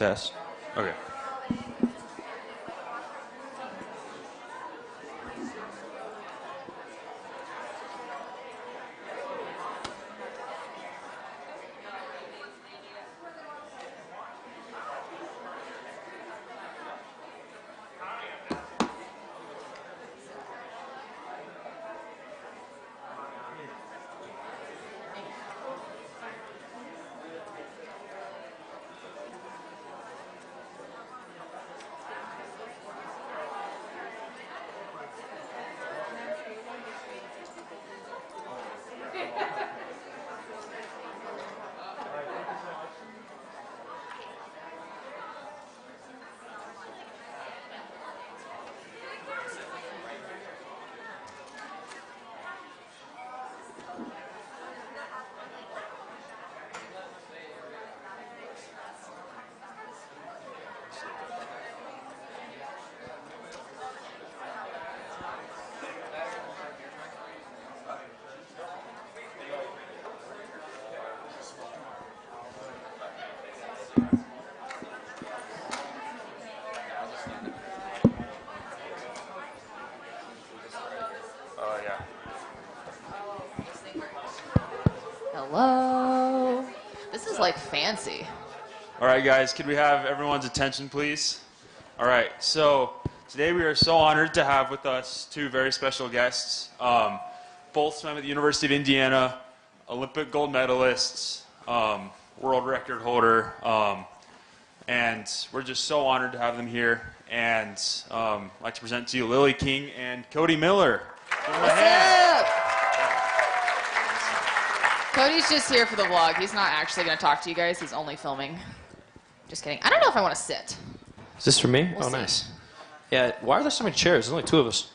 Test. Okay. Yeah. Hello. This is like fancy. All right, guys, could we have everyone's attention, please? All right, so today we are so honored to have with us two very special guests. Both swam at the University of Indiana, Olympic gold medalists, world record holder, and we're just so honored to have them here. And I'd like to present to you Lily King and Cody Miller. What's up? Cody's just here for the vlog. He's not actually going to talk to you guys. He's only filming. Just kidding. I don't know if I want to sit. Is this for me? We'll see. Nice. Yeah, why are there so many chairs? There's only two of us.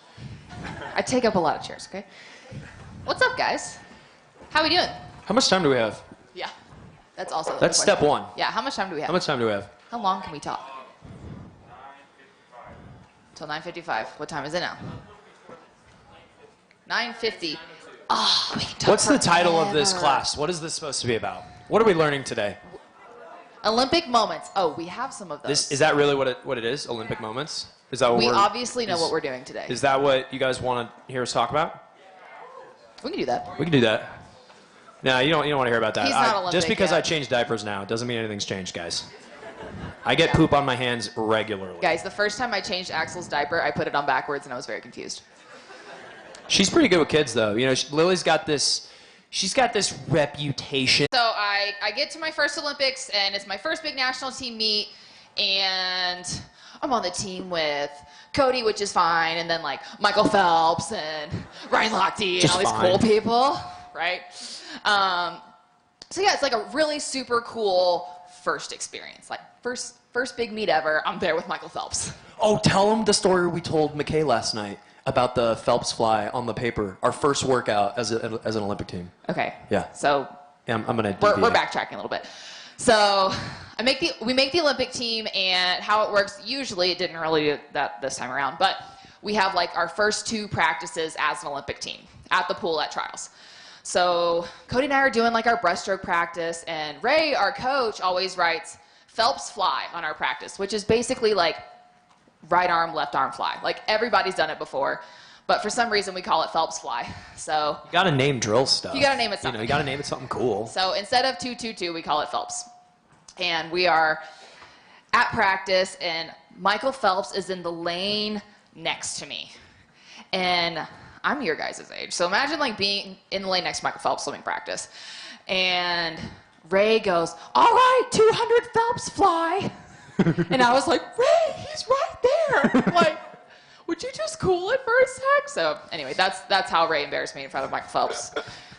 I take up a lot of chairs, okay? What's up, guys? How we doing? How much time do we have? Yeah. That's also the That's question. step one. Yeah, how much time do we have? How much time do we have? How long can we talk? 9:55. Till 9:55. What time is it now? 9:50. Oh, we can talk What's the title of this forever. class? What is this supposed to be about? What are we learning today? Olympic moments. Oh, we have some of those. Is that really what it is? Olympic moments? Is that what We we're, obviously know what we're doing today. Is that what you guys want to hear us talk about? We can do that. We can do that. No, you don't want to hear about that. He's not Olympic just because yet. I changed diapers now doesn't mean anything's changed, guys. I get poop on my hands regularly. Guys, the first time I changed Axel's diaper, I put it on backwards and I was very confused. She's pretty good with kids, though. You know, Lily's got this. She's got this reputation. So I get to my first Olympics, and it's my first big national team meet, and I'm on the team with Cody, which is fine, and then like Michael Phelps and Ryan Lochte and all these cool people, right? So yeah, it's like a really super cool first experience. Like first big meet ever, I'm there with Michael Phelps. Oh, tell him the story we told McKay last night about the Phelps fly on the paper. Our first workout as an Olympic team. Okay. Yeah. So yeah, I'm gonna. We're backtracking a little bit. So we make the Olympic team, and how it works. Usually, it didn't really do that this time around, but we have like our first two practices as an Olympic team at the pool at trials. So Cody and I are doing like our breaststroke practice, and Ray, our coach, always writes Phelps fly on our practice, which is basically like right arm, left arm fly. Like everybody's done it before, but for some reason we call it Phelps fly. So you gotta name drill stuff. You gotta name it something. You gotta name it something cool. So instead of 2-2-2, we call it Phelps. And we are at practice, and Michael Phelps is in the lane next to me. And I'm your guys' age. So imagine like being in the lane next to Michael Phelps swimming practice. And Ray goes, "All right, 200 Phelps fly." And I was like, "Ray, he's right there." I'm like, would you just cool it for a sec? So anyway, that's how Ray embarrassed me in front of Michael Phelps,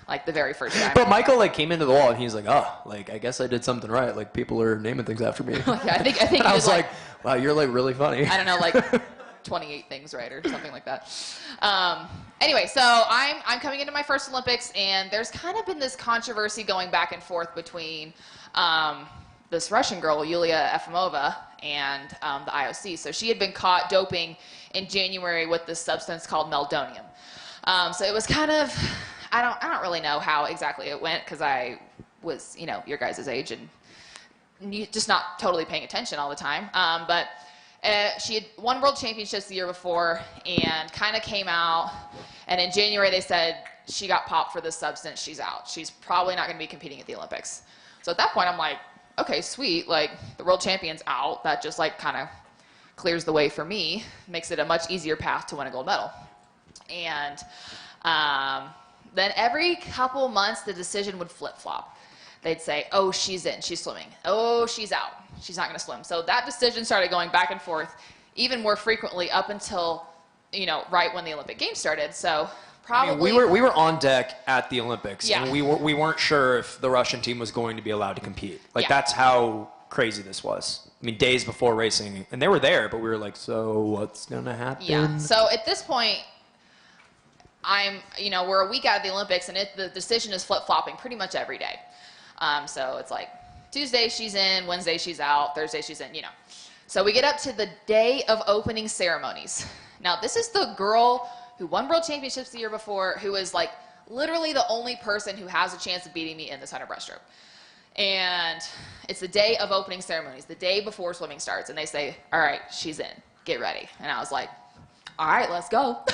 like the very first time. But Michael like came into the wall and he's like, "Oh, like I guess I did something right. Like people are naming things after me." Yeah, I think and he I was did, like, "Wow, you're like really funny." I don't know, like 28 things right or something like that. Anyway, so I'm coming into my first Olympics, and there's kind of been this controversy going back and forth between this Russian girl, Yulia Efimova, and the IOC. So she had been caught doping in January with this substance called meldonium. So it was kind of, I don't really know how exactly it went, because I was, your guys' age, and just not totally paying attention all the time. But she had won world championships the year before and kind of came out. And in January, they said she got popped for this substance. She's out. She's probably not going to be competing at the Olympics. So at that point, I'm like, okay, sweet. Like, the world champion's out. That just, like, kind of clears the way for me, makes it a much easier path to win a gold medal. And then every couple months, the decision would flip-flop. They'd say, oh, she's in, she's swimming. Oh, she's out, she's not going to swim. So that decision started going back and forth even more frequently up until, right when the Olympic Games started. So probably... we were on deck at the Olympics, yeah. and we weren't sure if the Russian team was going to be allowed to compete. Like, yeah. That's how crazy this was. I mean, days before racing, and they were there, but we were like, so what's going to happen? Yeah, so at this point, we're a week out of the Olympics, and the decision is flip-flopping pretty much every day. So it's like Tuesday she's in, Wednesday she's out, Thursday she's in, So we get up to the day of opening ceremonies. Now, this is the girl who won world championships the year before, who is like literally the only person who has a chance of beating me in this 100 breaststroke. And it's the day of opening ceremonies, the day before swimming starts. And they say, all right, she's in, get ready. And I was like, all right, let's go.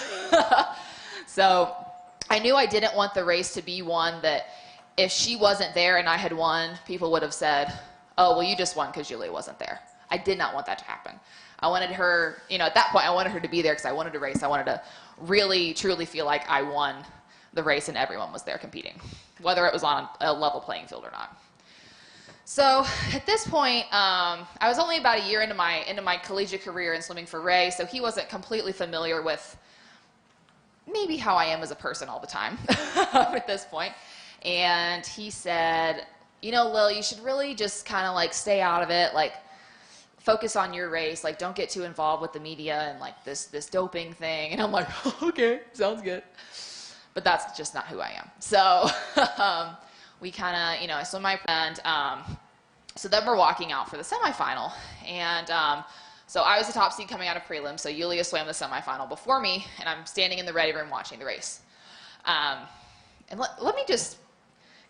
So I knew I didn't want the race to be one that if she wasn't there and I had won, people would have said, oh, well, you just won because Julia wasn't there. I did not want that to happen. I wanted her, at that point, I wanted her to be there because I wanted to race. I wanted to really, truly feel like I won the race and everyone was there competing, whether it was on a level playing field or not. So at this point, I was only about a year into my collegiate career in swimming for Ray, so he wasn't completely familiar with maybe how I am as a person all the time at this point. And he said, Lil, you should really just kind of like stay out of it, like focus on your race, like don't get too involved with the media and like this doping thing. And I'm like, okay, sounds good. But that's just not who I am. So we kind of, I swim my friend. So then we're walking out for the semifinal. And so I was the top seed coming out of prelim. So Yulia swam the semifinal before me, and I'm standing in the ready room watching the race. And let me just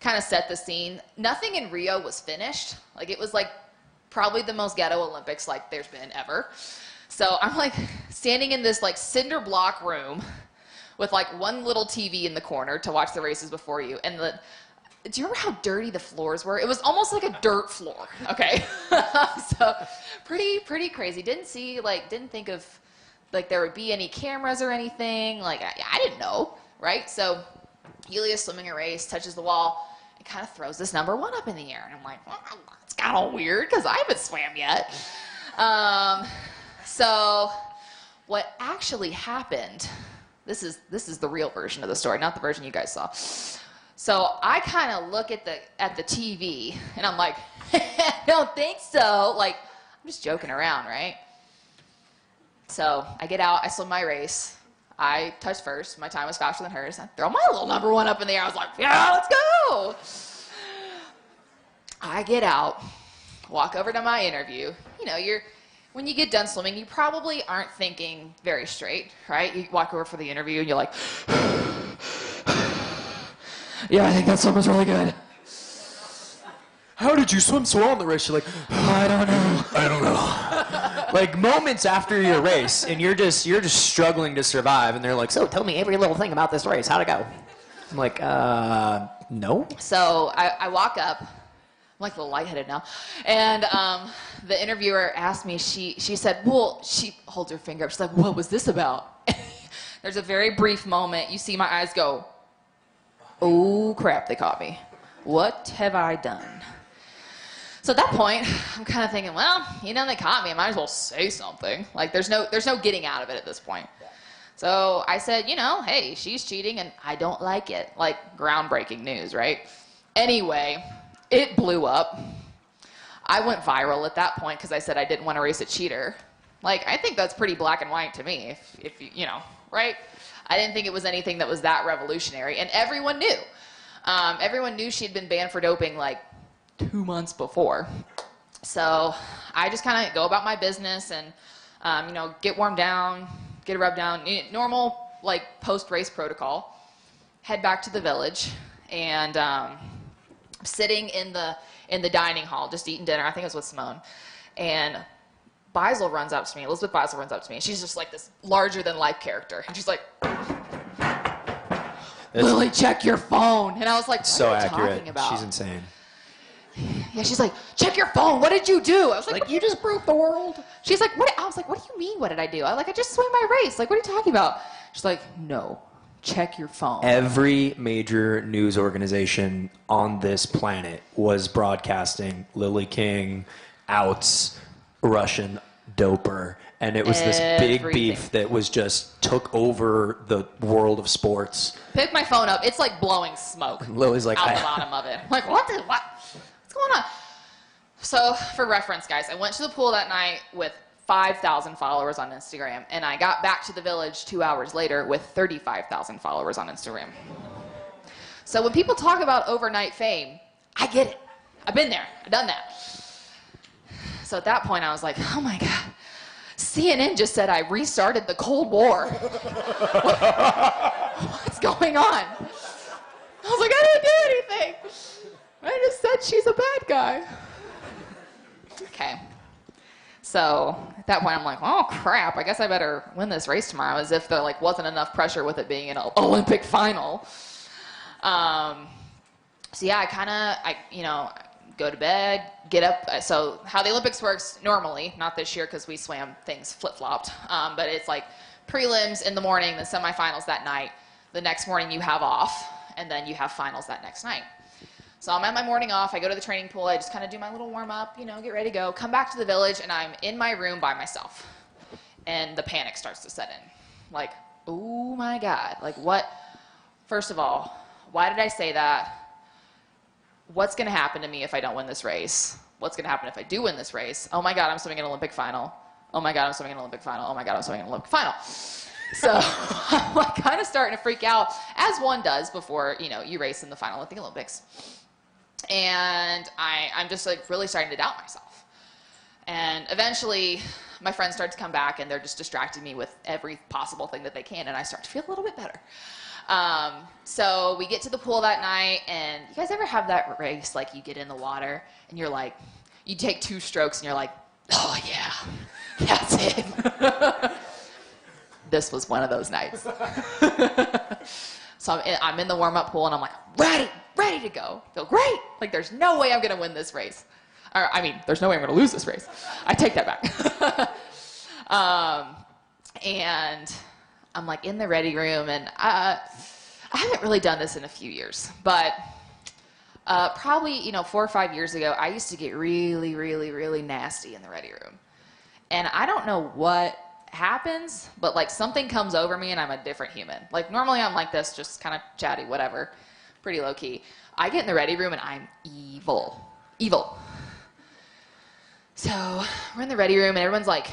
kind of set the scene. Nothing in Rio was finished. Like, it was like probably the most ghetto Olympics like there's been ever. So I'm like standing in this like cinder block room with like one little TV in the corner to watch the races before you. And do you remember how dirty the floors were? It was almost like a dirt floor, okay? So pretty crazy. Didn't think of like there would be any cameras or anything. Like I didn't know, right? So Yulia's swimming a race, touches the wall, and kind of throws this number 1 up in the air. And I'm like, it's kind of weird because I haven't swam yet. So what actually happened, this is the real version of the story, not the version you guys saw. So I kind of look at the TV, and I'm like, I don't think so. Like, I'm just joking around, right? So I get out, I swim my race. I touched first. My time was faster than hers. I throw my little number 1 up in the air. I was like, yeah, let's go. I get out, walk over to my interview. When you get done swimming, you probably aren't thinking very straight, right? You walk over for the interview, and you're like, yeah, I think that swim was really good. How did you swim so well in the race? You're like, I don't know. Like moments after your race, and you're just struggling to survive, and they're like, so tell me every little thing about this race. How'd it go? I'm like, no. So I walk up. I'm like a little lightheaded now. And the interviewer asked me, she said, well, she holds her finger up. She's like, what was this about? There's a very brief moment. You see my eyes go, oh, crap, they caught me. What have I done? So at that point, I'm kind of thinking, well, they caught me. I might as well say something. Like, there's no getting out of it at this point. So I said, hey, she's cheating, and I don't like it. Like, groundbreaking news, right? Anyway, it blew up. I went viral at that point because I said I didn't want to race a cheater. Like, I think that's pretty black and white to me, if you right? I didn't think it was anything that was that revolutionary, and everyone knew. Everyone knew she'd been banned for doping like 2 months before. So I just kind of go about my business and, get warmed down, get a rub down, normal like post-race protocol, head back to the village, and I'm sitting in the dining hall, just eating dinner. I think it was with Simone. And Elizabeth runs up to me, and she's just like this larger-than-life character. And she's like, Lily, check your phone. And I was like, what So are you accurate. talking about? She's insane. Yeah, she's like, check your phone. What did you do? I was like, You just broke the world. she's like, what? I was like, what do you mean, what did I do? I just swam my race. Like, what are you talking about? She's like, no, check your phone. Every major news organization on this planet was broadcasting Lily King outs Russian doper. And it was this big Everything. beef that was just took over the world of sports. Pick my phone up. It's like blowing smoke Lily's like, out the bottom of it. I'm like, what? What's going on? So, for reference, guys, I went to the pool that night with 5,000 followers on Instagram, and I got back to the village 2 hours later with 35,000 followers on Instagram. So when people talk about overnight fame, I get it. I've been there. I've done that. So at that point, I was like, oh my God. CNN just said I restarted the Cold War. What's going on? I was like, I didn't do anything. I just said she's a bad guy. Okay. So at that point, I'm like, oh crap, I guess I better win this race tomorrow, as if there like wasn't enough pressure with it being an Olympic final. So yeah, I go to bed, get up. So how the Olympics works normally, not this year because we swam things flip-flopped, but it's like prelims in the morning, the semifinals that night. The next morning you have off, and then you have finals that next night. So I'm at my morning off. I go to the training pool. I just kind of do my little warm-up, get ready to go. Come back to the village, and I'm in my room by myself. And the panic starts to set in. Like, oh my God. Like, what? First of all, why did I say that? What's going to happen to me if I don't win this race? What's going to happen if I do win this race? Oh my God, I'm swimming an Olympic final. Oh my God, I'm swimming an Olympic final. Oh my God, I'm swimming an Olympic final. So I'm like kind of starting to freak out, as one does before, you race in the final at the Olympics. And I'm just like really starting to doubt myself. And eventually my friends start to come back, and they're just distracting me with every possible thing that they can, and I start to feel a little bit better. So we get to the pool that night, and you guys ever have that race, like you get in the water and you're like, you take 2 strokes and you're like, oh yeah, that's it. This was one of those nights. So I'm in the warm-up pool, and I'm like, ready to go. Feel great. Like there's no way I'm going to win this race. Or, there's no way I'm going to lose this race. I take that back. And I'm like in the ready room, and I haven't really done this in a few years, but probably 4 or 5 years ago, I used to get really, really, really nasty in the ready room. And I don't know what happens, but like something comes over me and I'm a different human. Like normally I'm like this, just kind of chatty, whatever, pretty low key. I get in the ready room and I'm evil. So we're in the ready room and everyone's like,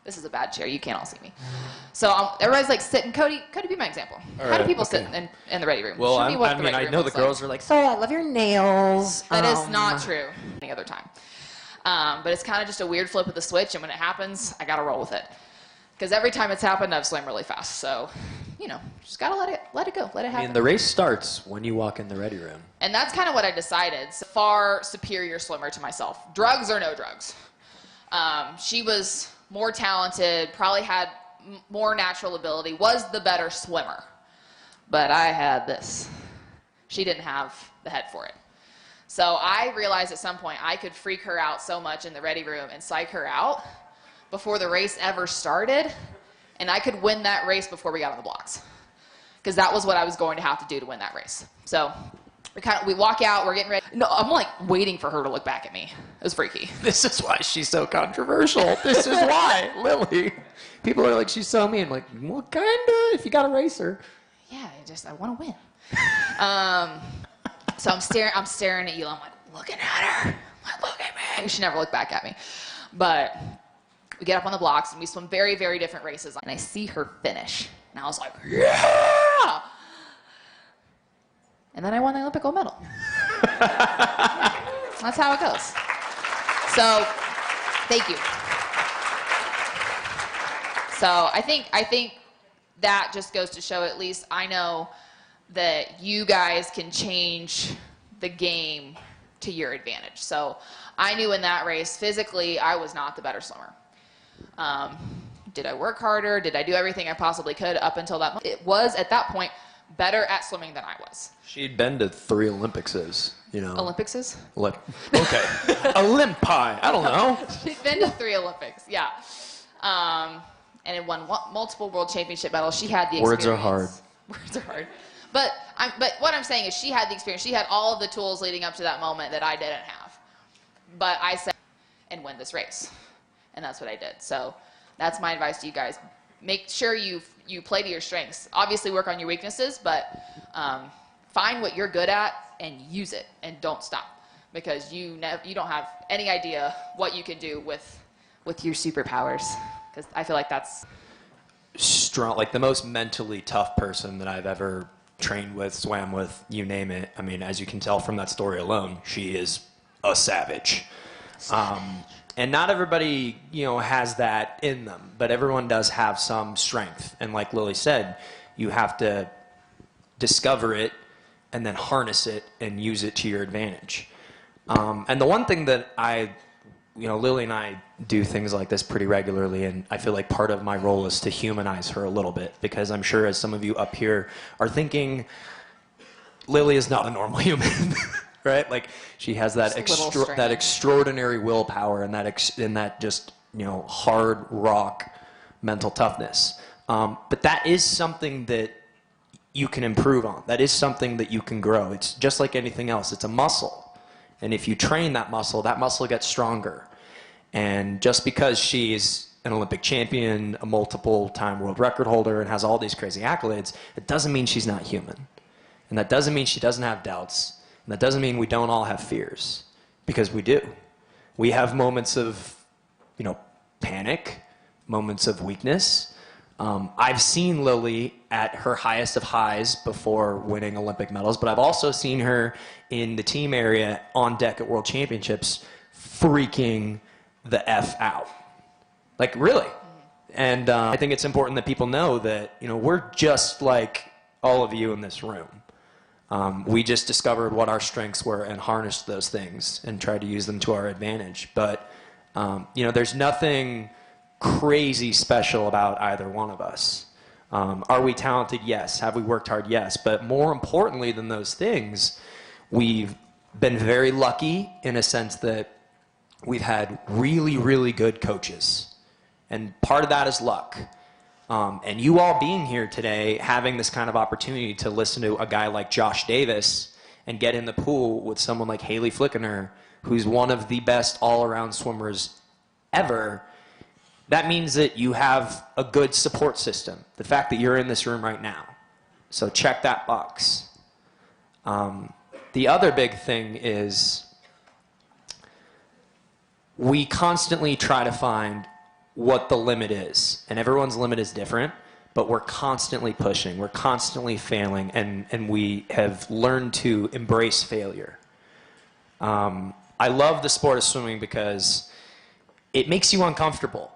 this is a bad chair. You can't all see me. So everybody's like sitting. Cody, be my example. How do people sit in the ready room? Well, Show me what the ready I room know the looks girls like. are like, so I love your nails. That is not true any other time. But it's kind of just a weird flip of the switch, and when it happens, I got to roll with it. Because every time it's happened, I've swam really fast. So, just got to let it go. Let it happen. The race starts when you walk in the ready room. And that's kind of what I decided. So far superior swimmer to myself. Drugs or no drugs. She was more talented, probably had more natural ability, was the better swimmer. But I had this. She didn't have the head for it. So I realized at some point I could freak her out so much in the ready room and psych her out before the race ever started, and I could win that race before we got on the blocks. Because that was what I was going to have to do to win that race. So we walk out, we're getting ready. No, I'm like waiting for her to look back at me. It was freaky. This is why she's so controversial. This is why, Lily. People are like, she's so mean. I'm like, well, kinda, if you got to race her. Yeah, I want to win. So I'm staring at you. I'm like, looking at her. I'm like, look at me. She never looked back at me. But we get up on the blocks, and we swim very, very different races. And I see her finish. And I was like, yeah! And then I won the Olympic gold medal. That's how it goes. So, thank you. So I think that just goes to show, at least I know that you guys can change the game to your advantage. So I knew in that race, physically, I was not the better swimmer. Did I work harder? Did I do everything I possibly could up until that moment? It was, at that point, better at swimming than I was. She'd been to 3 Olympicses, you know. Olympicses? Okay. Olympi. I don't know. She'd been to 3 Olympics, yeah. And had won multiple world championship medals. She had the experience. Words are hard. Words are hard. But what I'm saying is she had the experience. She had all of the tools leading up to that moment that I didn't have. But I said, and win this race. And that's what I did. So that's my advice to you guys. Make sure you play to your strengths. Obviously work on your weaknesses, but find what you're good at and use it, and don't stop, because you don't have any idea what you can do with your superpowers. Because I feel like that's strong, like the most mentally tough person that I've ever trained with, swam with, you name it. I mean, as you can tell from that story alone, she is a savage. And not everybody, you know, has that in them, but everyone does have some strength. And like Lily said, you have to discover it and then harness it and use it to your advantage. And the one thing that Lily and I do things like this pretty regularly, and I feel like part of my role is to humanize her a little bit, because I'm sure as some of you up here are thinking, Lily is not a normal human. Right? Like, she has that that extraordinary willpower and that just, you know, hard rock mental toughness. But that is something that you can improve on. That is something that you can grow. It's just like anything else. It's a muscle. And if you train that muscle gets stronger. And just because she's an Olympic champion, a multiple-time world record holder, and has all these crazy accolades, it doesn't mean she's not human. And that doesn't mean she doesn't have doubts. And that doesn't mean we don't all have fears, because we do. We have moments of, you know, panic, moments of weakness. I've seen Lily at her highest of highs before winning Olympic medals, but I've also seen her in the team area on deck at World Championships freaking the F out. Like, really. And I think it's important that people know that, you know, we're just like all of you in this room. We just discovered what our strengths were and harnessed those things and tried to use them to our advantage. But, you know, there's nothing crazy special about either one of us. Are we talented? Yes. Have we worked hard? Yes. But more importantly than those things, we've been very lucky in a sense that we've had really, really good coaches. And part of that is luck. And you all being here today, having this kind of opportunity to listen to a guy like Josh Davis and get in the pool with someone like Haley Flickener, who's one of the best all-around swimmers ever, that means that you have a good support system. The fact that you're in this room right now. So check that box. The other big thing is we constantly try to find what the limit is. And everyone's limit is different, but we're constantly pushing. We're constantly failing, and we have learned to embrace failure. I love the sport of swimming because it makes you uncomfortable,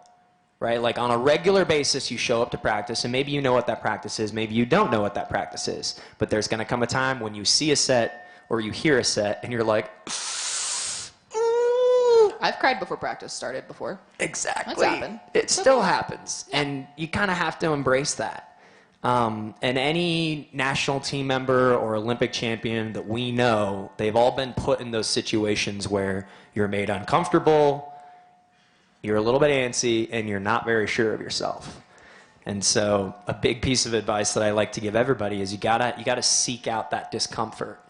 right? Like, on a regular basis, you show up to practice, and maybe you know what that practice is, maybe you don't know what that practice is, but there's going to come a time when you see a set or you hear a set, and you're like, I've cried before practice started before. Exactly. That's happened. It still happens. Yeah. And you kind of have to embrace that. And any national team member or Olympic champion that we know, they've all been put in those situations where you're made uncomfortable, you're a little bit antsy, and you're not very sure of yourself. And so a big piece of advice that I like to give everybody is you gotta seek out that discomfort.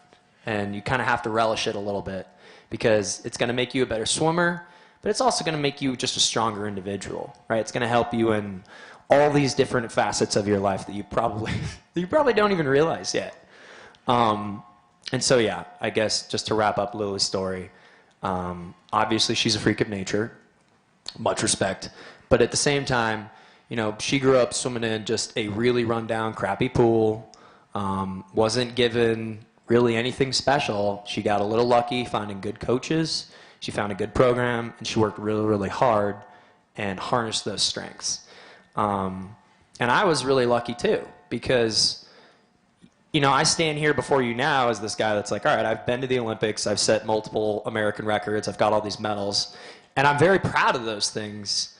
And you kind of have to relish it a little bit, because it's going to make you a better swimmer, but it's also going to make you just a stronger individual, right? It's going to help you in all these different facets of your life that you probably don't even realize yet. And so, yeah, I guess just to wrap up Lily's story, obviously she's a freak of nature, much respect, but at the same time, you know, she grew up swimming in just a really rundown, crappy pool, wasn't given really anything special. She got a little lucky finding good coaches. She found a good program, and she worked really, really hard and harnessed those strengths. And I was really lucky too, because you know, I stand here before you now as this guy that's like, all right, I've been to the Olympics, I've set multiple American records, I've got all these medals, and I'm very proud of those things,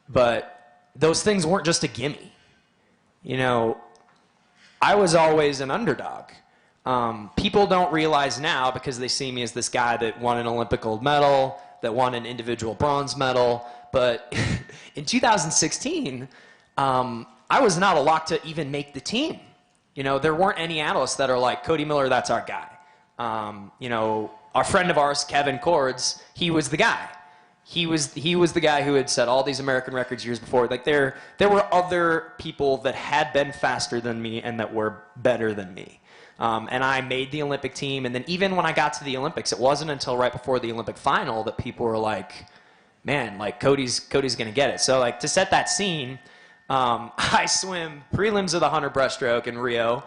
but those things weren't just a gimme. You know, I was always an underdog. People don't realize now, because they see me as this guy that won an Olympic gold medal, that won an individual bronze medal, but in 2016, I was not a lock to even make the team. You know, there weren't any analysts that are like, Cody Miller, that's our guy. You know, our friend of ours, Kevin Cords, he was the guy. He was the guy who had set all these American records years before. Like there were other people that had been faster than me and that were better than me. And I made the Olympic team. And then even when I got to the Olympics, it wasn't until right before the Olympic final that people were like, man, like Cody's going to get it. So like to set that scene, I swim prelims of the 100 breaststroke in Rio,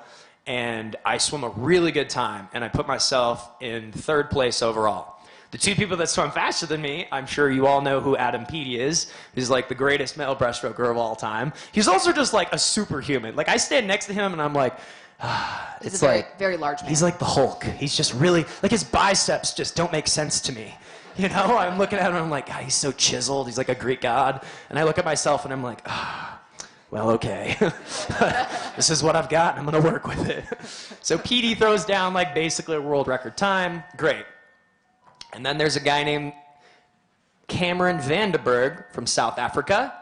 and I swim a really good time, and I put myself in 3rd place overall. The two people that swim faster than me, I'm sure you all know who Adam Peaty is. He's like the greatest male breaststroker of all time. He's also just like a superhuman. Like I stand next to him and I'm like, He's a very, very large man. He's like the Hulk. He's just really, like his biceps just don't make sense to me. You know, I'm looking at him and I'm like, God, he's so chiseled. He's like a Greek god. And I look at myself and I'm like, well, okay. This is what I've got and I'm going to work with it. So Petey throws down like basically a world record time. Great. And then there's a guy named Cameron Vandenberg from South Africa.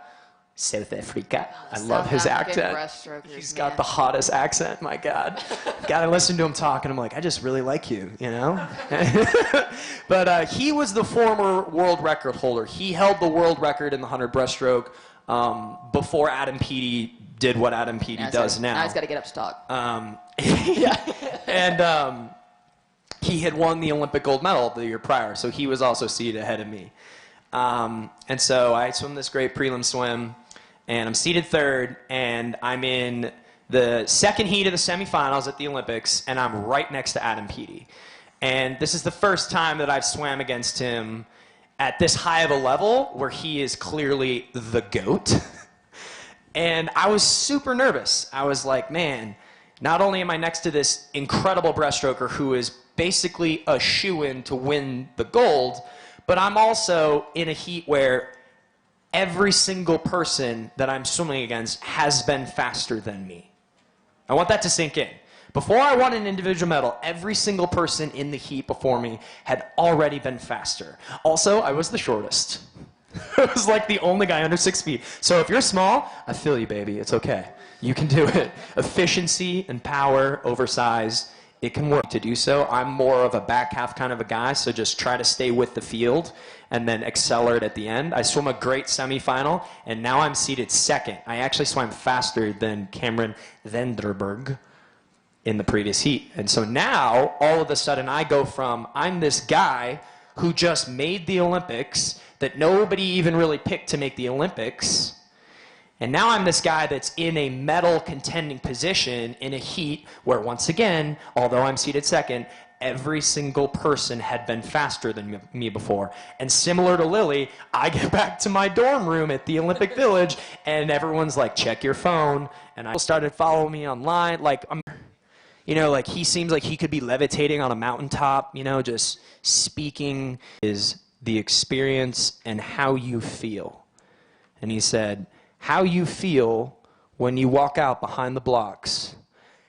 South Africa. I love his accent. He's got the hottest accent, my God. Gotta listen to him talk, and I'm like, I just really like you, you know? But he was the former world record holder. He held the world record in the 100 breaststroke before Adam Peaty did what Adam Peaty does now. Now he's got to get up to talk. Yeah. And he had won the Olympic gold medal the year prior, so he was also seated ahead of me. And so I swim this great prelim swim, and I'm seated 3rd, and I'm in the 2nd heat of the semifinals at the Olympics, and I'm right next to Adam Peaty. And this is the first time that I've swam against him at this high of a level where he is clearly the GOAT. And I was super nervous. I was like, man, not only am I next to this incredible breaststroker who is basically a shoo-in to win the gold, but I'm also in a heat where every single person that I'm swimming against has been faster than me. I want that to sink in. Before I won an individual medal, every single person in the heat before me had already been faster. Also, I was the shortest. I was like the only guy under 6 feet. So if you're small, I feel you, baby. It's okay. You can do it. Efficiency and power over size, it can work to do so. I'm more of a back half kind of a guy, so just try to stay with the field and then accelerate at the end. I swim a great semifinal, and now I'm seated 2nd. I actually swam faster than Cameron Vandenberg in the previous heat. And so now, all of a sudden, I go from, I'm this guy who just made the Olympics that nobody even really picked to make the Olympics, and now I'm this guy that's in a medal contending position in a heat where, once again, although I'm seated 2nd, every single person had been faster than me before. And similar to Lily, I get back to my dorm room at the Olympic Village, and everyone's like, check your phone. And I started following me online. Like, you know, like he seems like he could be levitating on a mountaintop, you know, just speaking is the experience and how you feel. And he said, how you feel when you walk out behind the blocks,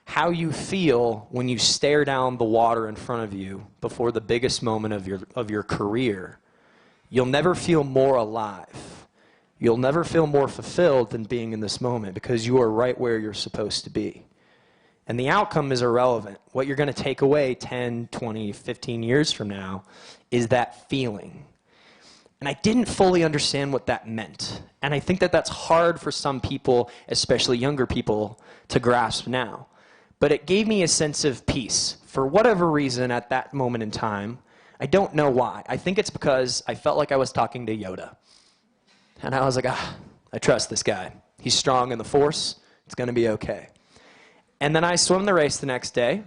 how you feel when you stare down the water in front of you before the biggest moment of your career. You'll never feel more alive. You'll never feel more fulfilled than being in this moment because you are right where you're supposed to be. And the outcome is irrelevant. What you're going to take away 10, 20, 15 years from now is that feeling. And I didn't fully understand what that meant. And I think that that's hard for some people, especially younger people, to grasp now. But it gave me a sense of peace. For whatever reason at that moment in time, I don't know why. I think it's because I felt like I was talking to Yoda. And I was like, I trust this guy. He's strong in the force. It's going to be okay. And then I swam the race the next day.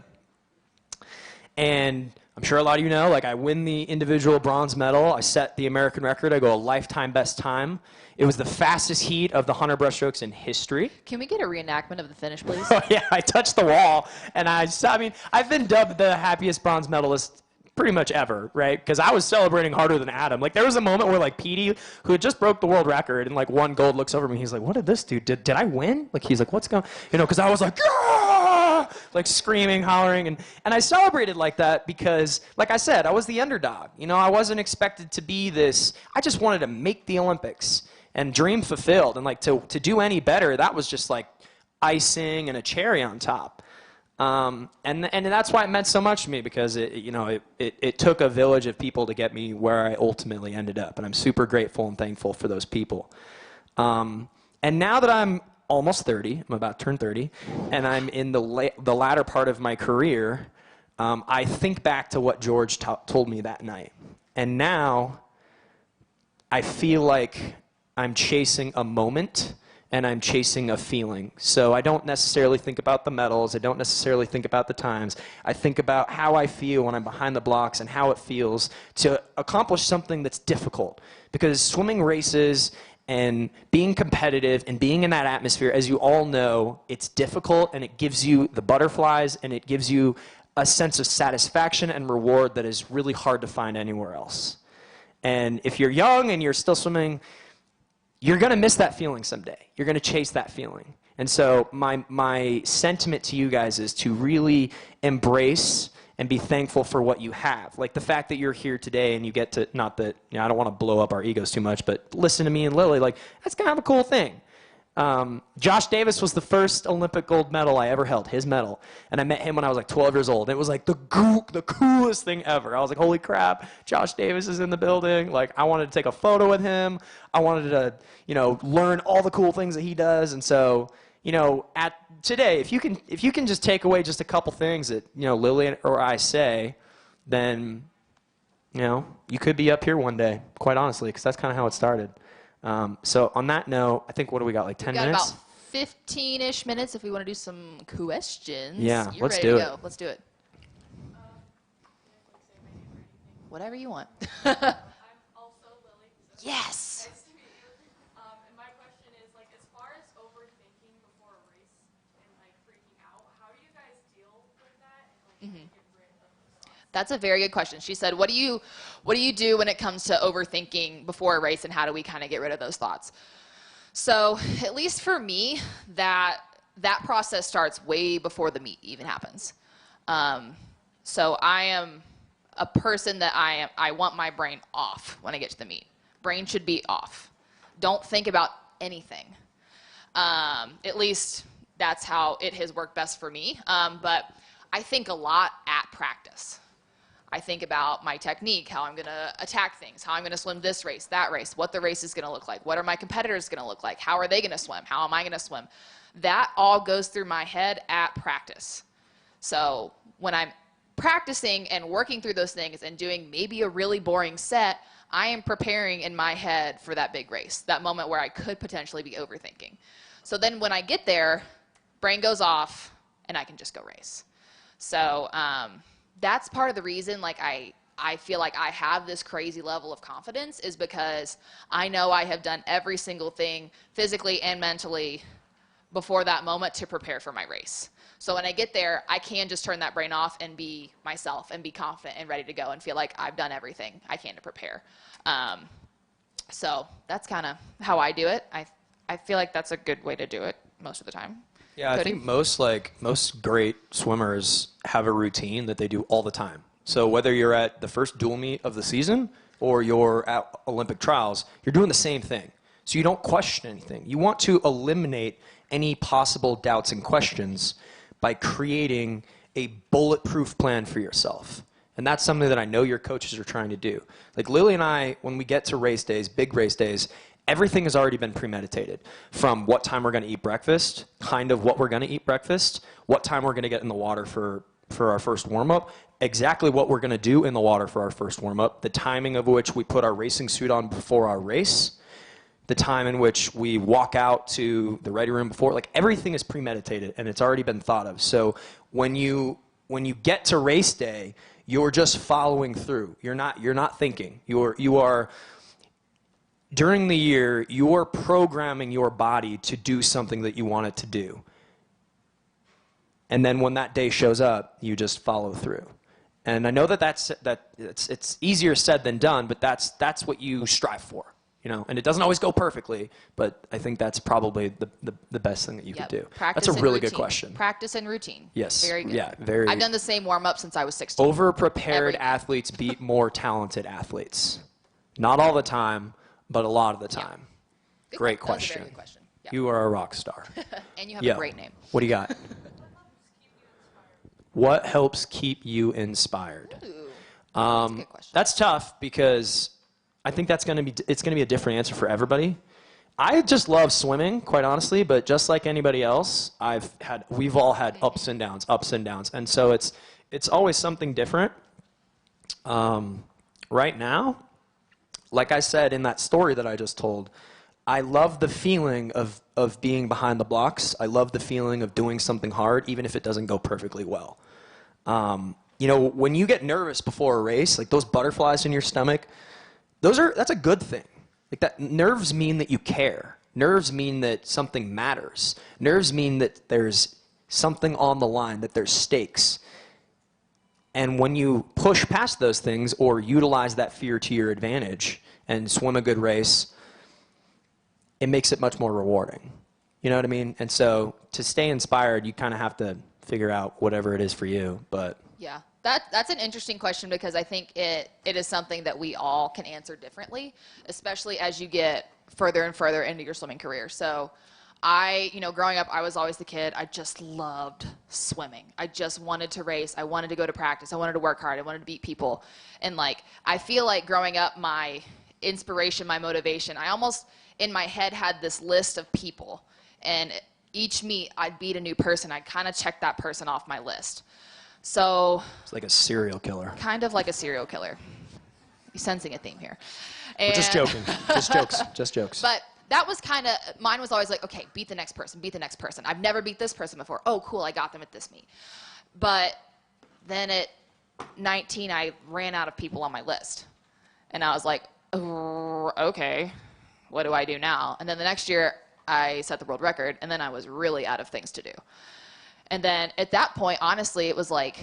And I'm sure a lot of you know, like I win the individual bronze medal. I set the American record. I go a lifetime best time. It was the fastest heat of the 100 breaststrokes in history. Can we get a reenactment of the finish, please? Oh, yeah, I touched the wall, and I mean, I've been dubbed the happiest bronze medalist pretty much ever, right? Because I was celebrating harder than Adam. Like, there was a moment where, like, Petey, who had just broke the world record and, like, won gold, looks over at me. He's like, what did this do? Did I win? Like, he's like, what's going on? You know, because I was like, ah! Like, screaming, hollering. And I celebrated like that because, like I said, I was the underdog. You know, I wasn't expected to be this. I just wanted to make the Olympics and dream fulfilled. And, like, to do any better, that was just, like, icing and a cherry on top. And that's why it meant so much to me, because it took a village of people to get me where I ultimately ended up, and I'm super grateful and thankful for those people. And now that I'm almost 30, I'm about to turn 30, and I'm in the latter part of my career, I think back to what George told me that night, and now I feel like I'm chasing a moment. And I'm chasing a feeling. So I don't necessarily think about the medals. I don't necessarily think about the times. I think about how I feel when I'm behind the blocks and how it feels to accomplish something that's difficult. Because swimming races and being competitive and being in that atmosphere, as you all know, it's difficult, and it gives you the butterflies, and it gives you a sense of satisfaction and reward that is really hard to find anywhere else. And if you're young and you're still swimming, you're going to miss that feeling someday. You're going to chase that feeling. And so my sentiment to you guys is to really embrace and be thankful for what you have. Like the fact that you're here today and you get to, not that, you know, I don't want to blow up our egos too much, but listen to me and Lily, like that's kind of a cool thing. Josh Davis was the first Olympic gold medal I ever held, his medal. And I met him when I was like 12 years old. It was like the coolest thing ever. I was like, holy crap, Josh Davis is in the building. Like, I wanted to take a photo with him. I wanted to, you know, learn all the cool things that he does. And so, you know, today, if you can just take away just a couple things that, you know, Lily or I say, then, you know, you could be up here one day, quite honestly, because that's kind of how it started. So on that note, I think, what do we got, like 10 minutes? Got about 15-ish minutes if we want to do some questions. Yeah, You're let's ready do to it. go. Let's do it. Whatever you want. I'm also Lily. So Yes. nice to meet you. And my question is, like, as far as overthinking before a race and like freaking out, how do you guys deal with that and like get rid of those thoughts? That's a very good question. She said, what do you do when it comes to overthinking before a race, and how do we kind of get rid of those thoughts? So at least for me, that process starts way before the meet even happens. So I am a person that I want my brain off when I get to the meet. Brain should be off. Don't think about anything. At least that's how it has worked best for me. But I think a lot at practice. I think about my technique, how I'm going to attack things, how I'm going to swim this race, that race, what the race is going to look like, what are my competitors going to look like, how are they going to swim, how am I going to swim. That all goes through my head at practice. So when I'm practicing and working through those things and doing maybe a really boring set, I am preparing in my head for that big race, that moment where I could potentially be overthinking. So then when I get there, brain goes off and I can just go race. So that's part of the reason, like, I feel like I have this crazy level of confidence, is because I know I have done every single thing physically and mentally before that moment to prepare for my race. So when I get there, I can just turn that brain off and be myself and be confident and ready to go and feel like I've done everything I can to prepare. So that's kind of how I do it. I feel like that's a good way to do it most of the time. Yeah, I think most great swimmers have a routine that they do all the time. So whether you're at the first dual meet of the season or you're at Olympic trials, you're doing the same thing. So you don't question anything. You want to eliminate any possible doubts and questions by creating a bulletproof plan for yourself. And that's something that I know your coaches are trying to do. Like Lily and I, when we get to race days, big race days, everything has already been premeditated. From what time we're going to eat breakfast, kind of what we're going to eat breakfast, what time we're going to get in the water for our first warm-up, exactly what we're going to do in the water for our first warm-up, the timing of which we put our racing suit on before our race, the time in which we walk out to the ready room before. Like, everything is premeditated and it's already been thought of. So when you get to race day, You're just following through. You're not thinking. You are during the year, you're programming your body to do something that you want it to do. And then when that day shows up, you just follow through. And I know that it's easier said than done, but that's what you strive for, you know. And it doesn't always go perfectly, but I think that's probably the best thing that you could do. Practice That's a and really good routine. question. Practice and routine. Yes. Very good. Yeah, very. I've done the same warm up since I was 16. Over-prepared Every- athletes beat more talented athletes. Not all the time, but a lot of the time. Good Great que- that was a question. very good question. Yeah. You are a rock star. And you have Yo, a great name. What do you got? What helps keep you inspired? Ooh, that's a good question. That's tough because I think it's going to be a different answer for everybody. I just love swimming, quite honestly, but just like anybody else, we've all had ups and downs, and so it's always something different. Right now, like I said in that story that I just told, I love the feeling of being behind the blocks. I love the feeling of doing something hard, even if it doesn't go perfectly well. You know, when you get nervous before a race, like those butterflies in your stomach, that's a good thing. Like that, nerves mean that you care. Nerves mean that something matters. Nerves mean that there's something on the line, that there's stakes. And when you push past those things or utilize that fear to your advantage and swim a good race, it makes it much more rewarding. You know what I mean? And so to stay inspired, you kind of have to figure out whatever it is for you. But Yeah, that's an interesting question because I think it is something that we all can answer differently, especially as you get further and further into your swimming career. So growing up, I was always the kid. I just loved swimming. I just wanted to race. I wanted to go to practice. I wanted to work hard. I wanted to beat people. And like, I feel like growing up, my inspiration, my motivation, I almost in my head had this list of people. And each meet, I'd beat a new person. I'd kind of check that person off my list. So it's like a serial killer. kind of like a serial killer. You're sensing a theme here. We're just joking. Just jokes. Just jokes. But that was kind of, mine was always like, okay, beat the next person, beat the next person. I've never beat this person before. Oh, cool, I got them at this meet. But then at 19, I ran out of people on my list. And I was like, okay, what do I do now? And then the next year, I set the world record, and then I was really out of things to do. And then at that point, honestly, it was like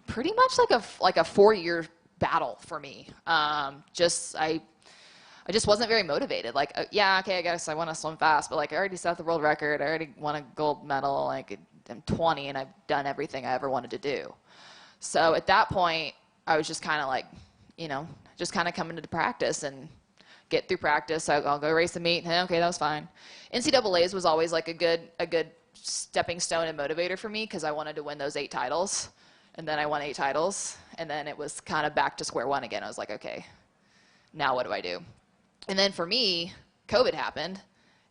pretty much like a 4-year battle for me. I just wasn't very motivated. Like, yeah, okay, I guess I want to swim fast, but like I already set the world record. I already won a gold medal. Like I'm 20 and I've done everything I ever wanted to do. So at that point, I was just kind of like, just kind of coming to practice and get through practice. I'll go race the meet. Okay, that was fine. NCAA's was always like a good stepping stone and motivator for me because I wanted to win those 8 titles. And then I won 8 titles. And then it was kind of back to square one again. I was like, okay, now what do I do? And then for me, COVID happened,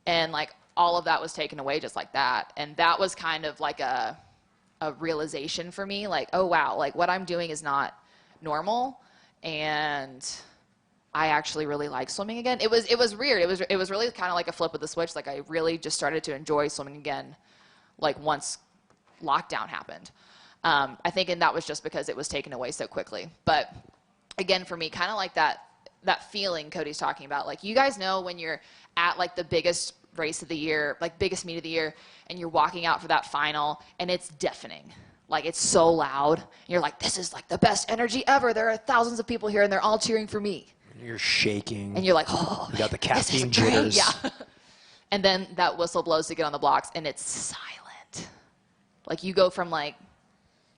and like all of that was taken away just like that. And that was kind of like a realization for me, like, oh wow, like what I'm doing is not normal, and I actually really like swimming again. It was weird. It was really kind of like a flip of the switch. Like I really just started to enjoy swimming again, like once lockdown happened. I think, and that was just because it was taken away so quickly. But again, for me, kind of like that feeling Cody's talking about. Like, you guys know when you're at like the biggest race of the year, like biggest meet of the year, and you're walking out for that final and it's deafening. Like, it's so loud. And you're like, this is like the best energy ever. There are thousands of people here and they're all cheering for me. You're shaking. And you're like, oh, you got the this is caffeine great. jitters. Yeah. And then that whistle blows to get on the blocks and it's silent. Like, you go from like,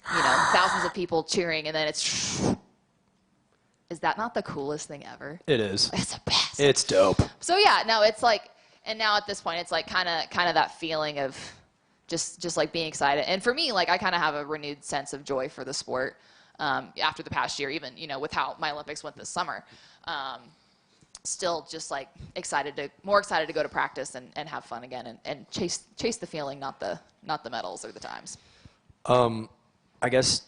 thousands of people cheering and then it's is that not the coolest thing ever? It is. It's the best. It's dope. So yeah, no, it's like, and now at this point, it's like kind of that feeling of just like being excited. And for me, like I kind of have a renewed sense of joy for the sport after the past year, even with how my Olympics went this summer. Still just like more excited to go to practice and have fun again and chase the feeling, not the medals or the times. I guess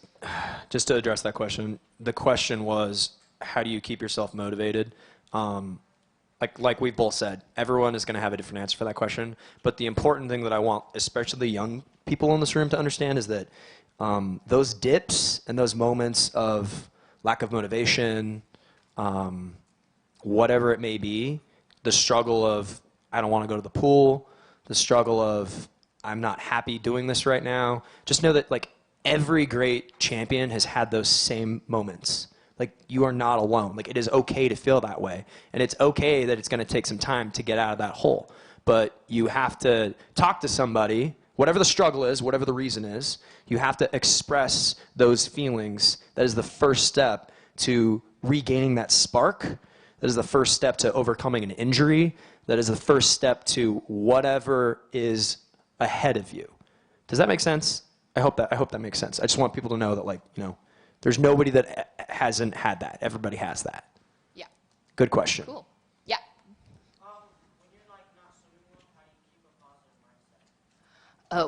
just to address that question, the question was, how do you keep yourself motivated? Like we both said, everyone is going to have a different answer for that question. But the important thing that I want, especially the young people in this room, to understand is that those dips and those moments of lack of motivation, whatever it may be, the struggle of I don't want to go to the pool, the struggle of I'm not happy doing this right now. Just know that like every great champion has had those same moments. Like you are not alone. Like it is okay to feel that way. And it's okay that it's going to take some time to get out of that hole. But you have to talk to somebody, whatever the struggle is, whatever the reason is, you have to express those feelings. That is the first step to regaining that spark. That is the first step to overcoming an injury. That is the first step to whatever is ahead of you. Does that make sense? I hope that makes sense. I just want people to know that, like, you know, there's nobody that hasn't had that. Everybody has that. Yeah. Good question. Cool. Yeah.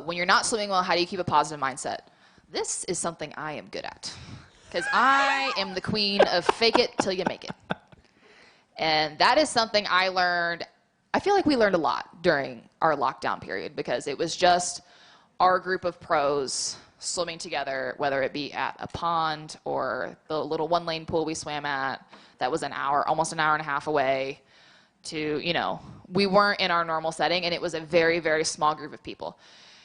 When you're not swimming well, how do you keep a positive mindset? This is something I am good at. Because I am the queen of fake it till you make it. And that is something I learned. I feel like we learned a lot during our lockdown period because it was just our group of pros swimming together, whether it be at a pond or the little one-lane pool we swam at that was almost an hour and a half away to, you know, we weren't in our normal setting, and it was a very, very small group of people.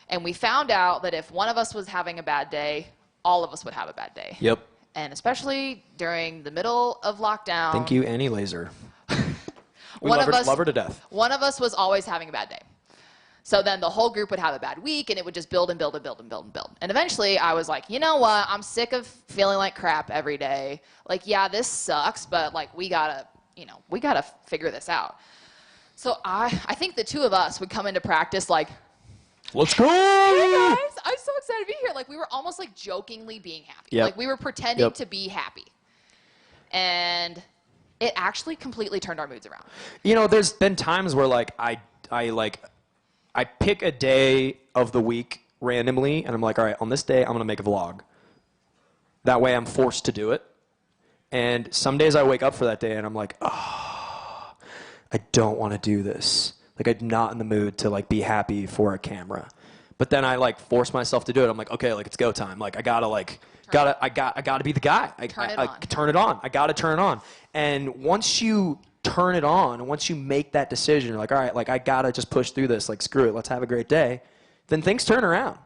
And we found out that if one of us was having a bad day, all of us would have a bad day. Yep. And especially during the middle of lockdown. Thank you, Annie Laser. We One love of us, love her to death. One of us was always having a bad day. So then the whole group would have a bad week, and it would just build and build and build and build and build. And eventually I was like, you know what? I'm sick of feeling like crap every day. Like, yeah, this sucks, but like we gotta figure this out. So I think the two of us would come into practice like, Let's go! hey guys, I'm so excited to be here. Like we were almost like jokingly being happy. Yep. Like we were pretending Yep. to be happy. And it actually completely turned our moods around. You know, there's been times where like I pick a day of the week randomly, and I'm like, all right, on this day I'm gonna make a vlog. That way I'm forced to do it. And some days I wake up for that day and I'm like, oh, I don't want to do this. Like I'm not in the mood to like be happy for a camera. But then I like force myself to do it. I'm like, okay, like it's go time. Like I gotta be the guy. Turn it I on. turn it on. I gotta turn it on. And once you turn it on, and once you make that decision, you're like, all right, like I gotta just push through this. Like screw it, let's have a great day. Then things turn around.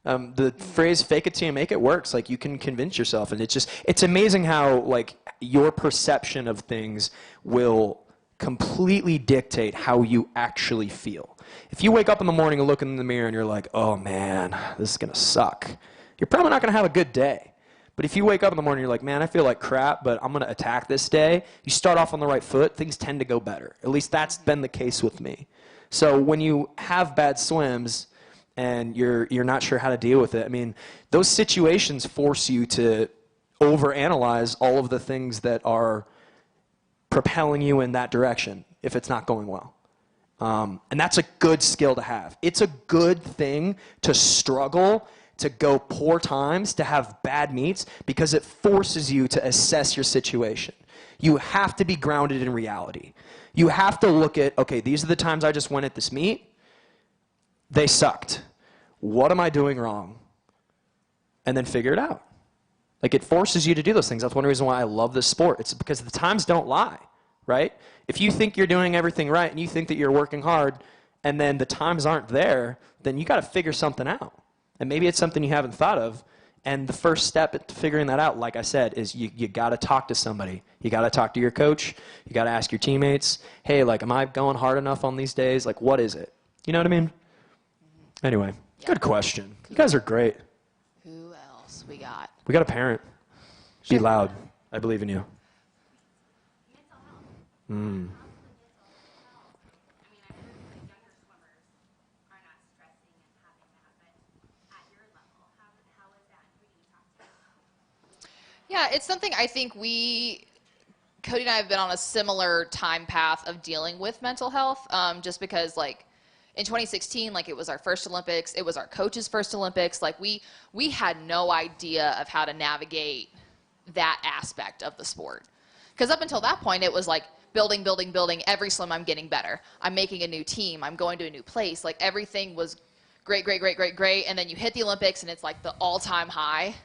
The phrase "fake it till you make it" works. Like you can convince yourself, and it's amazing how like your perception of things will completely dictate how you actually feel. If you wake up in the morning and look in the mirror and you're like, oh man, this is gonna suck, you're probably not gonna have a good day. But if you wake up in the morning and you're like, man, I feel like crap, but I'm gonna attack this day, you start off on the right foot, things tend to go better. At least that's been the case with me. So when you have bad swims and you're not sure how to deal with it, I mean, those situations force you to overanalyze all of the things that are propelling you in that direction if it's not going well. And that's a good skill to have. It's a good thing to struggle, to go poor times, to have bad meets, because it forces you to assess your situation. You have to be grounded in reality. You have to look at, okay, these are the times I just went at this meet. They sucked. What am I doing wrong? And then figure it out. Like it forces you to do those things. That's one reason why I love this sport. It's because the times don't lie, right? If you think you're doing everything right and you think that you're working hard and then the times aren't there, then you got to figure something out. And maybe it's something you haven't thought of. And the first step at figuring that out, like I said, is you got to talk to somebody. You got to talk to your coach. You got to ask your teammates, hey, like, am I going hard enough on these days? Like, what is it? You know what I mean? Anyway, good question. You guys are great. Who else we got? We got a parent. Be loud. I believe in you. Mental health. How's the mental health? I mean, I heard that younger swimmers are not stressing and having that, but at your level, how is that? Who do you talk to? Yeah, it's something I think Cody and I have been on a similar time path of dealing with mental health, just because like in 2016, like it was our first Olympics, it was our coach's first Olympics, like we had no idea of how to navigate that aspect of the sport. Because up until that point, it was like building, every swim I'm getting better. I'm making a new team, I'm going to a new place, like everything was great, great, great, great, great, and then you hit the Olympics and it's like the all-time high,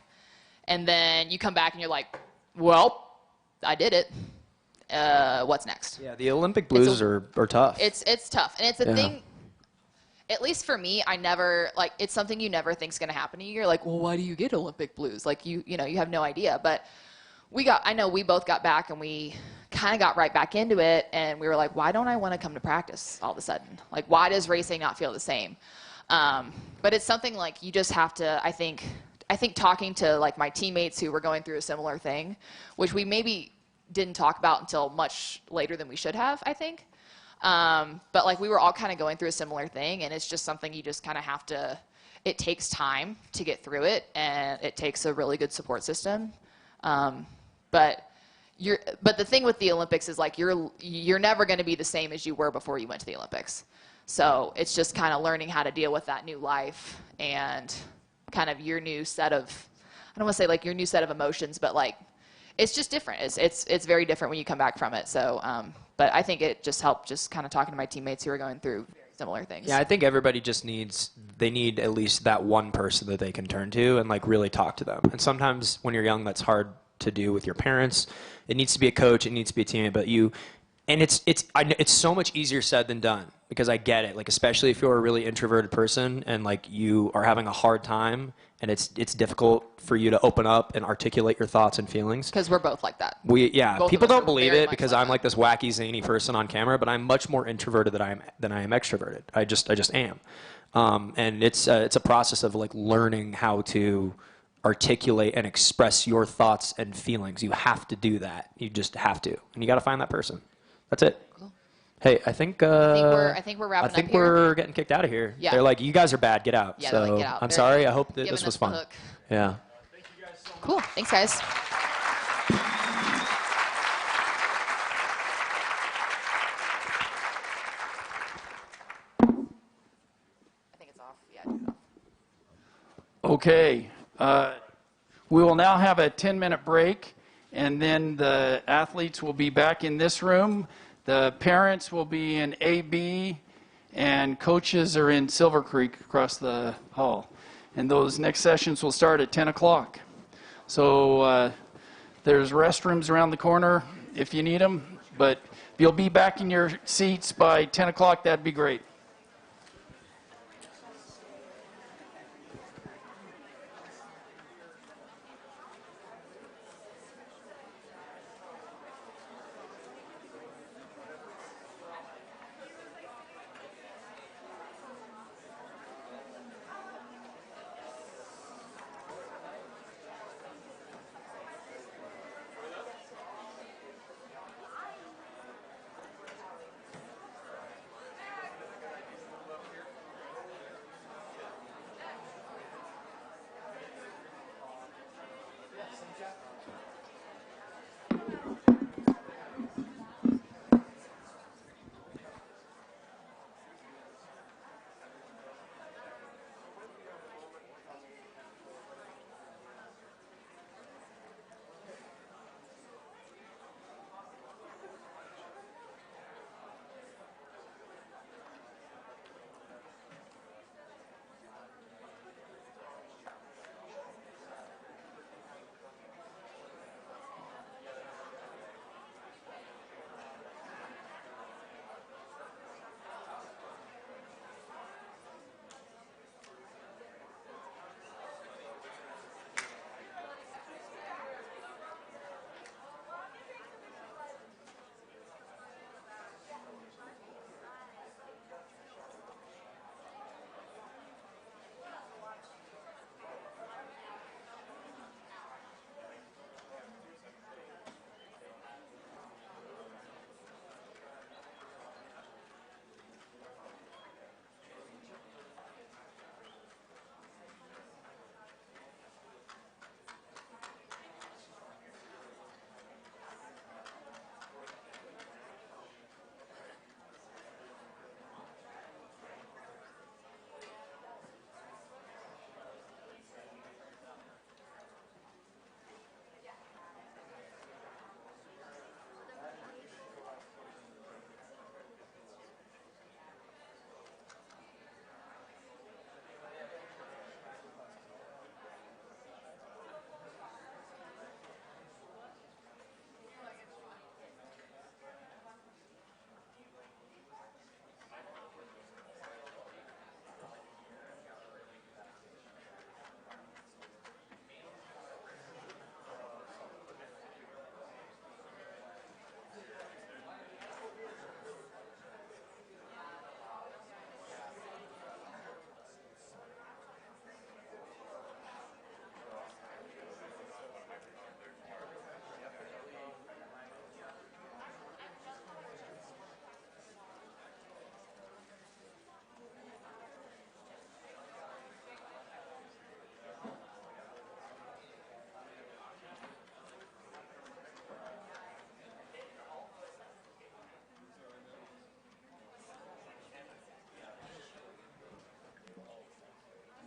and then you come back and you're like, well, I did it. What's next? Yeah, the Olympic blues are tough. It's tough, and it's a thing. At least for me, I never like it's something you never think's gonna happen to you. You're like, well, why do you get Olympic blues? Like you know you have no idea. But I know we both got back and we kind of got right back into it, and we were like, why don't I want to come to practice all of a sudden? Like, why does racing not feel the same? But it's something like you just have to. I think talking to like my teammates who were going through a similar thing, which we maybe didn't talk about until much later than we should have, I think. But like we were all kind of going through a similar thing, and it's just something you just kind of have to, it takes time to get through it, and it takes a really good support system. But the thing with the Olympics is like you're never going to be the same as you were before you went to the Olympics. So it's just kind of learning how to deal with that new life and kind of your new set of, I don't want to say like your new set of emotions, but like it's just different. It's very different when you come back from it. So, but I think it just helped just kind of talking to my teammates who are going through very similar things. Yeah, I think everybody just they need at least that one person that they can turn to and like really talk to them. And sometimes when you're young, that's hard to do with your parents. It needs to be a coach, it needs to be a teammate, but it's so much easier said than done because I get it. Like especially if you're a really introverted person and like you are having a hard time and it's difficult for you to open up and articulate your thoughts and feelings. Because we're both like that. Both people don't believe it because I'm that. like this wacky zany person on camera, but I'm much more introverted than I am extroverted. I just am, and it's a process of like learning how to articulate and express your thoughts and feelings. You have to do that. You just have to, and you got to find that person. That's it. Cool. Hey, I think we're wrapping up here. We're getting kicked out of here. Yeah. They're like, you guys are bad. Get out. Yeah, so they're like, get out. I'm They're sorry. I hope that giving this was us the fun. hook. Yeah. Thank you guys so much. Cool. Thanks, guys. I think it's off. Yeah, it's off. Okay. We will now have a 10-minute break, and then the athletes will be back in this room. The parents will be in AB, and coaches are in Silver Creek across the hall. And those next sessions will start at 10 o'clock. So there's restrooms around the corner if you need them. But if you'll be back in your seats by 10 o'clock, that'd be great.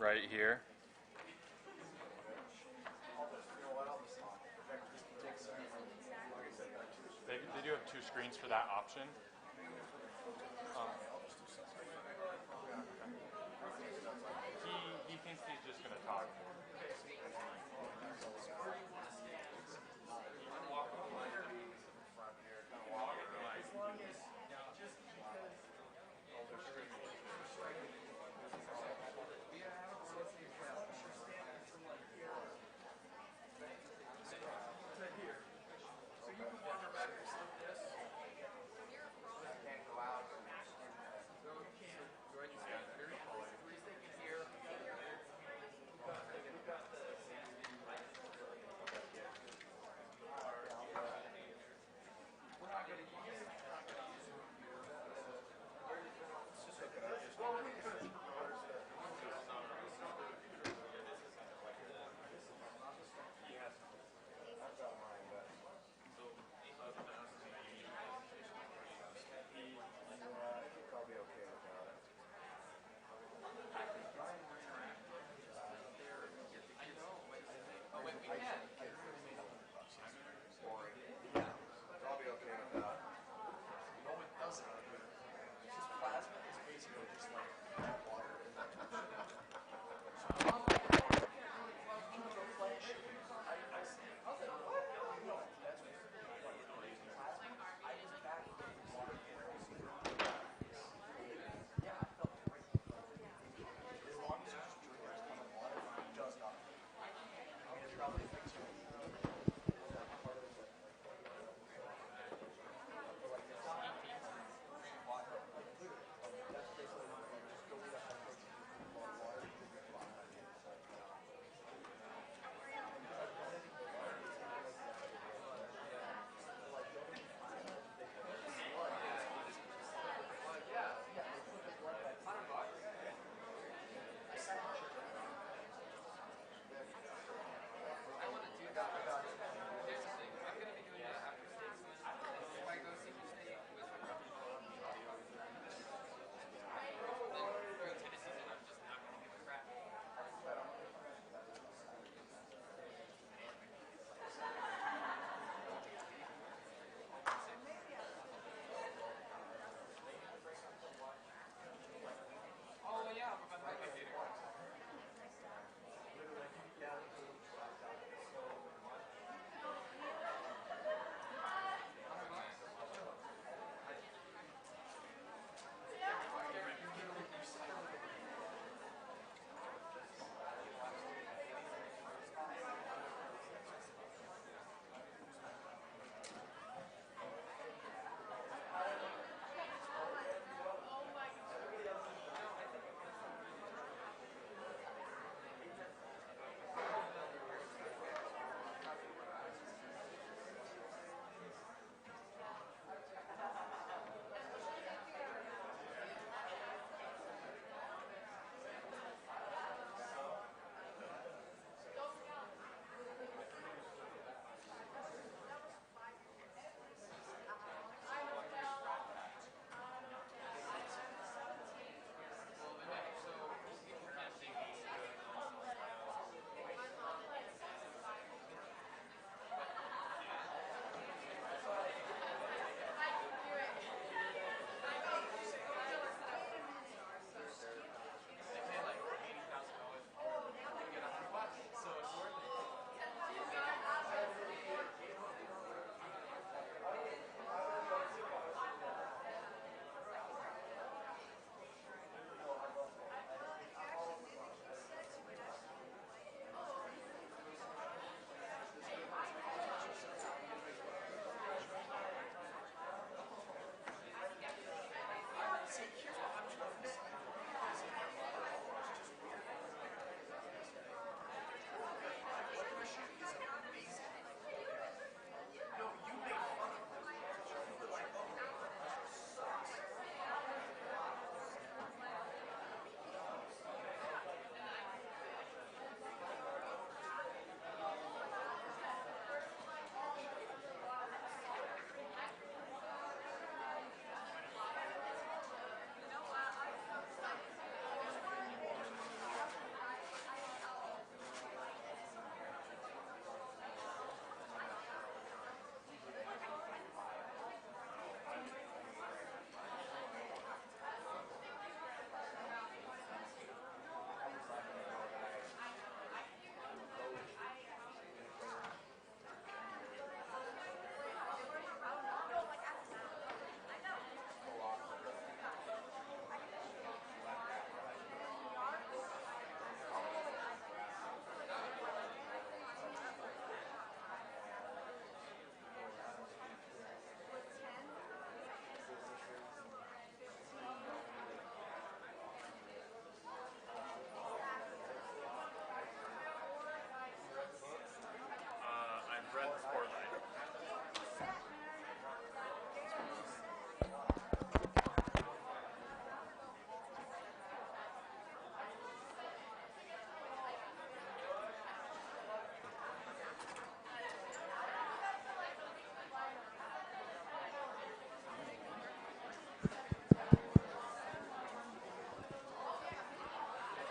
right here. They do have 2 screens for that option. He thinks he's just going to talk.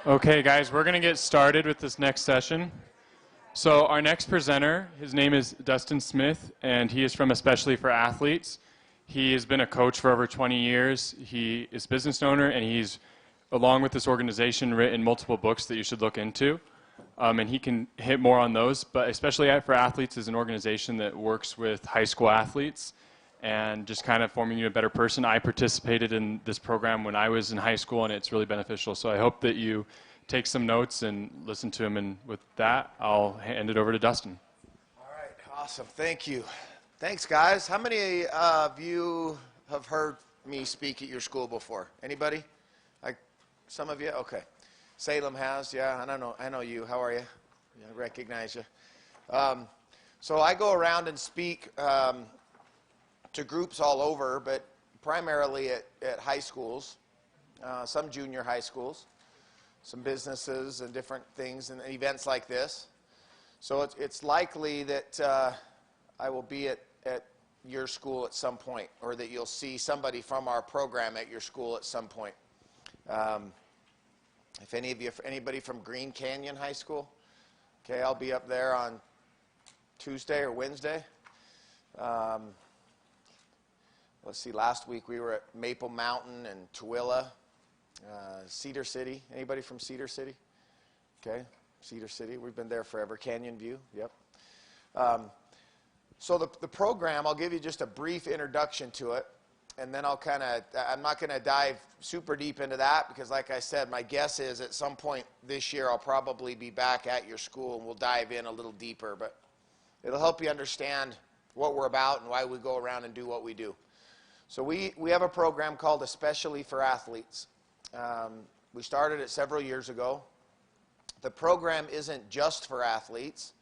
Okay, guys, we're going to get started with this next session. So our next presenter, his name is Dustin Smith, and he is from Especially for Athletes. He has been a coach for over 20 years. He is a business owner, and he's, along with this organization, written multiple books that you should look into. And he can hit more on those, but Especially for Athletes is an organization that works with high school athletes and just kind of forming you a better person. I participated in this program when I was in high school, and it's really beneficial. So I hope that you take some notes and listen to him. And with that, I'll hand it over to Dustin. All right, awesome. Thank you. Thanks, guys. How many of you have heard me speak at your school before? Anybody? Some of you? Okay. Salem has, yeah. I know you. How are you? Yeah, I recognize you. So I go around and speak to groups all over, but primarily at high schools, some junior high schools, some businesses and different things and events like this. So it's likely that I will be at your school at some point, or that you'll see somebody from our program at your school at some point. If anybody from Green Canyon High School, okay, I'll be up there on Tuesday or Wednesday. Let's see, last week we were at Maple Mountain and Tooele, Cedar City. Anybody from Cedar City? Okay, Cedar City. We've been there forever. Canyon View, yep. So the program, I'll give you just a brief introduction to it, and then I'm not going to dive super deep into that because, like I said, my guess is at some point this year I'll probably be back at your school and we'll dive in a little deeper, but it'll help you understand what we're about and why we go around and do what we do. So we have a program called Especially for Athletes. We started it several years ago. The program isn't just for athletes.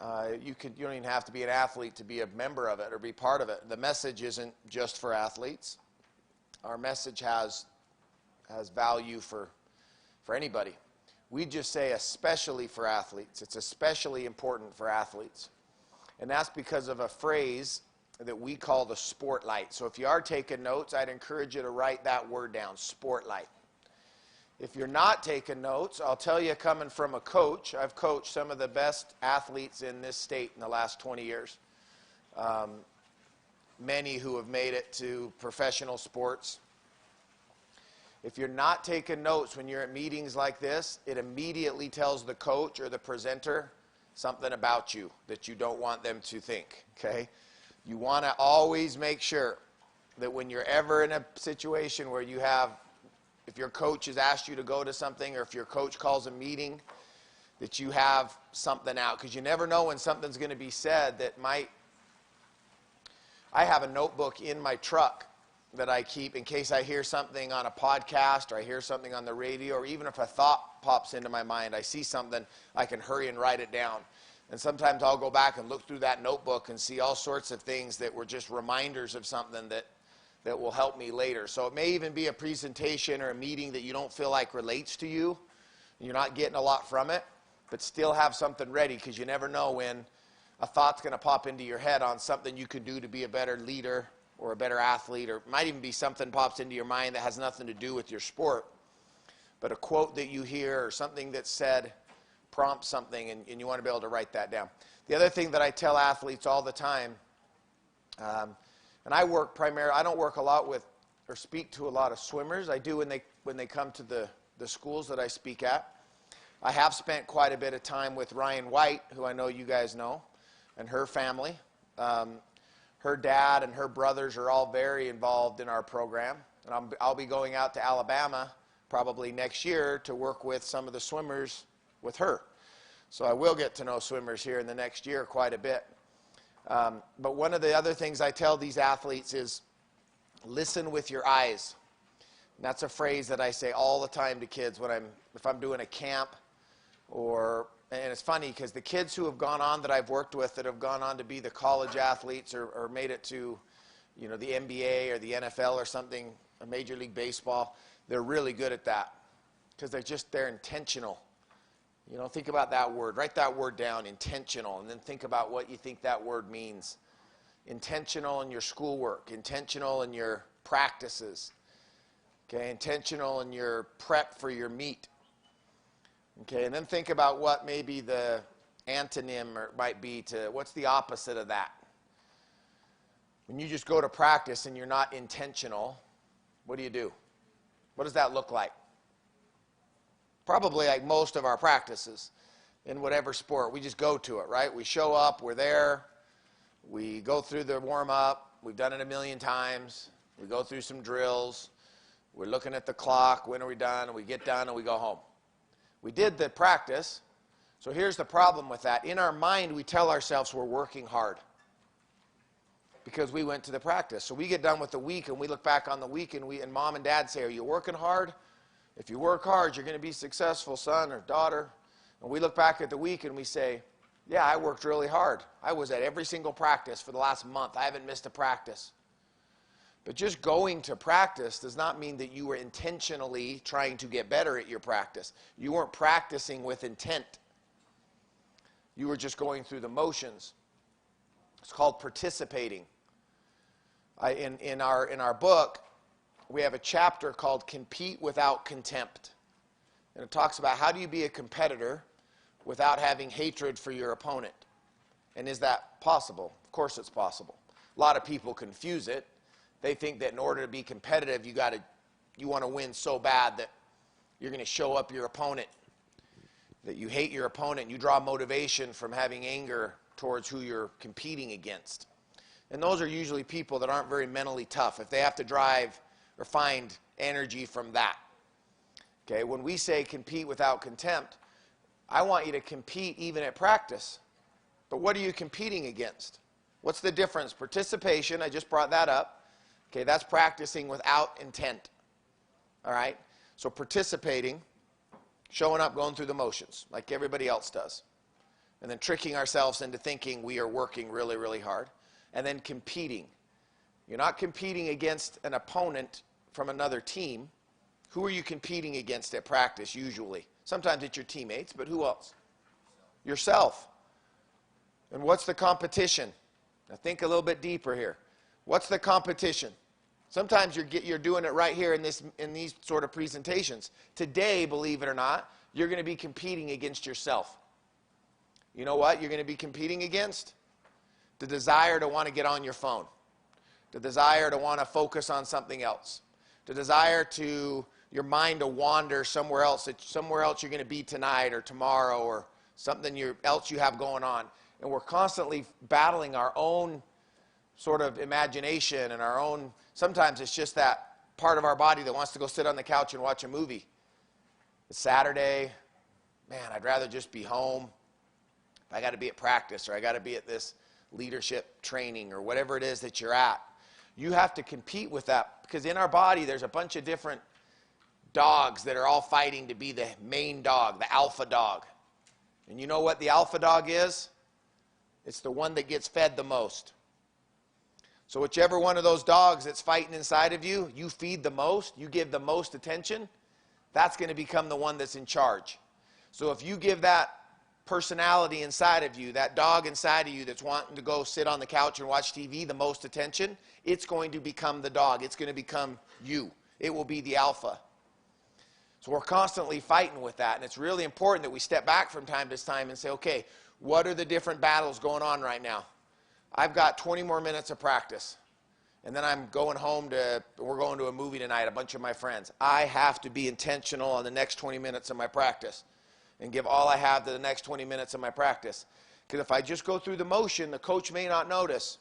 You don't even have to be an athlete to be a member of it or be part of it. The message isn't just for athletes. Our message has value for anybody. We just say especially for athletes. It's especially important for athletes. And that's because of a phrase that we call the spotlight. So if you are taking notes, I'd encourage you to write that word down, spotlight. If you're not taking notes, I'll tell you, coming from a coach, I've coached some of the best athletes in this state in the last 20 years. Many who have made it to professional sports. If you're not taking notes when you're at meetings like this, it immediately tells the coach or the presenter something about you that you don't want them to think, okay? You want to always make sure that when you're ever in a situation where you have, if your coach has asked you to go to something or if your coach calls a meeting, that you have something out. Because you never know when something's going to be said that might. I have a notebook in my truck that I keep in case I hear something on a podcast or I hear something on the radio, or even if a thought pops into my mind, I see something, I can hurry and write it down. And sometimes I'll go back and look through that notebook and see all sorts of things that were just reminders of something that will help me later. So it may even be a presentation or a meeting that you don't feel like relates to you. You're not getting a lot from it, but still have something ready, because you never know when a thought's going to pop into your head on something you could do to be a better leader or a better athlete, or it might even be something pops into your mind that has nothing to do with your sport. But a quote that you hear or something that's said prompts something, and you want to be able to write that down. The other thing that I tell athletes all the time, and I don't work a lot with or speak to a lot of swimmers. I do when they come to the schools that I speak at. I have spent quite a bit of time with Ryan White, who I know you guys know, and her family. Her dad and her brothers are all very involved in our program. And I'll be going out to Alabama probably next year to work with some of the swimmers with her. So I will get to know swimmers here in the next year quite a bit. But one of the other things I tell these athletes is listen with your eyes. And that's a phrase that I say all the time to kids if I'm doing a camp, and it's funny because the kids who have gone on that I've worked with that have gone on to be the college athletes or made it to, the NBA or the NFL or something, or Major League Baseball, they're really good at that because they're intentional. Think about that word. Write that word down, intentional, and then think about what you think that word means. Intentional in your schoolwork, intentional in your practices, okay, intentional in your prep for your meet, Okay, and then think about what maybe the antonym might be to, what's the opposite of that? When you just go to practice and you're not intentional, what do? What does that look like? Probably like most of our practices in whatever sport. We just go to it, right? We show up, we're there, we go through the warm-up, we've done it a million times, we go through some drills, we're looking at the clock, when are we done, and we get done and we go home. We did the practice, so here's the problem with that. In our mind, we tell ourselves we're working hard because we went to the practice. So we get done with the week and we look back on the week and mom and dad say, are you working hard? If you work hard, you're going to be successful, son or daughter. And we look back at the week and we say, yeah, I worked really hard. I was at every single practice for the last month. I haven't missed a practice. But just going to practice does not mean that you were intentionally trying to get better at your practice. You weren't practicing with intent. You were just going through the motions. It's called participating. In our book, we have a chapter called Compete Without Contempt. And it talks about how do you be a competitor without having hatred for your opponent. And is that possible? Of course it's possible. A lot of people confuse it. They think that in order to be competitive, you want to win so bad that you're going to show up your opponent, that you hate your opponent. You draw motivation from having anger towards who you're competing against. And those are usually people that aren't very mentally tough, if they have to drive or find energy from that. Okay, when we say compete without contempt, I want you to compete even at practice. But what are you competing against? What's the difference? Participation, I just brought that up. Okay, that's practicing without intent. All right? So participating, showing up, going through the motions, like everybody else does. And then tricking ourselves into thinking we are working really, really hard. And then competing. You're not competing against an opponent from another team. Who are you competing against at practice usually? Sometimes it's your teammates, but who else? Yourself. And what's the competition? Now think a little bit deeper here. What's the competition? Sometimes you're doing it right here in these sort of presentations. Today, believe it or not, you're going to be competing against yourself. You know what you're going to be competing against? The desire to want to get on your phone. The desire to want to focus on something else. The desire to your mind to wander somewhere else you're going to be tonight or tomorrow or something else you have going on. And we're constantly battling our own sort of imagination and our own, sometimes it's just that part of our body that wants to go sit on the couch and watch a movie. It's Saturday. Man, I'd rather just be home. I got to be at practice or I got to be at this leadership training or whatever it is that you're at. You have to compete with that because in our body there's a bunch of different dogs that are all fighting to be the main dog, the alpha dog. And you know what the alpha dog is? It's the one that gets fed the most. So whichever one of those dogs that's fighting inside of you, you feed the most, you give the most attention, that's going to become the one that's in charge. So if you give that personality inside of you, that dog inside of you that's wanting to go sit on the couch and watch TV the most attention, it's going to become the dog. It's going to become you. It will be the alpha. So we're constantly fighting with that, and it's really important that we step back from time to time and say, okay, what are the different battles going on right now? I've got 20 more minutes of practice, and then I'm going home we're going to a movie tonight, a bunch of my friends. I have to be intentional on the next 20 minutes of my practice and give all I have to the next 20 minutes of my practice. Because if I just go through the motion, the coach may not notice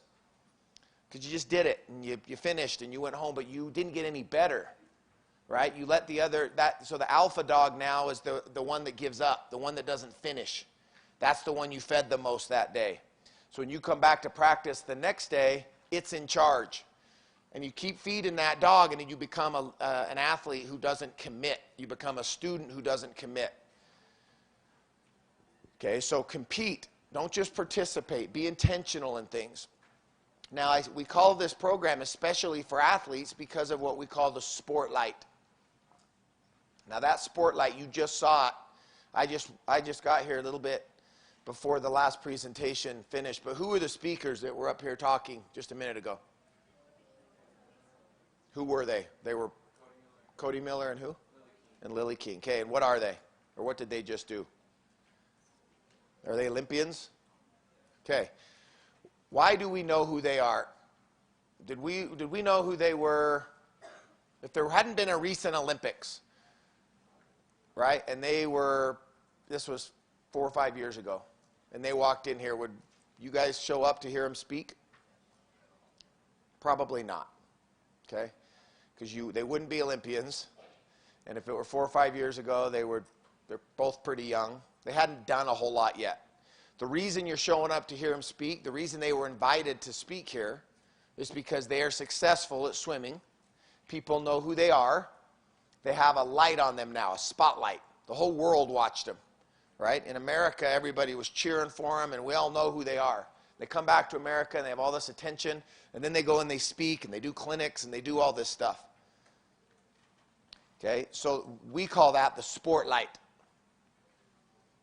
because you just did it, and you finished, and you went home, but you didn't get any better, right? You let so the alpha dog now is the one that gives up, the one that doesn't finish. That's the one you fed the most that day. So when you come back to practice the next day, it's in charge. And you keep feeding that dog, and then you become an athlete who doesn't commit. You become a student who doesn't commit. Okay, so compete. Don't just participate. Be intentional in things. Now, we call this program especially for athletes because of what we call the spotlight. Now, that spotlight, you just saw it. I just got here a little bit before the last presentation finished. But who were the speakers that were up here talking just a minute ago? Who were they? They were Cody Miller and who? And Lily King. Okay, and what are they? Or what did they just do? Are they Olympians? Okay. Why do we know who they are? Did we know who they were if there hadn't been a recent Olympics, right? And this was 4 or 5 years ago, and they walked in here, would you guys show up to hear them speak? Probably not, okay? Because they wouldn't be Olympians, and if it were 4 or 5 years ago, they're both pretty young. They hadn't done a whole lot yet. The reason you're showing up to hear them speak, the reason they were invited to speak here, is because they are successful at swimming. People know who they are. They have a light on them now, a spotlight. The whole world watched them, right? In America, everybody was cheering for them, and we all know who they are. They come back to America, and they have all this attention, and then they go and they speak, and they do clinics, and they do all this stuff. Okay, so we call that the spotlight.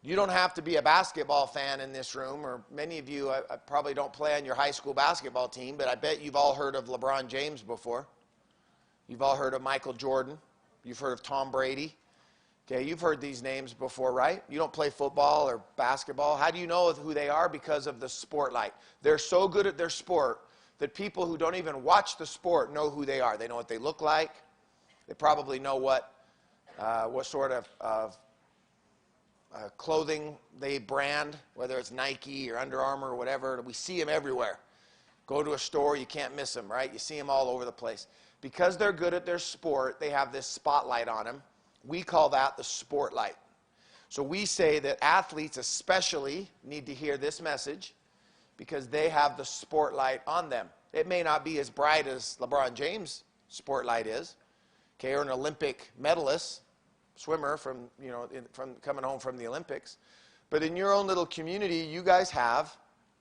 You don't have to be a basketball fan in this room, or many of you I probably don't play on your high school basketball team, but I bet you've all heard of LeBron James before. You've all heard of Michael Jordan. You've heard of Tom Brady. Okay, you've heard these names before, right? You don't play football or basketball. How do you know who they are? Because of the spotlight. They're so good at their sport that people who don't even watch the sport know who they are. They know what they look like. They probably know what sort of clothing they brand, whether it's Nike or Under Armour or whatever. We see them everywhere. Go to a store, you can't miss them, right? You see them all over the place. Because they're good at their sport, they have this spotlight on them. We call that the spotlight. So we say that athletes especially need to hear this message because they have the spotlight on them. It may not be as bright as LeBron James' spotlight is, okay, or an Olympic medalist, swimmer from coming home from the Olympics. But in your own little community, you guys have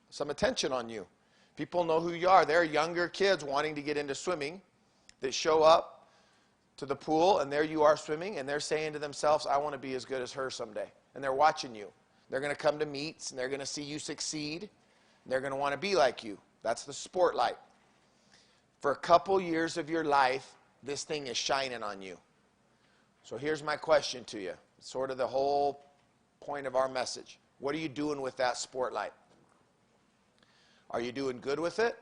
some attention on you. People know who you are. There are younger kids wanting to get into swimming that show up to the pool, and there you are swimming, and they're saying to themselves, I want to be as good as her someday. And they're watching you. They're going to come to meets, and they're going to see you succeed, and they're going to want to be like you. That's the spotlight. For a couple years of your life, this thing is shining on you. So here's my question to you, sort of the whole point of our message. What are you doing with that spotlight? Are you doing good with it?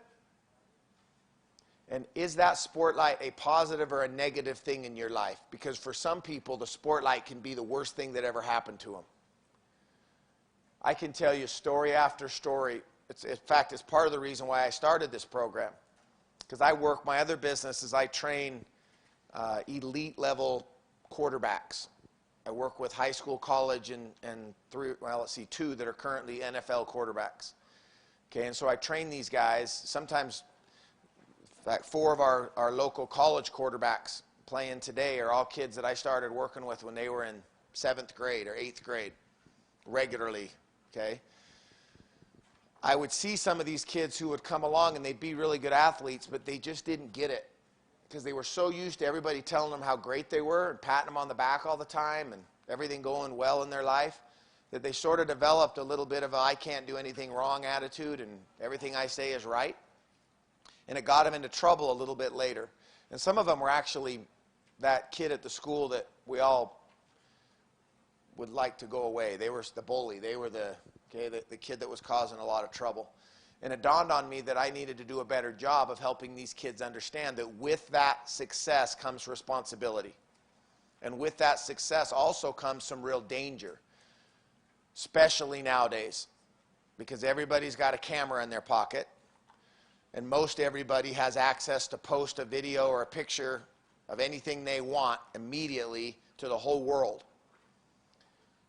And is that spotlight a positive or a negative thing in your life? Because for some people, the spotlight can be the worst thing that ever happened to them. I can tell you story after story. In fact, it's part of the reason why I started this program. Because my other business is I train elite level quarterbacks. I work with high school, college, and two that are currently NFL quarterbacks. Okay, and so I train these guys. Sometimes, in fact, 4 of our local college quarterbacks playing today are all kids that I started working with when they were in 7th grade or 8th grade regularly, okay? I would see some of these kids who would come along and they'd be really good athletes, but they just didn't get it because they were so used to everybody telling them how great they were and patting them on the back all the time and everything going well in their life that they sort of developed a little bit of a I can't do anything wrong attitude and everything I say is right. And it got them into trouble a little bit later. And some of them were actually that kid at the school that we all would like to go away. They were the bully. They were the kid that was causing a lot of trouble. And it dawned on me that I needed to do a better job of helping these kids understand that with that success comes responsibility. And with that success also comes some real danger, especially nowadays, because everybody's got a camera in their pocket, and most everybody has access to post a video or a picture of anything they want immediately to the whole world.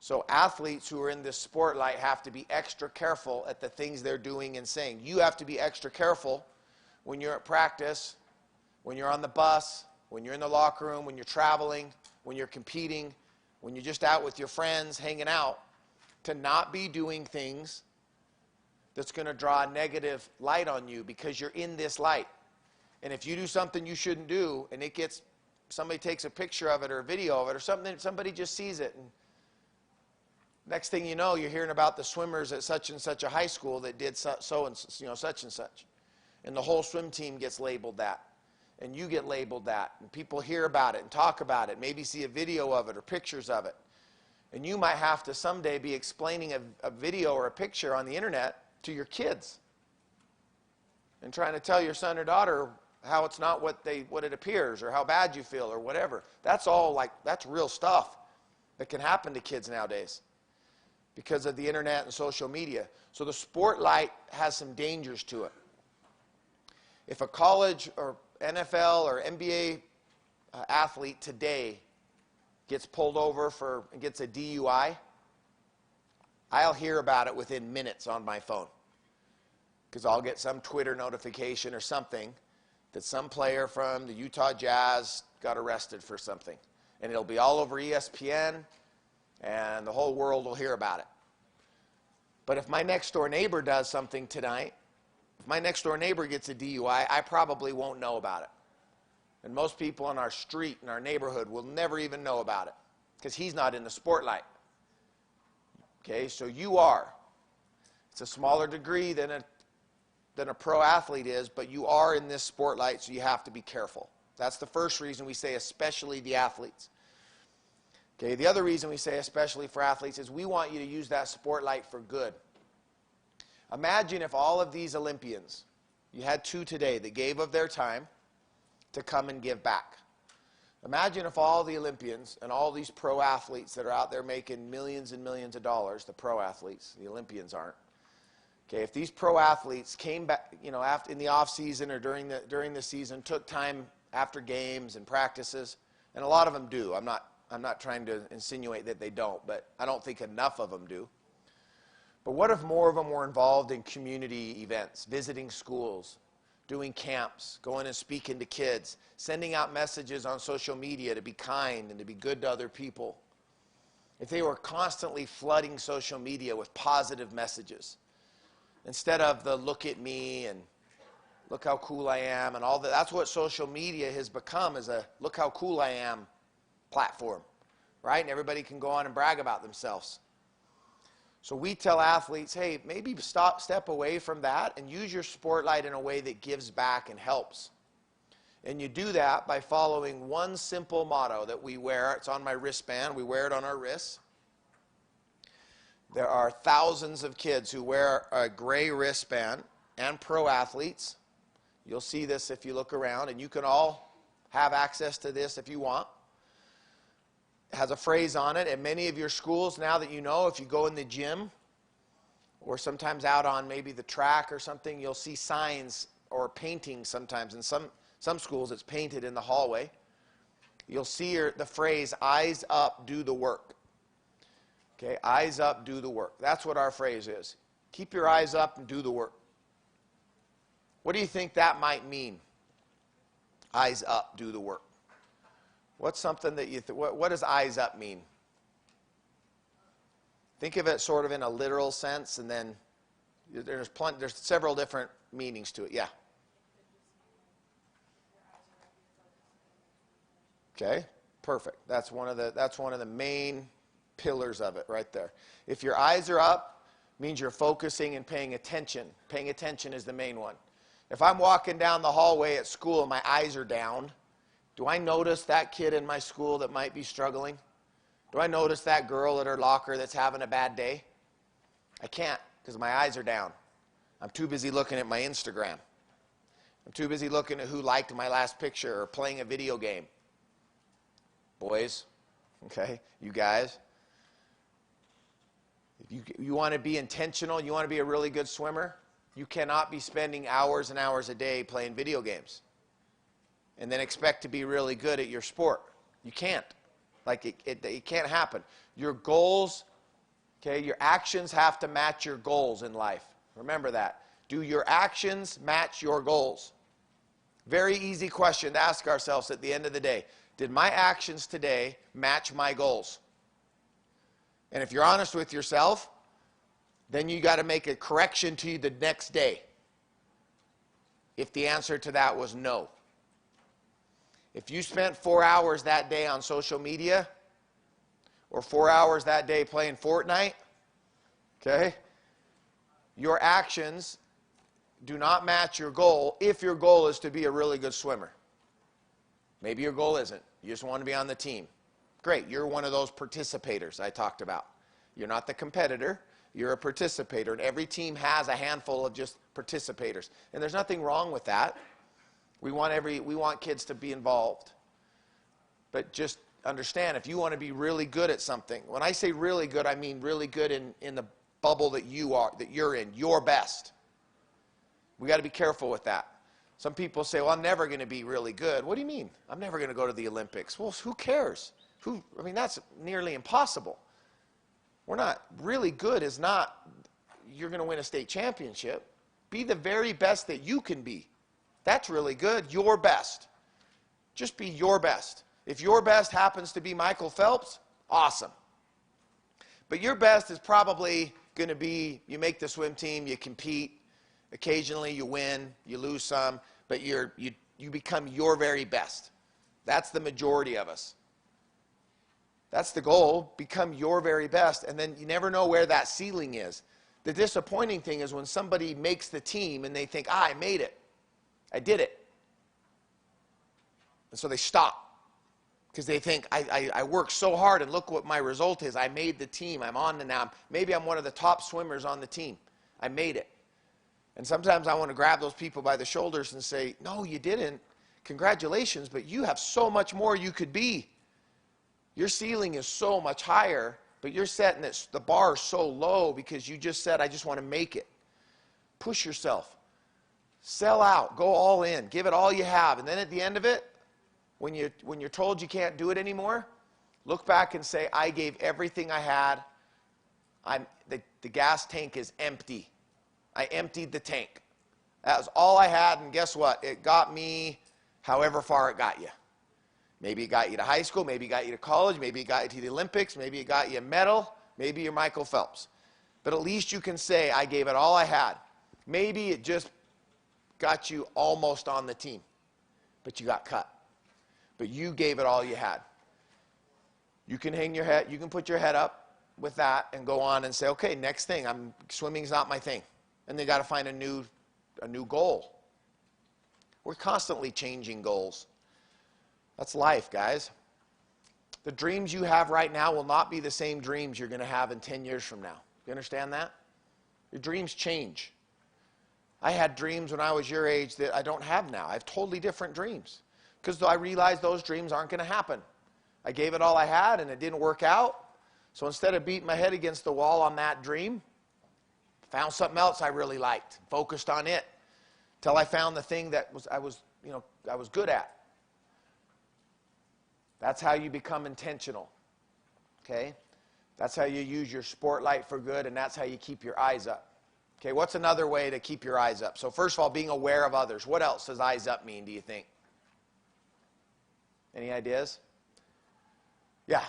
So athletes who are in this spotlight have to be extra careful at the things they're doing and saying. You have to be extra careful when you're at practice, when you're on the bus, when you're in the locker room, when you're traveling, when you're competing, when you're just out with your friends hanging out, to not be doing things that's going to draw a negative light on you because you're in this light. And if you do something you shouldn't do and somebody takes a picture of it or a video of it or something, somebody just sees it, and next thing you know, you're hearing about the swimmers at such and such a high school that did such and such. And the whole swim team gets labeled that. And you get labeled that. And people hear about it and talk about it, maybe see a video of it or pictures of it. And you might have to someday be explaining a video or a picture on the internet to your kids and trying to tell your son or daughter how it's not what it appears, or how bad you feel, or whatever. That's that's real stuff that can happen to kids nowadays because of the internet and social media. So the spotlight has some dangers to it. If a college or NFL or NBA athlete today gets pulled over and gets a DUI, I'll hear about it within minutes on my phone, because I'll get some Twitter notification or something that some player from the Utah Jazz got arrested for something. And it'll be all over ESPN, and the whole world will hear about it. But if my next door neighbor does something tonight, if my next door neighbor gets a DUI, I probably won't know about it. And most people on our street, in our neighborhood, will never even know about it because he's not in the spotlight. Okay, so you are. It's a smaller degree than a pro athlete is, but you are in this spotlight, so you have to be careful. That's the first reason we say especially the athletes. Okay, the other reason we say especially for athletes is we want you to use that spotlight for good. Imagine if all of these Olympians, you had 2 today that gave of their time to come and give back. Imagine if all the Olympians and all these pro athletes that are out there making millions and millions of dollars, the pro athletes, the Olympians aren't. Okay, if these pro athletes came back, after in the off season or during the season, took time after games and practices, and a lot of them do. I'm not trying to insinuate that they don't, but I don't think enough of them do. But what if more of them were involved in community events, visiting schools, doing camps, going and speaking to kids, sending out messages on social media to be kind and to be good to other people? If they were constantly flooding social media with positive messages, instead of the look at me and look how cool I am and all that. That's what social media has become, is a look how cool I am platform, right? And everybody can go on and brag about themselves. So we tell athletes, hey, maybe step away from that and use your spotlight in a way that gives back and helps. And you do that by following one simple motto that we wear. It's on my wristband. We wear it on our wrists. There are thousands of kids who wear a gray wristband, and pro athletes. You'll see this if you look around, and you can all have access to this if you want. It has a phrase on it, and many of your schools, now that you know, if you go in the gym or sometimes out on maybe the track or something, you'll see signs or paintings sometimes. In some schools, it's painted in the hallway. You'll see the phrase, eyes up, do the work. Okay, eyes up, do the work. That's what our phrase is. Keep your eyes up and do the work. What do you think that might mean? Eyes up, do the work. What's something that what does eyes up mean? Think of it sort of in a literal sense, and then there's several different meanings to it. Yeah. Okay, perfect. That's one of the main pillars of it right there. If your eyes are up, means you're focusing and paying attention. Paying attention is the main one. If I'm walking down the hallway at school and my eyes are down, do I notice that kid in my school that might be struggling? Do I notice that girl at her locker that's having a bad day? I can't, because my eyes are down. I'm too busy looking at my Instagram. I'm too busy looking at who liked my last picture or playing a video game. Boys, okay, you guys. If you want to be intentional, you want to be a really good swimmer, you cannot be spending hours and hours a day playing video games and then expect to be really good at your sport. You can't. It can't happen. Your goals, okay, your actions have to match your goals in life. Remember that. Do your actions match your goals? Very easy question to ask ourselves at the end of the day. Did my actions today match my goals? And if you're honest with yourself, then you got to make a correction to you the next day. If the answer to that was no. If you spent 4 hours that day on social media, or 4 hours that day playing Fortnite, okay, your actions do not match your goal if your goal is to be a really good swimmer. Maybe your goal isn't. You just want to be on the team. Great, you're one of those participators I talked about. You're not the competitor, you're a participator, and every team has a handful of just participators. And there's nothing wrong with that. We want kids to be involved. But just understand, if you want to be really good at something, when I say really good, I mean really good in the bubble that you're in, your best. We got to be careful with that. Some people say, well, I'm never going to be really good. What do you mean? I'm never going to go to the Olympics. Well, who cares? I mean, that's nearly impossible. We're not, really good is not, you're going to win a state championship. Be the very best that you can be. That's really good, your best. Just be your best. If your best happens to be Michael Phelps, awesome. But your best is probably going to be, you make the swim team, you compete, occasionally you win, you lose some, but you become your very best. That's the majority of us. That's the goal, become your very best, and then you never know where that ceiling is. The disappointing thing is when somebody makes the team and they think, I made it. I did it. And so they stop because they think, I worked so hard and look what my result is. I made the team. I'm on the now. Maybe I'm one of the top swimmers on the team. I made it. And sometimes I want to grab those people by the shoulders and say, no, you didn't. Congratulations, but you have so much more you could be. Your ceiling is so much higher, but you're setting the bar so low because you just said, I just want to make it. Push yourself. Sell out. Go all in. Give it all you have. And then at the end of it, when you're told you can't do it anymore, look back and say, I gave everything I had. The gas tank is empty. I emptied the tank. That was all I had, and guess what? It got me however far it got you. Maybe it got you to high school, maybe it got you to college, maybe it got you to the Olympics, maybe it got you a medal, maybe you're Michael Phelps. But at least you can say, I gave it all I had. Maybe it just got you almost on the team, but you got cut. But you gave it all you had. You can hang your head, you can put your head up with that and go on and say, okay, next thing, swimming's not my thing. And they got to find a new goal. We're constantly changing goals. That's life, guys. The dreams you have right now will not be the same dreams you're going to have in 10 years from now. You understand that? Your dreams change. I had dreams when I was your age that I don't have now. I have totally different dreams because I realized those dreams aren't going to happen. I gave it all I had and it didn't work out. So instead of beating my head against the wall on that dream, found something else I really liked, focused on it till I found the thing that I was good at. That's how you become intentional, okay? That's how you use your sport light for good, and that's how you keep your eyes up. Okay, what's another way to keep your eyes up? So first of all, being aware of others. What else does eyes up mean, do you think? Any ideas? Yeah.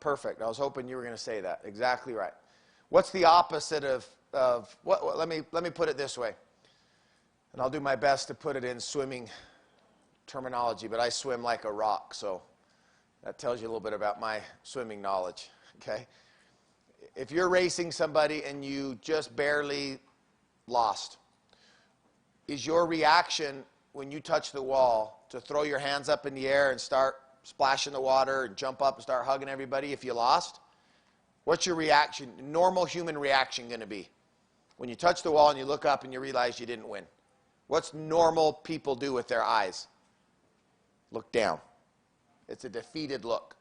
Perfect. I was hoping you were going to say that. Exactly right. What's the opposite of what? Let me put it this way, and I'll do my best to put it in swimming terminology, but I swim like a rock, so that tells you a little bit about my swimming knowledge, okay? If you're racing somebody and you just barely lost, is your reaction when you touch the wall to throw your hands up in the air and start splashing the water and jump up and start hugging everybody if you lost? What's your reaction, normal human reaction, going to be? When you touch the wall and you look up and you realize you didn't win. What's normal people do with their eyes? Look down. It's a defeated look.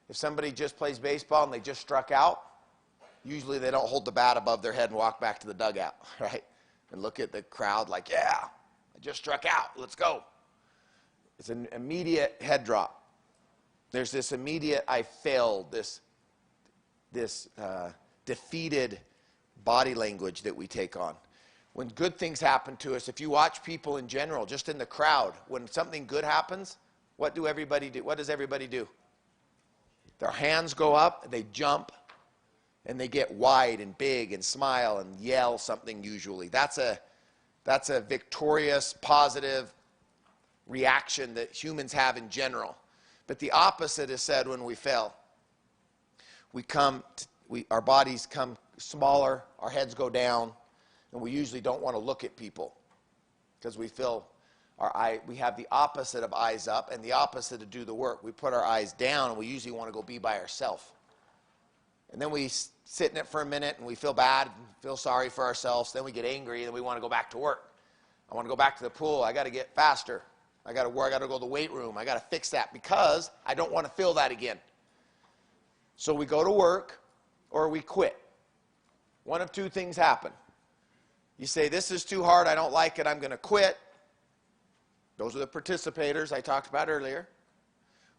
If somebody just plays baseball and they just struck out, usually they don't hold the bat above their head and walk back to the dugout, right? And look at the crowd like, yeah, I just struck out. Let's go. It's an immediate head drop. There's this immediate, I failed, this defeated body language that we take on. When good things happen to us, if you watch people in general, just in the crowd, when something good happens, what does everybody do? Their hands go up, they jump, and they get wide and big and smile and yell something usually. That's a victorious, positive reaction that humans have in general. But the opposite is said when we fail. Our bodies come smaller, our heads go down, and we usually don't want to look at people because we feel We have the opposite of eyes up and the opposite of do the work. We put our eyes down, and we usually want to go be by ourselves. And then we sit in it for a minute, and we feel bad, and feel sorry for ourselves. Then we get angry, and we want to go back to work. I want to go back to the pool. I got to get faster. I got to work. I got to go to the weight room. I got to fix that because I don't want to feel that again. So we go to work or we quit. One of two things happen. You say, this is too hard. I don't like it. I'm going to quit. Those are the participators I talked about earlier.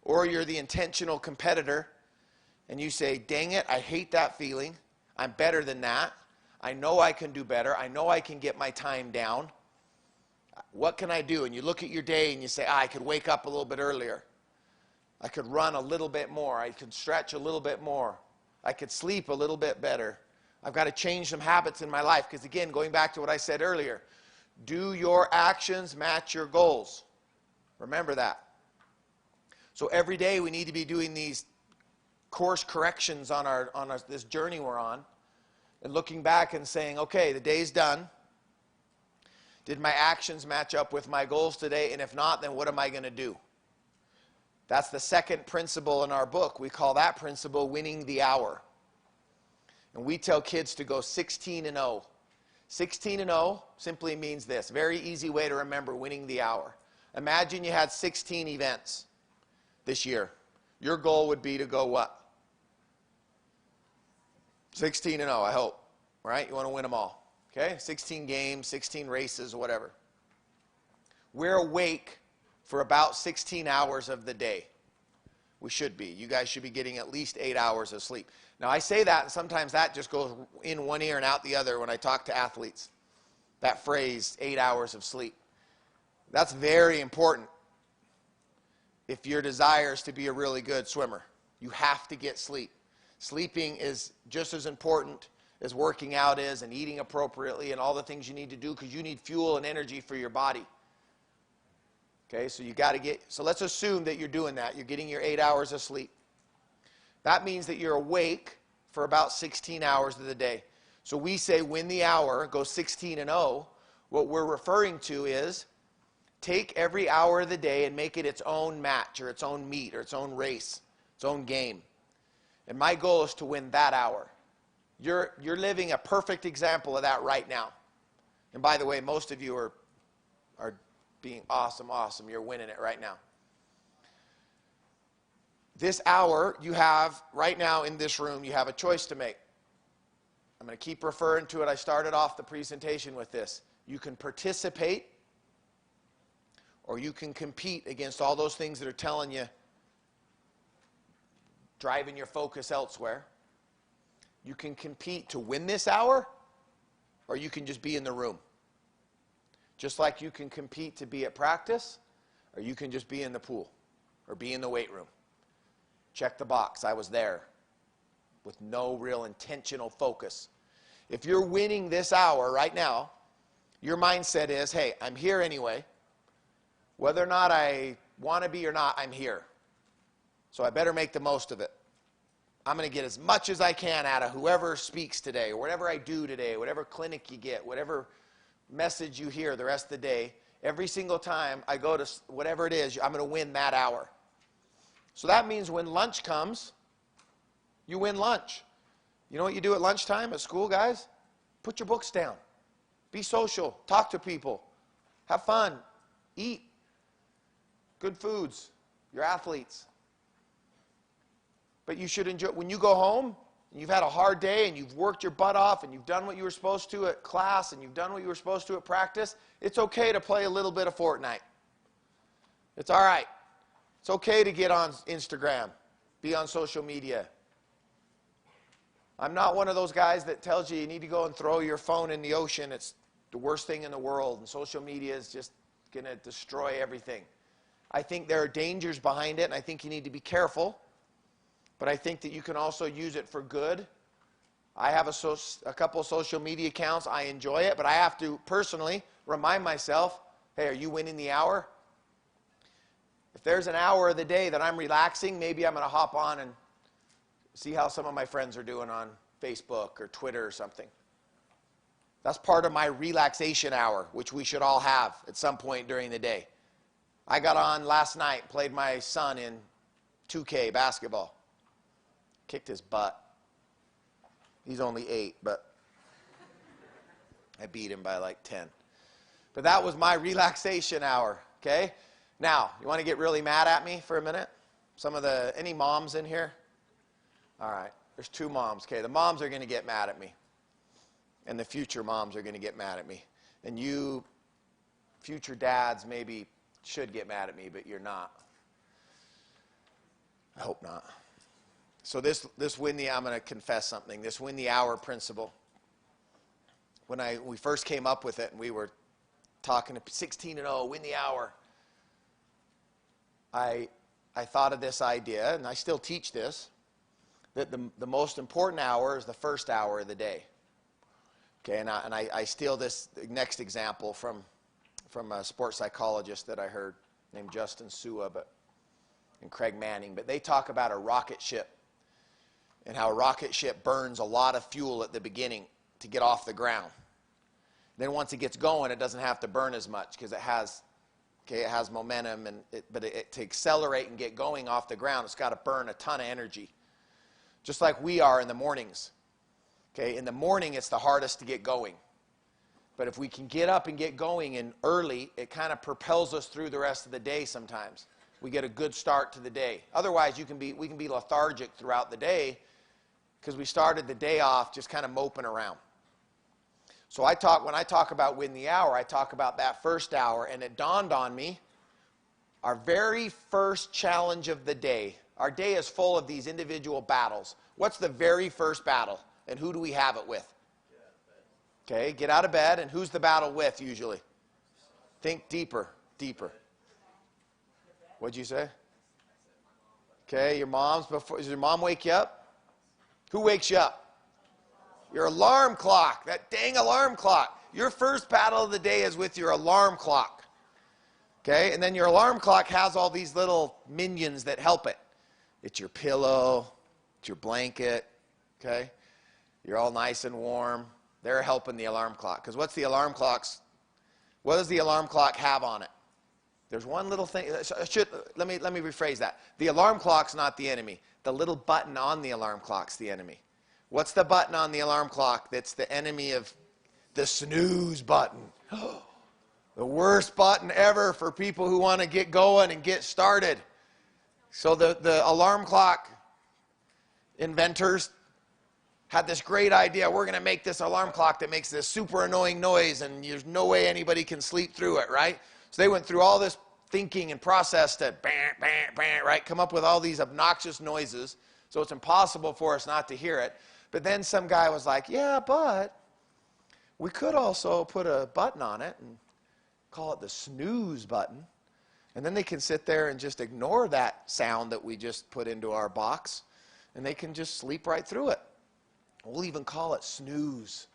Or you're the intentional competitor, and you say, dang it, I hate that feeling. I'm better than that. I know I can do better. I know I can get my time down. What can I do? And you look at your day and you say, I could wake up a little bit earlier. I could run a little bit more. I could stretch a little bit more. I could sleep a little bit better. I've got to change some habits in my life. Because again, going back to what I said earlier, do your actions match your goals? Remember that. So every day we need to be doing these course corrections on this journey we're on, and looking back and saying, okay, the day's done. Did my actions match up with my goals today? And if not, then what am I going to do? That's the second principle in our book. We call that principle winning the hour. And we tell kids to go 16-0. 16-0 simply means this. Very easy way to remember winning the hour. Imagine you had 16 events this year. Your goal would be to go what? 16-0, I hope. Right? You want to win them all. Okay? 16 games, 16 races, whatever. We're awake for about 16 hours of the day. We should be. You guys should be getting at least 8 hours of sleep. Now, I say that, and sometimes that just goes in one ear and out the other when I talk to athletes. That phrase, 8 hours of sleep. That's very important if your desire is to be a really good swimmer. You have to get sleep. Sleeping is just as important as working out is, and eating appropriately, and all the things you need to do, because you need fuel and energy for your body. Okay, so you got to get, so let's assume that you're doing that. You're getting your 8 hours of sleep. That means that you're awake for about 16 hours of the day. So we say win the hour, go 16-0. What we're referring to is take every hour of the day and make it its own match, or its own meet, or its own race, its own game. And my goal is to win that hour. You're living a perfect example of that right now. And by the way, most of you are being awesome. You're winning it right now. This hour you have right now in this room, you have a choice to make. I'm going to keep referring to it. I started off the presentation with this. You can participate, or you can compete against all those things that are telling you, driving your focus elsewhere. You can compete to win this hour, or you can just be in the room. Just like you can compete to be at practice, or you can just be in the pool, or be in the weight room. Check the box. I was there with no real intentional focus. If you're winning this hour right now, your mindset is, hey, I'm here anyway. Whether or not I want to be or not, I'm here. So I better make the most of it. I'm going to get as much as I can out of whoever speaks today, or whatever I do today, whatever clinic you get, whatever message you hear the rest of the day. Every single time I go to whatever it is, I'm going to win that hour. So that means when lunch comes, you win lunch. You know what you do at lunchtime at school, guys? Put your books down. Be social. Talk to people. Have fun. Eat. Good foods. You're athletes. But you should enjoy, when you go home, and you've had a hard day, and you've worked your butt off, and you've done what you were supposed to at class, and you've done what you were supposed to at practice, it's okay to play a little bit of Fortnite. It's all right. It's okay to get on Instagram, be on social media. I'm not one of those guys that tells you need to go and throw your phone in the ocean. It's the worst thing in the world, and social media is just going to destroy everything. I think there are dangers behind it, and I think you need to be careful. But I think that you can also use it for good. I have a couple of social media accounts. I enjoy it, but I have to personally remind myself, hey, are you winning the hour? If there's an hour of the day that I'm relaxing, maybe I'm going to hop on and see how some of my friends are doing on Facebook or Twitter or something. That's part of my relaxation hour, which we should all have at some point during the day. I got on last night, played my son in 2K basketball. Kicked his butt. He's only 8, but I beat him by like 10. But that was my relaxation hour, okay? Now, you want to get really mad at me for a minute? Any moms in here? All right, there's 2 moms, okay? The moms are going to get mad at me. And the future moms are going to get mad at me. And you, future dads, maybe should get mad at me, but you're not. I hope not. So I'm going to confess something. This win the hour principle. When we first came up with it and we were talking to 16-0, win the hour, I thought of this idea, and I still teach this, that the most important hour is the first hour of the day. Okay, and I steal this next example from a sports psychologist that I heard named Justin Sua and Craig Manning. But they talk about a rocket ship and how a rocket ship burns a lot of fuel at the beginning to get off the ground. Then once it gets going, it doesn't have to burn as much because it has momentum, but to accelerate and get going off the ground, it's got to burn a ton of energy. Just like we are in the mornings. Okay, in the morning, it's the hardest to get going. But if we can get up and get going and early, it kind of propels us through the rest of the day sometimes. We get a good start to the day. Otherwise, we can be lethargic throughout the day because we started the day off just kind of moping around. So when I talk about win the hour, I talk about that first hour, and it dawned on me, our very first challenge of the day. Our day is full of these individual battles. What's the very first battle? And who do we have it with? Okay, get out of bed. And who's the battle with usually? Think deeper. What'd you say? Okay, does your mom wake you up? Who wakes you up? Your alarm clock. That dang alarm clock. Your first battle of the day is with your alarm clock. Okay, and then your alarm clock has all these little minions that help it. It's your pillow. It's your blanket. Okay? You're all nice and warm. They're helping the alarm clock. Because what does the alarm clock have on it? There's one little thing. Let me rephrase that. The alarm clock's not the enemy. The little button on the alarm clock's the enemy. What's the button on the alarm clock that's the enemy of the snooze button? The worst button ever for people who want to get going and get started. So the alarm clock inventors had this great idea. We're going to make this alarm clock that makes this super annoying noise, and there's no way anybody can sleep through it, right? So they went through all this thinking and process to bang, bang, bang, right? Come up with all these obnoxious noises, so it's impossible for us not to hear it. But then some guy was like, yeah, but we could also put a button on it and call it the snooze button. And then they can sit there and just ignore that sound that we just put into our box, and they can just sleep right through it. We'll even call it snooze.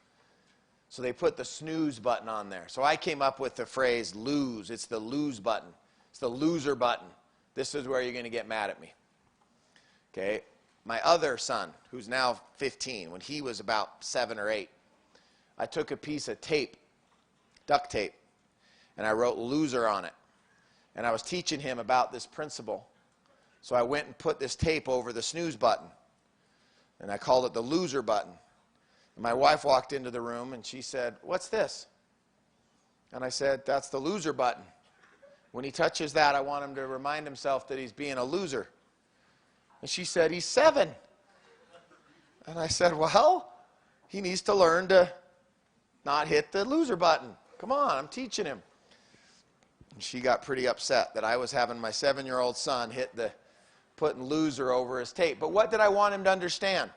So they put the snooze button on there. So I came up with the phrase lose. It's the lose button. It's the loser button. This is where you're going to get mad at me. Okay? My other son, who's now 15, when he was about 7 or 8, I took a piece of tape, duct tape, and I wrote loser on it. And I was teaching him about this principle. So I went and put this tape over the snooze button. And I called it the loser button. And my wife walked into the room and she said, what's this? And I said, that's the loser button. When he touches that, I want him to remind himself that he's being a loser. And she said, he's 7. And I said, well, he needs to learn to not hit the loser button. Come on, I'm teaching him. And she got pretty upset that I was having my 7-year-old son putting loser over his tape. But what did I want him to understand?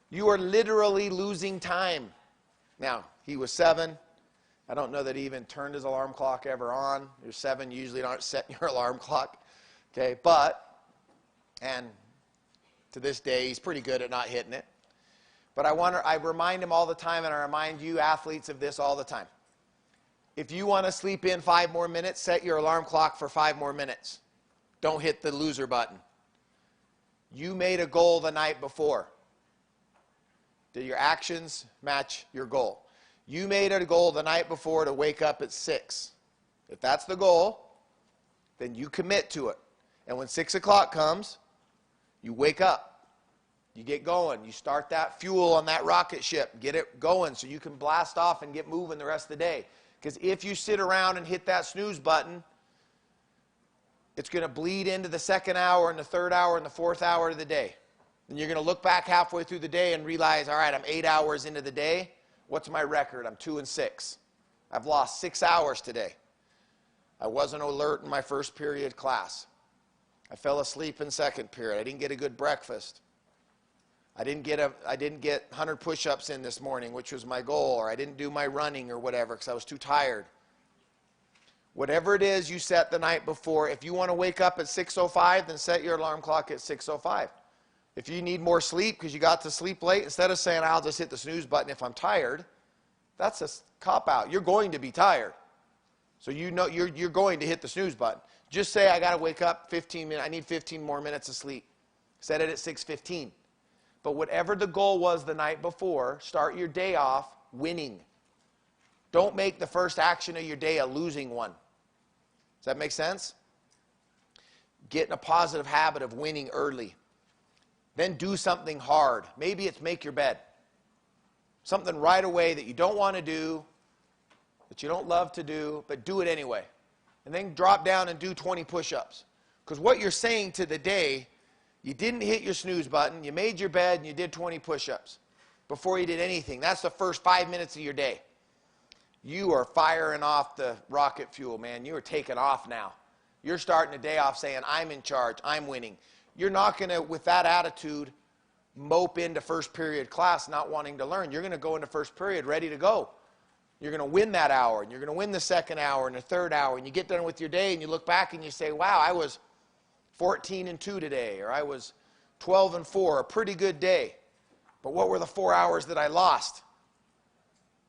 You are literally losing time. Now, he was 7. I don't know that he even turned his alarm clock ever on. You're 7, you usually aren't setting your alarm clock. Okay, and to this day, he's pretty good at not hitting it. But I remind him all the time, and I remind you athletes of this all the time. If you want to sleep in 5 more minutes, set your alarm clock for 5 more minutes. Don't hit the loser button. You made a goal the night before. Did your actions match your goal? You made it a goal the night before to wake up at 6. If that's the goal, then you commit to it. And when 6 o'clock comes, you wake up. You get going. You start that fuel on that rocket ship. Get it going so you can blast off and get moving the rest of the day. Because if you sit around and hit that snooze button, it's going to bleed into the second hour and the third hour and the fourth hour of the day. And you're going to look back halfway through the day and realize, all right, I'm 8 hours into the day. What's my record? I'm 2-6. I've lost 6 hours today. I wasn't alert in my first period class. I fell asleep in second period. I didn't get a good breakfast. I didn't get 100 push-ups in this morning, which was my goal, or I didn't do my running or whatever because I was too tired. Whatever it is you set the night before, if you want to wake up at 6:05, then set your alarm clock at 6:05. If you need more sleep because you got to sleep late, instead of saying, I'll just hit the snooze button if I'm tired, that's a cop-out. You're going to be tired. So you know you're going to hit the snooze button. Just say, I got to wake up 15 minutes. I need 15 more minutes of sleep. Set it at 6:15. But whatever the goal was the night before, start your day off winning. Don't make the first action of your day a losing one. Does that make sense? Get in a positive habit of winning early. Then do something hard. Maybe it's make your bed. Something right away that you don't want to do, that you don't love to do, but do it anyway. And then drop down and do 20 push-ups. Because what you're saying to the day, you didn't hit your snooze button, you made your bed, and you did 20 push-ups before you did anything. That's the first 5 minutes of your day. You are firing off the rocket fuel, man. You are taking off now. You're starting the day off saying, I'm in charge, I'm winning. You're not going to, with that attitude, mope into first period class not wanting to learn. You're going to go into first period ready to go. You're going to win that hour, and you're going to win the second hour and the third hour, and you get done with your day, and you look back and you say, wow, I was 14-2 today, or I was 12-4, a pretty good day. But what were the 4 hours that I lost?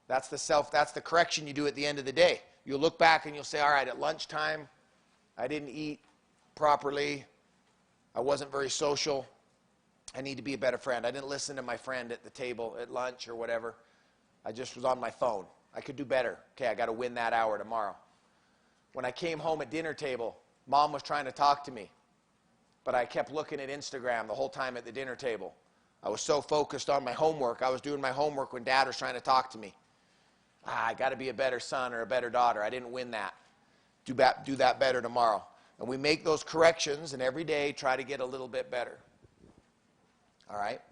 That's the correction you do at the end of the day. You'll look back and you'll say, all right, at lunchtime, I didn't eat properly. I wasn't very social. I need to be a better friend. I didn't listen to my friend at the table at lunch or whatever. I just was on my phone. I could do better. Okay, I got to win that hour tomorrow. When I came home at dinner table, Mom was trying to talk to me, but I kept looking at Instagram the whole time at the dinner table. I was so focused on my homework. I was doing my homework when Dad was trying to talk to me. I got to be a better son or a better daughter. I didn't win that. Do that better tomorrow. And we make those corrections, and every day try to get a little bit better. All right?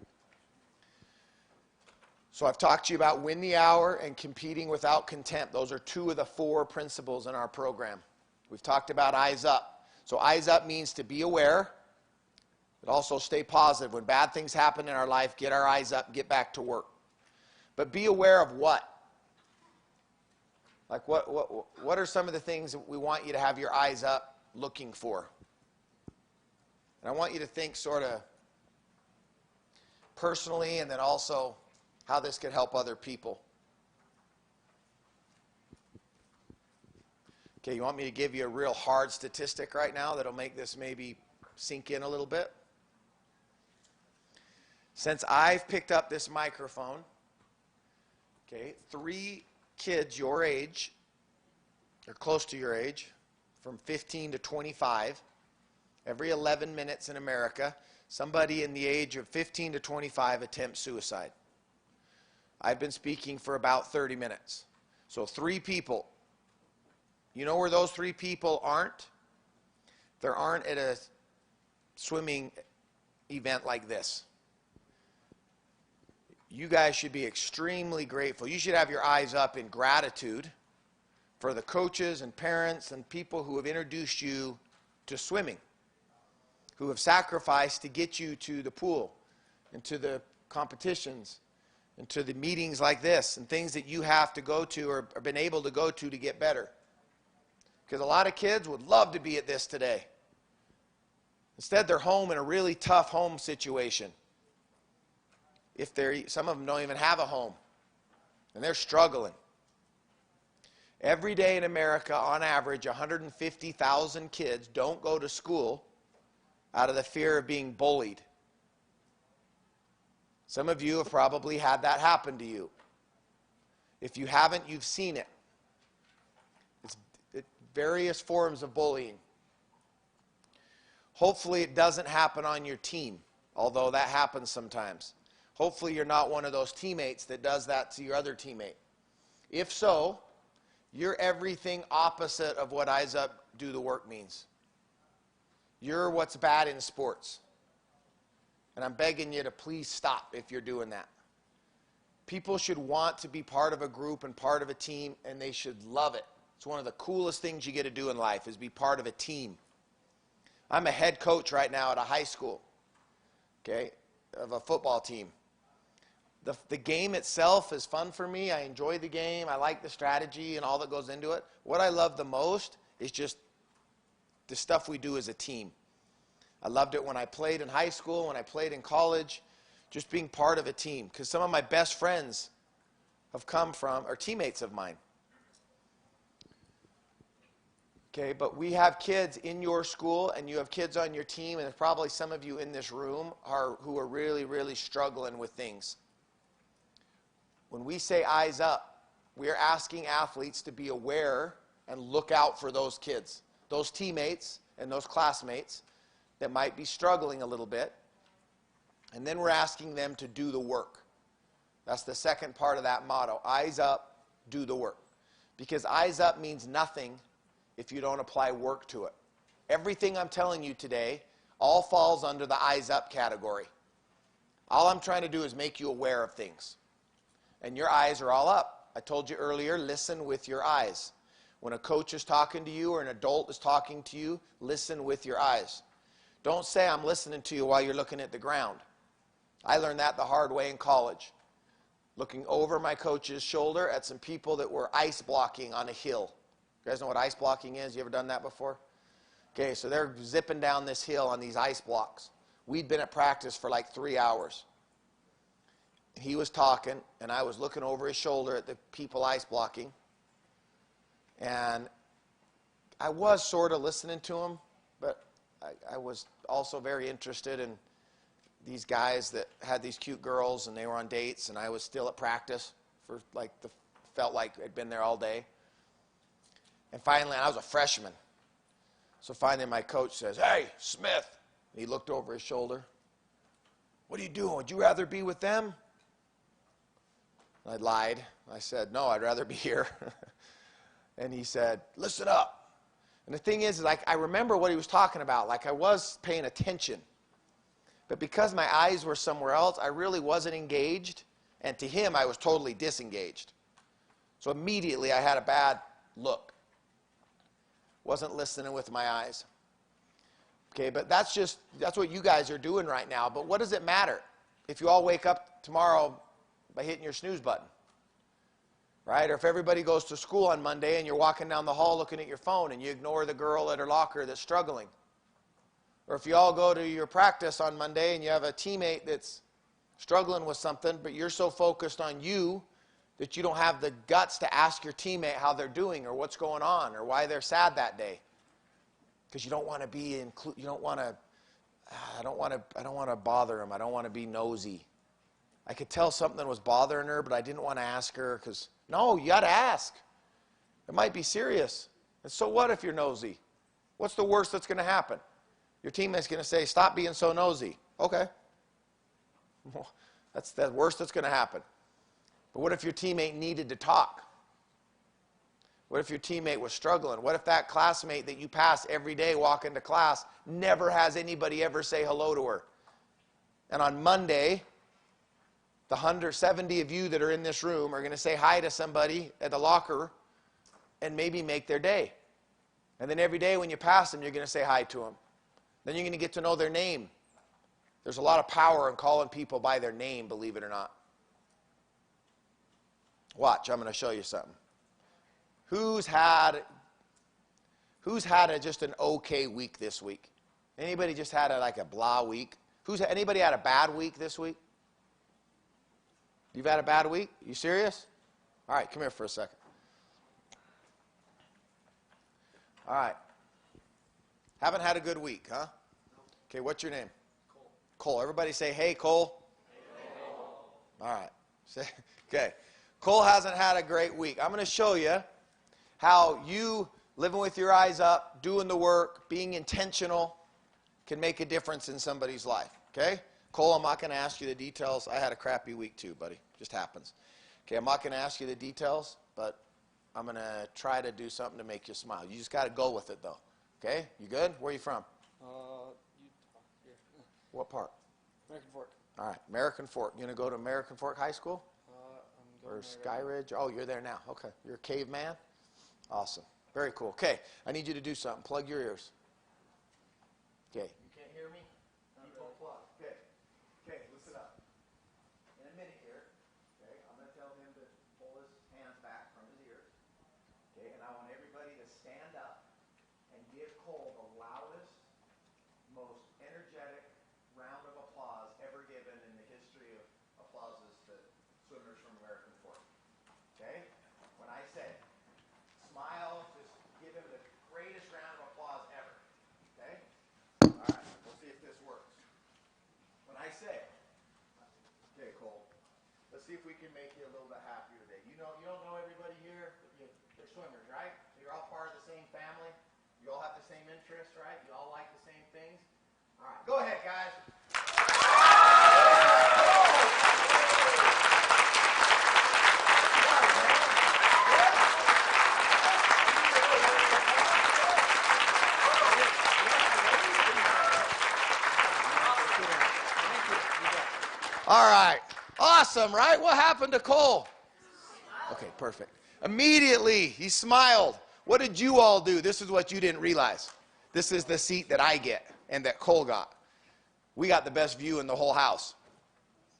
So I've talked to you about win the hour and competing without contempt. Those are 2 of the 4 principles in our program. We've talked about eyes up. So eyes up means to be aware, but also stay positive. When bad things happen in our life, get our eyes up, get back to work. But be aware of what? Like what are some of the things that we want you to have your eyes up looking for? And I want you to think sort of personally and then also how this could help other people. Okay, you want me to give you a real hard statistic right now that'll make this maybe sink in a little bit? Since I've picked up this microphone, okay, 3 kids your age, or close to your age, from 15 to 25, every 11 minutes in America, somebody in the age of 15 to 25 attempts suicide. I've been speaking for about 30 minutes. So 3 people. You know where those 3 people aren't? They aren't at a swimming event like this. You guys should be extremely grateful. You should have your eyes up in gratitude for the coaches and parents and people who have introduced you to swimming, who have sacrificed to get you to the pool and to the competitions and to the meetings like this and things that you have to go to or been able to go to get better. Because a lot of kids would love to be at this today. Instead, they're home in a really tough home situation. Some of them don't even have a home, and they're struggling. Every day in America, on average, 150,000 kids don't go to school out of the fear of being bullied. Some of you have probably had that happen to you. If you haven't, you've seen it. It's various forms of bullying. Hopefully it doesn't happen on your team, although that happens sometimes. Hopefully you're not one of those teammates that does that to your other teammate. If so, you're everything opposite of what Eyes Up, Do the Work means. You're what's bad in sports. And I'm begging you to please stop if you're doing that. People should want to be part of a group and part of a team, and they should love it. It's one of the coolest things you get to do in life is be part of a team. I'm a head coach right now at a high school, okay, of a football team. The game itself is fun for me. I enjoy the game. I like the strategy and all that goes into it. What I love the most is just the stuff we do as a team. I loved it when I played in high school, when I played in college, just being part of a team. Because some of my best friends have come from, or teammates of mine. Okay, but we have kids in your school, and you have kids on your team, and there's probably some of you in this room who are really, really struggling with things. When we say eyes up, we are asking athletes to be aware and look out for those kids, those teammates and those classmates that might be struggling a little bit. And then we're asking them to do the work. That's the second part of that motto. Eyes up, do the work. Because eyes up means nothing if you don't apply work to it. Everything I'm telling you today all falls under the eyes up category. All I'm trying to do is make you aware of things. And your eyes are all up. I told you earlier, listen with your eyes. When a coach is talking to you or an adult is talking to you, listen with your eyes. Don't say I'm listening to you while you're looking at the ground. I learned that the hard way in college. Looking over my coach's shoulder at some people that were ice blocking on a hill. You guys know what ice blocking is? You ever done that before? Okay, so they're zipping down this hill on these ice blocks. We'd been at practice for like 3 hours. He was talking, and I was looking over his shoulder at the people ice blocking. And I was sort of listening to him, but I was also very interested in these guys that had these cute girls, and they were on dates, and I was still at practice for felt like I'd been there all day. And finally, I was a freshman. So finally my coach says, "Hey, Smith." And he looked over his shoulder. "What are you doing? Would you rather be with them?" I lied. I said, "No, I'd rather be here." And he said, "Listen up." And the thing is, like, I remember what he was talking about. Like, I was paying attention. But because my eyes were somewhere else, I really wasn't engaged. And to him, I was totally disengaged. So immediately I had a bad look. Wasn't listening with my eyes. Okay, but that's what you guys are doing right now. But what does it matter if you all wake up tomorrow by hitting your snooze button? Right? Or if everybody goes to school on Monday and you're walking down the hall looking at your phone and you ignore the girl at her locker that's struggling. Or if you all go to your practice on Monday and you have a teammate that's struggling with something, but you're so focused on you that you don't have the guts to ask your teammate how they're doing or what's going on or why they're sad that day. Because you don't want to be you don't want to I don't want to bother them. I don't want to be nosy. I could tell something was bothering her, but I didn't want to ask her because, no, you got to ask. It might be serious. And so what if you're nosy? What's the worst that's going to happen? Your teammate's going to say, "Stop being so nosy." Okay. That's the worst that's going to happen. But what if your teammate needed to talk? What if your teammate was struggling? What if that classmate that you pass every day walking to class never has anybody ever say hello to her? And on Monday, the 170 of you that are in this room are going to say hi to somebody at the locker and maybe make their day. And then every day when you pass them, you're going to say hi to them. Then you're going to get to know their name. There's a lot of power in calling people by their name, believe it or not. Watch, I'm going to show you something. Who's had just an okay week this week? Anybody just had a blah week? Anybody had a bad week this week? You've had a bad week? You serious? All right, come here for a second. All right. Haven't had a good week, huh? Okay, what's your name? Cole. Everybody say, "Hey, Cole." Hey, Cole. All right. Okay. Cole hasn't had a great week. I'm going to show you how you living with your eyes up, doing the work, being intentional can make a difference in somebody's life. Okay? Cole, I'm not going to ask you the details. I had a crappy week too, buddy. Just happens. Okay, I'm not going to ask you the details, but I'm going to try to do something to make you smile. You just got to go with it, though. Okay? You good? Where are you from? Utah. Here. What part? American Fork. All right, American Fork. You going to go to American Fork High School? I'm Or going Sky Ridge? Oh, you're there now. Okay. You're a caveman? Awesome. Very cool. Okay, I need you to do something. Plug your ears. Okay. You can't hear me? Keep on plug. Okay. Okay, listen up. In a minute here, okay, I'm going to tell him to pull his hands back from his ears. Okay, and I want everybody to stand up and give Cole the loudest, most energetic round of applause ever given in the history of applauses to swimmers from American Fork. Okay? When I say smile, just give him the greatest round of applause ever. Okay? All right, we'll see if this works. When I say, okay, Cole, let's see if we can make you a little bit happier today. You don't know everybody here, but they're swimmers, right? So you're all part of the same family. You all have the same interests, right? You all like the same things. All right, go ahead, guys. All right. Awesome, right? What happened to Cole? Okay, perfect. Immediately, he smiled. What did you all do? This is what you didn't realize. This is the seat that I get and that Cole got. We got the best view in the whole house.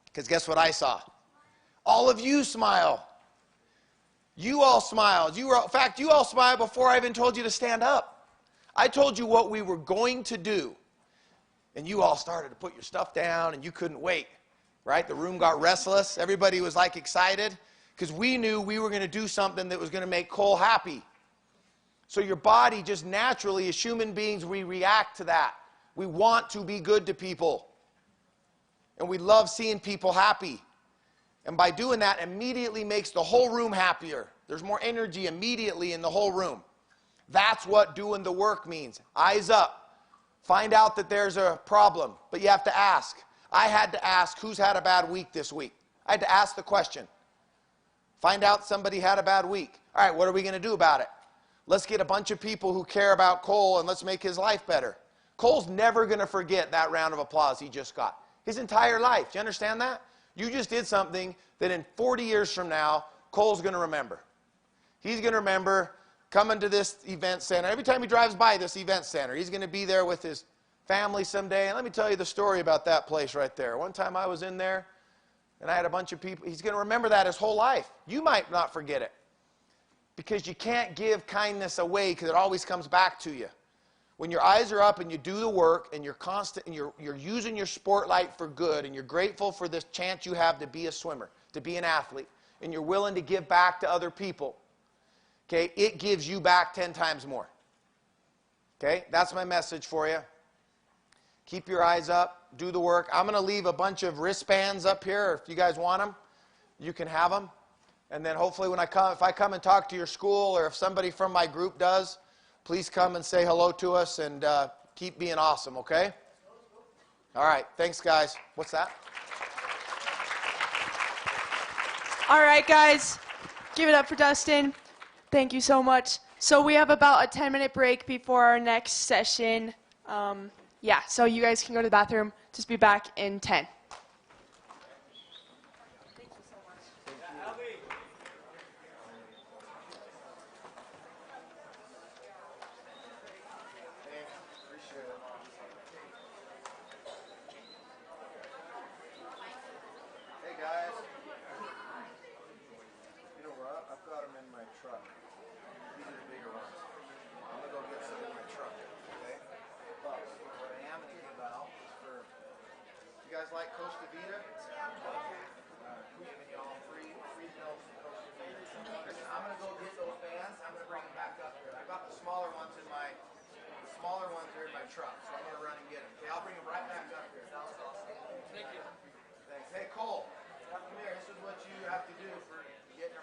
Because guess what I saw? All of you smile. You all smiled. In fact, you all smiled before I even told you to stand up. I told you what we were going to do. And you all started to put your stuff down and you couldn't wait. Right? The room got restless. Everybody was like excited because we knew we were going to do something that was going to make Cole happy. So your body just naturally, as human beings, we react to that. We want to be good to people. And we love seeing people happy. And by doing that, immediately makes the whole room happier. There's more energy immediately in the whole room. That's what doing the work means. Eyes up. Find out that there's a problem, but you have to ask. I had to ask, who's had a bad week this week? I had to ask the question. Find out somebody had a bad week. All right, what are we going to do about it? Let's get a bunch of people who care about Cole and let's make his life better. Cole's never going to forget that round of applause he just got. His entire life. Do you understand that? You just did something that in 40 years from now, Cole's going to remember. He's going to remember coming to this event center. Every time he drives by this event center, he's going to be there with his family someday. And let me tell you the story about that place right there. One time I was in there, and I had a bunch of people. He's going to remember that his whole life. You might not forget it. Because you can't give kindness away because it always comes back to you. When your eyes are up and you do the work and you're constant and you're using your spotlight for good and you're grateful for this chance you have to be a swimmer, to be an athlete, and you're willing to give back to other people, okay, it gives you back 10 times more. Okay, that's my message for you. Keep your eyes up. Do the work. I'm going to leave a bunch of wristbands up here. If you guys want them, you can have them. And then hopefully when if I come and talk to your school or if somebody from my group does, please come and say hello to us and keep being awesome, okay? All right. Thanks, guys. What's that? All right, guys. Give it up for Dustin. Thank you so much. So we have about a 10-minute break before our next session. Yeah, so you guys can go to the bathroom. Just be back in 10. Hey, guys. You know what? I've got them in my truck. These are the bigger ones. I'm going to go get some in my truck, okay? But what I am thinking about is for... You guys like Costa Vida? We're giving y'all free meals from Costa Vida. Listen, I'm going to go get those bands. I'm going to bring them back up here. I got the smaller ones in my... The smaller ones are in my truck, so I'm going to run and get them. Okay, I'll bring them right back up here. Thank you. Thanks. Hey, Cole, come here. This is what you have to do for getting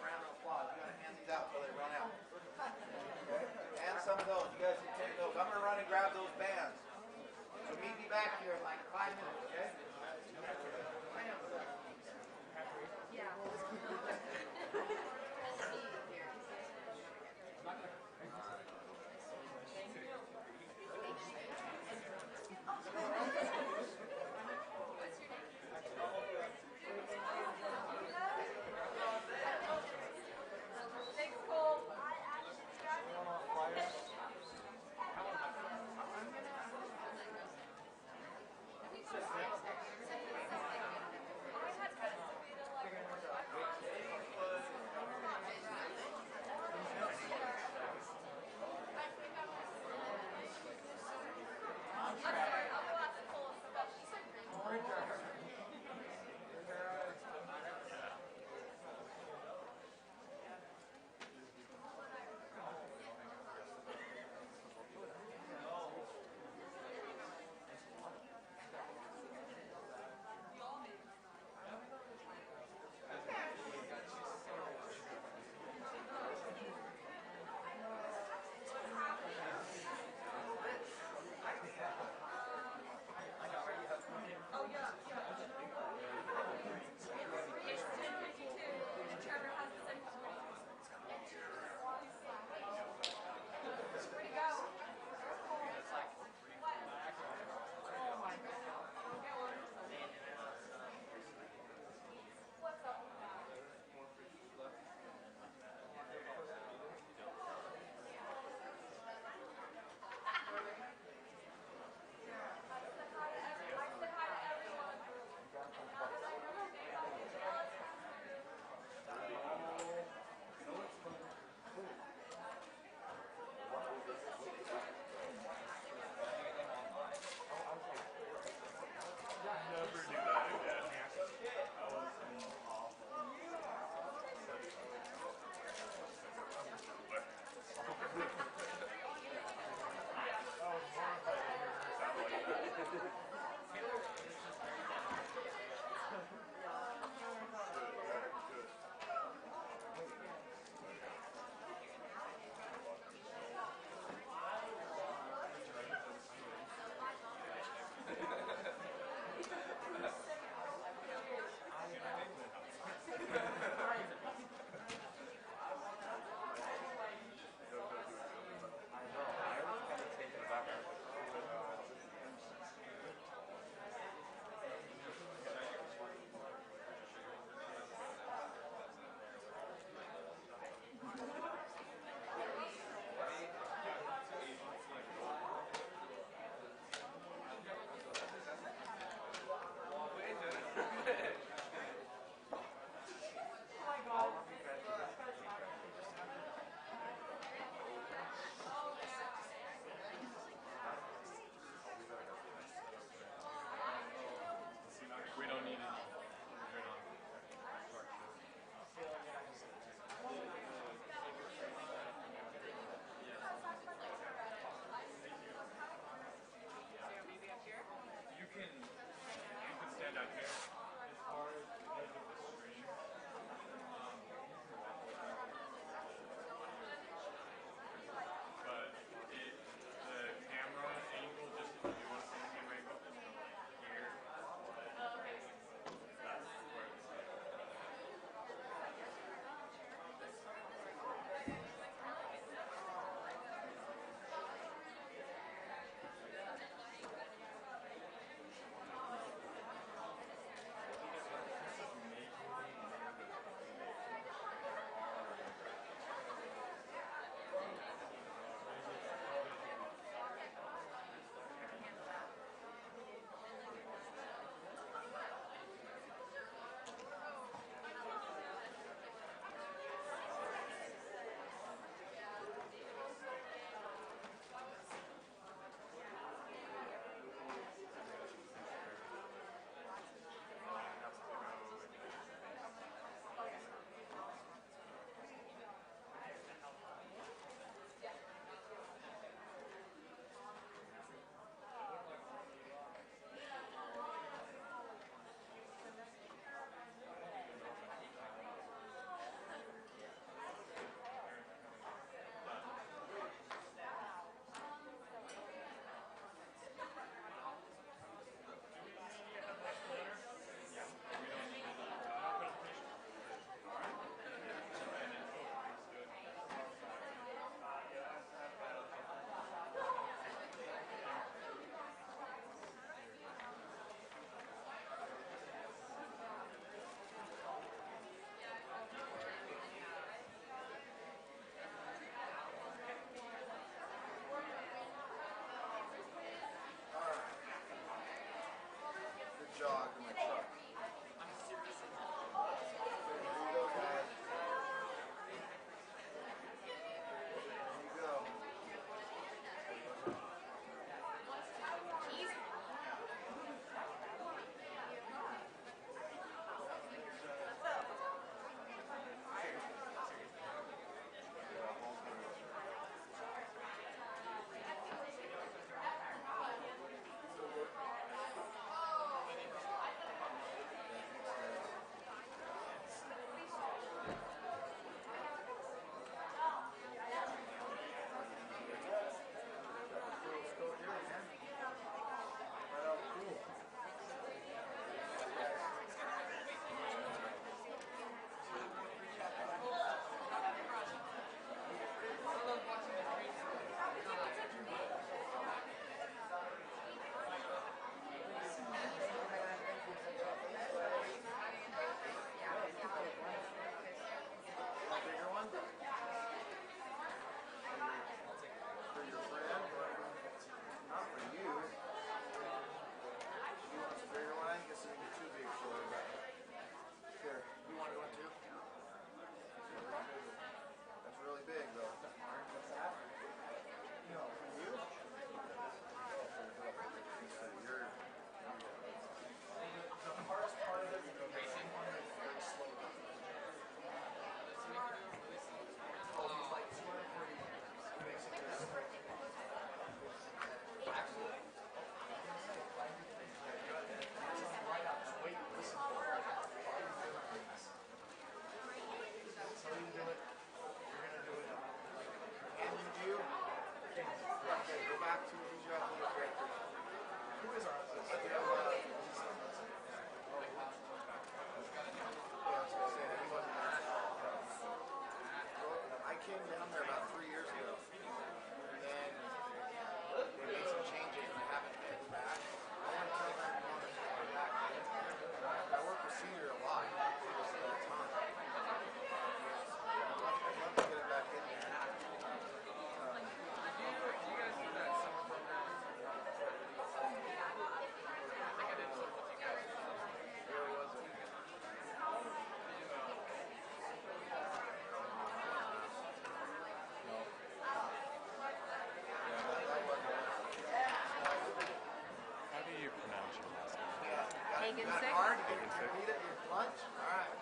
getting sick? Hard to get eat at your lunch? All right.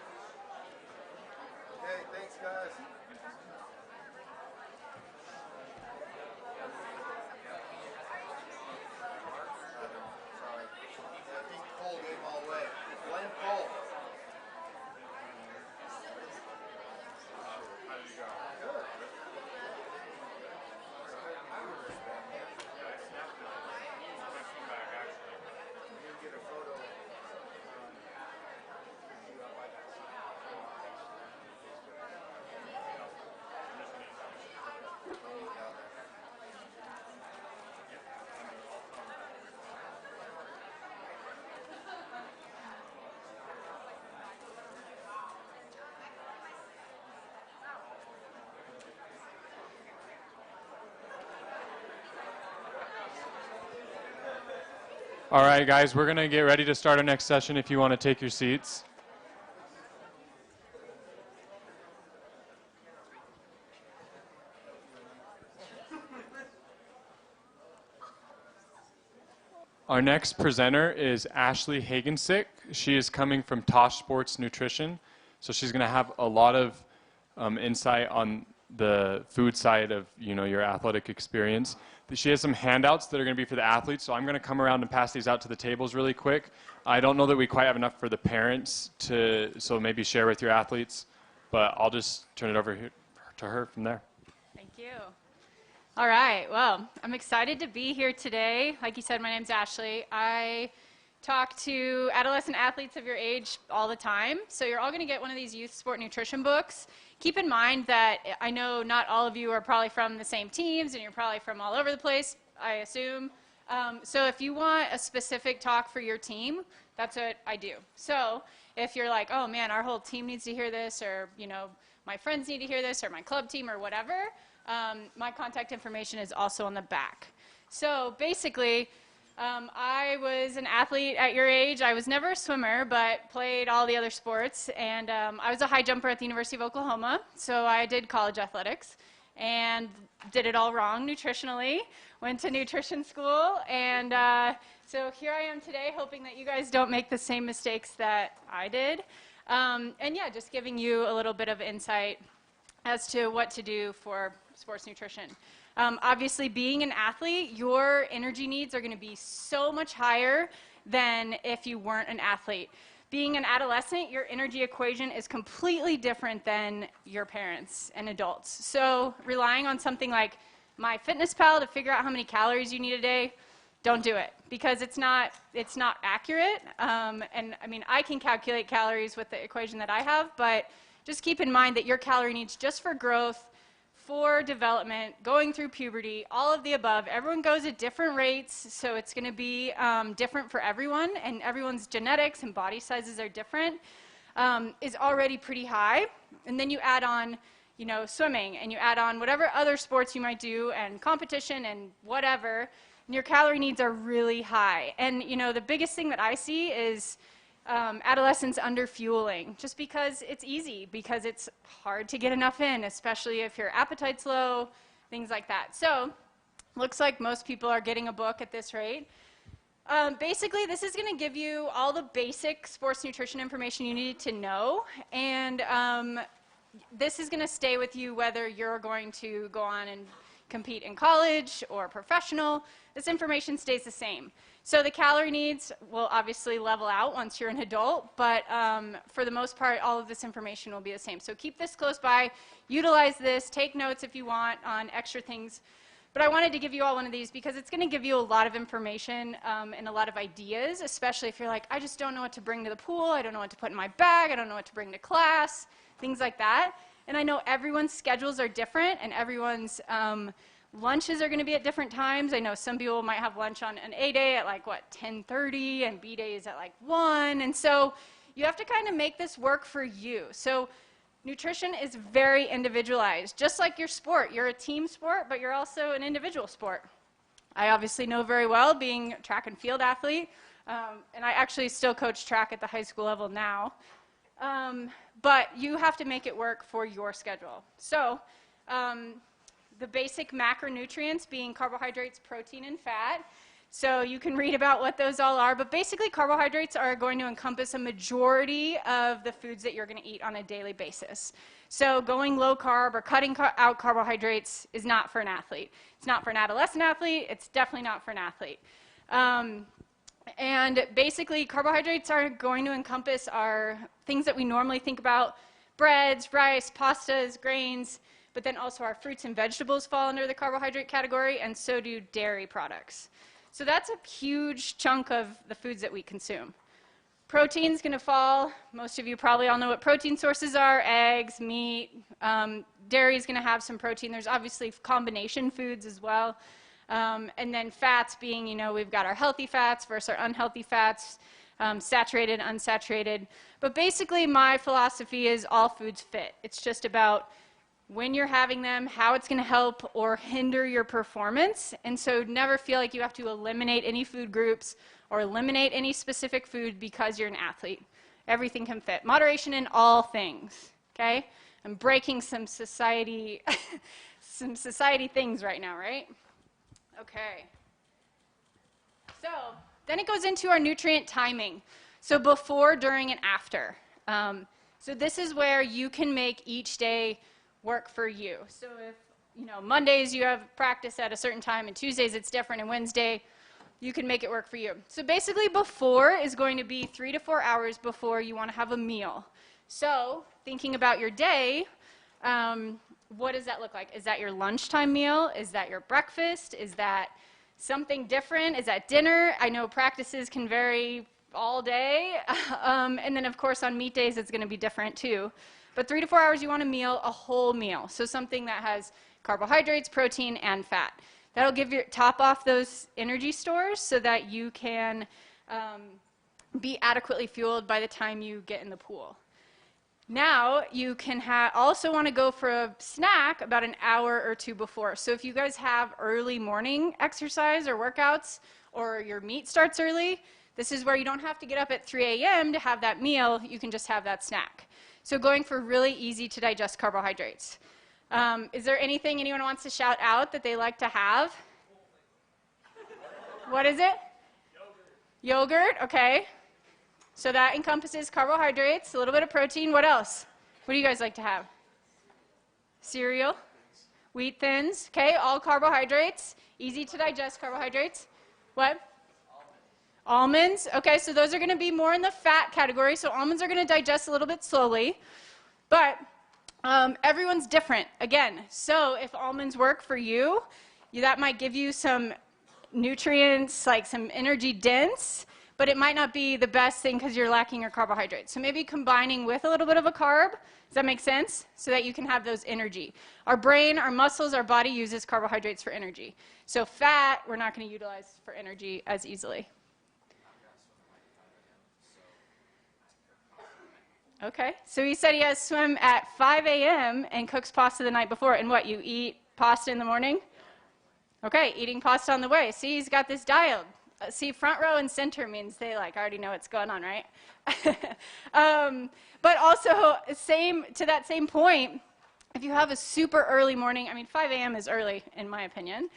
Okay, thanks, guys. Sorry. I think Cole gave them all away. Blame Cole. How did you go? Good. Get a photo. All right, guys, we're going to get ready to start our next session if you want to take your seats. Our next presenter is Ashley Hagensick. She is coming from Tosh Sports Nutrition, so she's going to have a lot of insight on the food side of your athletic experience. She has some handouts that are going to be for the athletes, so I'm going to come around and pass these out to the tables really quick. I don't know that we quite have enough for the parents so maybe share with your athletes, but I'll just turn it over to her from there. Thank you. All right. Well, I'm excited to be here today. Like you said, my name's Ashley. I talk to adolescent athletes of your age all the time. So you're all going to get one of these youth sport nutrition books. Keep in mind that I know not all of you are probably from the same teams, and you're probably from all over the place, I assume. So if you want a specific talk for your team, that's what I do. So if you're like, oh man, our whole team needs to hear this, or my friends need to hear this, or my club team, or whatever, my contact information is also on the back. So basically, I was an athlete at your age. I was never a swimmer, but played all the other sports. And I was a high jumper at the University of Oklahoma. So I did college athletics and did it all wrong nutritionally. Went to nutrition school. And so here I am today, hoping that you guys don't make the same mistakes that I did. And yeah, just giving you a little bit of insight as to what to do for sports nutrition. Obviously, being an athlete, your energy needs are going to be so much higher than if you weren't an athlete. Being an adolescent, your energy equation is completely different than your parents and adults. So relying on something like MyFitnessPal to figure out how many calories you need a day, don't do it, because it's not accurate. And I mean, I can calculate calories with the equation that I have, but just keep in mind that your calorie needs just for growth, for development, going through puberty, all of the above. Everyone goes at different rates, so it's going to be different for everyone, and everyone's genetics and body sizes are different, is already pretty high. And then you add on, swimming, and you add on whatever other sports you might do, and competition and whatever, and your calorie needs are really high. And, the biggest thing that I see is adolescents under fueling, just because it's easy, because it's hard to get enough in, especially if your appetite's low, things like that. So looks like most people are getting a book at this rate. Basically, this is going to give you all the basic sports nutrition information you need to know, and this is going to stay with you whether you're going to go on and compete in college or professional. This information stays the same. So the calorie needs will obviously level out once you're an adult, but for the most part, all of this information will be the same. So keep this close by, utilize this, take notes if you want on extra things. But I wanted to give you all one of these because it's going to give you a lot of information and a lot of ideas, especially if you're like, I just don't know what to bring to the pool, I don't know what to put in my bag, I don't know what to bring to class, things like that. And I know everyone's schedules are different, and everyone's lunches are going to be at different times. I know some people might have lunch on an A day at 10:30, and B day is at 1. And so you have to kind of make this work for you. So nutrition is very individualized, just like your sport. You're a team sport, but you're also an individual sport. I obviously know very well, being a track and field athlete, and I actually still coach track at the high school level now. But you have to make it work for your schedule. So the basic macronutrients being carbohydrates, protein, and fat. So you can read about what those all are, but basically carbohydrates are going to encompass a majority of the foods that you're going to eat on a daily basis. So going low carb or cutting out carbohydrates is not for an athlete. It's not for an adolescent athlete. It's definitely not for an athlete. And basically carbohydrates are going to encompass our things that we normally think about: breads, rice, pastas, grains, but then also our fruits and vegetables fall under the carbohydrate category, and so do dairy products. So that's a huge chunk of the foods that we consume. Protein's going to fall. Most of you probably all know what protein sources are: eggs, meat. Dairy is going to have some protein. There's obviously combination foods as well. And then fats being, we've got our healthy fats versus our unhealthy fats, saturated, unsaturated. But basically my philosophy is all foods fit. It's just about when you're having them, how it's going to help or hinder your performance. And so never feel like you have to eliminate any food groups or eliminate any specific food because you're an athlete. Everything can fit. Moderation in all things, okay? I'm breaking some society, some society things right now, right? Okay. So then it goes into our nutrient timing. So before, during, and after. So this is where you can make each day work for you. So if, Mondays you have practice at a certain time, and Tuesdays it's different, and Wednesday, you can make it work for you. So basically before is going to be 3 to 4 hours before you want to have a meal. So thinking about your day, what does that look like? Is that your lunchtime meal? Is that your breakfast? Is that something different? Is that dinner? I know practices can vary all day. And then of course on meet days it's going to be different too. But 3 to 4 hours you want a meal, a whole meal. So something that has carbohydrates, protein, and fat. That'll top off those energy stores so that you can be adequately fueled by the time you get in the pool. Now you can also want to go for a snack about an hour or two before. So if you guys have early morning exercise or workouts, or your meet starts early, this is where you don't have to get up at 3 a.m. to have that meal. You can just have that snack. So going for really easy to digest carbohydrates. Is there anything anyone wants to shout out that they like to have? What is it? Yogurt, okay. So that encompasses carbohydrates, a little bit of protein. What else? What do you guys like to have? Cereal, wheat thins, okay, all carbohydrates, easy to digest carbohydrates. What? Almonds, okay, so those are going to be more in the fat category, so almonds are going to digest a little bit slowly, but everyone's different, again. So if almonds work for you, that might give you some nutrients, like some energy dense, but it might not be the best thing because you're lacking your carbohydrates. So maybe combining with a little bit of a carb, does that make sense? So that you can have those energy. Our brain, our muscles, our body uses carbohydrates for energy. So fat, we're not going to utilize for energy as easily. Okay, so he said he has swim at 5 a.m. and cooks pasta the night before. And what, you eat pasta in the morning? Okay, eating pasta on the way. See, he's got this dialed. See, front row and center means they already know what's going on, right? But also, to that same point, if you have a super early morning, 5 a.m. is early in my opinion,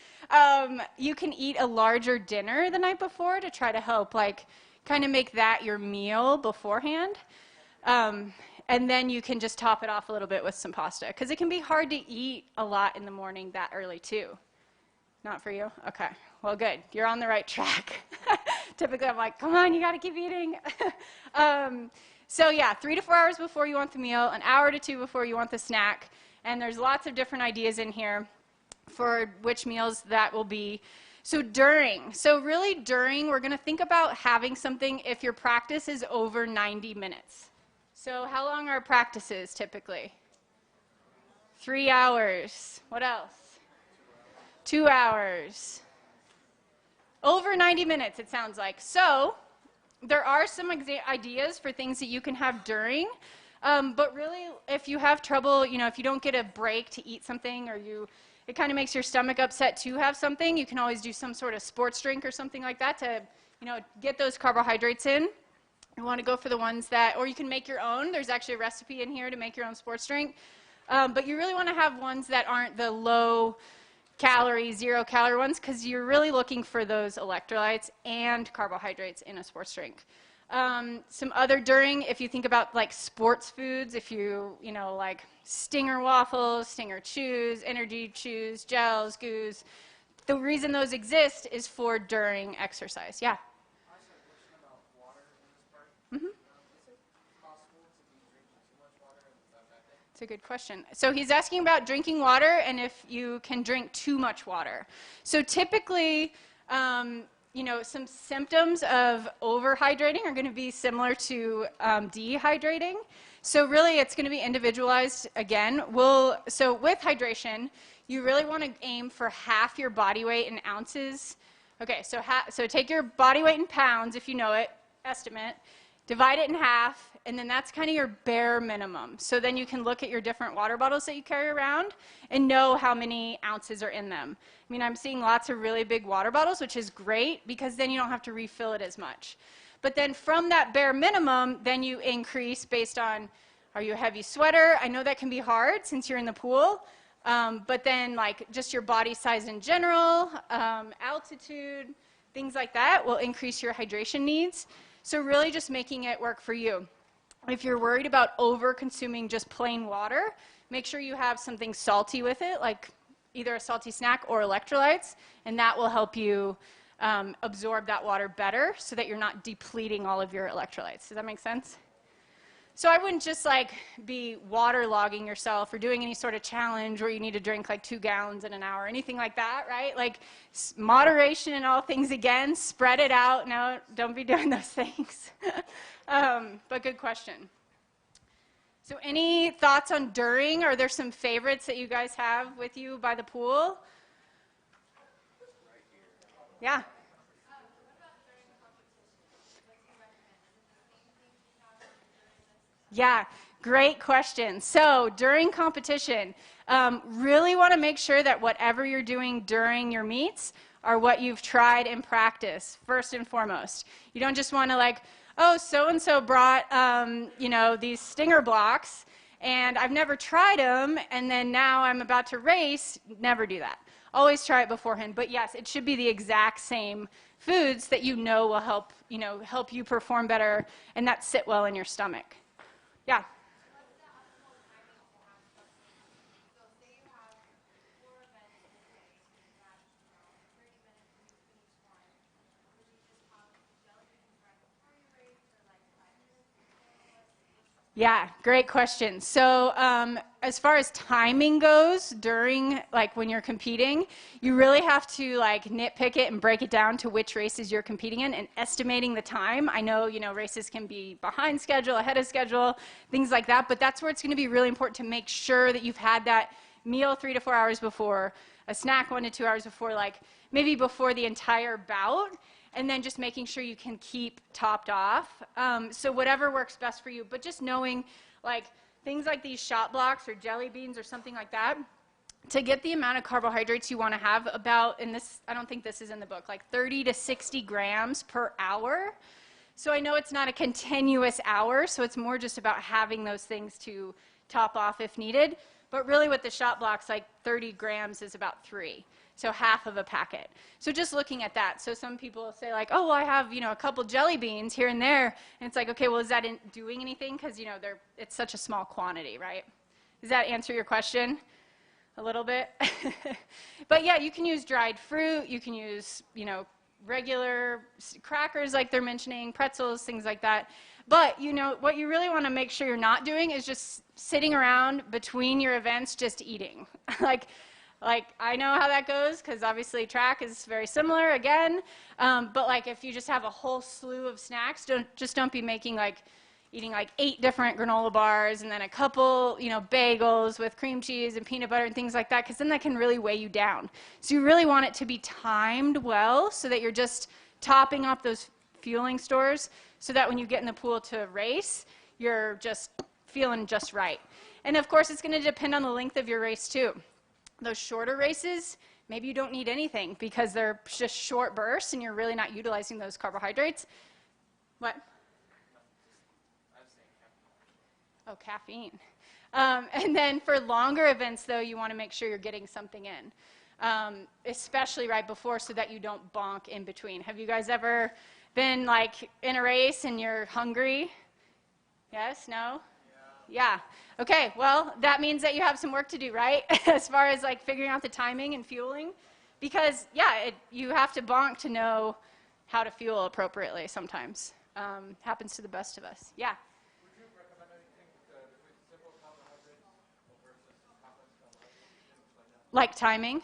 you can eat a larger dinner the night before to try to help kind of make that your meal beforehand. And then you can just top it off a little bit with some pasta, because it can be hard to eat a lot in the morning that early too. Not for you? Okay. Well, good. You're on the right track. Typically, I'm like, come on, you got to keep eating. So yeah, 3 to 4 hours before you want the meal, an hour to 2 before you want the snack. And there's lots of different ideas in here for which meals that will be. So during. So really during, we're going to think about having something if your practice is over 90 minutes. So how long are practices typically? 3 hours. What else? 2 hours. Over 90 minutes, it sounds like. So there are some ideas for things that you can have during, but really if you have trouble, if you don't get a break to eat something, or it kind of makes your stomach upset to have something, you can always do some sort of sports drink or something like that to, get those carbohydrates in. You want to go for the ones or you can make your own. There's actually a recipe in here to make your own sports drink. But you really want to have ones that aren't the low calorie, 0-calorie ones, because you're really looking for those electrolytes and carbohydrates in a sports drink. Some other during, if you think about like sports foods, if you know, like Stinger waffles, Stinger chews, energy chews, gels, goos, the reason those exist is for during exercise. Yeah? It's a good question. So he's asking about drinking water and if you can drink too much water. So typically, you know, some symptoms of overhydrating are going to be similar to dehydrating. So really, it's going to be individualized again. So with hydration, you really want to aim for half your body weight in ounces. Okay, so take your body weight in pounds, if you know it, estimate, divide it in half, and then that's kind of your bare minimum. So then you can look at your different water bottles that you carry around and know how many ounces are in them. I mean, I'm seeing lots of really big water bottles, which is great because then you don't have to refill it as much. But then from that bare minimum, then you increase based on, are you a heavy sweater? I know that can be hard since you're in the pool. But then like just your body size in general, altitude, things like that will increase your hydration needs. So really just making it work for you. If you're worried about over-consuming just plain water, make sure you have something salty with it, like either a salty snack or electrolytes, and that will help you absorb that water better so that you're not depleting all of your electrolytes. Does that make sense? So I wouldn't just like be waterlogging yourself or doing any sort of challenge where you need to drink like 2 gallons in an hour, anything like that, right? Like moderation in all things again, spread it out. No, don't be doing those things. But good question. So any thoughts on during? Are there some favorites that you guys have with you by the pool? Yeah. Yeah, great question. So during competition, really want to make sure that whatever you're doing during your meets are what you've tried in practice, first and foremost. You don't just want to like, oh, so-and-so brought, you know, these Stinger blocks, and I've never tried them, and then now I'm about to race. Never do that. Always try it beforehand. But yes, it should be the exact same foods that you know will help you perform better and that sit well in your stomach. Yeah. Yeah, great question. So as far as timing goes during, like when you're competing, you really have to like nitpick it and break it down to which races you're competing in and estimating the time. I know, you know, races can be behind schedule, ahead of schedule, things like that, but that's where it's going to be really important to make sure that you've had that meal 3 to 4 hours before, a snack 1 to 2 hours before, like maybe before the entire bout, and then just making sure you can keep topped off. So whatever works best for you, but just knowing like things like these shot blocks or jelly beans or something like that, to get the amount of carbohydrates you want to have about, and this, I don't think this is in the book, like 30 to 60 grams per hour. So I know it's not a continuous hour, so it's more just about having those things to top off if needed. But really with the shot blocks, like 30 grams is about 3. So half of a packet. So just looking at that. So some people say like, oh, well, I have, you know, a couple jelly beans here and there. And it's like, okay, well, is that doing anything? Because, you know, it's such a small quantity, right? Does that answer your question a little bit? But yeah, you can use dried fruit. You can use, you know, regular crackers like they're mentioning, pretzels, things like that. But, you know, what you really want to make sure you're not doing is just sitting around between your events just eating. Like, I know how that goes because obviously track is very similar again. But like if you just have a whole slew of snacks, don't be making like, eating like 8 different granola bars and then a couple, you know, bagels with cream cheese and peanut butter and things like that, because then that can really weigh you down. So you really want it to be timed well so that you're just topping off those fueling stores so that when you get in the pool to race, you're just feeling just right. And of course, it's going to depend on the length of your race too. Those shorter races, maybe you don't need anything because they're just short bursts and you're really not utilizing those carbohydrates. What? Oh, caffeine. And then for longer events, though, you want to make sure you're getting something in. especially right before so that you don't bonk in between. Have you guys ever been like in a race and you're hungry? Yes? No? Yeah. Okay, well, that means that you have some work to do, right? As far as like figuring out the timing and fueling. Because, yeah, you have to bonk to know how to fuel appropriately sometimes. Happens to the best of us. Yeah? Would you recommend anything between simple carbohydrates versus complex carbohydrates? Like timing?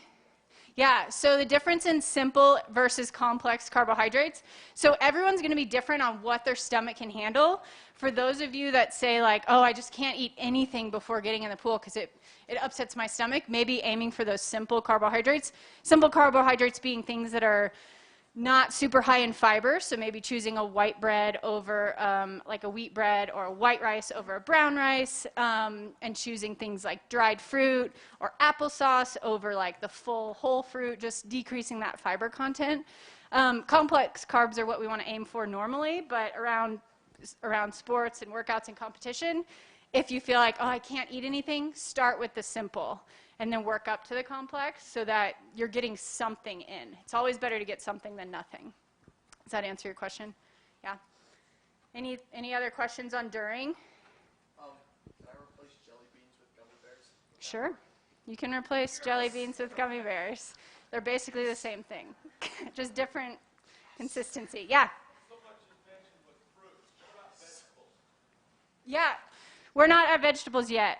Yeah, so the difference in simple versus complex carbohydrates. So everyone's going to be different on what their stomach can handle. For those of you that say like, oh, I just can't eat anything before getting in the pool because it upsets my stomach, maybe aiming for those simple carbohydrates. Simple carbohydrates being things that are not super high in fiber, so maybe choosing a white bread over like a wheat bread, or a white rice over a brown rice, and choosing things like dried fruit or applesauce over like the full whole fruit, just decreasing that fiber content. Complex carbs are what we want to aim for normally, but around sports and workouts and competition, if you feel like, oh, I can't eat anything, start with the simple and then work up to the complex so that you're getting something in. It's always better to get something than nothing. Does that answer your question? Yeah. Any other questions on during? Can I replace jelly beans with gummy bears? Sure. You can replace jelly beans with gummy bears. They're basically the same thing, just different consistency. Yeah? So much is mentioned with fruit. What about vegetables? Yeah. We're not at vegetables yet.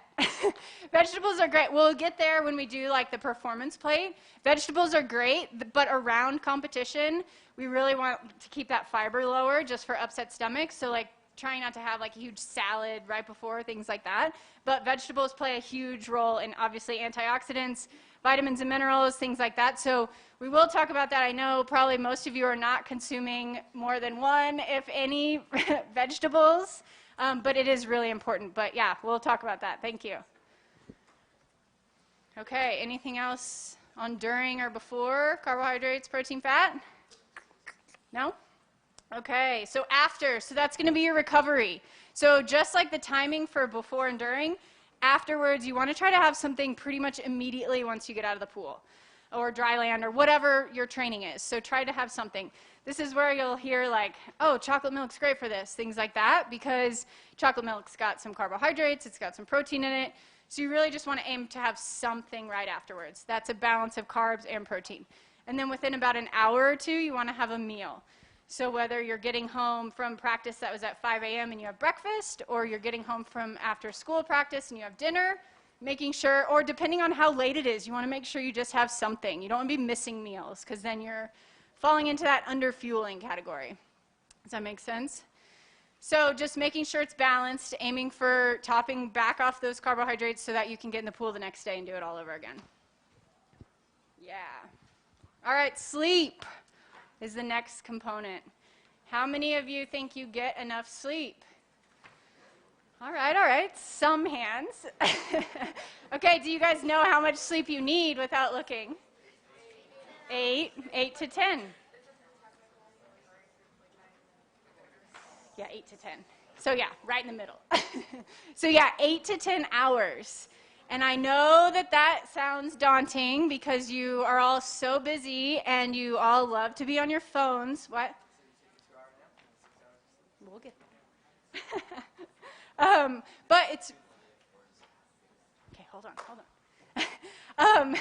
Vegetables are great. We'll get there when we do like the performance plate. Vegetables are great, but around competition, we really want to keep that fiber lower just for upset stomachs. So like trying not to have like a huge salad right before, things like that. But vegetables play a huge role in obviously antioxidants, vitamins and minerals, things like that. So we will talk about that. I know probably most of you are not consuming more than one, if any, vegetables. But it is really important. But yeah, we'll talk about that. Thank you. Okay, anything else on during or before? Carbohydrates, protein, fat? No? Okay, so after. So that's going to be your recovery. So just like the timing for before and during, afterwards you want to try to have something pretty much immediately once you get out of the pool or dry land or whatever your training is. So try to have something. This is where you'll hear like, oh, chocolate milk's great for this, things like that, because chocolate milk's got some carbohydrates, it's got some protein in it. So you really just want to aim to have something right afterwards. That's a balance of carbs and protein. And then within about an hour or two, you want to have a meal. So whether you're getting home from practice that was at 5 a.m. and you have breakfast, or you're getting home from after school practice and you have dinner, making sure, or depending on how late it is, you want to make sure you just have something. You don't want to be missing meals, because then you're falling into that under-fueling category. Does that make sense? So just making sure it's balanced, aiming for topping back off those carbohydrates so that you can get in the pool the next day and do it all over again. Yeah. All right, sleep is the next component. How many of you think you get enough sleep? All right. Some hands. Okay, do you guys know how much sleep you need without looking? 8 to 10. Yeah, 8 to 10. So yeah, right in the middle. So yeah, 8 to 10 hours. And I know that that sounds daunting because you are all so busy and you all love to be on your phones. What? We'll get there. But it's... Okay, hold on.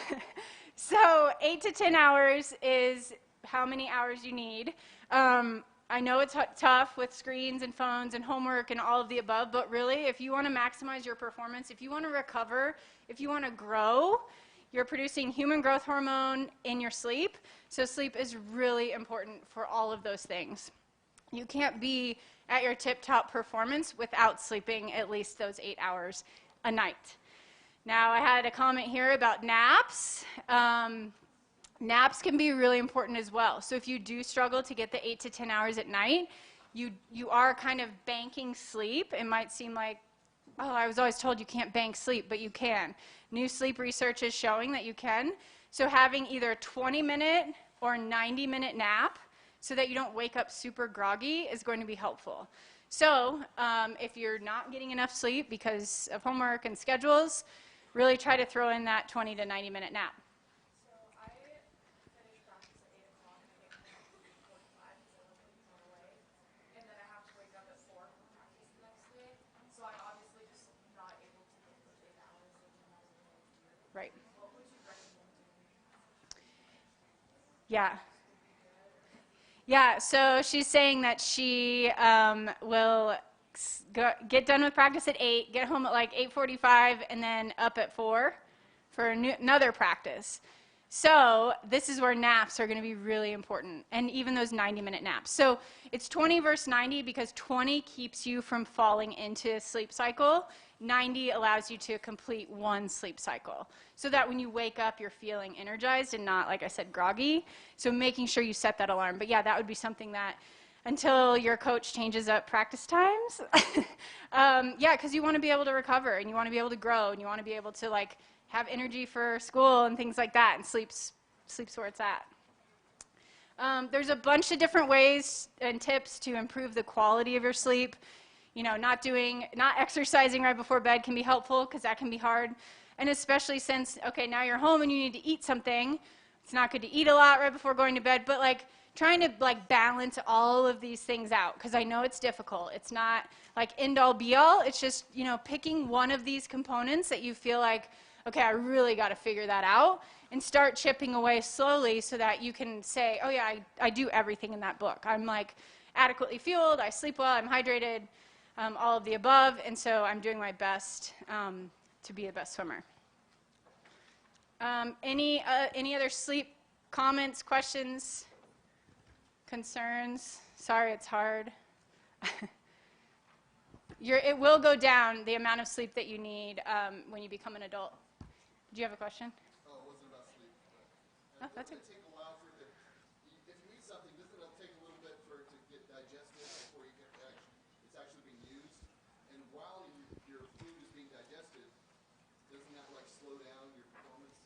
So 8 to 10 hours is how many hours you need. I know it's tough with screens and phones and homework and all of the above, but really, if you want to maximize your performance, if you want to recover, if you want to grow, you're producing human growth hormone in your sleep. So sleep is really important for all of those things. You can't be at your tip-top performance without sleeping at least those 8 hours a night. Now, I had a comment here about naps. Naps can be really important as well. So if you do struggle to get the 8 to 10 hours at night, you are kind of banking sleep. It might seem like, oh, I was always told you can't bank sleep, but you can. New sleep research is showing that you can. So having either a 20-minute or 90-minute nap so that you don't wake up super groggy is going to be helpful. So if you're not getting enough sleep because of homework and schedules, really try to throw in that 20 to 90-minute nap. So I Right. Yeah. Yeah, so she's saying that she will get done with practice at 8, get home at like 8:45, and then up at 4 for another practice. So this is where naps are going to be really important, and even those 90-minute naps. So it's 20 versus 90 because 20 keeps you from falling into a sleep cycle. 90 allows you to complete one sleep cycle so that when you wake up, you're feeling energized and not, like I said, groggy. So making sure you set that alarm. But yeah, that would be something that until your coach changes up practice times, yeah, because you want to be able to recover and you want to be able to grow and you want to be able to like have energy for school and things like that, and sleep's where it's at. There's a bunch of different ways and tips to improve the quality of your sleep. You know, not exercising right before bed can be helpful because that can be hard. And especially since, okay, now you're home and you need to eat something. It's not good to eat a lot right before going to bed, but like trying to like balance all of these things out because I know it's difficult. It's not like end all be all. It's just, you know, picking one of these components that you feel like, okay, I really got to figure that out and start chipping away slowly so that you can say, oh yeah, I do everything in that book. I'm like adequately fueled, I sleep well, I'm hydrated, all of the above, and so I'm doing my best to be the best swimmer. Any other sleep comments, questions, concerns? Sorry, it's hard. It will go down, the amount of sleep that you need when you become an adult. Do you have a question? Oh, it wasn't about sleep. Oh, that's it. Take a while for it to, if you eat something, doesn't it take a little bit for it to get digested before you get it's actually being used? And while your food is being digested, doesn't that like slow down your performance?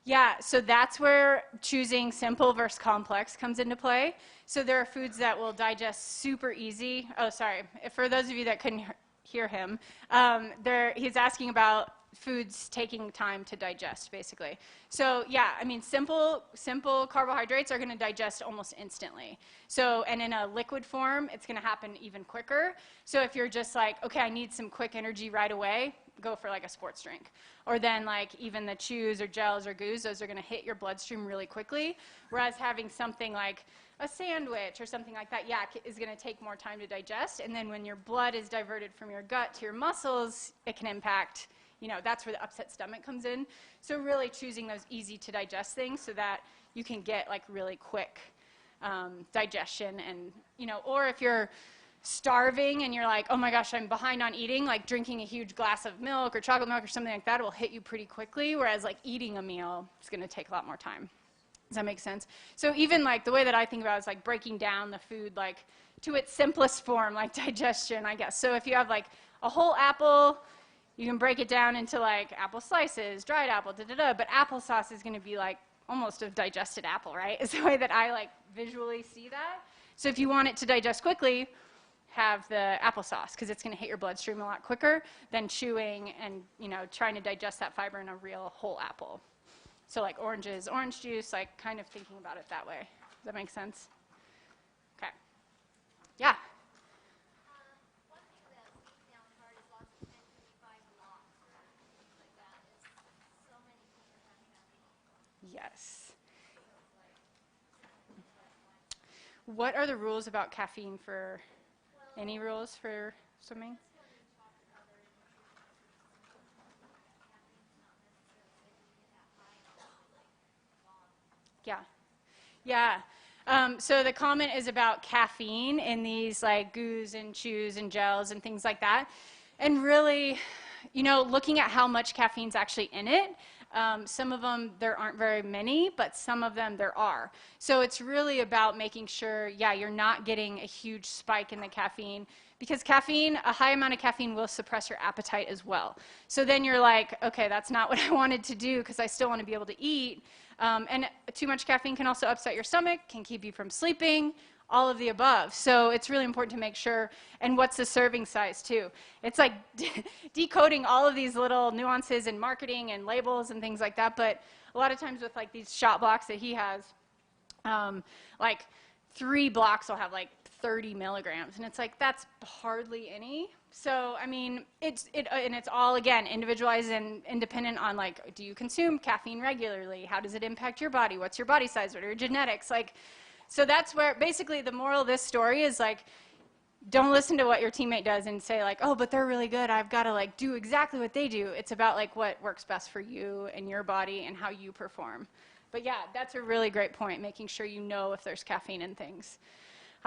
Yeah, so that's where choosing simple versus complex comes into play. So there are foods that will digest super easy. Oh, sorry. For those of you that couldn't hear him, he's asking about foods taking time to digest, basically. So yeah, I mean, simple carbohydrates are going to digest almost instantly. So, and in a liquid form, it's going to happen even quicker. So if you're just like, okay, I need some quick energy right away, go for like a sports drink. Or then like even the chews or gels or goos, those are going to hit your bloodstream really quickly. Whereas having something like a sandwich or something like that, yeah, is going to take more time to digest. And then when your blood is diverted from your gut to your muscles, it can impact, you know, that's where the upset stomach comes in. So really choosing those easy to digest things so that you can get like really quick digestion. And, you know, or if you're starving and you're like, oh my gosh, I'm behind on eating, like drinking a huge glass of milk or chocolate milk or something like that will hit you pretty quickly, whereas like eating a meal is going to take a lot more time. Does that make sense? So even like the way that I think about it is like breaking down the food like to its simplest form, like digestion, I guess. So if you have like a whole apple, you can break it down into like apple slices, dried apple, but applesauce is going to be like almost a digested apple, right? Is the way that I like visually see that. So if you want it to digest quickly, have the applesauce because it's going to hit your bloodstream a lot quicker than chewing and, you know, trying to digest that fiber in a real whole apple. So like oranges, orange juice, like kind of thinking about it that way. Does that make sense? Okay. Yeah. One thing that we found hard is lots of 1025 blocks or things like that. Is so many people have caffeine. Yes. What are the rules about caffeine for, any rules for swimming? Yeah. Yeah. So the comment is about caffeine in these like goos and chews and gels and things like that. And really, you know, looking at how much caffeine's actually in it. Some of them, there aren't very many, but some of them there are. So it's really about making sure, yeah, you're not getting a huge spike in the caffeine because caffeine, a high amount of caffeine will suppress your appetite as well. So then you're like, okay, that's not what I wanted to do because I still want to be able to eat. And too much caffeine can also upset your stomach, can keep you from sleeping, all of the above. So it's really important to make sure, and what's the serving size too? It's like decoding all of these little nuances in marketing and labels and things like that, but a lot of times with like these shot blocks that he has, like 3 blocks will have like 30 milligrams, and it's like, that's hardly any. So, I mean, and it's all, again, individualized and independent on, like, do you consume caffeine regularly? How does it impact your body? What's your body size? What are your genetics? Like, so that's where, basically, the moral of this story is, like, don't listen to what your teammate does and say, like, oh, but they're really good. I've got to, like, do exactly what they do. It's about, like, what works best for you and your body and how you perform. But, yeah, that's a really great point, making sure you know if there's caffeine in things.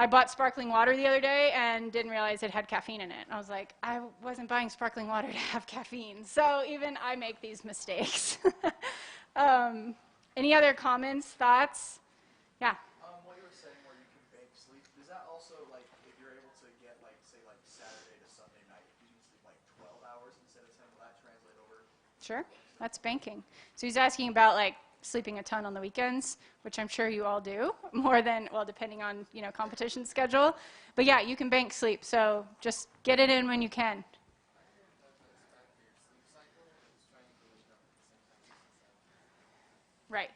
I bought sparkling water the other day and didn't realize it had caffeine in it. I was like, I wasn't buying sparkling water to have caffeine. So even I make these mistakes. Any other comments, thoughts? Yeah. What you were saying where you can bank sleep, does that also, like, if you're able to get, like, say, like, Saturday to Sunday night, if you can sleep, like, 12 hours instead of 10, will that translate over? Sure. That's banking. So he's asking about, like, sleeping a ton on the weekends, which I'm sure you all do, more than, well, depending on, you know, competition schedule. But yeah, you can bank sleep, so just get it in when you can. Right.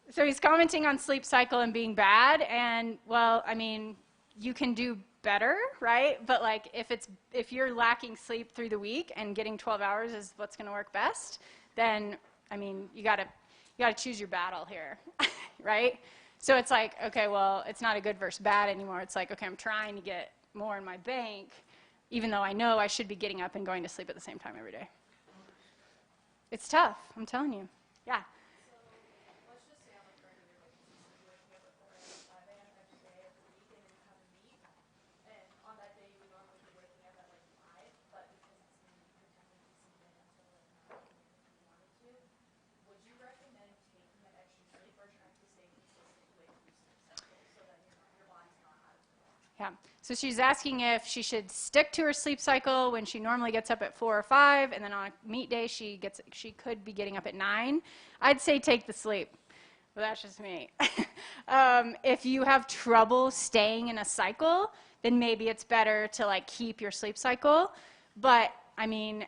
So he's commenting on sleep cycle and being bad, and, well, I mean, you can do better, right? But, like, if you're lacking sleep through the week and getting 12 hours is what's going to work best, then, I mean, you got to choose your battle here, right? So it's like, okay, well, it's not a good versus bad anymore. It's like, okay, I'm trying to get more in my bank, even though I know I should be getting up and going to sleep at the same time every day. It's tough, I'm telling you. Yeah. Yeah. So she's asking if she should stick to her sleep cycle when she normally gets up at 4 or 5, and then on a meet day she could be getting up at 9. I'd say take the sleep. But that's just me. If you have trouble staying in a cycle, then maybe it's better to, like, keep your sleep cycle. But I mean,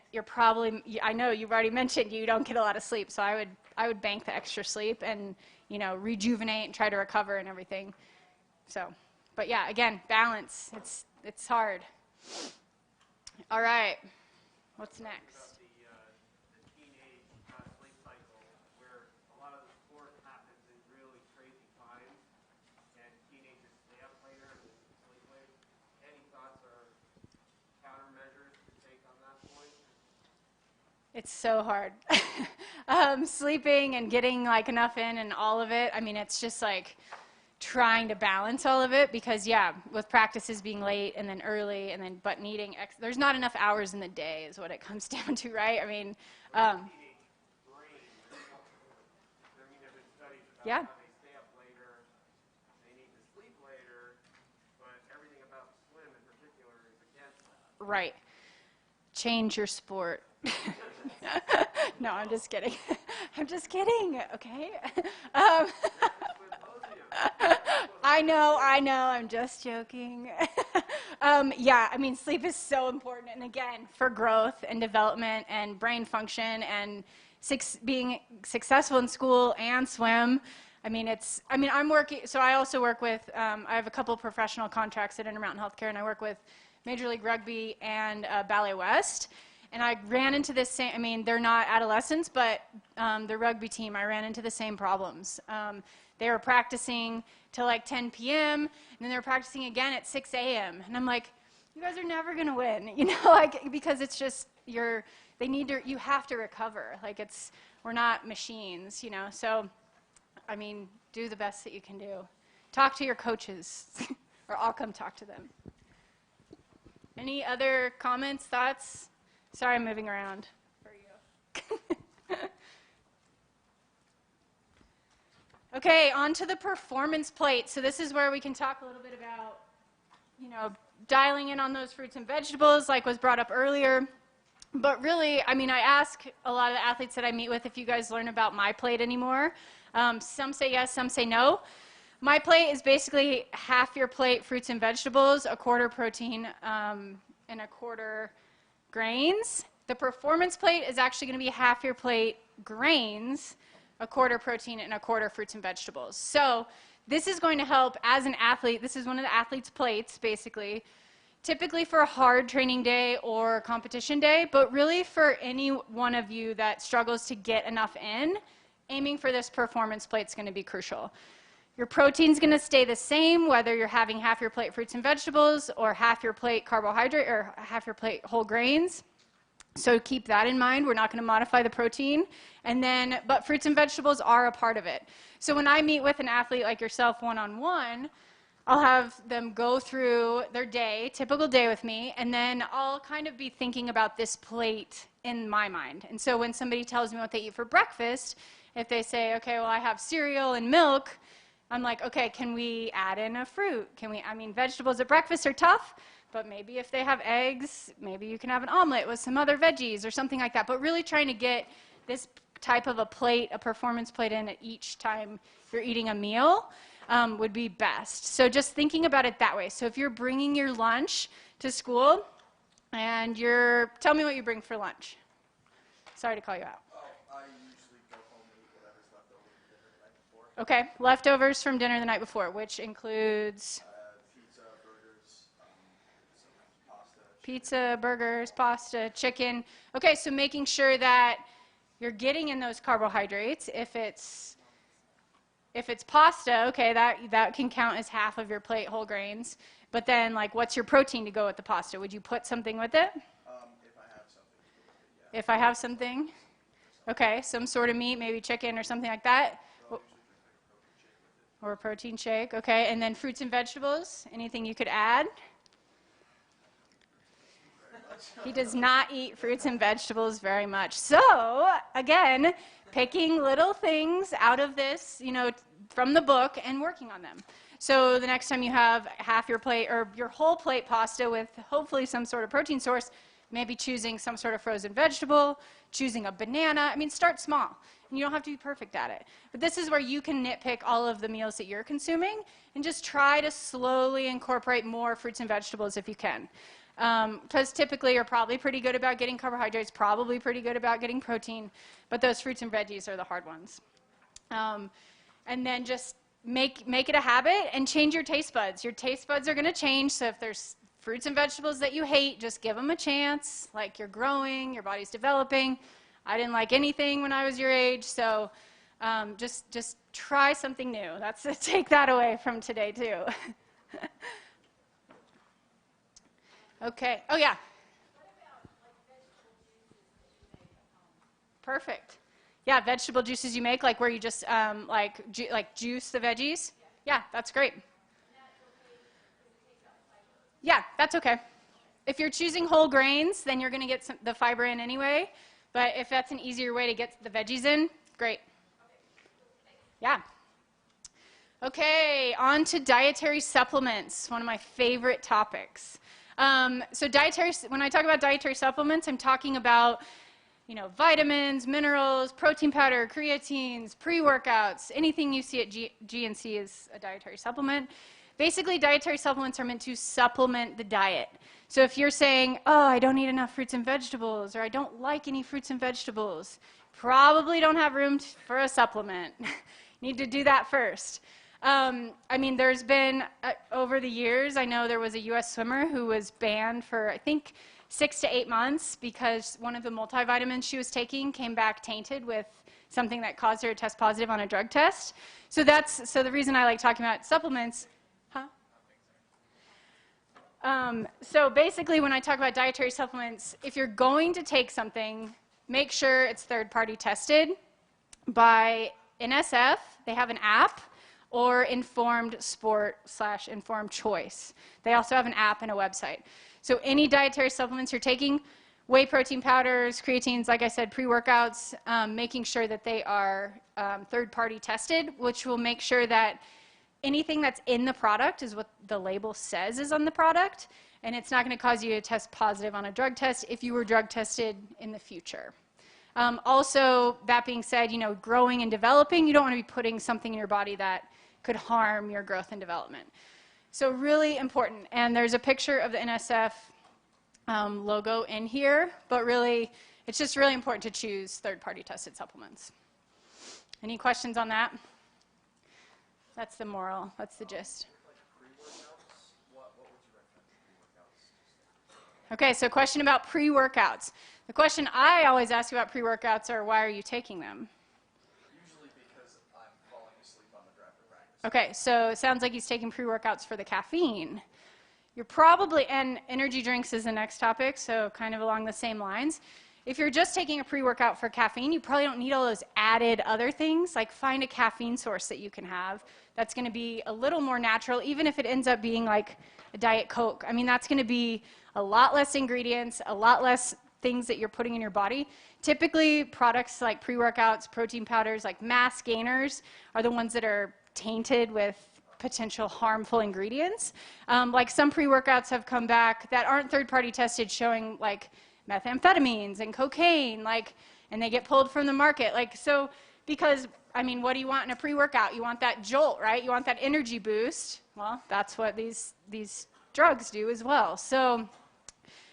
I know you've already mentioned you don't get a lot of sleep, so I would bank the extra sleep and, you know, rejuvenate and try to recover and everything. So. But yeah, again, balance. It's hard. All right. What's next? The teenage sleep cycle, where a lot of the sport happens in really crazy times, and teenagers stay up later and sleep late. Any thoughts or countermeasures to take on that point? It's so hard. Sleeping and getting, like, enough in and all of it. I mean, it's just like trying to balance all of it because, yeah, with practices being late and then early and then but needing there's not enough hours in the day is what it comes down to, right? I mean, yeah. They stay up later, they need to sleep later, but everything about swim in particular is against that. Right. Change your sport. No, I'm just kidding. I'm just kidding, okay? I know, I'm just joking. Yeah, I mean, sleep is so important, and again, for growth and development and brain function and being successful in school and swim. I mean, I'm working, so I also work with, I have a couple of professional contracts at Intermountain Healthcare, and I work with Major League Rugby and Ballet West. And I ran into this same, I mean, they're not adolescents, but the rugby team, I ran into the same problems. They were practicing till like 10 p.m., and then they were practicing again at 6 a.m. And I'm like, you guys are never going to win, you know, like, because it's just, you have to recover. Like, we're not machines, you know. So, I mean, do the best that you can do. Talk to your coaches, or I'll come talk to them. Any other comments, thoughts? Sorry, I'm moving around for you. Okay, on to the performance plate. So this is where we can talk a little bit about, you know, dialing in on those fruits and vegetables like was brought up earlier. But really, I mean, I ask a lot of the athletes that I meet with if you guys learn about my plate anymore. Some say yes, some say no. My plate is basically half your plate fruits and vegetables, a quarter protein, and a quarter grains. The performance plate is actually going to be half your plate grains, a quarter protein, and a quarter fruits and vegetables. So this is going to help as an athlete. This is one of the athlete's plates, basically, typically for a hard training day or competition day, but really for any one of you that struggles to get enough in, aiming for this performance plate is going to be crucial. Your protein's going to stay the same whether you're having half your plate fruits and vegetables or half your plate carbohydrate or half your plate whole grains. So keep that in mind. We're not going to modify the protein. But fruits and vegetables are a part of it. So when I meet with an athlete like yourself one-on-one, I'll have them go through their day, typical day with me, and then I'll kind of be thinking about this plate in my mind. And so when somebody tells me what they eat for breakfast, if they say, okay, well, I have cereal and milk, I'm like, okay, can we add in a fruit? Vegetables at breakfast are tough, but maybe if they have eggs, maybe you can have an omelet with some other veggies or something like that. But really trying to get this type of a plate, a performance plate in at each time you're eating a meal would be best. So just thinking about it that way. So if you're bringing your lunch to school and tell me what you bring for lunch. Sorry to call you out. I usually go home and eat whatever's left over from dinner the night before. Okay, leftovers from dinner the night before, which includes Pizza, burgers, some pasta. pizza, burgers, pasta, chicken. Okay, so making sure that you're getting in those carbohydrates. If it's pasta, okay, that can count as half of your plate whole grains. But then, like, what's your protein to go with the pasta? Would you put something with it? If I have something. If I have something? Okay, some sort of meat, maybe chicken or something like that. Or a protein shake, okay. And then fruits and vegetables, anything you could add? He does not eat fruits and vegetables very much. So, again, picking little things out of this, from the book and working on them. So the next time you have half your plate or your whole plate pasta with hopefully some sort of protein source, maybe choosing some sort of frozen vegetable, choosing a banana. Start small. And you don't have to be perfect at it. But this is where you can nitpick all of the meals that you're consuming and just try to slowly incorporate more fruits and vegetables if you can. Because typically you're probably pretty good about getting carbohydrates, probably pretty good about getting protein, but those fruits and veggies are the hard ones. And then just make it a habit and change your taste buds. Your taste buds are going to change, so if there's fruits and vegetables that you hate, just give them a chance. Like, you're growing, your body's developing. I didn't like anything when I was your age, so just try something new. Take that away from today, too. Okay. Oh, yeah. Perfect. Yeah, vegetable juices you make, like where you just juice the veggies. Yeah, that's great. Yeah, that's okay. If you're choosing whole grains, then you're going to get the fiber in anyway. But if that's an easier way to get the veggies in, great. Yeah. Okay, on to dietary supplements, one of my favorite topics. When I talk about dietary supplements, I'm talking about vitamins, minerals, protein powder, creatines, pre-workouts, anything you see at GNC is a dietary supplement. Basically, dietary supplements are meant to supplement the diet. So if you're saying, oh, I don't eat enough fruits and vegetables, or I don't like any fruits and vegetables, probably don't have room for a supplement. You need to do that first. There's been, over the years, I know there was a U.S. swimmer who was banned for, I think, 6 to 8 months because one of the multivitamins she was taking came back tainted with something that caused her to test positive on a drug test. So the reason I like talking about supplements. So basically, when I talk about dietary supplements, if you're going to take something, make sure it's third-party tested by NSF. They have an app, or Informed Sport/Informed Choice. They also have an app and a website. So any dietary supplements you're taking, whey protein powders, creatines, like I said, pre-workouts, making sure that they are third-party tested, which will make sure that anything that's in the product is what the label says is on the product, and it's not going to cause you to test positive on a drug test if you were drug tested in the future. Also, that being said, growing and developing, you don't want to be putting something in your body that could harm your growth and development. So really important. And there's a picture of the NSF logo in here, but really, it's just really important to choose third-party tested supplements. Any questions on that? That's the moral. That's the gist. Okay, so question about pre-workouts. The question I always ask about pre-workouts are, why are you taking them? Usually because I'm falling asleep on the draft of practice. Okay, so it sounds like he's taking pre-workouts for the caffeine. You're probably, and energy drinks is the next topic, so kind of along the same lines. If you're just taking a pre-workout for caffeine, you probably don't need all those added other things. Like, find a caffeine source that you can have that's going to be a little more natural, even if it ends up being like a Diet Coke. I mean, that's going to be a lot less ingredients, a lot less things that you're putting in your body. Typically, products like pre-workouts, protein powders, like mass gainers are the ones that are tainted with potential harmful ingredients. Like, some pre-workouts have come back that aren't third-party tested, showing like methamphetamines and cocaine, like, and they get pulled from the market. Like, so, because, I mean, what do you want in a pre-workout? You want that jolt, right? You want that energy boost. Well, that's what these drugs do as well. So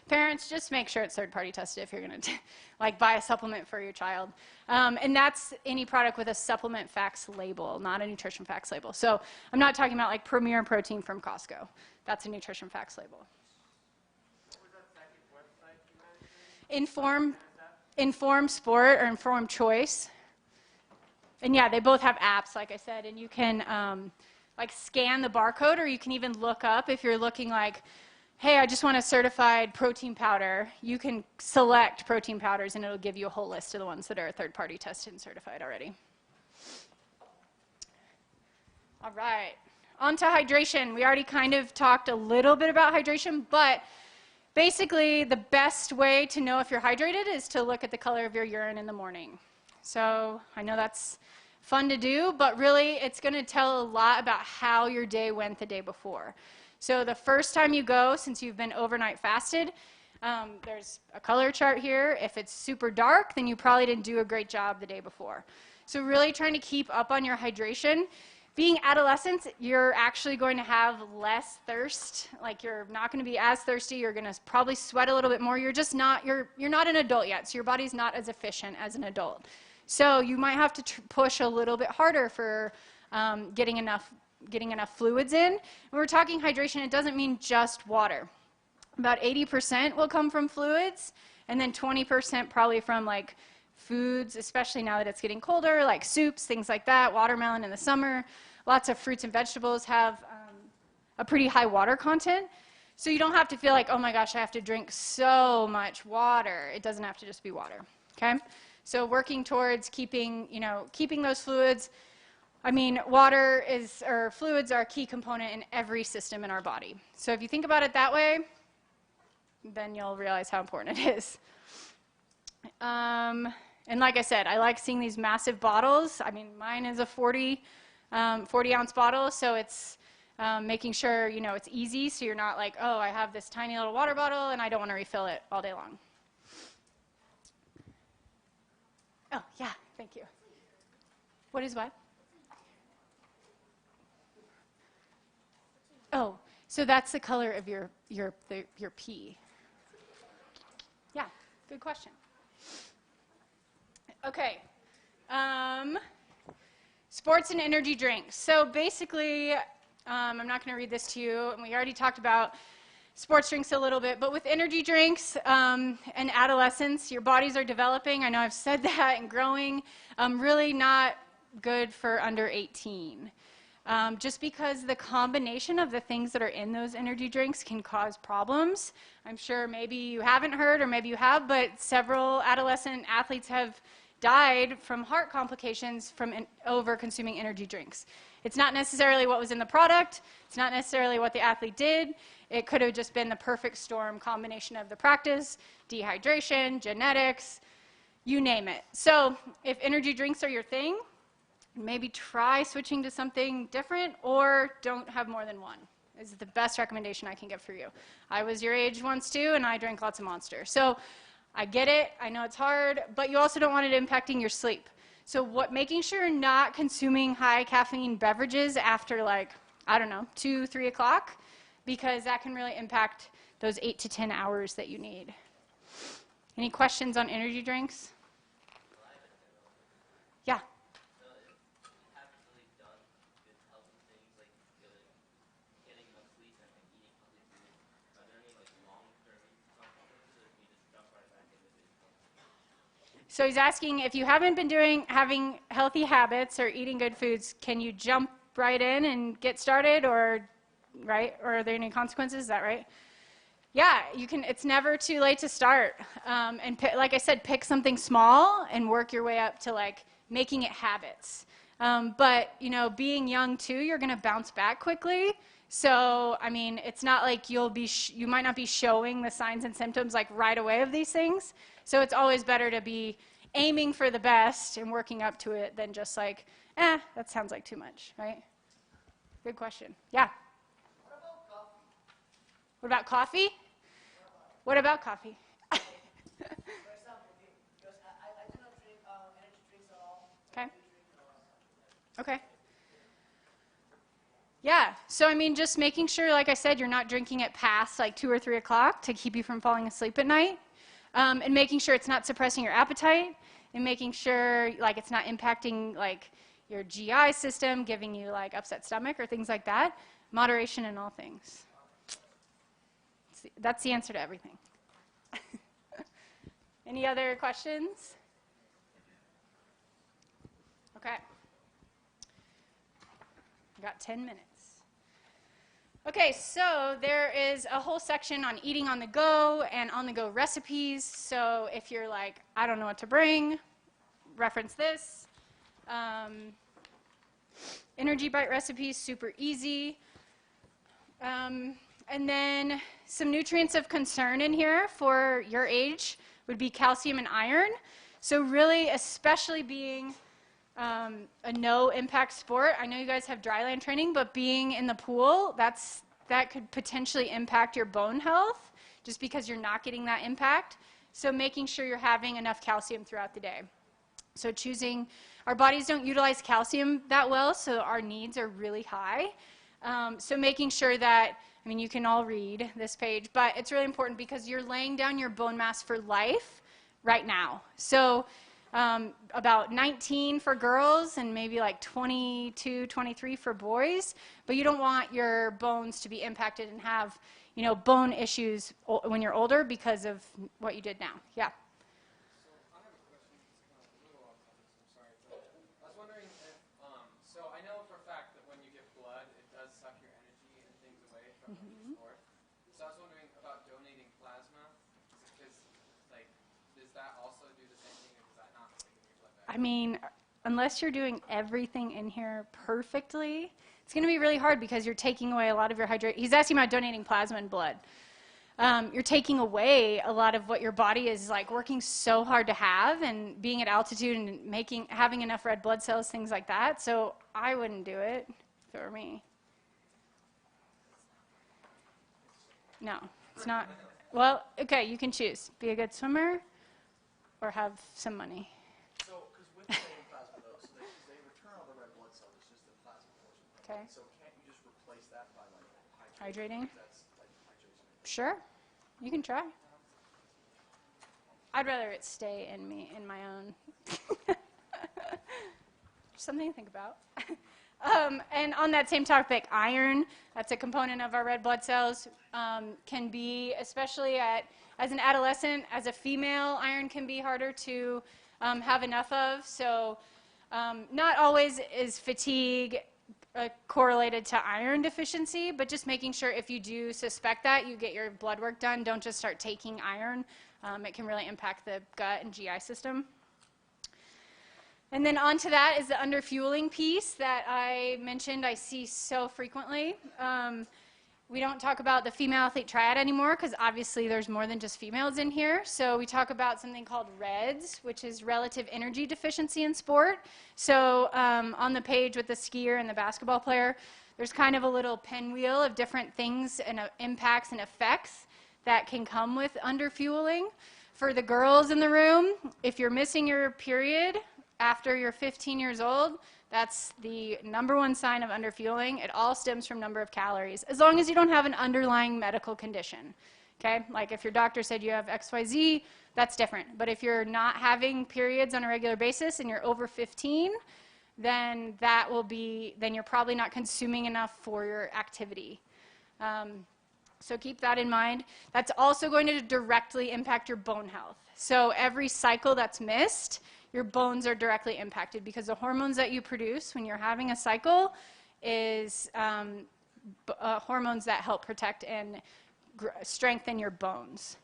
parents, just make sure it's third-party tested if you're going to like buy a supplement for your child. And that's any product with a supplement facts label, not a nutrition facts label. So I'm not talking about like Premier Protein from Costco. That's a nutrition facts label. Inform Sport or Inform Choice. And yeah, they both have apps, like I said, and you can like scan the barcode, or you can even look up if you're looking like, hey, I just want a certified protein powder. You can select protein powders, and it'll give you a whole list of the ones that are third-party tested and certified already. All right, on to hydration. We already kind of talked a little bit about hydration, but basically, the best way to know if you're hydrated is to look at the color of your urine in the morning. So I know that's fun to do, but really it's going to tell a lot about how your day went the day before. So the first time you go, since you've been overnight fasted, there's a color chart here. If it's super dark, then you probably didn't do a great job the day before. So really trying to keep up on your hydration. Being adolescents, you're actually going to have less thirst. Like, you're not going to be as thirsty. You're going to probably sweat a little bit more. You're just not, you're not an adult yet, so your body's not as efficient as an adult. So you might have to push a little bit harder for getting enough fluids in. When we're talking hydration, it doesn't mean just water. About 80% will come from fluids, and then 20% probably from like foods, especially now that it's getting colder, like soups, things like that. Watermelon in the summer. Lots of fruits and vegetables have a pretty high water content. So you don't have to feel like, oh my gosh, I have to drink so much water. It doesn't have to just be water, okay? So working towards keeping those fluids. I mean, fluids are a key component in every system in our body. So if you think about it that way, then you'll realize how important it is. And like I said, I like seeing these massive bottles. I mean, mine is a 40-ounce bottle, so it's making sure, it's easy, so you're not like, oh, I have this tiny little water bottle and I don't want to refill it all day long. Oh, yeah, thank you. What is what? Oh, so that's the color of your pee. Yeah, good question. Okay, sports and energy drinks. So basically, I'm not going to read this to you, and we already talked about sports drinks a little bit, but with energy drinks and adolescence, your bodies are developing. I know I've said that, and growing. Really not good for under 18. Just because the combination of the things that are in those energy drinks can cause problems. I'm sure maybe you haven't heard, or maybe you have, but several adolescent athletes have died from heart complications from over-consuming energy drinks. It's not necessarily what was in the product. It's not necessarily what the athlete did. It could have just been the perfect storm combination of the practice, dehydration, genetics, you name it. So if energy drinks are your thing, maybe try switching to something different, or don't have more than one. This is the best recommendation I can give for you. I was your age once too, and I drank lots of Monster. So I get it, I know it's hard, but you also don't want it impacting your sleep. So making sure you're not consuming high caffeine beverages after 2, 3 o'clock, because that can really impact those 8 to 10 hours that you need. Any questions on energy drinks? Yeah. So he's asking if you haven't been having healthy habits or eating good foods, can you jump right in and get started, or right? Or are there any consequences? Is that right? Yeah, you can. It's never too late to start. And like I said, pick something small and work your way up to like making it habits. But you know, being young too, you're going to bounce back quickly. So I mean, it's not like you might not be showing the signs and symptoms like right away of these things. So it's always better to be aiming for the best and working up to it than just like, that sounds like too much, right? Good question. Yeah. What about coffee? What about coffee? Okay. Okay. Yeah. So, I mean, just making sure, like I said, you're not drinking it past like 2 or 3 o'clock to keep you from falling asleep at night. And making sure it's not suppressing your appetite, and making sure like it's not impacting like your GI system, giving you like upset stomach or things like that. Moderation in all things. That's the answer to everything. Any other questions? Okay. Got 10 minutes. Okay, so there is a whole section on eating on the go and on the go recipes. So if you're like, I don't know what to bring, reference this. Energy Bite recipes, super easy. And then some nutrients of concern in here for your age would be calcium and iron. So really, especially being a no-impact sport. I know you guys have dryland training, but being in the pool, that could potentially impact your bone health just because you're not getting that impact. So making sure you're having enough calcium throughout the day. So our bodies don't utilize calcium that well, so our needs are really high. So making sure that, I mean, you can all read this page, but it's really important because you're laying down your bone mass for life right now. So about 19 for girls and maybe like 22, 23 for boys, but you don't want your bones to be impacted and have, you know, bone issues when you're older because of what you did now. Yeah. So I have a question. It's a little off topic, so I'm sorry. I was wondering if, so I know for a fact that when you give blood, it does suck your energy and things away from the sport. So I was wondering about donating plasma, because like, does that also do the same thing, or does that not really give your blood back? I mean, unless you're doing everything in here perfectly, it's going to be really hard because you're taking away a lot of your hydration. He's asking about donating plasma and blood. You're taking away a lot of what your body is like working so hard to have, and being at altitude and having enough red blood cells, things like that. So I wouldn't do it if it were me. No, it's not. Well, okay, you can choose. Be a good swimmer or have some money. So, because with donating plasma, though, so they return all the red blood cells, it's just the plasma portion. Okay. So can't you just replace that by like Hydrating? That's like hydration. Sure, you can try. I'd rather it stay in my own. Something to think about. And on that same topic, iron, that's a component of our red blood cells, can be, especially as an adolescent, as a female, iron can be harder to have enough of. So not always is fatigue correlated to iron deficiency, but just making sure if you do suspect that, you get your blood work done. Don't just start taking iron. It can really impact the gut and GI system. And then onto that is the underfueling piece that I mentioned I see so frequently. We don't talk about the female athlete triad anymore because obviously there's more than just females in here. So we talk about something called REDS, which is relative energy deficiency in sport. So on the page with the skier and the basketball player, there's kind of a little pinwheel of different things and impacts and effects that can come with underfueling. For the girls in the room, if you're missing your period after you're 15 years old, that's the #1 sign of underfueling. It all stems from number of calories, as long as you don't have an underlying medical condition. Okay, like if your doctor said you have XYZ, that's different. But if you're not having periods on a regular basis and you're over 15, then then you're probably not consuming enough for your activity. So keep that in mind. That's also going to directly impact your bone health. So every cycle that's missed, your bones are directly impacted because the hormones that you produce when you're having a cycle is hormones that help protect and strengthen your bones.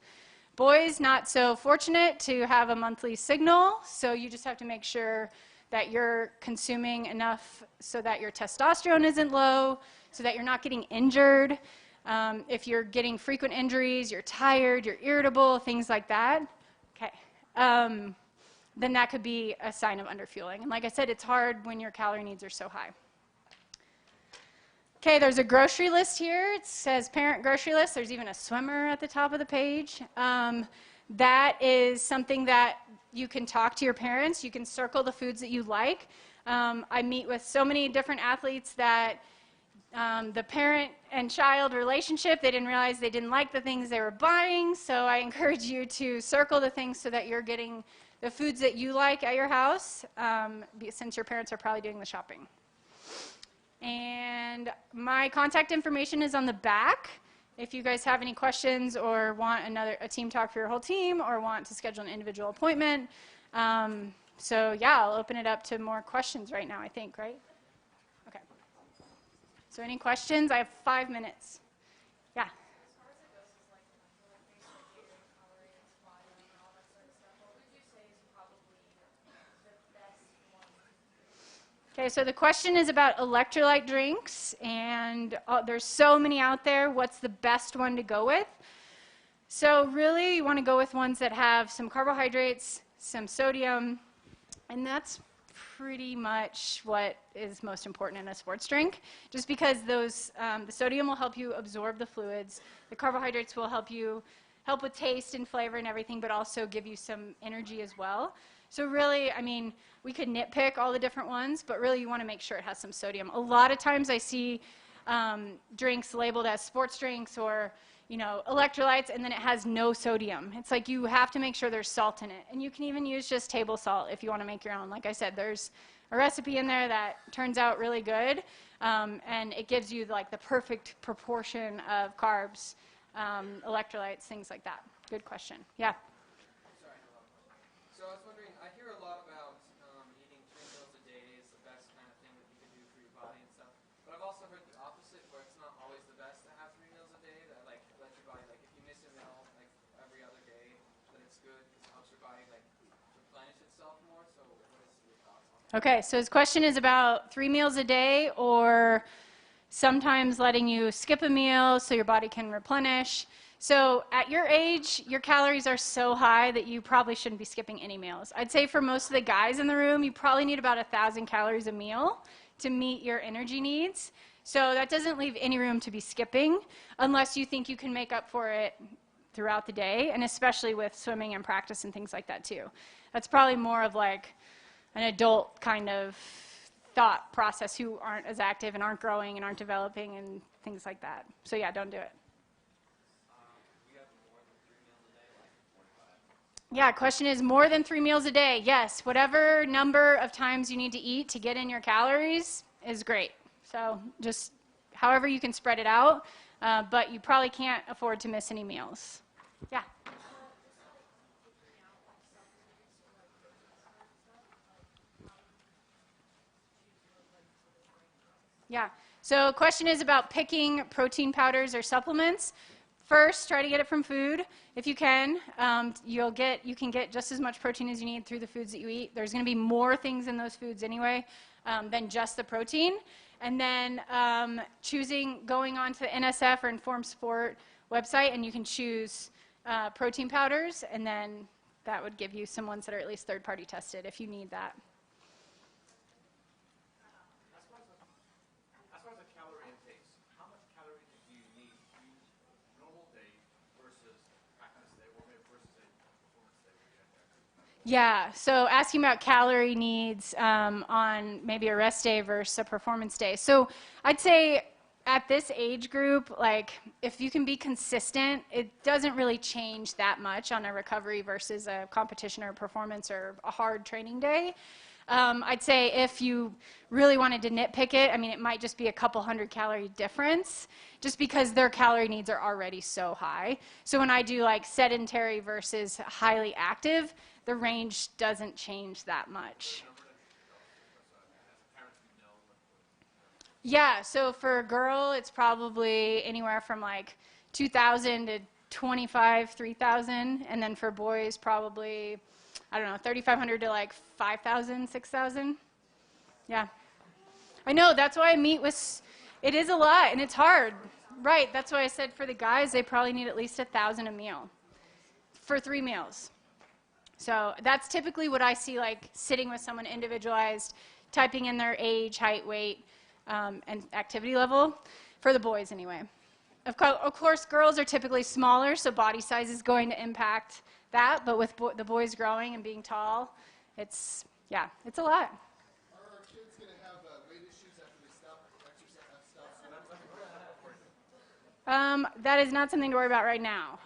Boys, not so fortunate to have a monthly signal, so you just have to make sure that you're consuming enough so that your testosterone isn't low, so that you're not getting injured. If you're getting frequent injuries, you're tired, you're irritable, things like that, okay, then that could be a sign of underfueling. And like I said, it's hard when your calorie needs are so high. Okay, there's a grocery list here. It says parent grocery list. There's even a swimmer at the top of the page. That is something that you can talk to your parents. You can circle the foods that you like. I meet with so many different athletes that the parent and child relationship, they didn't realize they didn't like the things they were buying. So I encourage you to circle the things so that you're getting the foods that you like at your house, since your parents are probably doing the shopping. And my contact information is on the back. If you guys have any questions or want a team talk for your whole team or want to schedule an individual appointment. So yeah, I'll open it up to more questions right now, I think, right? Okay. So any questions? I have 5 minutes. Yeah. Okay, so the question is about electrolyte drinks, and there's so many out there. What's the best one to go with? So really, you want to go with ones that have some carbohydrates, some sodium, and that's pretty much what is most important in a sports drink, just because those, the sodium will help you absorb the fluids, the carbohydrates will help with taste and flavor and everything, but also give you some energy as well. So really, I mean, we could nitpick all the different ones, but really you want to make sure it has some sodium. A lot of times I see drinks labeled as sports drinks or, you know, electrolytes, and then it has no sodium. It's like you have to make sure there's salt in it. And you can even use just table salt if you want to make your own. Like I said, there's a recipe in there that turns out really good, and it gives you like the perfect proportion of carbs, electrolytes, things like that. Good question. Yeah. So I was wondering, I hear a lot about eating 3 meals a day is the best kind of thing that you can do for your body and stuff. But I've also heard the opposite, where it's not always the best to have 3 meals a day. That like let your body, like if you miss a meal like every other day, that it's good because it helps your body like replenish itself more. So what is your thoughts on that? Okay, so his question is about 3 meals a day or sometimes letting you skip a meal so your body can replenish. So at your age, your calories are so high that you probably shouldn't be skipping any meals. I'd say for most of the guys in the room, you probably need about 1,000 calories a meal to meet your energy needs. So that doesn't leave any room to be skipping unless you think you can make up for it throughout the day, and especially with swimming and practice and things like that too. That's probably more of like an adult kind of thought process who aren't as active and aren't growing and aren't developing and things like that. So yeah, don't do it. Yeah, question is more than 3 meals a day. Yes, whatever number of times you need to eat to get in your calories is great. So just however you can spread it out, but you probably can't afford to miss any meals. Yeah. Yeah, so question is about picking protein powders or supplements. First, try to get it from food. If you can, you can get just as much protein as you need through the foods that you eat. There's going to be more things in those foods anyway than just the protein. And then going on to the NSF or Informed Sport website, and you can choose protein powders, and then that would give you some ones that are at least third-party tested if you need that. Yeah, so asking about calorie needs on maybe a rest day versus a performance day. So I'd say at this age group, like if you can be consistent, it doesn't really change that much on a recovery versus a competition or performance or a hard training day. I'd say if you really wanted to nitpick it, I mean, it might just be a couple 100-calorie difference just because their calorie needs are already so high. So when I do like sedentary versus highly active, the range doesn't change that much. Yeah, so for a girl, it's probably anywhere from like 2,000 to 25, 3,000. And then for boys, probably, I don't know, 3,500 to like 5,000, 6,000. Yeah. I know, that's why I meet with, it is a lot and it's hard. Right, that's why I said for the guys, they probably need at least 1,000 a meal for 3 meals. So that's typically what I see, like sitting with someone individualized, typing in their age, height, weight, and activity level, for the boys anyway. Of course, girls are typically smaller, so body size is going to impact that, but with the boys growing and being tall, it's a lot. Are our kids going to have weight issues after they stop exercise? That is not something to worry about right now,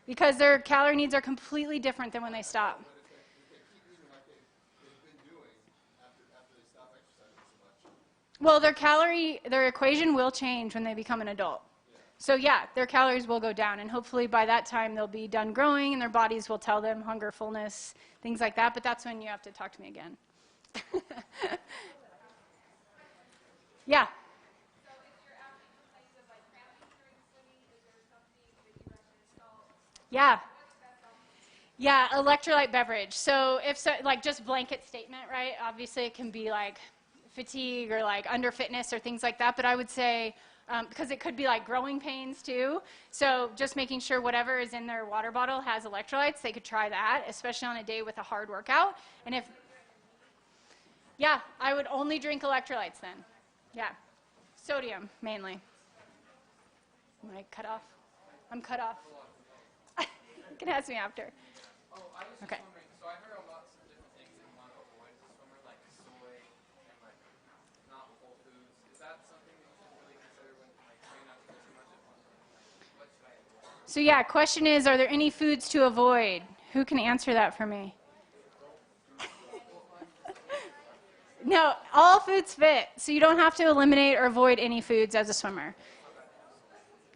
because their calorie needs are completely different than when they stop. But if they keep eating like they've been doing after they stop exercising so much. Well, their equation will change when they become an adult. So yeah, their calories will go down, and hopefully by that time they'll be done growing and their bodies will tell them hunger, fullness, things like that, but that's when you have to talk to me again. Yeah. Yeah. Yeah, electrolyte beverage. So like just blanket statement, right? Obviously it can be like fatigue or like under fitness or things like that, but I would say, because it could be like growing pains too. So just making sure whatever is in their water bottle has electrolytes, they could try that, especially on a day with a hard workout. And yeah, I would only drink electrolytes then. Yeah. Sodium, mainly. Am I cut off? I'm cut off. You can ask me after. Oh, I was just Okay. wondering, so I heard lots of different things that you want to avoid as a swimmer, like soy and like not whole foods. Is that something that you should really consider when like trying not to get too much at once? Like, what should I avoid? So yeah, question is, are there any foods to avoid? Who can answer that for me? No, all foods fit. So you don't have to eliminate or avoid any foods as a swimmer.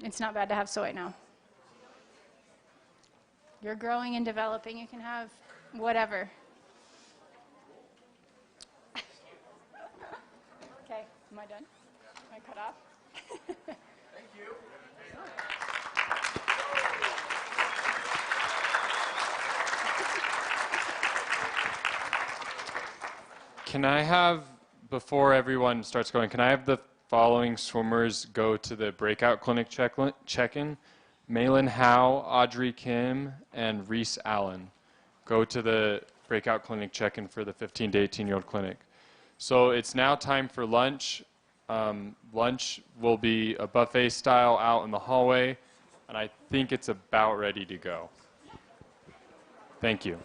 It's not bad to have soy, no. You're growing and developing. You can have whatever. Okay, am I done? Am I cut off? Thank you. Can I have, before everyone starts going, can I have the following swimmers go to the breakout clinic check-in? Malin Howe, Audrey Kim, and Reese Allen. Go to the breakout clinic check-in for the 15 to 18-year-old clinic. So it's now time for lunch. Lunch will be a buffet style out in the hallway, and I think it's about ready to go. Thank you.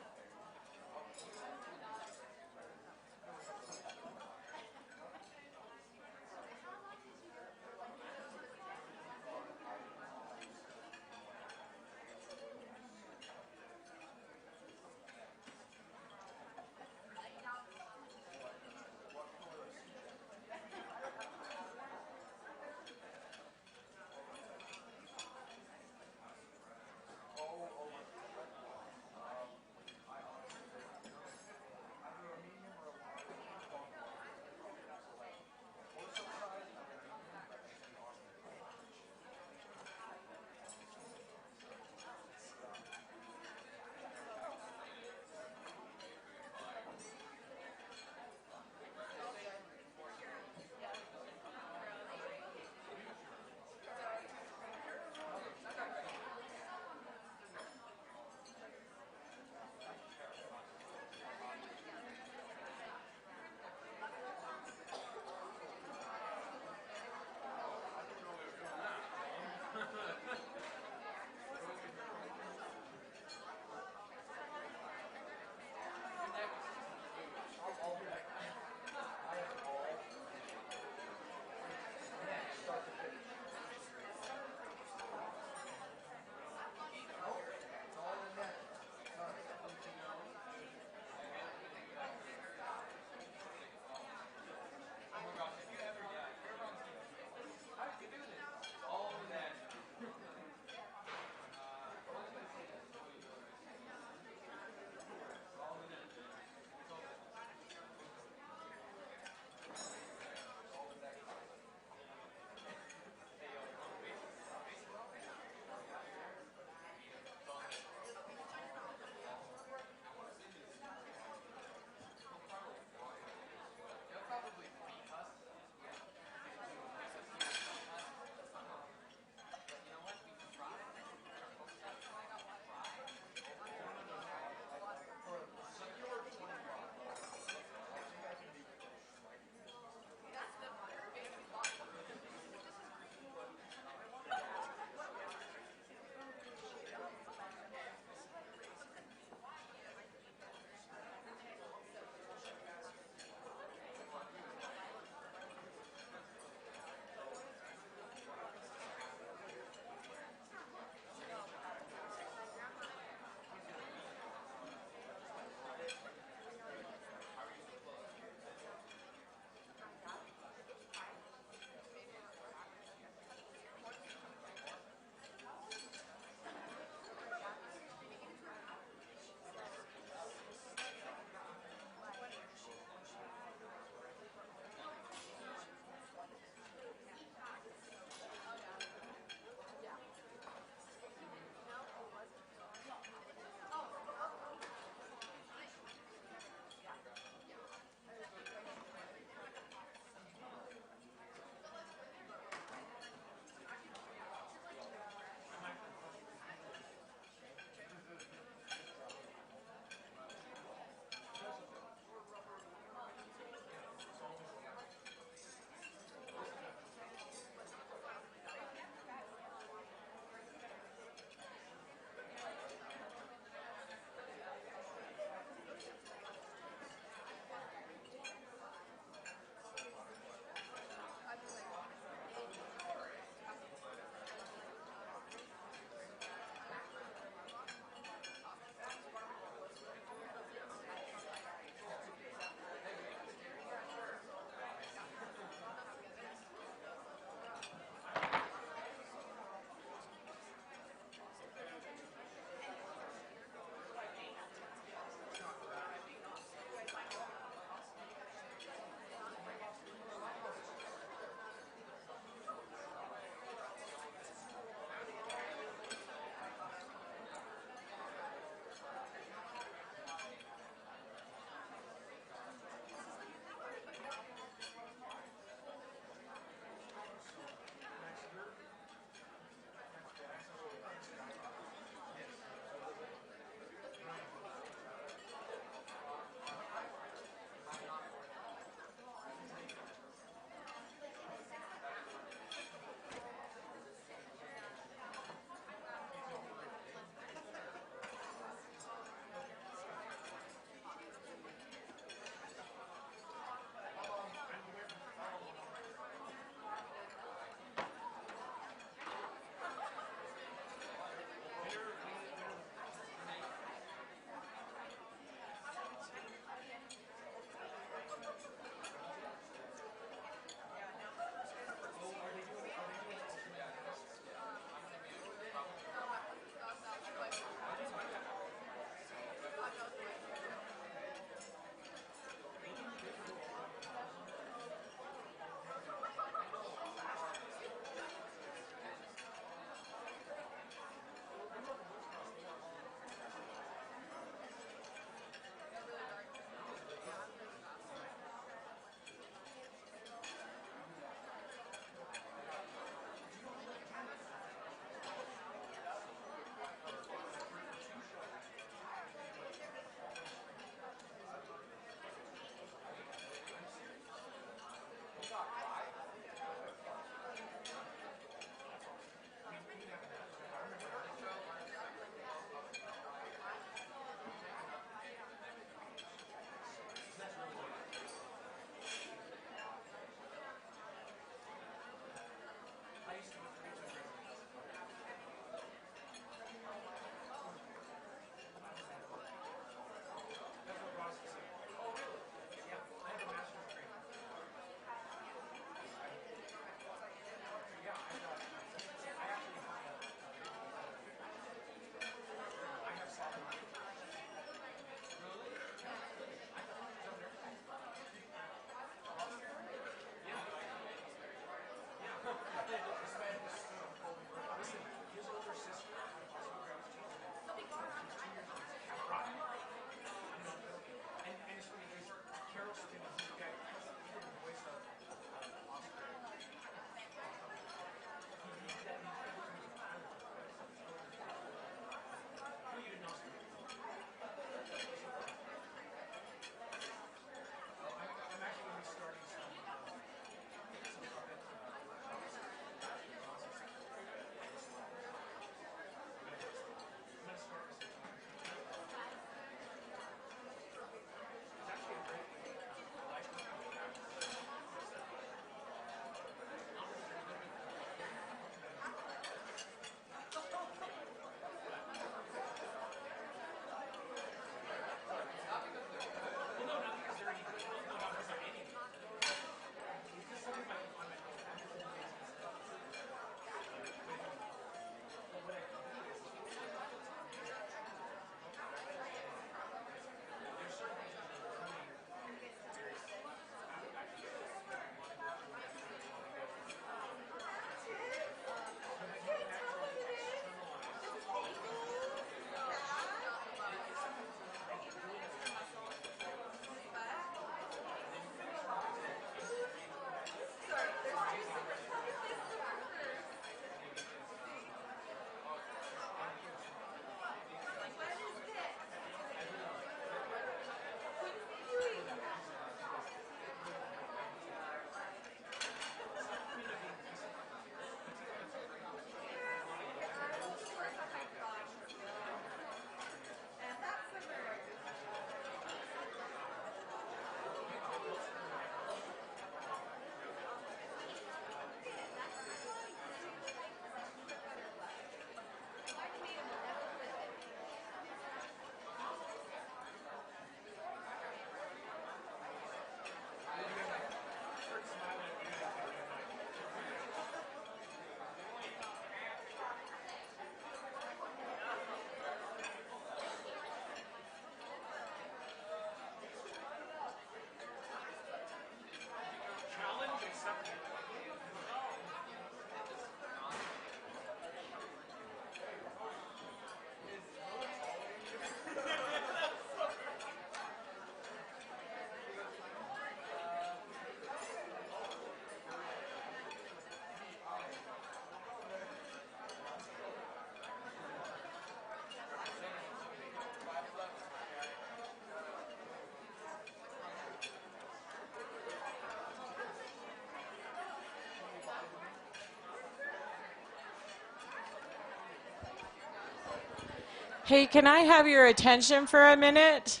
Hey, can I have your attention for a minute?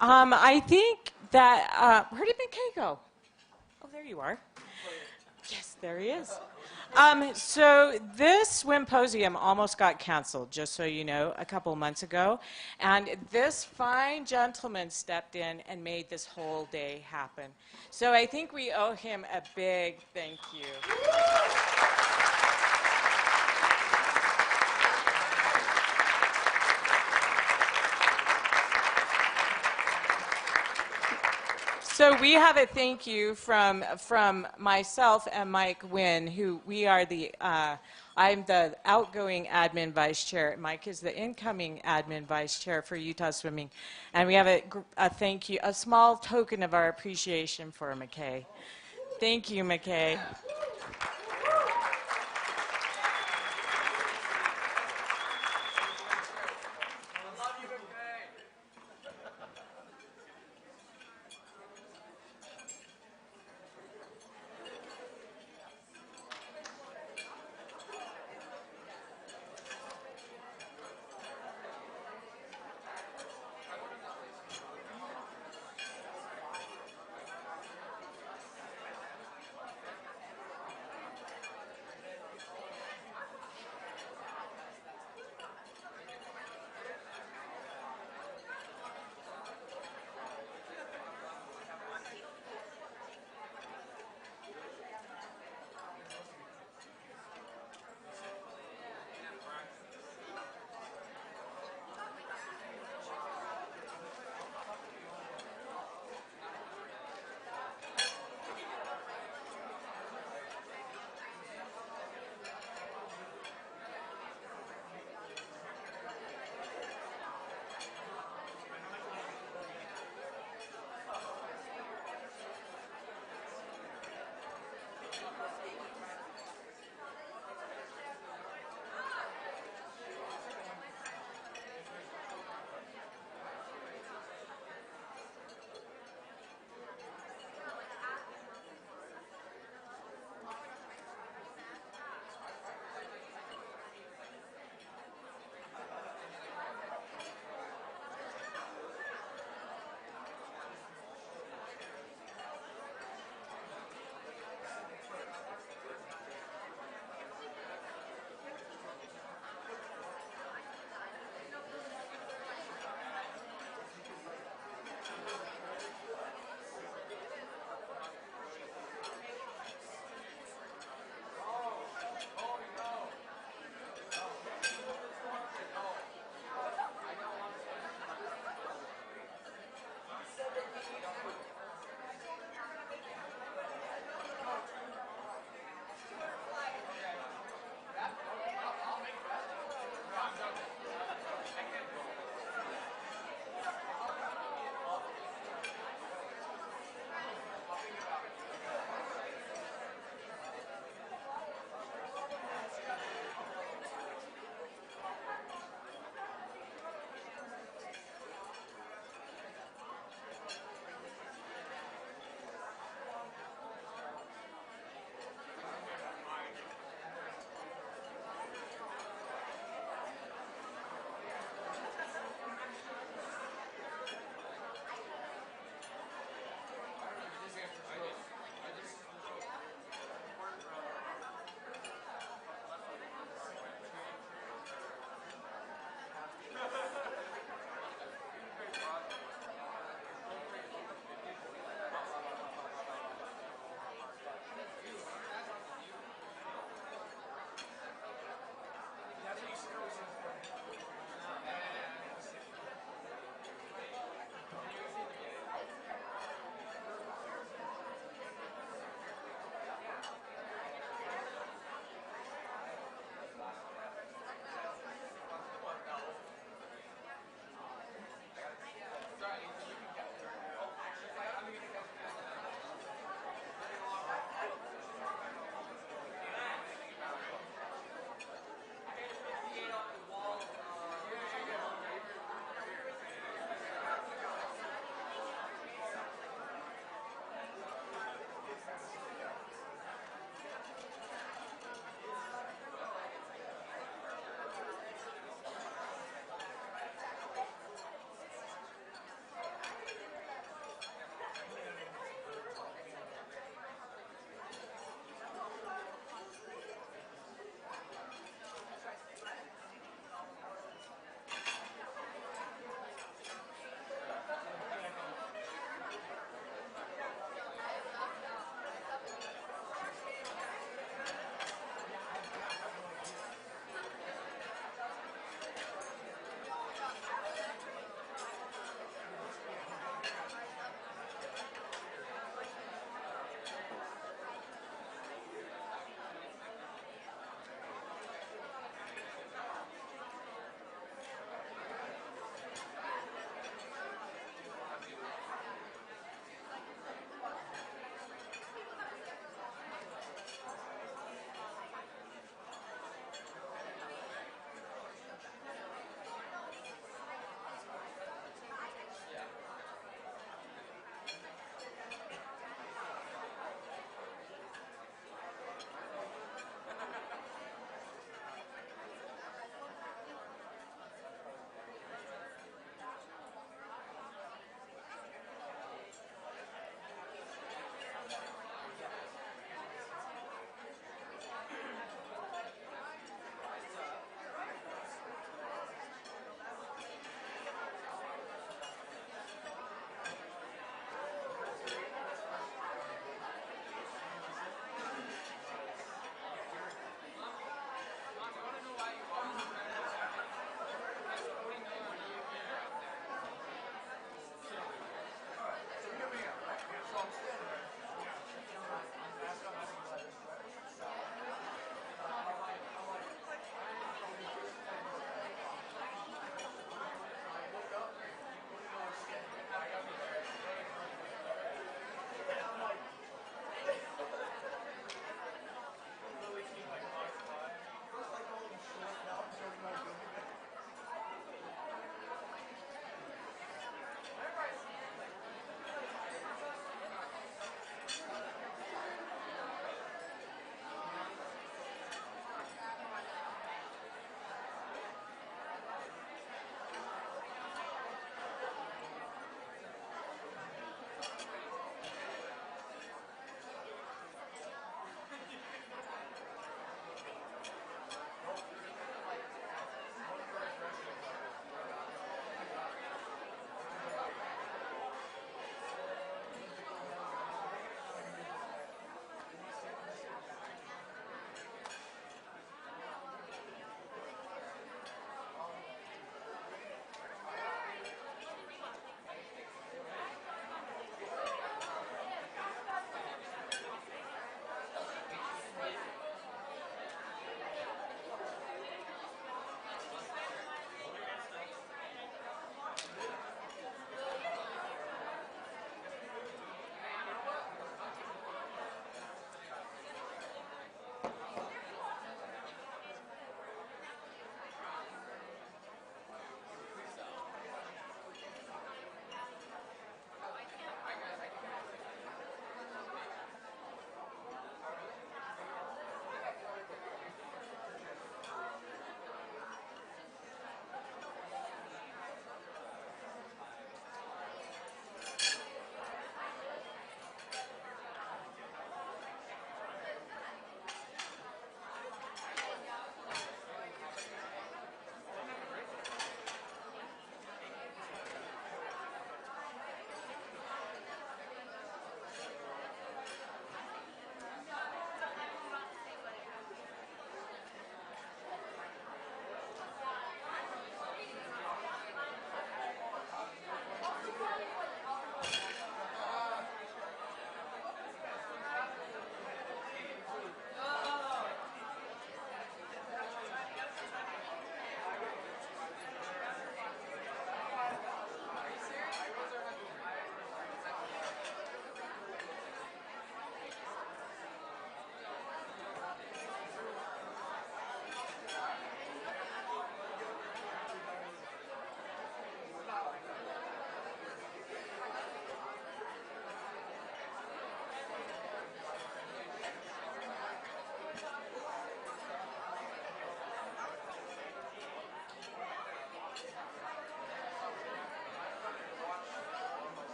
I think that, where did McKay go? Oh, there you are. Yes, there he is. So this Swimposium almost got canceled, just so you know, a couple months ago. And this fine gentleman stepped in and made this whole day happen. So I think we owe him a big thank you. So we have a thank you from myself and Mike Wynn, who we are I'm the outgoing admin vice chair. Mike is the incoming admin vice chair for Utah Swimming. And we have a thank you, a small token of our appreciation for McKay. Thank you, McKay.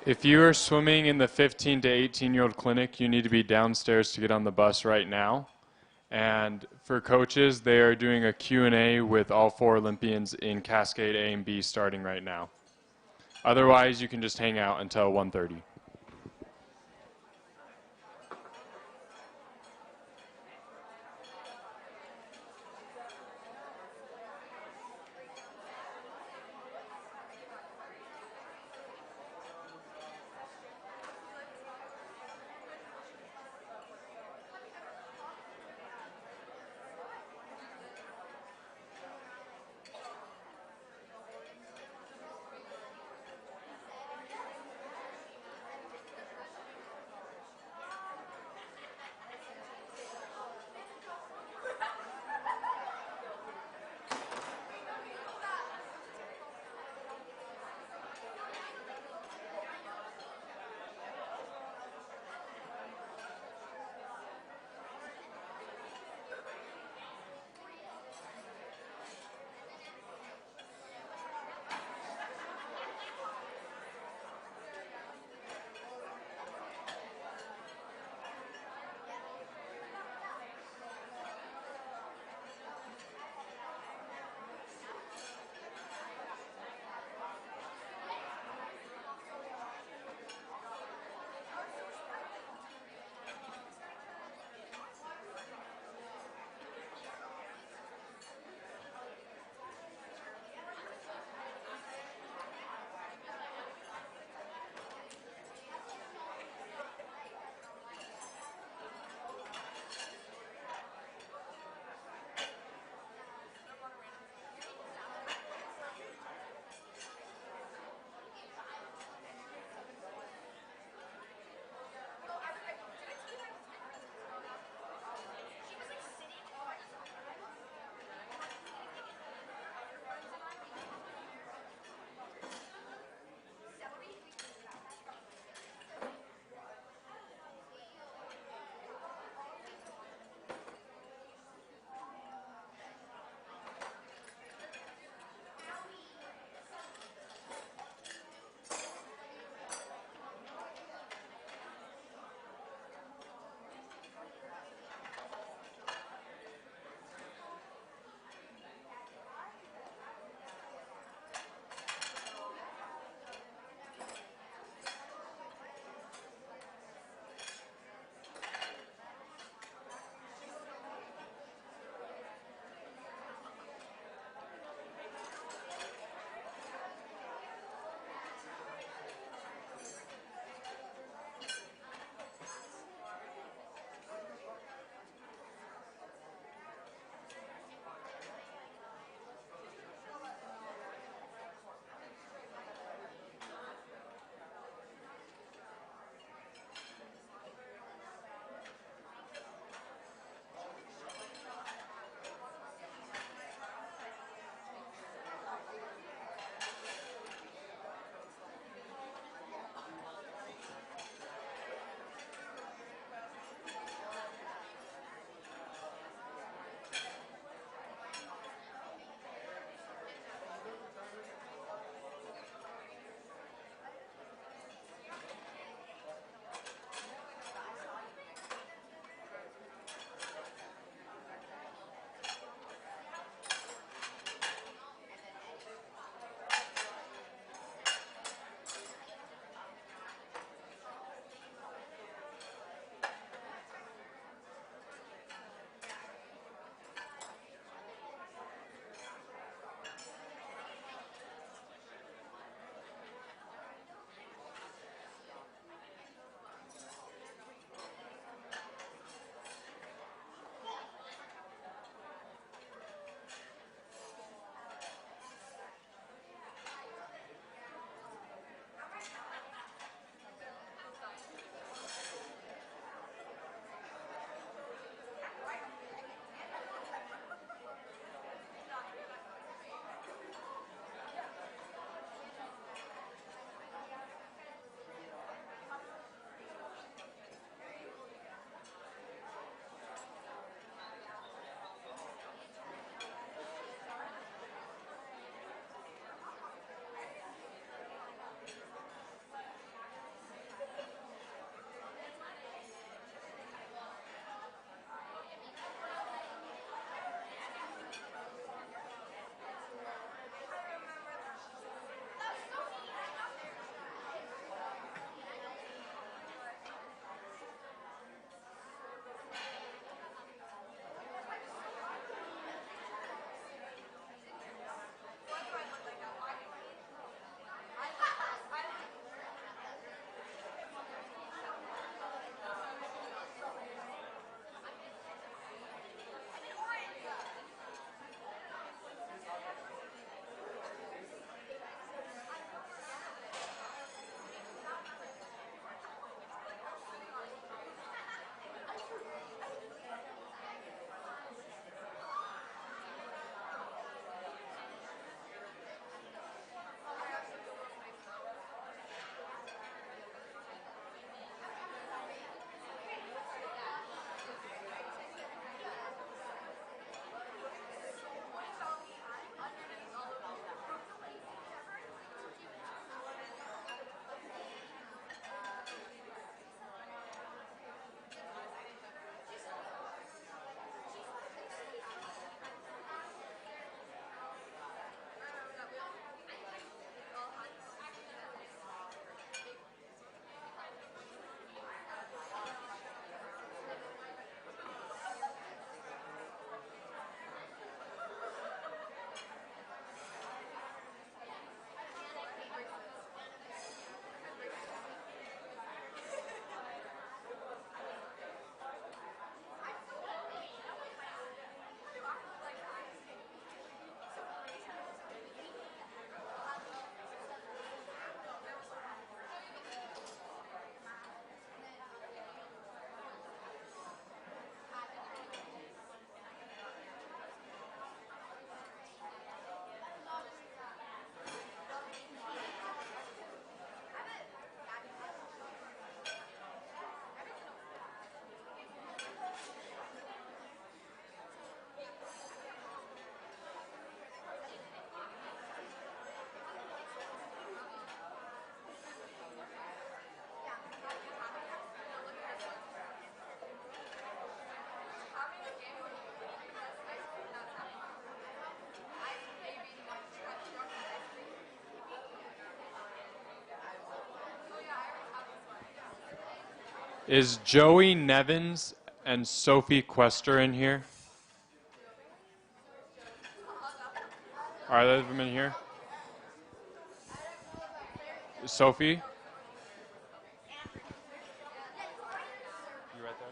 If you are swimming in the 15 to 18-year-old clinic, you need to be downstairs to get on the bus right now. And for coaches, they are doing a Q&A with all 4 Olympians in Cascade A and B starting right now. Otherwise, you can just hang out until 1:30. Is Joey Nevins and Sophie Quester in here? Are either of them in here? Sophie? You right there?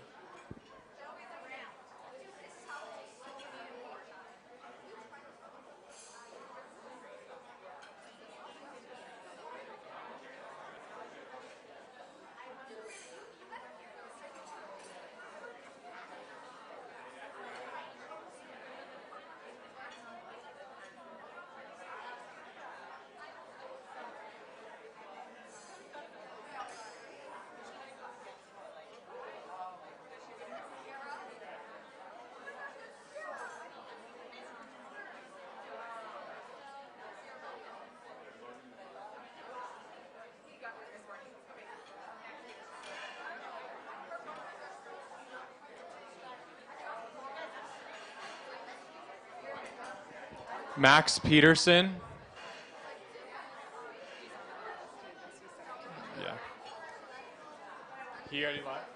Max Peterson? Yeah. He already left?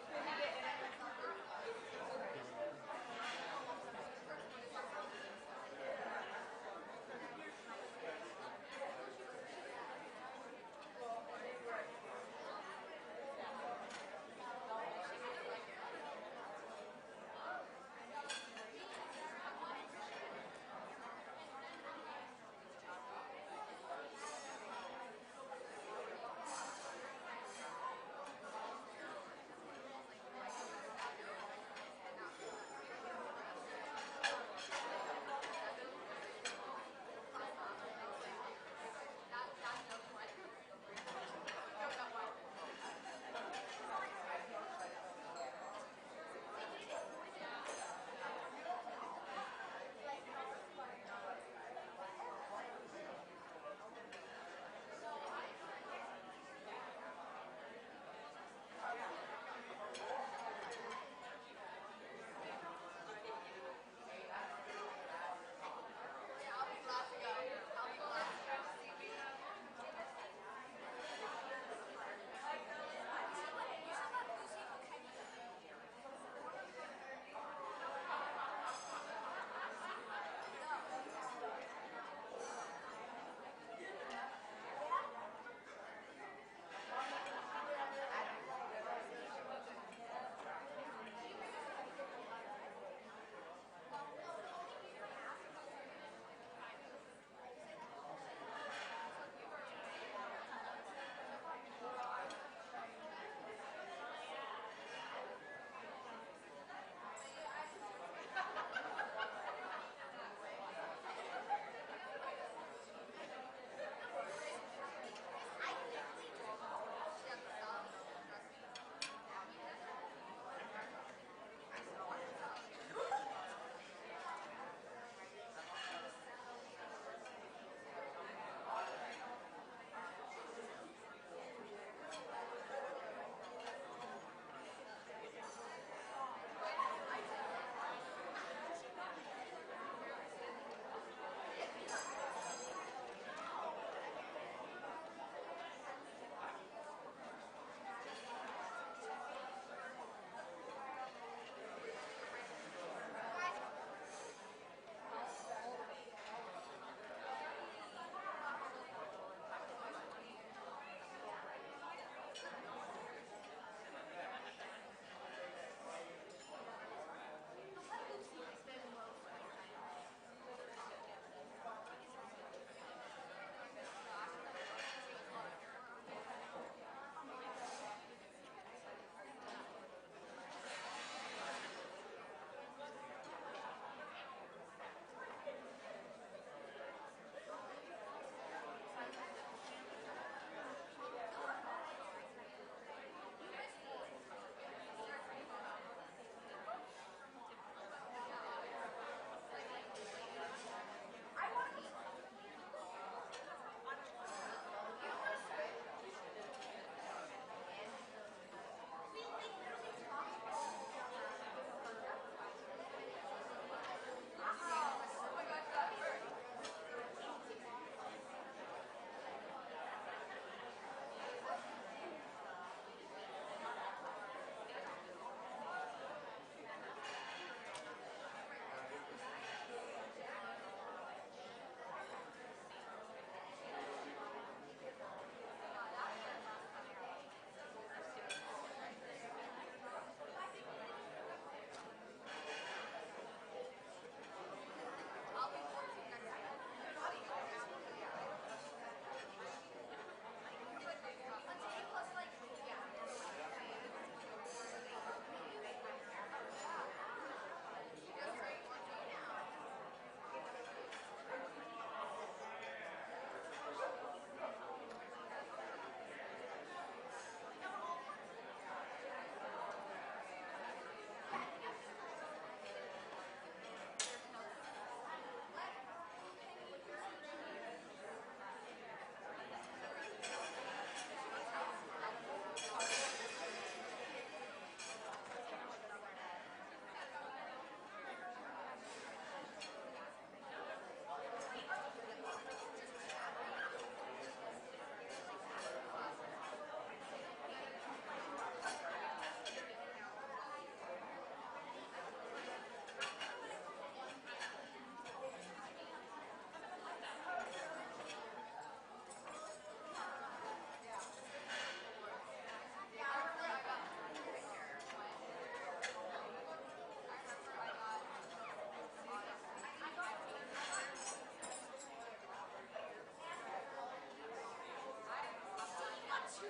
Wow.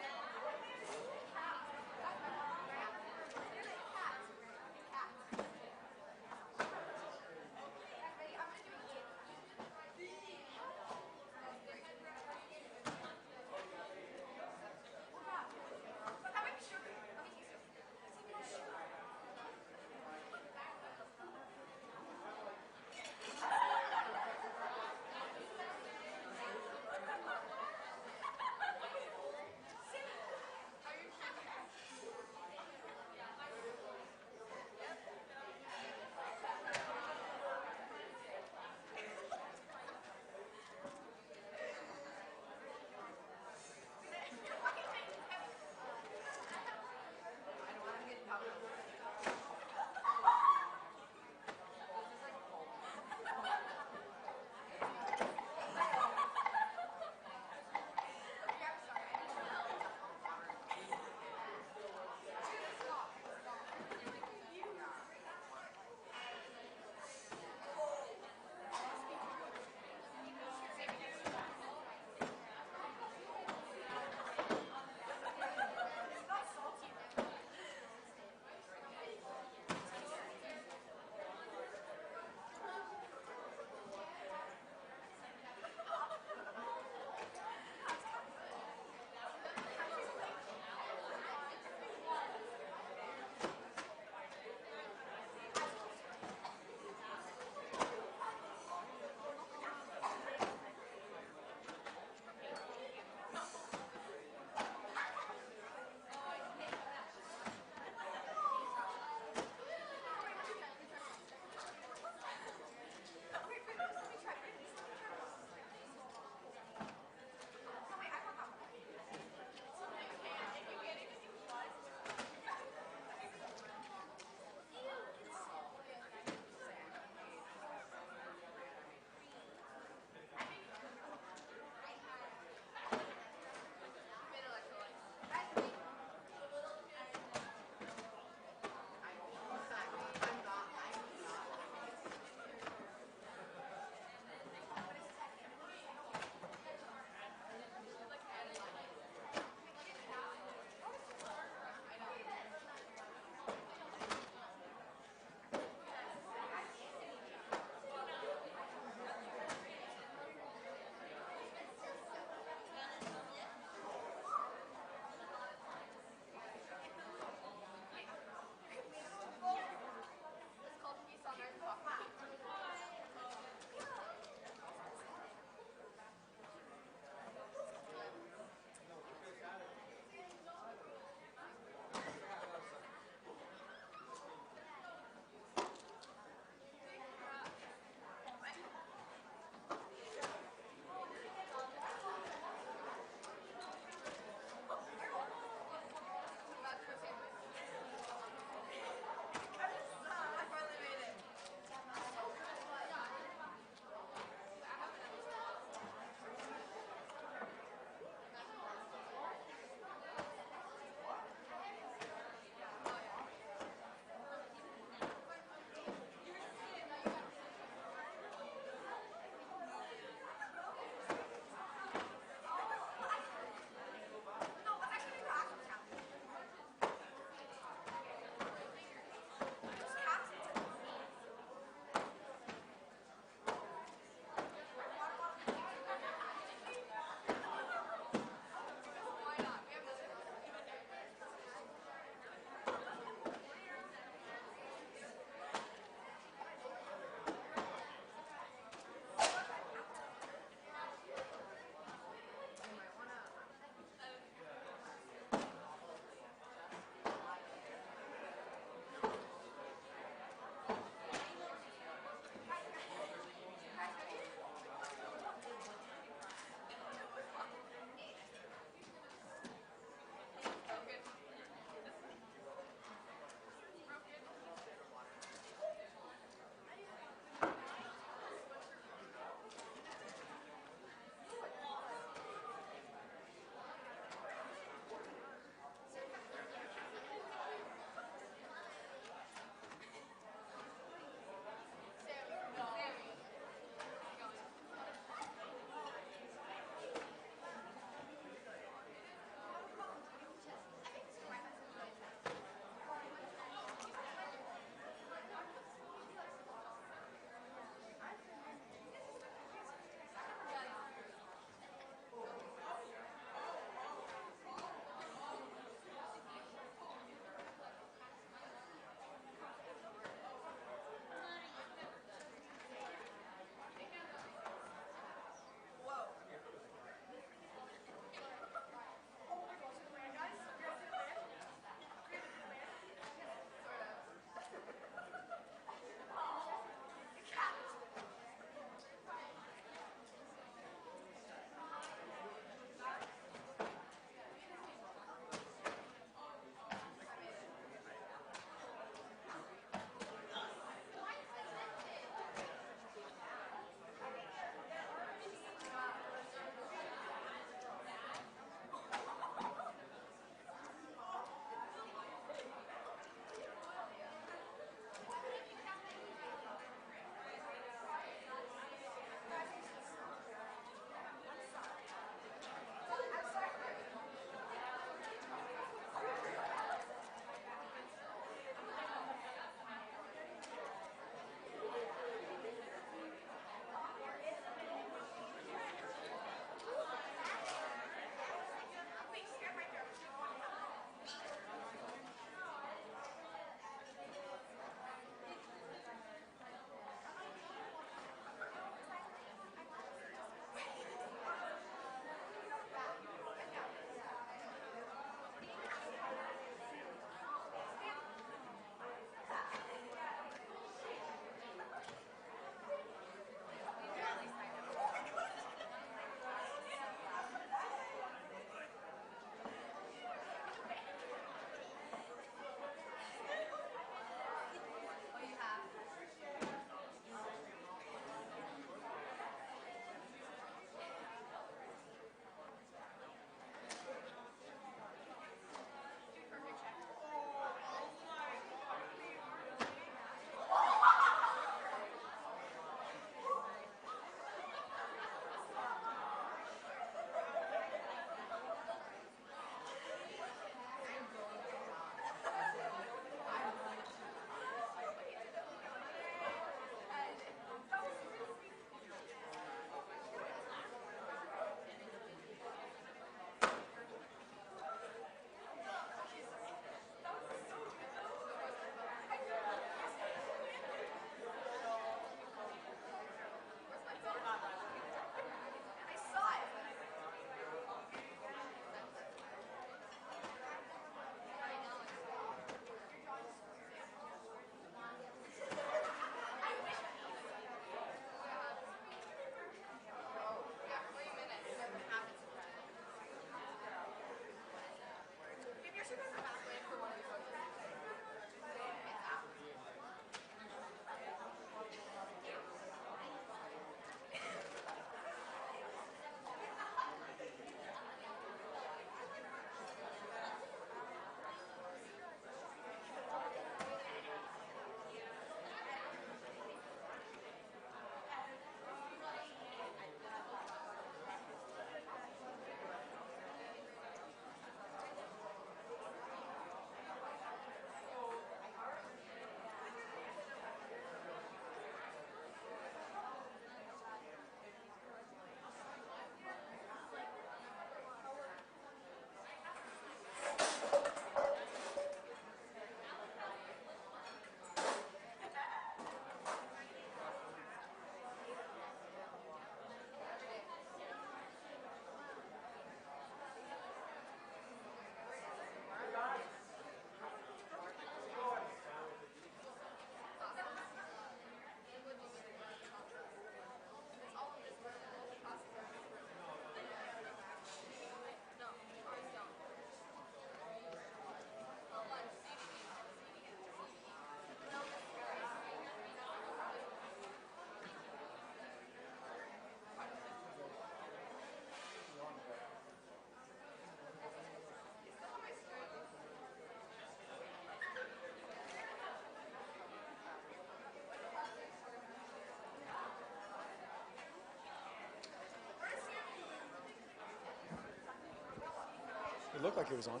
looked like it was on.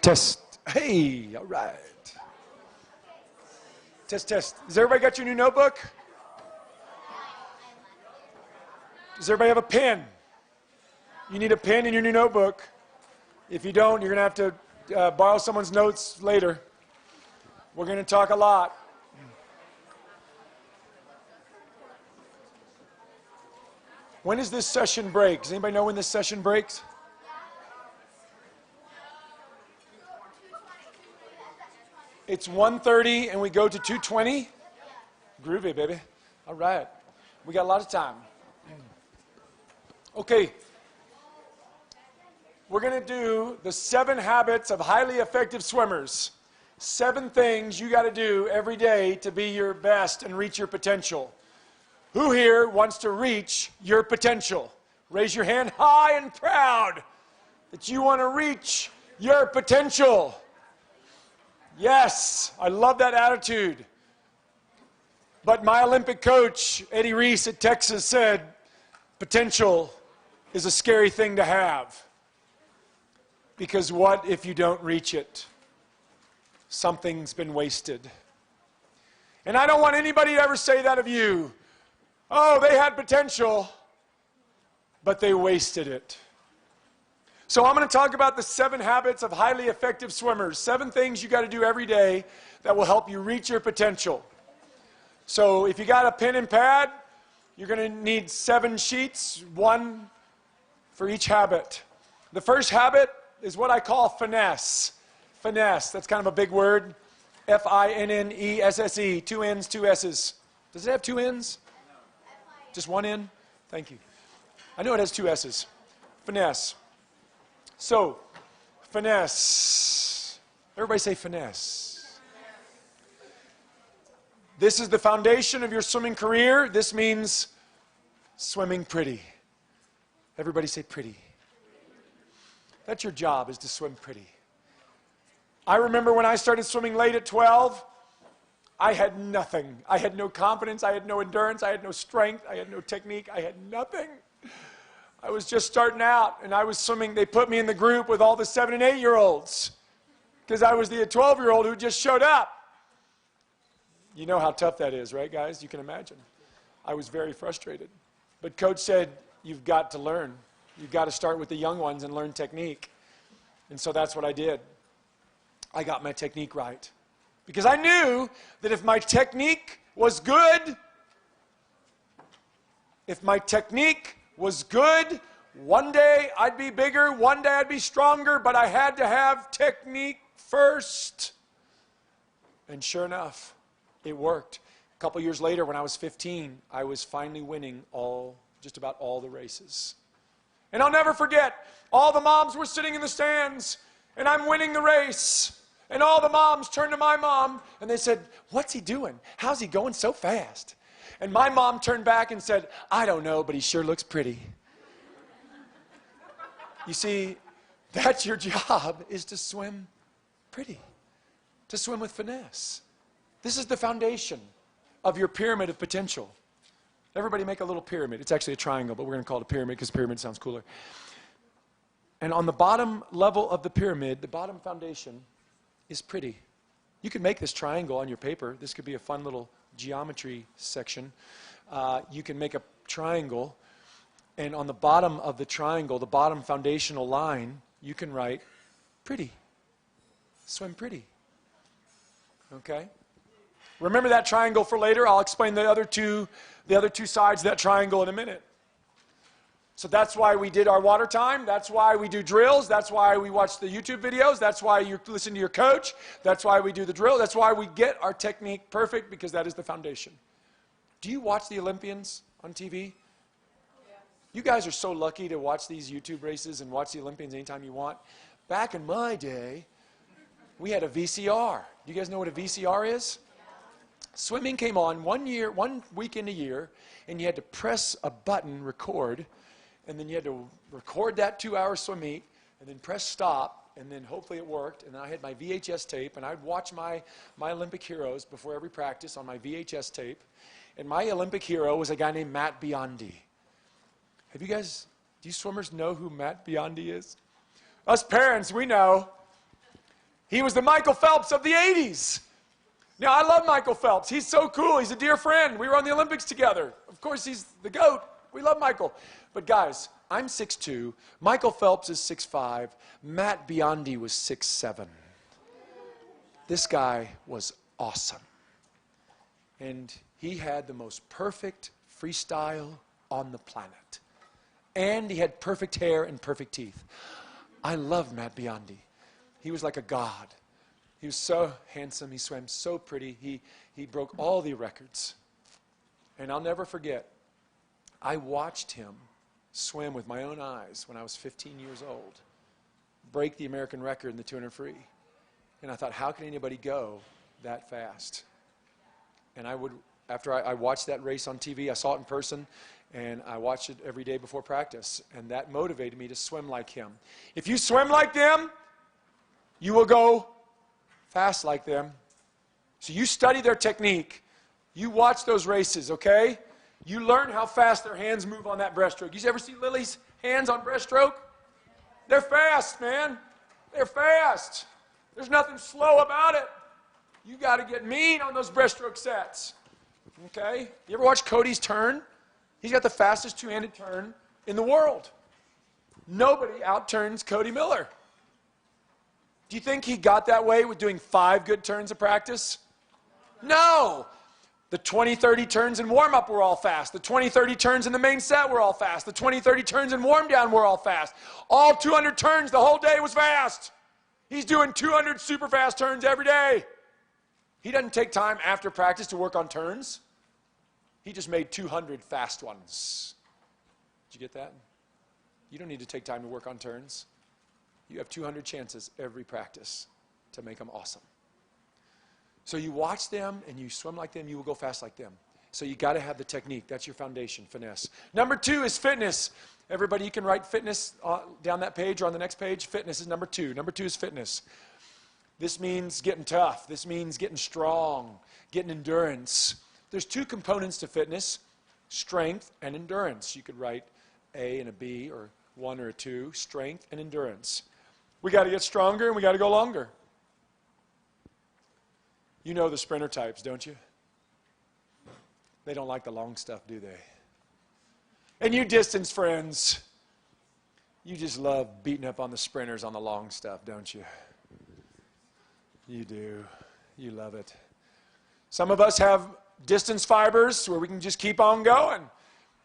Test. Hey, all right. Test, test. Has everybody got your new notebook? Does everybody have a pen? You need a pen in your new notebook. If you don't, you're going to have to borrow someone's notes later. We're going to talk a lot. When does this session break? Does anybody know when this session breaks? It's 1:30 and we go to 2:20? Groovy, baby. All right. We got a lot of time. Okay. We're going to do the 7 habits of highly effective swimmers. 7 things you got to do every day to be your best and reach your potential. Who here wants to reach your potential? Raise your hand high and proud that you want to reach your potential. Yes, I love that attitude. But my Olympic coach, Eddie Reese at Texas, said, potential is a scary thing to have. Because what if you don't reach it? Something's been wasted. And I don't want anybody to ever say that of you. Oh, they had potential, but they wasted it. So I'm going to talk about the 7 habits of highly effective swimmers. 7 things you got to do every day that will help you reach your potential. So if you got a pen and pad, you're going to need 7 sheets, 1 for each habit. The first habit is what I call finesse. Finesse, that's kind of a big word. F-I-N-N-E-S-S-E, 2 N's, 2 S's. Does it have 2 N's? No. Just 1 N? Thank you. I know it has 2 S's. Finesse. So, finesse. Everybody say finesse. This is the foundation of your swimming career. This means swimming pretty. Everybody say pretty. That's your job, is to swim pretty. I remember when I started swimming late at 12, I had nothing. I had no confidence, I had no endurance, I had no strength, I had no technique, I had nothing. I was just starting out, and I was swimming. They put me in the group with all the 7 and 8-year-olds because I was the 12-year-old who just showed up. You know how tough that is, right, guys? You can imagine. I was very frustrated. But Coach said, you've got to learn. You've got to start with the young ones and learn technique. And so that's what I did. I got my technique right. Because I knew that if my technique was good, one day I'd be bigger, one day I'd be stronger, but I had to have technique first. And sure enough, it worked. A couple years later, when I was 15, I was finally winning just about all the races. And I'll never forget, all the moms were sitting in the stands, and I'm winning the race. And all the moms turned to my mom, and they said, what's he doing? How's he going so fast? And my mom turned back and said, I don't know, but he sure looks pretty. You see, that's your job, is to swim pretty, to swim with finesse. This is the foundation of your pyramid of potential. Everybody make a little pyramid. It's actually a triangle, but we're going to call it a pyramid because pyramid sounds cooler. And on the bottom level of the pyramid, the bottom foundation is pretty. You can make this triangle on your paper. This could be a fun little geometry section. You can make a triangle, and on the bottom of the triangle, the bottom foundational line, you can write pretty. Swim pretty. Okay? Remember that triangle for later. I'll explain the other two sides of that triangle in a minute. So that's why we did our water time. That's why we do drills. That's why we watch the YouTube videos. That's why you listen to your coach. That's why we do the drill. That's why we get our technique perfect, because that is the foundation. Do you watch the Olympians on TV? Yeah. You guys are so lucky to watch these YouTube races and watch the Olympians anytime you want. Back in my day, we had a VCR. Do you guys know what a VCR is? Swimming came on 1 weekend a year, and you had to press a button, record, and then you had to record that 2-hour swim meet, and then press stop, and then hopefully it worked. And then I had my VHS tape, and I'd watch my Olympic heroes before every practice on my VHS tape. And my Olympic hero was a guy named Matt Biondi. Do you swimmers know who Matt Biondi is? Us parents, we know. He was the Michael Phelps of the 80s. Now, I love Michael Phelps. He's so cool. He's a dear friend. We were on the Olympics together. Of course, he's the GOAT. We love Michael. But guys, I'm 6'2". Michael Phelps is 6'5". Matt Biondi was 6'7". This guy was awesome. And he had the most perfect freestyle on the planet. And he had perfect hair and perfect teeth. I love Matt Biondi. He was like a god. He was so handsome. He swam so pretty. He broke all the records. And I'll never forget, I watched him swim with my own eyes when I was 15 years old, break the American record in the 200 free. And I thought, how can anybody go that fast? And after I watched that race on TV, I saw it in person, and I watched it every day before practice. And that motivated me to swim like him. If you swim like them, you will go fast like them. So you study their technique. You watch those races, okay? You learn how fast their hands move on that breaststroke. You ever see Lily's hands on breaststroke? They're fast, man. They're fast. There's nothing slow about it. You got to get mean on those breaststroke sets. Okay? You ever watch Cody's turn? He's got the fastest two-handed turn in the world. Nobody outturns Cody Miller. Do you think he got that way with doing 5 good turns of practice? No. The 20-30 turns in warm-up were all fast. The 20-30 turns in the main set were all fast. The 20-30 turns in warm-down were all fast. All 200 turns the whole day was fast. He's doing 200 super fast turns every day. He doesn't take time after practice to work on turns. He just made 200 fast ones. Did you get that? You don't need to take time to work on turns. You have 200 chances every practice to make them awesome. So you watch them and you swim like them, you will go fast like them. So you got to have the technique. That's your foundation, finesse. Number 2 is fitness. Everybody, you can write fitness down that page or on the next page. Fitness is number 2. Number 2 is fitness. This means getting tough. This means getting strong, getting endurance. There's 2 components to fitness, strength and endurance. You could write A and a B or 1 or a 2, strength and endurance. We got to get stronger and we got to go longer. You know the sprinter types, don't you? They don't like the long stuff, do they? And you distance friends, you just love beating up on the sprinters on the long stuff, don't you? You do. You love it. Some of us have distance fibers where we can just keep on going.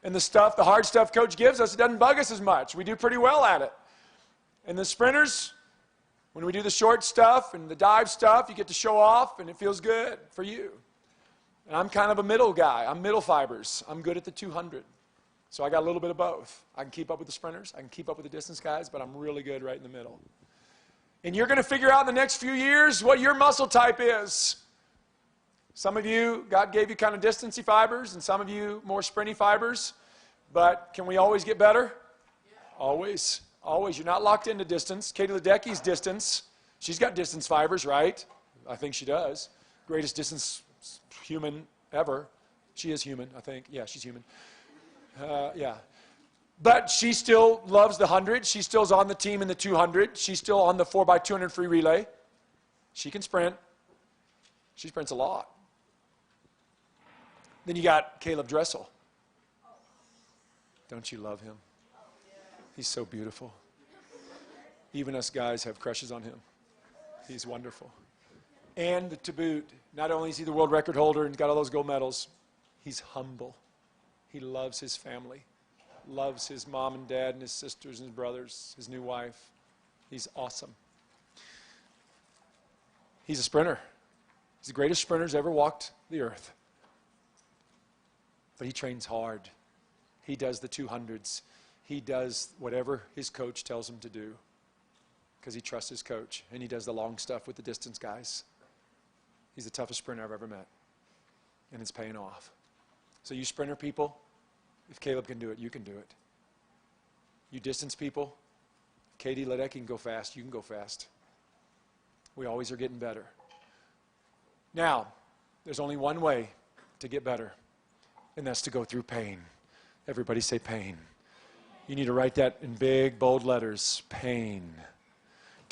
And the hard stuff coach gives us, it doesn't bug us as much. We do pretty well at it. And the sprinters, when we do the short stuff and the dive stuff, you get to show off and it feels good for you. And I'm kind of a middle guy. I'm middle fibers. I'm good at the 200. So I got a little bit of both. I can keep up with the sprinters. I can keep up with the distance guys, but I'm really good right in the middle. And you're going to figure out in the next few years what your muscle type is. Some of you, God gave you kind of distancey fibers, and some of you more sprinty fibers. But can we always get better? Yeah. Always. Always. You're not locked into distance. Katie Ledecky's distance. She's got distance fibers, right? I think she does. Greatest distance human ever. She is human, I think. Yeah, she's human. Yeah. But she still loves the 100. She still's on the team in the 200. She's still on the 4x200 free relay. She can sprint. She sprints a lot. Then you got Caleb Dressel. Don't you love him? He's so beautiful. Even us guys have crushes on him. He's wonderful. And to boot, not only is he the world record holder and got all those gold medals, he's humble. He loves his family, loves his mom and dad and his sisters and his brothers, his new wife. He's awesome. He's a sprinter. He's the greatest sprinter who's ever walked the earth. But he trains hard. He does the 200s. He does whatever his coach tells him to do because he trusts his coach. And he does the long stuff with the distance guys. He's the toughest sprinter I've ever met. And it's paying off. So you sprinter people, if Caleb can do it, you can do it. You distance people, Katie Ledecky can go fast, you can go fast. We always are getting better. Now, there's only one way to get better, and that's to go through pain. Everybody say pain. You need to write that in big, bold letters, pain.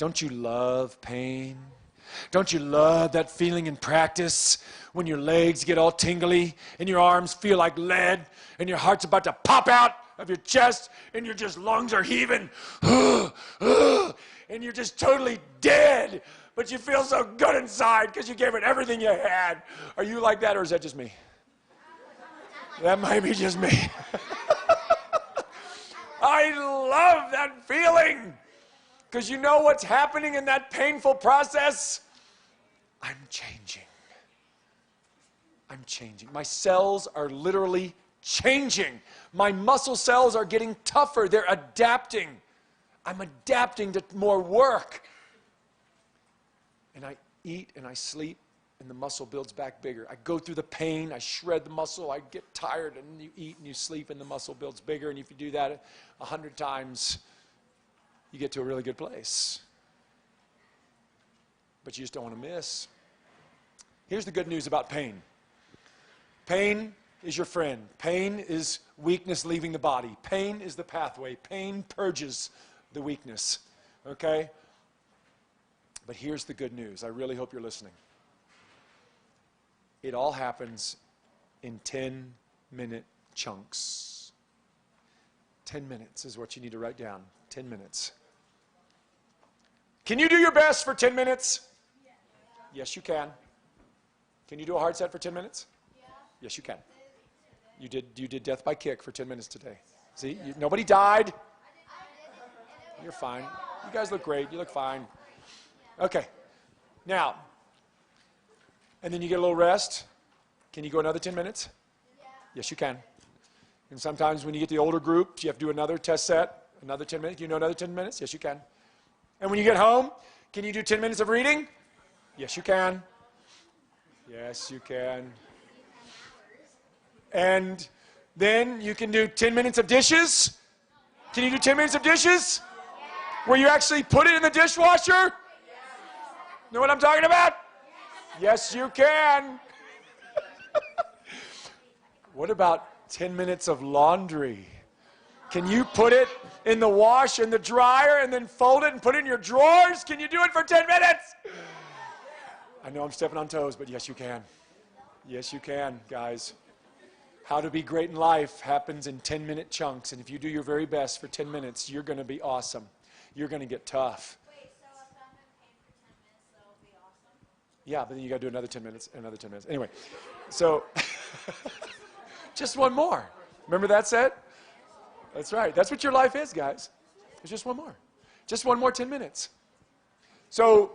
Don't you love pain? Don't you love that feeling in practice when your legs get all tingly and your arms feel like lead and your heart's about to pop out of your chest and your just lungs are heaving and you're just totally dead, but you feel so good inside because you gave it everything you had? Are you like that, or is that just me? That might be just me. I love that feeling. Because you know what's happening in that painful process? I'm changing. I'm changing. My cells are literally changing. My muscle cells are getting tougher. They're adapting. I'm adapting to more work. And I eat and I sleep and the muscle builds back bigger. I go through the pain. I shred the muscle. I get tired and you eat and you sleep and the muscle builds bigger. And if you do that 100 times, you get to a really good place. But you just don't want to miss. Here's the good news about pain. Pain is your friend. Pain is weakness leaving the body. Pain is the pathway. Pain purges the weakness. Okay? But here's the good news. I really hope you're listening. It all happens in 10-minute chunks. 10 minutes is what you need to write down. 10 minutes. Can you do your best for 10 minutes? Yes, you can. Can you do a hard set for 10 minutes? Yes, you can. You did death by kick for 10 minutes today. See, nobody died. You're fine. You guys look great. You look fine. Okay. Now, and then you get a little rest. Can you go another 10 minutes? Yes, you can. And sometimes when you get the older groups, you have to do another test set, another 10 minutes. Can you know another 10 minutes? Yes, you can. And when you get home, can you do 10 minutes of reading? Yes, you can. Yes, you can. And then you can do 10 minutes of dishes. Can you do 10 minutes of dishes? Where you actually put it in the dishwasher? Know what I'm talking about? Yes, you can. What about 10 minutes of laundry? Can you put it in the wash and the dryer and then fold it and put it in your drawers? Can you do it for 10 minutes? I know I'm stepping on toes, but yes, you can. Yes, you can, guys. How to be great in life happens in 10-minute chunks. And if you do your very best for 10 minutes, you're going to be awesome. You're going to get tough. Wait, so if I'm in pain for 10 minutes, that'll be awesome? Yeah, but then you got to do another 10 minutes, another 10 minutes. Anyway, so just one more. Remember that set? That's right. That's what your life is, guys. There's just one more. Just one more 10 minutes. So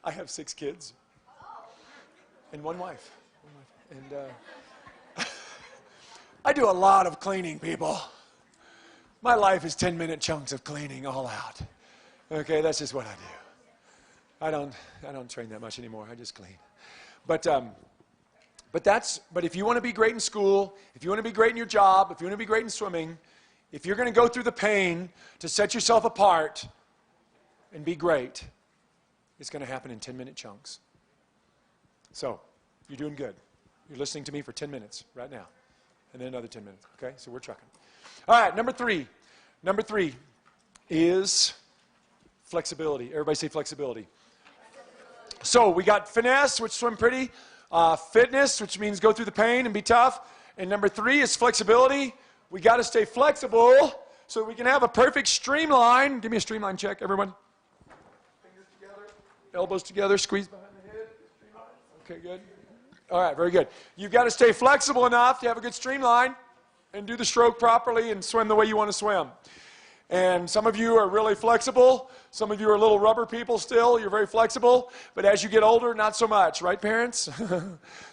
I have 6 kids and one wife. And I do a lot of cleaning, people. My life is 10-minute chunks of cleaning all out. Okay, that's just what I do. I don't train that much anymore. I just clean. But if you want to be great in school, if you want to be great in your job, if you want to be great in swimming, if you're going to go through the pain to set yourself apart and be great, it's going to happen in 10-minute chunks. So, you're doing good. You're listening to me for 10 minutes right now. And then another 10 minutes. Okay? So we're trucking. All right, number 3. Number 3 is flexibility. Everybody say flexibility. So we got finesse, which swim pretty. Fitness, which means go through the pain and be tough. And number 3 is flexibility. We got to stay flexible so we can have a perfect streamline. Give me a streamline check, everyone. Fingers together, elbows together, squeeze behind the head. Okay, good. All right, very good. You've got to stay flexible enough to have a good streamline and do the stroke properly and swim the way you want to swim. And some of you are really flexible. Some of you are little rubber people still. You're very flexible. But as you get older, not so much. Right, parents?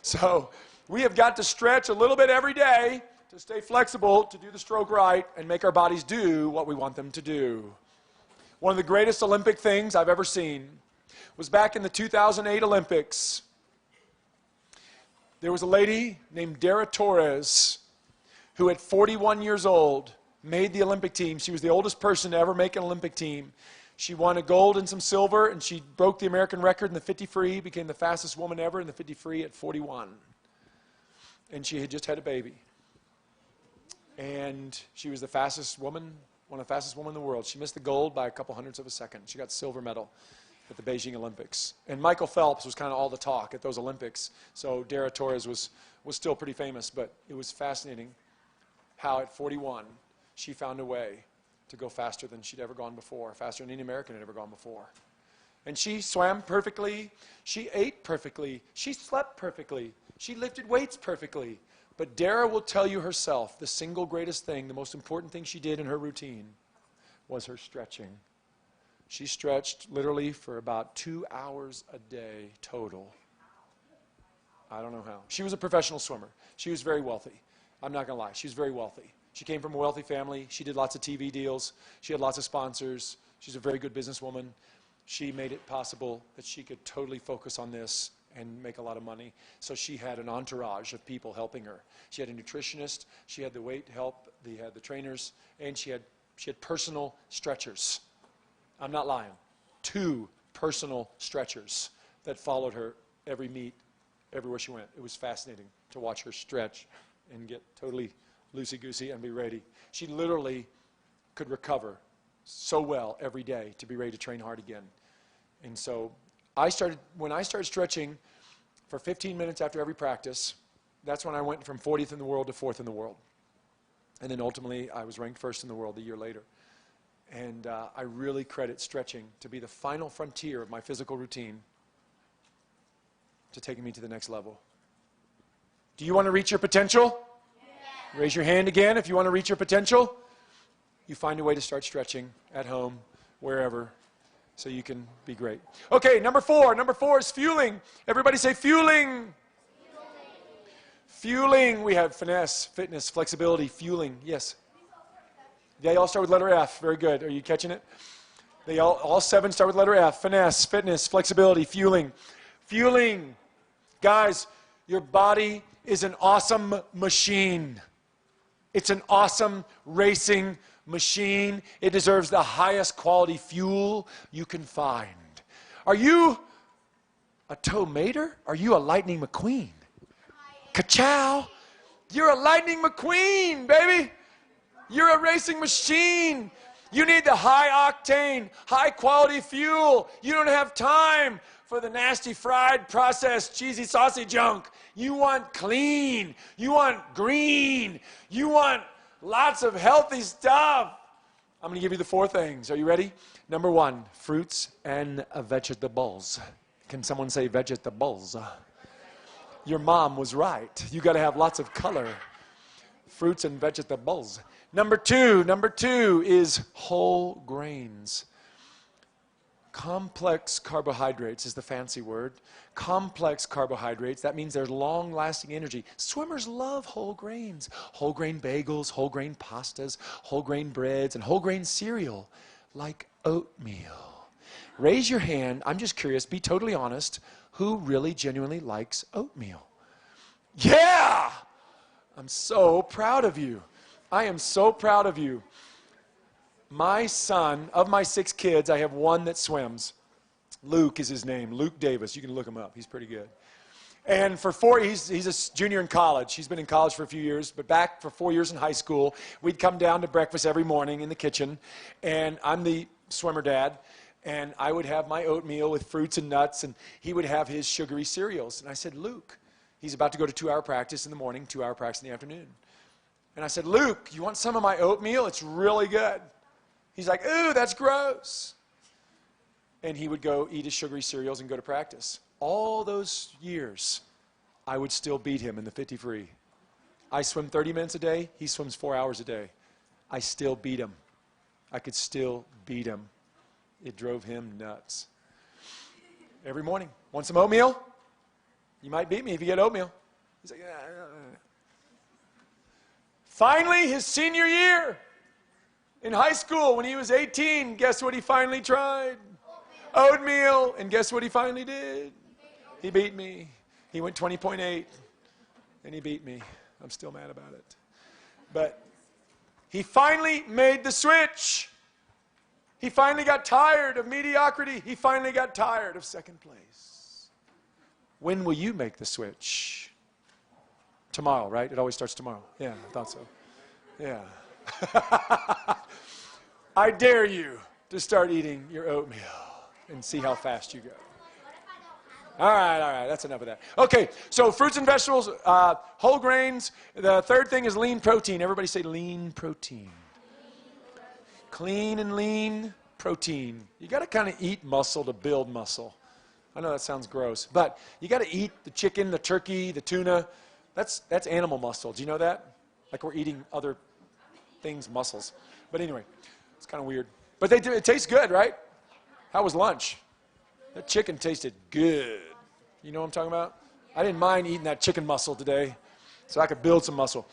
So we have got to stretch a little bit every day to stay flexible, to do the stroke right, and make our bodies do what we want them to do. One of the greatest Olympic things I've ever seen was back in the 2008 Olympics. There was a lady named Dara Torres who at 41 years old made the Olympic team. She was the oldest person to ever make an Olympic team. She won a gold and some silver, and she broke the American record in the 50 free, became the fastest woman ever in the 50 free at 41. And she had just had a baby. And she was the fastest woman one of the fastest women in the world. She missed the gold by a couple hundredths of a second. She got silver medal at the Beijing Olympics. And Michael Phelps was kind of all the talk at those Olympics. So Dara Torres was still pretty famous, but it was fascinating how at 41 she found a way to go faster than she'd ever gone before, faster than any American had ever gone before. And she swam perfectly. She ate perfectly. She slept perfectly. She lifted weights perfectly. But Dara will tell you herself the single greatest thing, the most important thing she did in her routine was her stretching. She stretched literally for about 2 hours a day total. I don't know how. She was a professional swimmer. She was very wealthy. I'm not going to lie. She was very wealthy. She came from a wealthy family. She did lots of TV deals. She had lots of sponsors. She's a very good businesswoman. She made it possible that she could totally focus on this and make a lot of money. So she had an entourage of people helping her. She had a nutritionist. She had the weight help. She had the trainers. And she had personal stretchers. I'm not lying. 2 personal stretchers that followed her every meet, everywhere she went. It was fascinating to watch her stretch and get totally loosey-goosey and be ready. She literally could recover so well every day to be ready to train hard again. And so when I started stretching for 15 minutes after every practice, that's when I went from 40th in the world to 4th in the world. And then ultimately, I was ranked 1st in the world a year later. And I really credit stretching to be the final frontier of my physical routine to taking me to the next level. Do you want to reach your potential? Yeah. Raise your hand again if you want to reach your potential. You find a way to start stretching at home, wherever, so you can be great. Okay, number 4. Number 4 is fueling. Everybody say fueling. Fueling. We have finesse, fitness, flexibility, fueling. Yes. They all start with letter F. Very good. Are you catching it? They all 7 start with letter F. Finesse, fitness, flexibility, fueling. Fueling. Guys, your body is an awesome machine. It's an awesome racing machine. It deserves the highest quality fuel you can find. Are you a tow mater? Are you a lightning McQueen? Ka-chow. You're a lightning McQueen, baby. You're a racing machine. You need the high octane, high quality fuel. You don't have time for the nasty fried, processed, cheesy, saucy junk. You want clean. You want green. You want lots of healthy stuff. I'm going to give you the 4 things. Are you ready? Number 1, fruits and vegetables. Can someone say vegetables? Your mom was right. You got to have lots of color. Fruits and vegetables. Number two is whole grains. Complex carbohydrates is the fancy word. Complex carbohydrates, that means there's long-lasting energy. Swimmers love whole grains. Whole grain bagels, whole grain pastas, whole grain breads, and whole grain cereal, like oatmeal. Raise your hand. I'm just curious. Be totally honest. Who really genuinely likes oatmeal? Yeah! I'm so proud of you. I am so proud of you. My son, of my 6 kids, I have 1 that swims. Luke is his name. Luke Davis. You can look him up. He's pretty good. And for 4, he's a junior in college. He's been in college for a few years, but back for 4 years in high school, we'd come down to breakfast every morning in the kitchen, and I'm the swimmer dad, and I would have my oatmeal with fruits and nuts, and he would have his sugary cereals. And I said, Luke, he's about to go to 2-hour practice in the morning, 2-hour practice in the afternoon. And I said, Luke, you want some of my oatmeal? It's really good. He's like, ooh, that's gross. And he would go eat his sugary cereals and go to practice. All those years, I would still beat him in the 50 free. I swim 30 minutes a day. He swims 4 hours a day. I still beat him. I could still beat him. It drove him nuts. Every morning, want some oatmeal? You might beat me if you get oatmeal. He's like, Finally, his senior year in high school, when he was 18, guess what he finally tried? Oatmeal. And guess what he finally did? He beat me. He went 20.8, and he beat me. I'm still mad about it. But he finally made the switch. He finally got tired of mediocrity. He finally got tired of second place. When will you make the switch? Tomorrow, right? It always starts tomorrow. Yeah, I thought so. Yeah. I dare you to start eating your oatmeal and see how fast you go. All right, that's enough of that. Okay, so fruits and vegetables, whole grains. The third thing is lean protein. Everybody say lean protein. Clean and lean protein. You got to kind of eat muscle to build muscle. I know that sounds gross, but you got to eat the chicken, the turkey, the tuna. That's animal muscle. Do you know that? Like we're eating other things' muscles. But anyway, it's kind of weird. But they do. It tastes good, right? How was lunch? That chicken tasted good. You know what I'm talking about? I didn't mind eating that chicken muscle today, so I could build some muscle.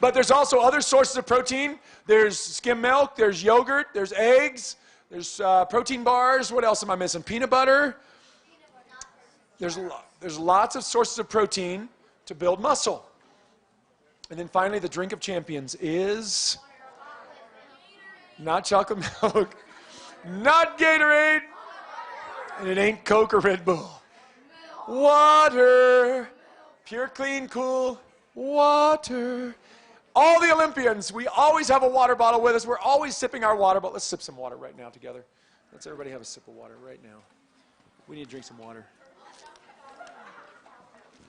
But there's also other sources of protein. There's skim milk, there's yogurt, there's eggs, there's protein bars. What else am I missing? Peanut butter. There's lots of sources of protein to build muscle. And then finally, the drink of champions is not chocolate milk, not Gatorade, and it ain't Coke or Red Bull. Water. Pure, clean, cool water. All the Olympians, we always have a water bottle with us. We're always sipping our water, but let's sip some water right now together. Let's everybody have a sip of water right now. We need to drink some water.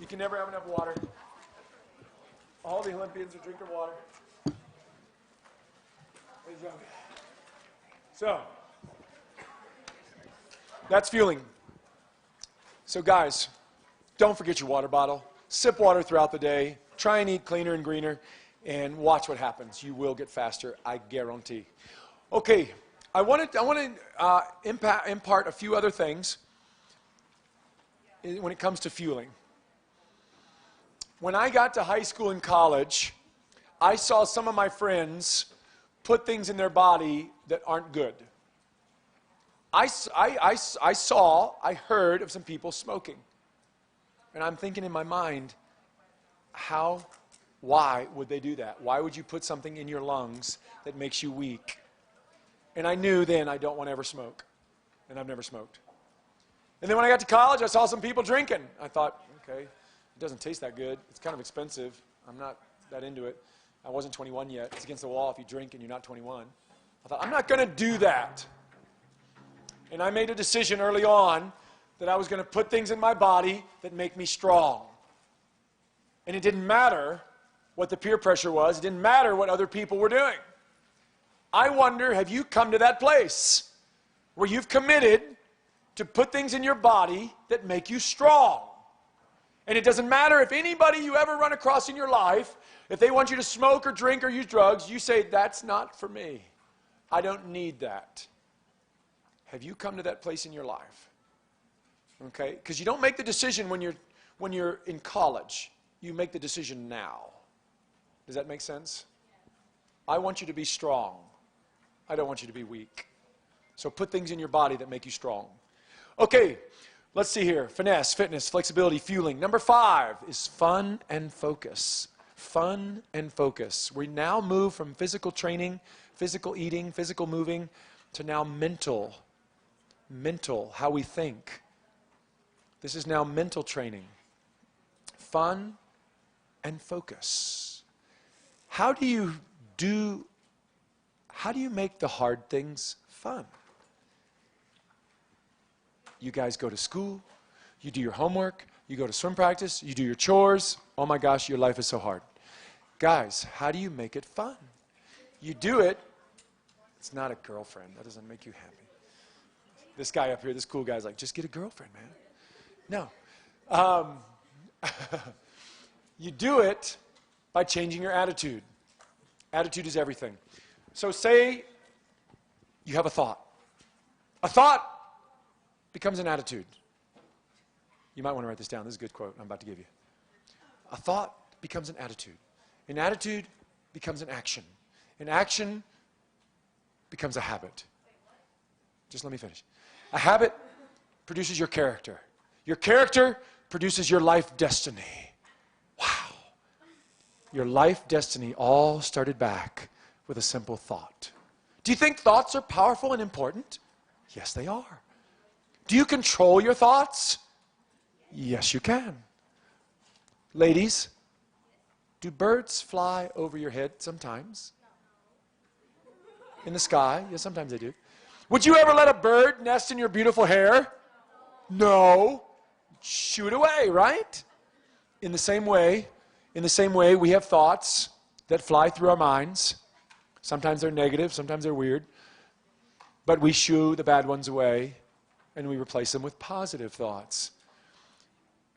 You can never have enough water. All the Olympians are drinking water. So, that's fueling. So guys, don't forget your water bottle. Sip water throughout the day. Try and eat cleaner and greener. And watch what happens. You will get faster, I guarantee. Okay, I want to impart a few other things when it comes to fueling. When I got to high school and college, I saw some of my friends put things in their body that aren't good. I heard of some people smoking. And I'm thinking in my mind, why would they do that? Why would you put something in your lungs that makes you weak? And I knew then I don't want to ever smoke. And I've never smoked. And then when I got to college, I saw some people drinking. I thought, okay, it doesn't taste that good. It's kind of expensive. I'm not that into it. I wasn't 21 yet. It's against the wall if you drink and you're not 21. I thought, I'm not going to do that. And I made a decision early on that I was going to put things in my body that make me strong. And it didn't matter what the peer pressure was. It didn't matter what other people were doing. I wonder, have you come to that place where you've committed to put things in your body that make you strong? And it doesn't matter if anybody you ever run across in your life, if they want you to smoke or drink or use drugs, you say, that's not for me. I don't need that. Have you come to that place in your life? Okay? Because you don't make the decision when you're in college. You make the decision now. Does that make sense? I want you to be strong. I don't want you to be weak. So put things in your body that make you strong. Okay, let's see here. Finesse, fitness, flexibility, fueling. Number 5 is fun and focus. Fun and focus. We now move from physical training, physical eating, physical moving, to now mental. Mental, how we think. This is now mental training. Fun and focus. How do you make the hard things fun? You guys go to school, you do your homework, you go to swim practice, you do your chores. Oh my gosh, your life is so hard. Guys, how do you make it fun? You do it. It's not a girlfriend. That doesn't make you happy. This guy up here, this cool guy's like, just get a girlfriend, man. No. You do it by changing your attitude. Attitude is everything. So say you have a thought. A thought becomes an attitude. You might want to write this down. This is a good quote I'm about to give you. A thought becomes an attitude. An attitude becomes an action. An action becomes a habit. Just let me finish. A habit produces your character. Your character produces your life destiny. Wow. Your life destiny all started back with a simple thought. Do you think thoughts are powerful and important? Yes, they are. Do you control your thoughts? Yes, you can. Ladies, do birds fly over your head sometimes? In the sky. Yeah, sometimes they do. Would you ever let a bird nest in your beautiful hair? No. Shoo it away, right? In the same way, we have thoughts that fly through our minds. Sometimes they're negative, sometimes they're weird. But we shoo the bad ones away, and we replace them with positive thoughts.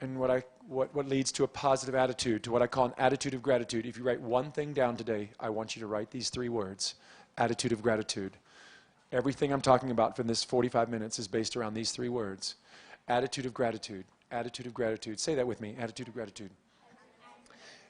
And what leads to a positive attitude, to what I call an attitude of gratitude. If you write one thing down today, I want you to write these 3 words: attitude of gratitude. Everything I'm talking about from this 45 minutes is based around these 3 words. Attitude of gratitude. Attitude of gratitude. Say that with me. Attitude of gratitude.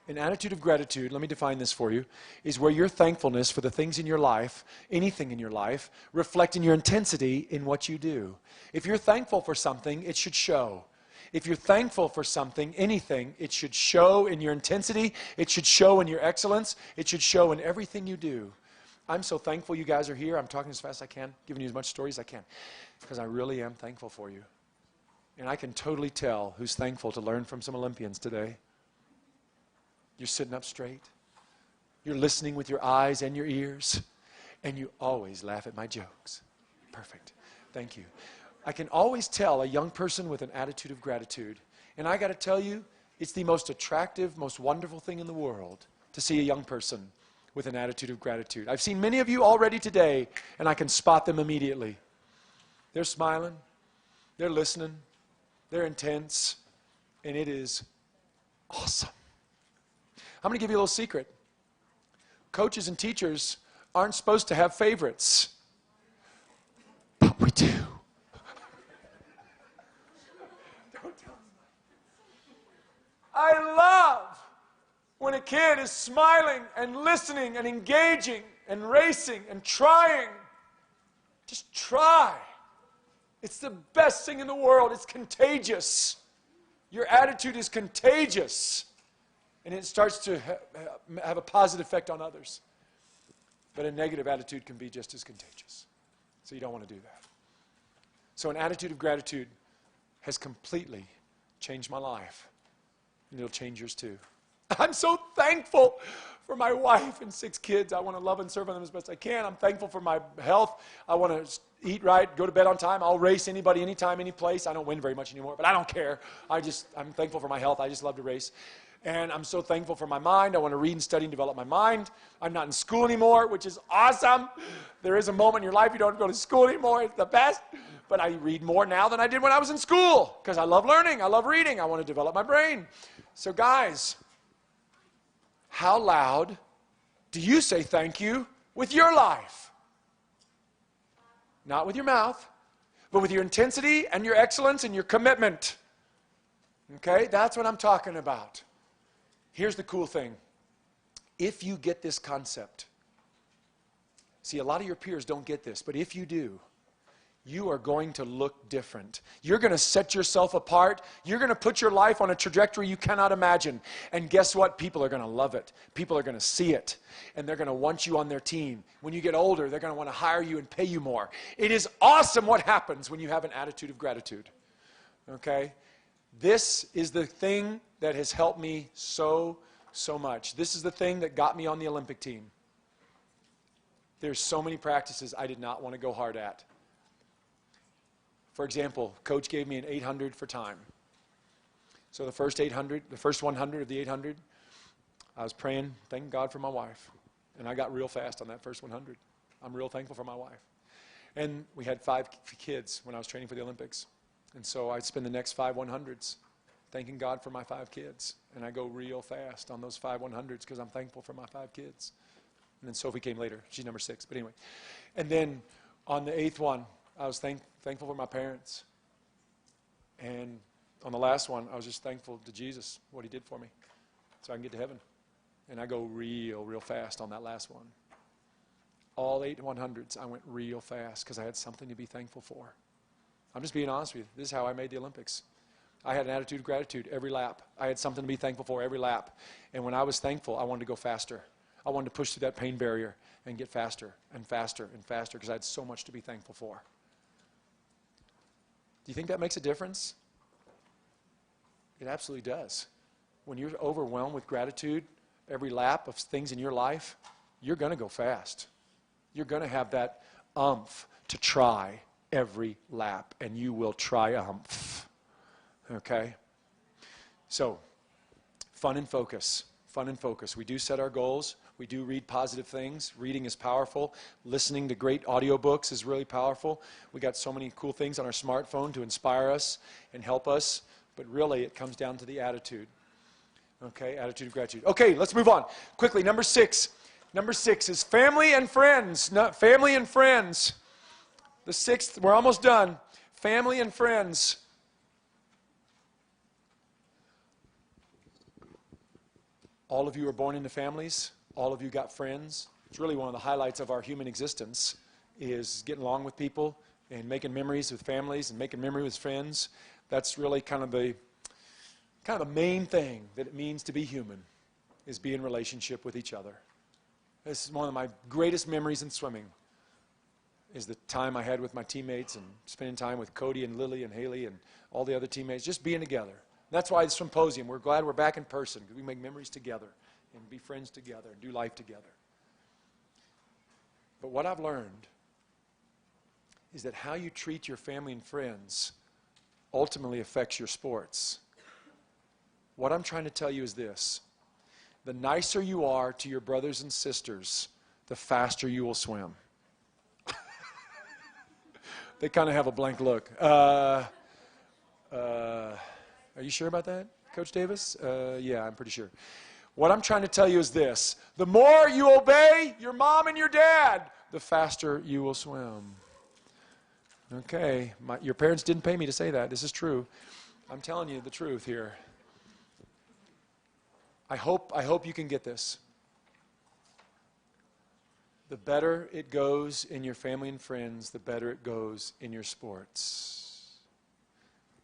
An attitude of gratitude, let me define this for you, is where your thankfulness for the things in your life, anything in your life, reflect in your intensity in what you do. If you're thankful for something, it should show. If you're thankful for something, anything, it should show in your intensity, it should show in your excellence, it should show in everything you do. I'm so thankful you guys are here. I'm talking as fast as I can, giving you as much stories as I can, because I really am thankful for you. And I can totally tell who's thankful to learn from some Olympians today. You're sitting up straight. You're listening with your eyes and your ears. And you always laugh at my jokes. Perfect. Thank you. I can always tell a young person with an attitude of gratitude. And I got to tell you, it's the most attractive, most wonderful thing in the world to see a young person with an attitude of gratitude. I've seen many of you already today, and I can spot them immediately. They're smiling. They're listening. They're intense. And it is awesome. I'm going to give you a little secret. Coaches and teachers aren't supposed to have favorites. But we do. I love when a kid is smiling and listening and engaging and racing and trying. Just try. It's the best thing in the world. It's contagious. Your attitude is contagious. And it starts to have a positive effect on others. But a negative attitude can be just as contagious. So you don't want to do that. So an attitude of gratitude has completely changed my life. And it'll change yours too. I'm so thankful for my wife and 6 kids. I want to love and serve them as best I can. I'm thankful for my health. I want to eat right, go to bed on time. I'll race anybody, anytime, any place. I don't win very much anymore, but I don't care. I'm thankful for my health. I just love to race. And I'm so thankful for my mind. I want to read and study and develop my mind. I'm not in school anymore, which is awesome. There is a moment in your life you don't go to school anymore. It's the best. But I read more now than I did when I was in school because I love learning. I love reading. I want to develop my brain. So guys, how loud do you say thank you with your life? Not with your mouth, but with your intensity and your excellence and your commitment. Okay? That's what I'm talking about. Here's the cool thing. If you get this concept, see, a lot of your peers don't get this, but if you do, you are going to look different. You're going to set yourself apart. You're going to put your life on a trajectory you cannot imagine. And guess what? People are going to love it. People are going to see it. And they're going to want you on their team. When you get older, they're going to want to hire you and pay you more. It is awesome what happens when you have an attitude of gratitude. Okay? This is the thing that has helped me so much. This is the thing that got me on the Olympic team. There's so many practices I did not want to go hard at. For example, coach gave me an 800 for time. So the first 100 of the 800, I was praying, thanking God for my wife. And I got real fast on that first 100. I'm real thankful for my wife. And we had 5 kids when I was training for the Olympics. And so I spend the next 5 100s thanking God for my 5 kids. And I go real fast on those 5 100s because I'm thankful for my 5 kids. And then Sophie came later. She's number 6. But anyway. And then on the 8th one, I was thankful for my parents. And on the last one, I was just thankful to Jesus, what he did for me, so I can get to heaven. And I go real fast on that last one. All 8 100s, I went real fast because I had something to be thankful for. I'm just being honest with you. This is how I made the Olympics. I had an attitude of gratitude every lap. I had something to be thankful for every lap. And when I was thankful, I wanted to go faster. I wanted to push through that pain barrier and get faster and faster and faster because I had so much to be thankful for. Do you think that makes a difference? It absolutely does. When you're overwhelmed with gratitude, every lap of things in your life, you're going to go fast. You're going to have that umph to try every lap, and you will triumph. Okay? So, fun and focus. Fun and focus. We do set our goals. We do read positive things. Reading is powerful. Listening to great audiobooks is really powerful. We got so many cool things on our smartphone to inspire us and help us. But really, it comes down to the attitude. Okay, attitude of gratitude. Okay, let's move on. Quickly, number 6. Number 6 is family and friends. Not family and friends. The 6th, we're almost done. Family and friends. All of you are born into families. All of you got friends. It's really one of the highlights of our human existence is getting along with people and making memories with families and making memories with friends. That's really kind of the main thing that it means to be human, is be in relationship with each other. This is one of my greatest memories in swimming, is the time I had with my teammates and spending time with Cody and Lily and Haley and all the other teammates, just being together. That's why the Swimposium, we're glad we're back in person, because we make memories together and be friends together and do life together. But what I've learned is that how you treat your family and friends ultimately affects your sports. What I'm trying to tell you is this: the nicer you are to your brothers and sisters, the faster you will swim. They kind of have a blank look. Are you sure about that, Coach Davis? Yeah, I'm pretty sure. What I'm trying to tell you is this: the more you obey your mom and your dad, the faster you will swim. Okay, your parents didn't pay me to say that. This is true. I'm telling you the truth here. I hope you can get this. The better it goes in your family and friends, the better it goes in your sports.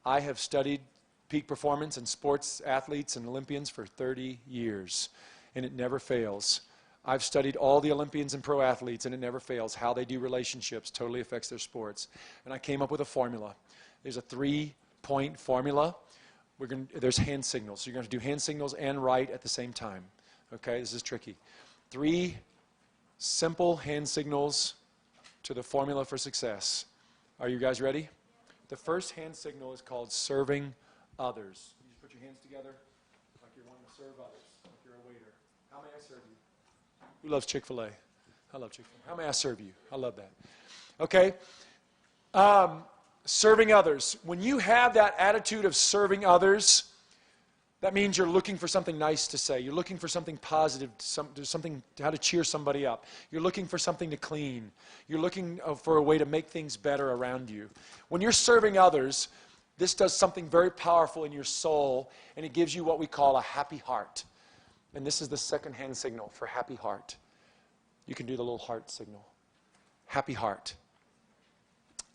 I have studied peak performance and sports athletes and Olympians for 30 years, and it never fails. I've studied all the Olympians and pro athletes, and it never fails. How they do relationships totally affects their sports. And I came up with a formula. There's a 3-point formula. There's hand signals. So you're going to do hand signals and write at the same time. Okay, this is tricky. 3 simple hand signals to the formula for success. Are you guys ready? The first hand signal is called serving others. You just put your hands together like you're wanting to serve others, like you're a waiter. How may I serve you? Who loves Chick-fil-A? I love Chick-fil-A. How may I serve you? I love that. Okay. Serving others. When you have that attitude of serving others, that means you're looking for something nice to say. You're looking for something positive, something how to cheer somebody up. You're looking for something to clean. You're looking for a way to make things better around you. When you're serving others, this does something very powerful in your soul, and it gives you what we call a happy heart. And this is the second hand signal for happy heart. You can do the little heart signal. Happy heart.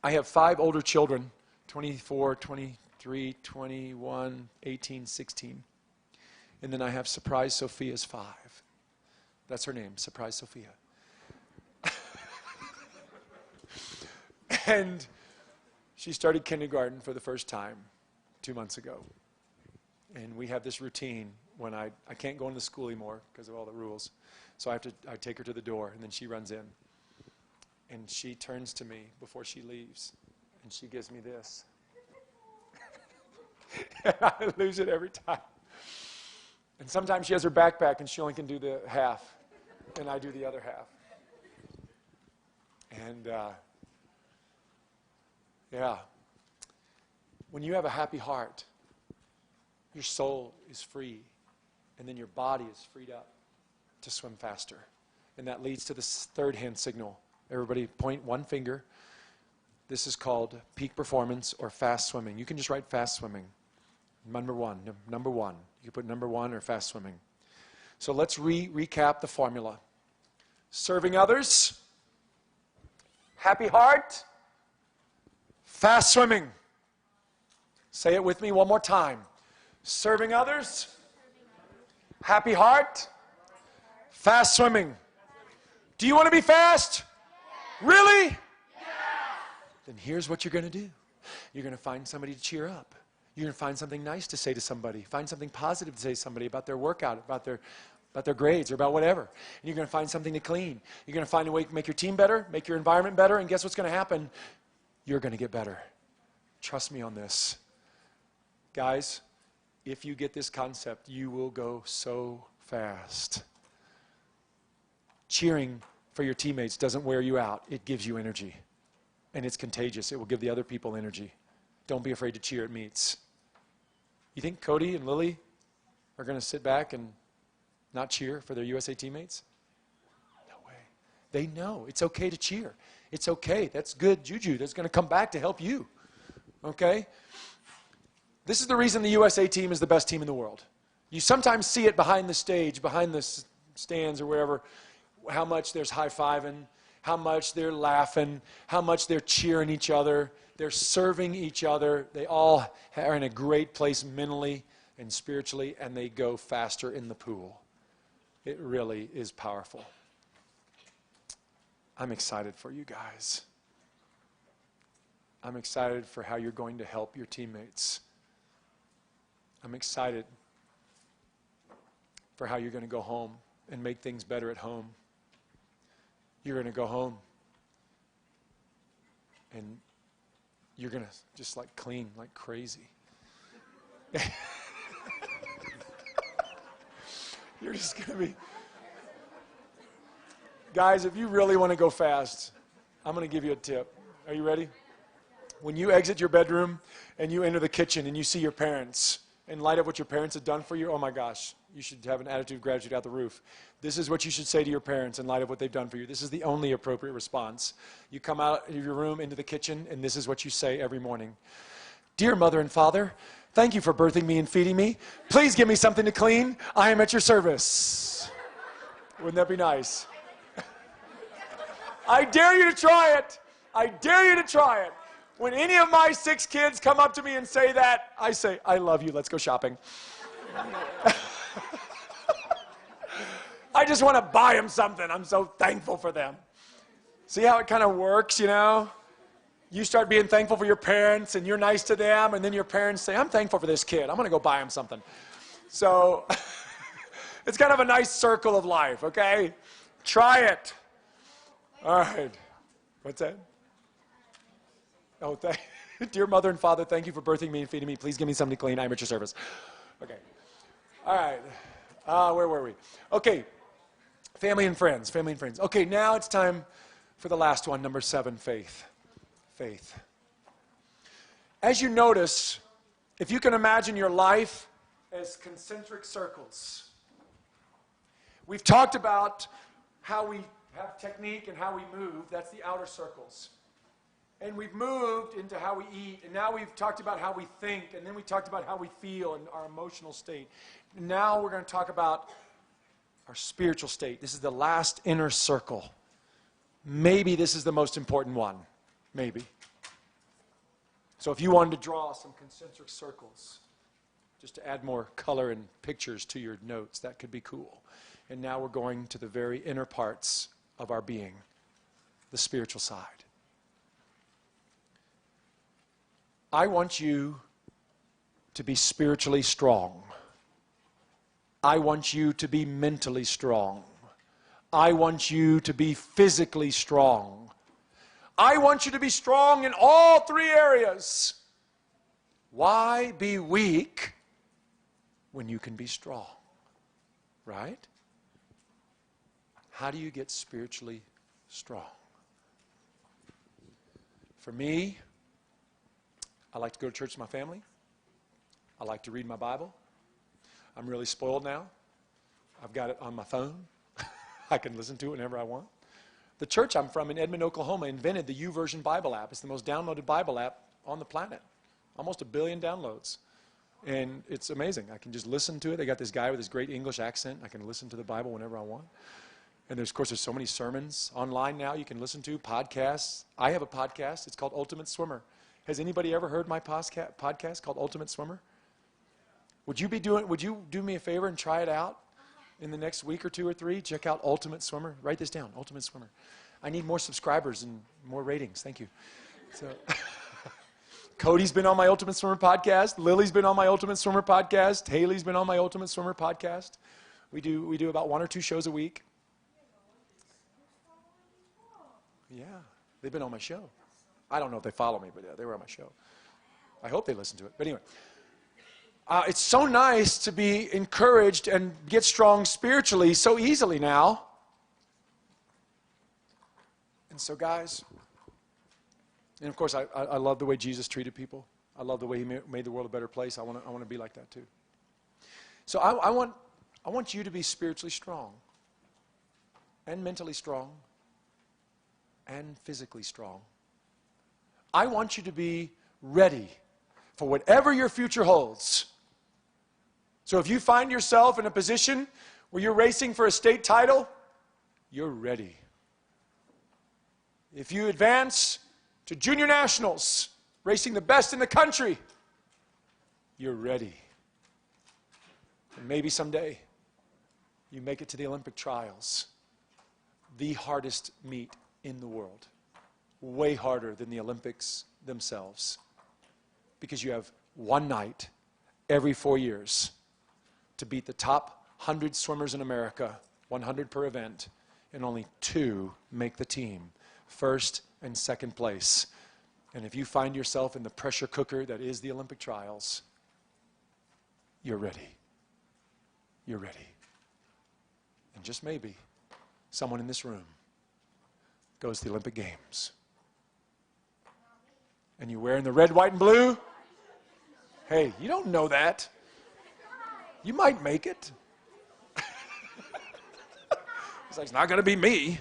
I have 5 older children, 24, 23, 21, 18, 16. And then I have Surprise Sophia's 5. That's her name, Surprise Sophia. And she started kindergarten for the first time 2 months ago. And we have this routine when I can't go into school anymore because of all the rules. So I take her to the door, and then she runs in. And she turns to me before she leaves, and she gives me this. And I lose it every time. And sometimes she has her backpack, and she only can do the half, and I do the other half. And, yeah. When you have a happy heart, your soul is free, and then your body is freed up to swim faster. And that leads to this third hand signal. Everybody point one finger. This is called peak performance or fast swimming. You can just write fast swimming. Number one. You can put number 1 or fast swimming. So let's recap the formula. Serving others, happy heart, fast swimming. Say it with me one more time. Serving others, happy heart, fast swimming. Do you want to be fast? Really? Yeah. Then here's what you're going to do. You're going to find somebody to cheer up. You're going to find something nice to say to somebody. Find something positive to say to somebody about their workout, about their about their grades, or about whatever. And you're going to find something to clean. You're going to find a way to make your team better, make your environment better, and guess what's going to happen? You're going to get better. Trust me on this. Guys, if you get this concept, you will go so fast. Cheering for your teammates doesn't wear you out. It gives you energy. And it's contagious. It will give the other people energy. Don't be afraid to cheer at meets. You think Cody and Lily are going to sit back and not cheer for their USA teammates? No way. They know it's okay to cheer. It's okay. That's good juju. That's going to come back to help you. Okay? This is the reason the USA team is the best team in the world. You sometimes see it behind the stage, behind the stands or wherever, how much there's high-fiving, how much they're laughing, how much they're cheering each other. They're serving each other. They all are in a great place mentally and spiritually, and they go faster in the pool. It really is powerful. I'm excited for you guys. I'm excited for how you're going to help your teammates. I'm excited for how you're going to go home and make things better at home. You're going to go home and you're going to just like clean like crazy. You're just going to be... Guys, if you really want to go fast, I'm going to give you a tip. Are you ready? When you exit your bedroom and you enter the kitchen and you see your parents, in light of what your parents have done for you, oh my gosh, you should have an attitude of gratitude out the roof. This is what you should say to your parents in light of what they've done for you. This is the only appropriate response. You come out of your room into the kitchen, and this is what you say every morning. Dear mother and father, thank you for birthing me and feeding me. Please give me something to clean. I am at your service. Wouldn't that be nice? I dare you to try it. I dare you to try it. When any of my 6 kids come up to me and say that, I say, I love you, let's go shopping. I just want to buy them something. I'm so thankful for them. See how it kind of works, you know? You start being thankful for your parents, and you're nice to them, and then your parents say, I'm thankful for this kid. I'm going to go buy him something. So it's kind of a nice circle of life, okay? Try it. All right. What's that? Oh, dear mother and father, thank you for birthing me and feeding me. Please give me something to clean. I'm at your service. Okay. All right. Where were we? Okay. Family and friends. Family and friends. Okay, now it's time for the last one, number 7, faith. Faith. As you notice, if you can imagine your life as concentric circles, we've talked about how we have technique and how we move. That's the outer circles. And we've moved into how we eat, and now we've talked about how we think, and then we talked about how we feel and our emotional state. Now we're going to talk about our spiritual state. This is the last inner circle. Maybe this is the most important one. Maybe. So if you wanted to draw some concentric circles, just to add more color and pictures to your notes, that could be cool. And now we're going to the very inner parts of our being, the spiritual side. I want you to be spiritually strong. I want you to be mentally strong. I want you to be physically strong. I want you to be strong in all 3 areas. Why be weak when you can be strong? Right? How do you get spiritually strong? For me, I like to go to church with my family. I like to read my Bible. I'm really spoiled now. I've got it on my phone. I can listen to it whenever I want. The church I'm from in Edmond, Oklahoma invented the YouVersion Bible app. It's the most downloaded Bible app on the planet. Almost 1 billion downloads. And it's amazing. I can just listen to it. They got this guy with his great English accent. I can listen to the Bible whenever I want. And there's, of course, there's so many sermons online now you can listen to, podcasts. I have a podcast. It's called Ultimate Swimmer. Has anybody ever heard my podcast called Ultimate Swimmer? Would you do me a favor and try it out in the next week or 2 or 3? Check out Ultimate Swimmer. Write this down, Ultimate Swimmer. I need more subscribers and more ratings. Thank you. So, Cody's been on my Ultimate Swimmer podcast. Lily's been on my Ultimate Swimmer podcast. Haley's been on my Ultimate Swimmer podcast. We do about 1 or 2 shows a week. Yeah, they've been on my show. I don't know if they follow me, but yeah, they were on my show. I hope they listen to it. But anyway, it's so nice to be encouraged and get strong spiritually so easily now. And so, guys, and of course, I love the way Jesus treated people. I love the way he made the world a better place. I want to be like that too. So I want you to be spiritually strong and mentally strong and physically strong. I want you to be ready for whatever your future holds. So if you find yourself in a position where you're racing for a state title, you're ready. If you advance to junior nationals, racing the best in the country, you're ready. And maybe someday you make it to the Olympic trials, the hardest meet in the world, way harder than the Olympics themselves, because you have one night every 4 years to beat the top 100 swimmers in America, 100 per event, and only 2 make the team, first and second place. And if you find yourself in the pressure cooker that is the Olympic trials, you're ready. You're ready. And just maybe someone in this room goes to the Olympic Games. And you're wearing the red, white, and blue? Hey, you don't know that. You might make it. It's like, it's not going to be me.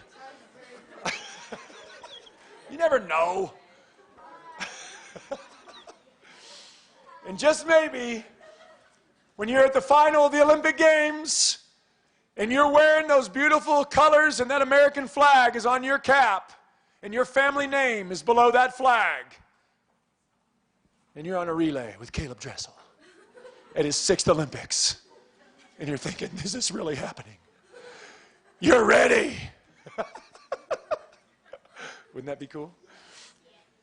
You never know. And just maybe, when you're at the final of the Olympic Games, and you're wearing those beautiful colors and that American flag is on your cap, and your family name is below that flag, and you're on a relay with Caleb Dressel at his 6th Olympics, and you're thinking, is this really happening? You're ready. Wouldn't that be cool?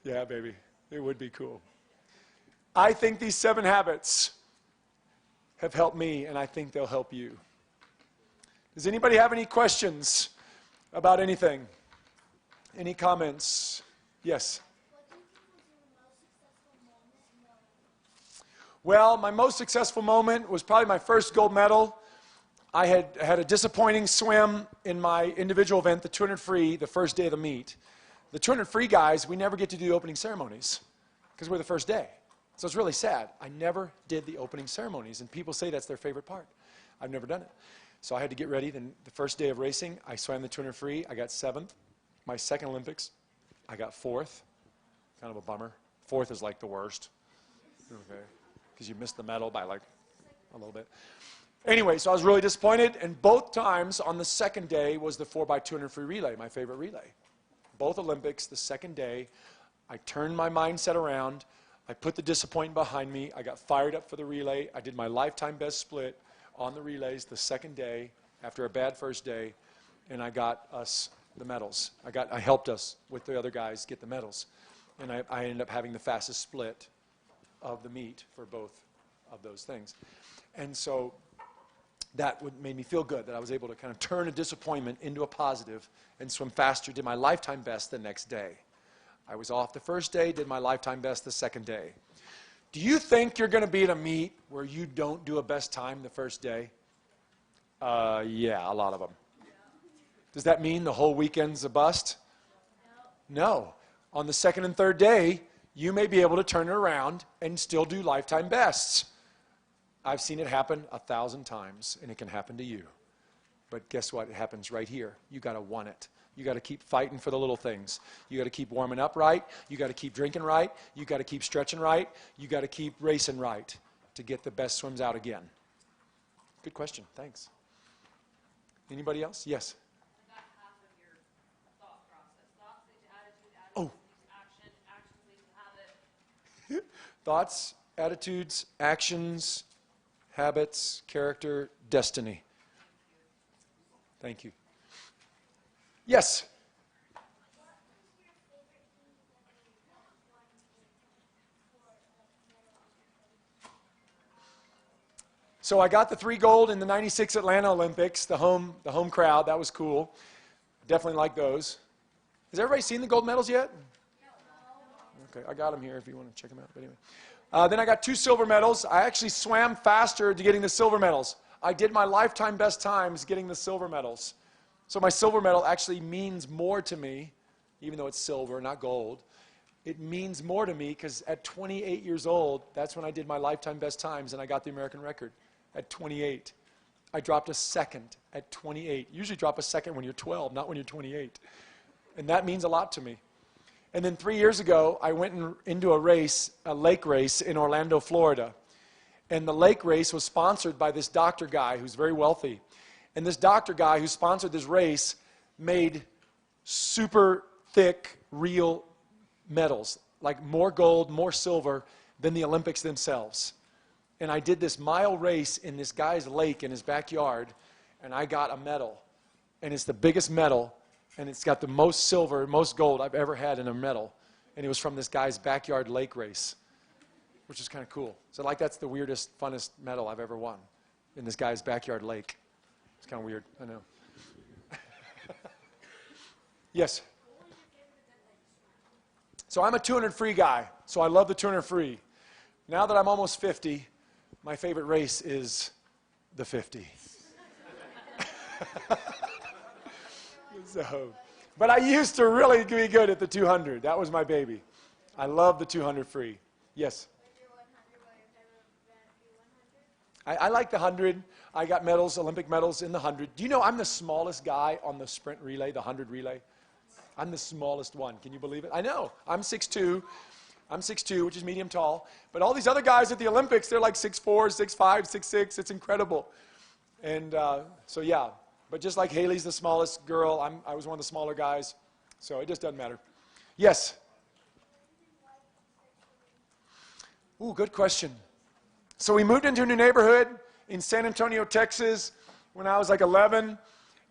Yeah, baby, it would be cool. I think these 7 habits have helped me, and I think they'll help you. Does anybody have any questions about anything? Any comments? Yes? Well, my most successful moment was probably my first gold medal. I had a disappointing swim in my individual event, the 200 free, the first day of the meet. The 200 free guys, we never get to do the opening ceremonies because we're the first day. So it's really sad. I never did the opening ceremonies, and people say that's their favorite part. I've never done it. So I had to get ready. Then the first day of racing, I swam the 200 free. I got 7th. My second Olympics, I got 4th. Kind of a bummer. 4th is like the worst. Okay. Because you missed the medal by like a little bit. Anyway, so I was really disappointed. And both times on the second day was the 4x200 free relay, my favorite relay. Both Olympics, the second day, I turned my mindset around. I put the disappointment behind me. I got fired up for the relay. I did my lifetime best split on the relays the second day after a bad first day, and I got us the medals. I helped us with the other guys get the medals, and I ended up having the fastest split of the meet for both of those things. And so that made me feel good that I was able to kind of turn a disappointment into a positive and swim faster, did my lifetime best the next day. I was off the first day, did my lifetime best the second day. Do you think you're going to be at a meet where you don't do a best time the first day? Yeah, a lot of them. Does that mean the whole weekend's a bust? No. On the second and third day, you may be able to turn it around and still do lifetime bests. I've seen it happen 1,000 times, and it can happen to you. But guess what? It happens right here. You got to want it. You got to keep fighting for the little things. You got to keep warming up right. You got to keep drinking right. You got to keep stretching right. You got to keep racing right to get the best swims out again. Good question. Thanks. Anybody else? Yes. Oh. Thoughts, attitudes, actions, habits, character, destiny. Thank you. Yes. So I got the 3 gold in the 96 Atlanta Olympics, the home crowd. That was cool. Definitely like those. Has everybody seen the gold medals yet? Okay, I got them here if you want to check them out. But anyway. Then I got 2 silver medals. I actually swam faster to getting the silver medals. I did my lifetime best times getting the silver medals. So my silver medal actually means more to me, even though it's silver, not gold. It means more to me because at 28 years old, that's when I did my lifetime best times and I got the American record at 28. I dropped a second at 28. Usually drop a second when you're 12, not when you're 28. And that means a lot to me. And then 3 years ago, I went into a race, a lake race in Orlando, Florida. And the lake race was sponsored by this doctor guy who's very wealthy. And this doctor guy who sponsored this race made super thick, real medals, like more gold, more silver than the Olympics themselves. And I did this mile race in this guy's lake in his backyard, and I got a medal. And it's the biggest medal, and it's got the most silver, most gold I've ever had in a medal. And it was from this guy's backyard lake race, which is kind of cool. So like that's the weirdest, funnest medal I've ever won, in this guy's backyard lake. It's kind of weird, I know. Yes? So I'm a 200 free guy, so I love the 200 free. Now that I'm almost 50, my favorite race is the 50. But I used to really be good at the 200. That was my baby. I love the 200 free. Yes? I like the 100. I got medals, Olympic medals in the 100. Do you know I'm the smallest guy on the sprint relay, the 100 relay? I'm the smallest one. Can you believe it? I know. I'm 6'2". I'm 6'2", which is medium tall. But all these other guys at the Olympics, they're like 6'4", 6'5", 6'6". It's incredible. And so, yeah. But just like Haley's the smallest girl, I was one of the smaller guys. So it just doesn't matter. Yes? Ooh, good question. So we moved into a new neighborhood in San Antonio, Texas, when I was like 11.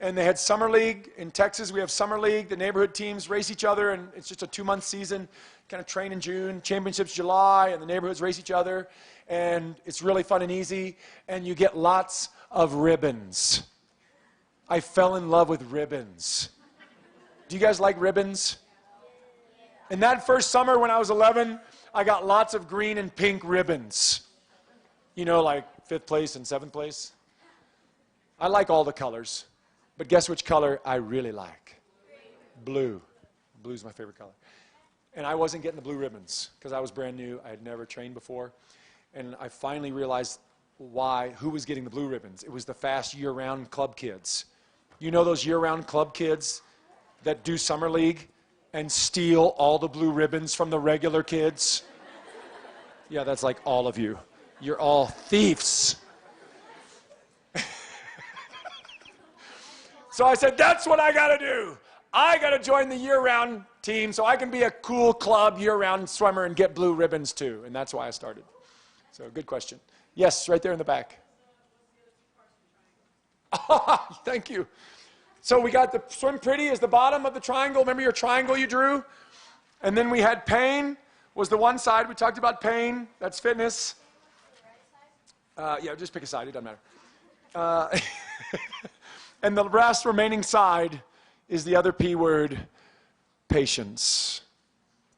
And they had summer league. In Texas, we have summer league. The neighborhood teams race each other, and it's just a 2-month season. Kind of train in June, championships July, and the neighborhoods race each other. And it's really fun and easy. And you get lots of ribbons. I fell in love with ribbons. Do you guys like ribbons? And that first summer when I was 11, I got lots of green and pink ribbons. You know, like 5th place and 7th place. I like all the colors. But guess which color I really like? Blue. Blue's my favorite color. And I wasn't getting the blue ribbons because I was brand new. I had never trained before. And I finally realized who was getting the blue ribbons. It was the fast year-round club kids. You know those year-round club kids that do summer league and steal all the blue ribbons from the regular kids? Yeah, that's like all of you. You're all thieves. So I said, that's what I got to do. I got to join the year-round team so I can be a cool club year-round swimmer and get blue ribbons too. And that's why I started. So good question. Yes, right there in the back. Thank you. So we got the swim pretty as the bottom of the triangle. Remember your triangle you drew? And then we had pain was the one side. We talked about pain. That's fitness. Yeah, just pick a side. It doesn't matter. And the last remaining side is the other P word, patience.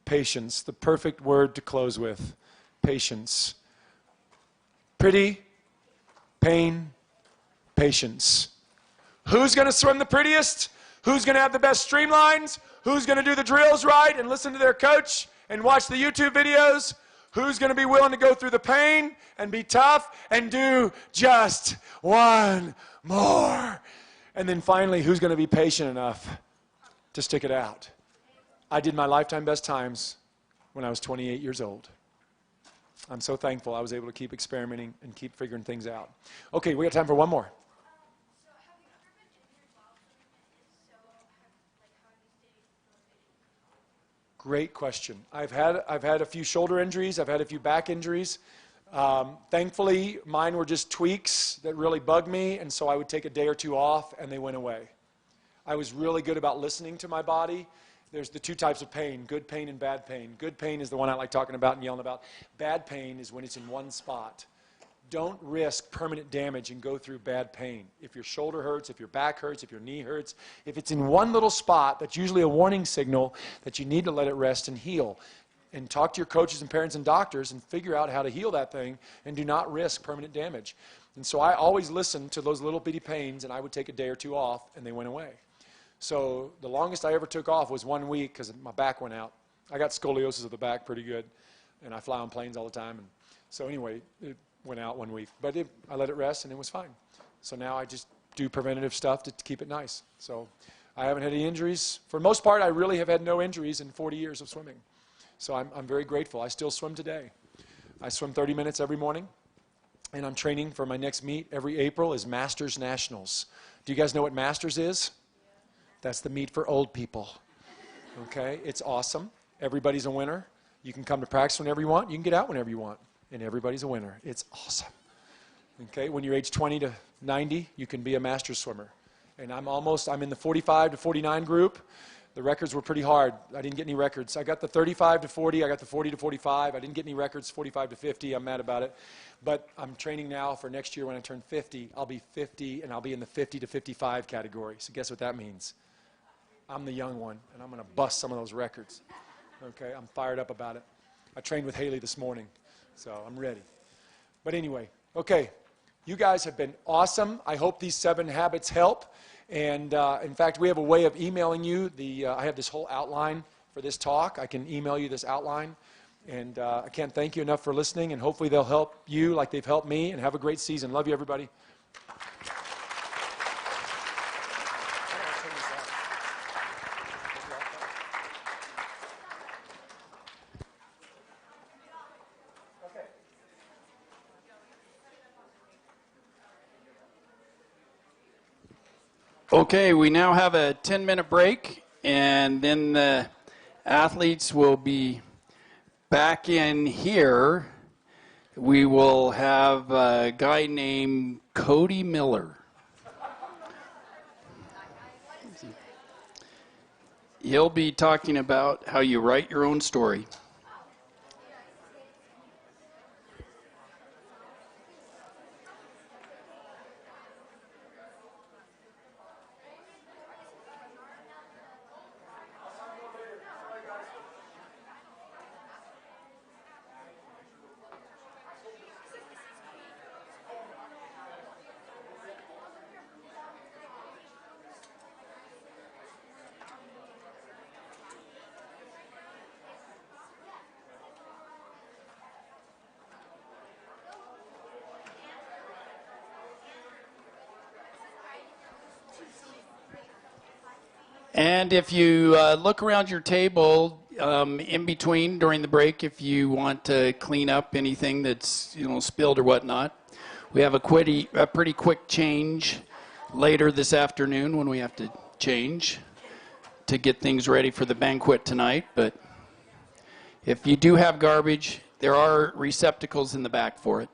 Patience, the perfect word to close with. Patience. Pretty, pain, patience. Who's going to swim the prettiest? Who's going to have the best streamlines? Who's going to do the drills right and listen to their coach and watch the YouTube videos? Who's going to be willing to go through the pain and be tough and do just one more? And then finally, who's going to be patient enough to stick it out? I did my lifetime best times when I was 28 years old. I'm so thankful I was able to keep experimenting and keep figuring things out. Okay, we got time for one more. Great question. I've had a few shoulder injuries. I've had a few back injuries. Thankfully, mine were just tweaks that really bugged me, and so I would take a day or two off, and they went away. I was really good about listening to my body. There's the 2 types of pain, good pain and bad pain. Good pain is the one I like talking about and yelling about. Bad pain is when it's in one spot. Don't risk permanent damage and go through bad pain. If your shoulder hurts, if your back hurts, if your knee hurts, if it's in one little spot, that's usually a warning signal that you need to let it rest and heal. And talk to your coaches and parents and doctors and figure out how to heal that thing and do not risk permanent damage. And so I always listened to those little bitty pains, and I would take a day or two off, and they went away. So the longest I ever took off was 1 week because my back went out. I got scoliosis of the back pretty good, and I fly on planes all the time. And so anyway, it went out 1 week. But I let it rest, and it was fine. So now I just do preventative stuff to keep it nice. So I haven't had any injuries. For the most part, I really have had no injuries in 40 years of swimming. So I'm very grateful. I still swim today. I swim 30 minutes every morning, and I'm training for my next meet every April is Masters Nationals. Do you guys know what Masters is? That's the meet for old people. Okay? It's awesome. Everybody's a winner. You can come to practice whenever you want. You can get out whenever you want. And everybody's a winner. It's awesome. Okay? When you're age 20 to 90, you can be a Masters swimmer. And I'm in the 45 to 49 group. The records were pretty hard. I didn't get any records. I got the 35 to 40. I got the 40 to 45. I didn't get any records, 45 to 50. I'm mad about it. But I'm training now for next year when I turn 50. I'll be 50, and I'll be in the 50 to 55 category. So guess what that means? I'm the young one, and I'm going to bust some of those records. Okay? I'm fired up about it. I trained with Haley this morning, so I'm ready. But anyway, okay. You guys have been awesome. I hope these 7 habits help. And in fact, we have a way of emailing you. I have this whole outline for this talk. I can email you this outline. And I can't thank you enough for listening. And hopefully they'll help you like they've helped me. And have a great season. Love you, everybody. Okay, we now have a 10-minute break, and then the athletes will be back in here. We will have a guy named Cody Miller. He'll be talking about how you write your own story. And if you look around your table in between during the break, if you want to clean up anything that's spilled or whatnot, we have a pretty quick change later this afternoon when we have to change to get things ready for the banquet tonight. But if you do have garbage, there are receptacles in the back for it.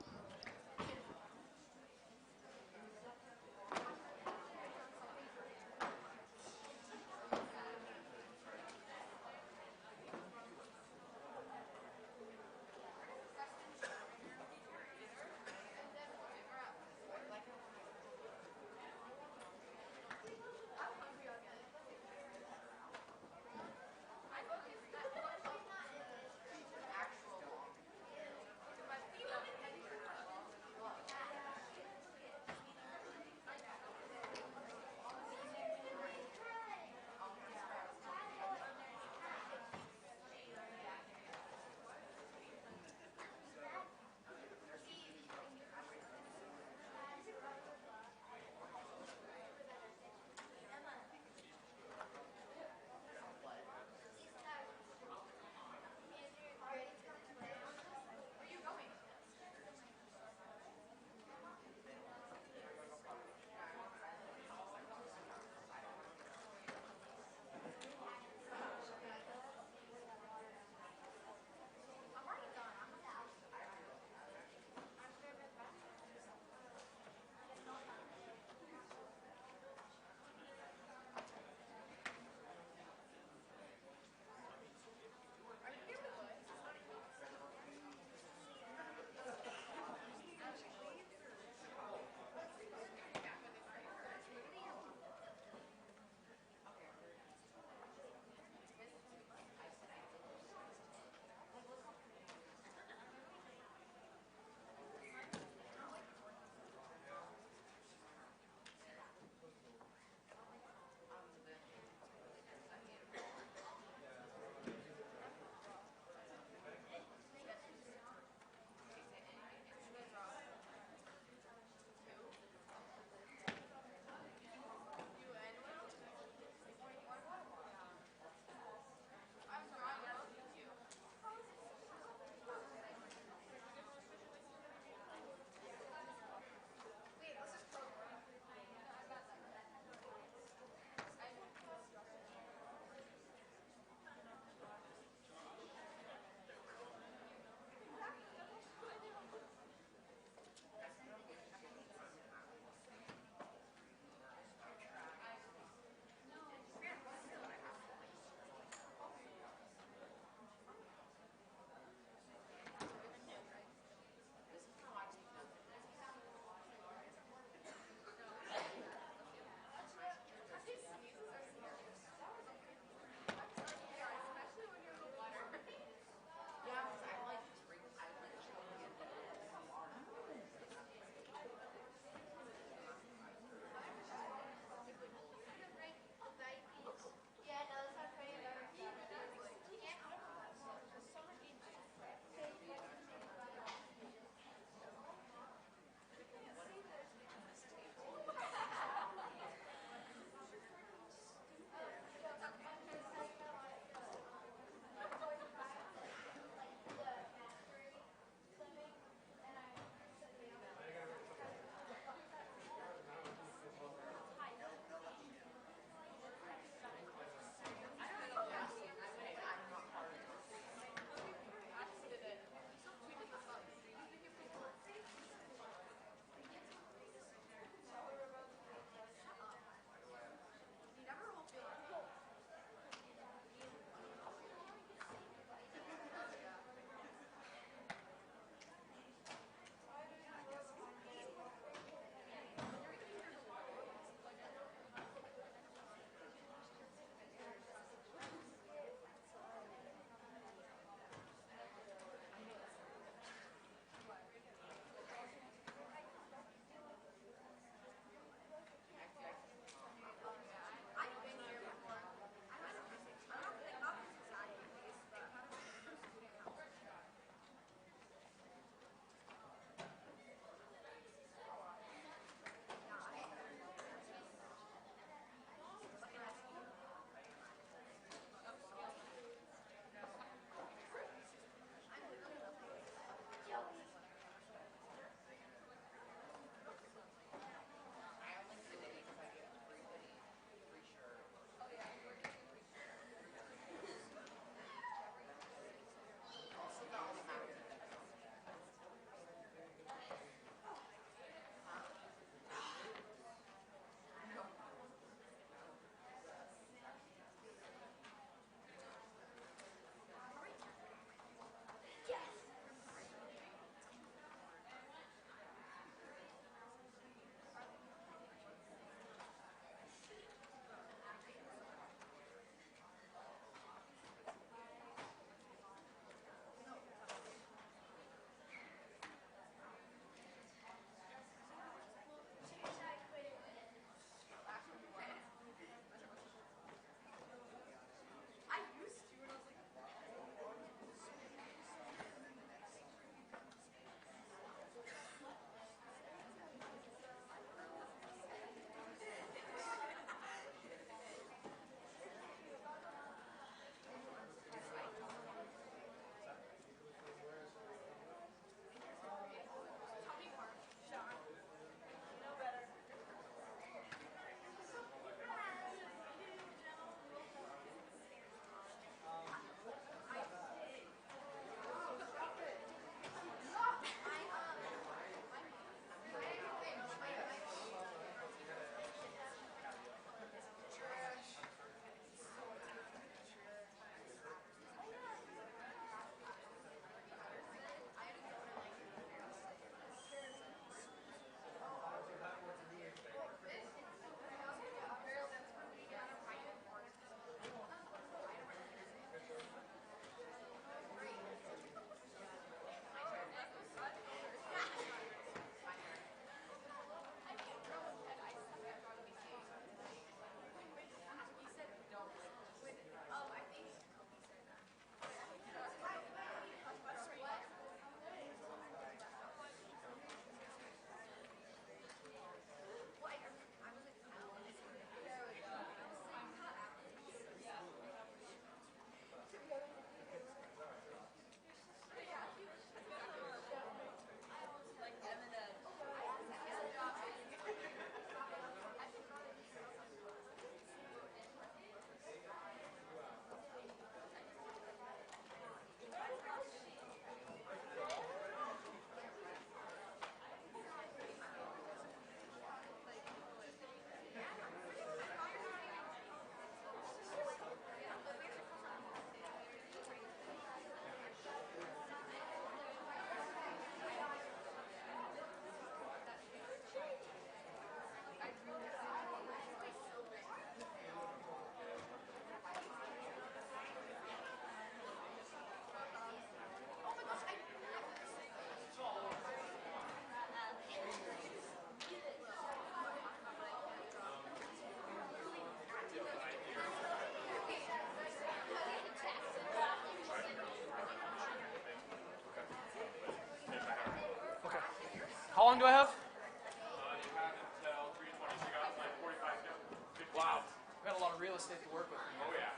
How long do I have? You have until 3:20, so you got like 45 to 50 Wow. minutes. I've got a lot of real estate to work with. Oh, yeah.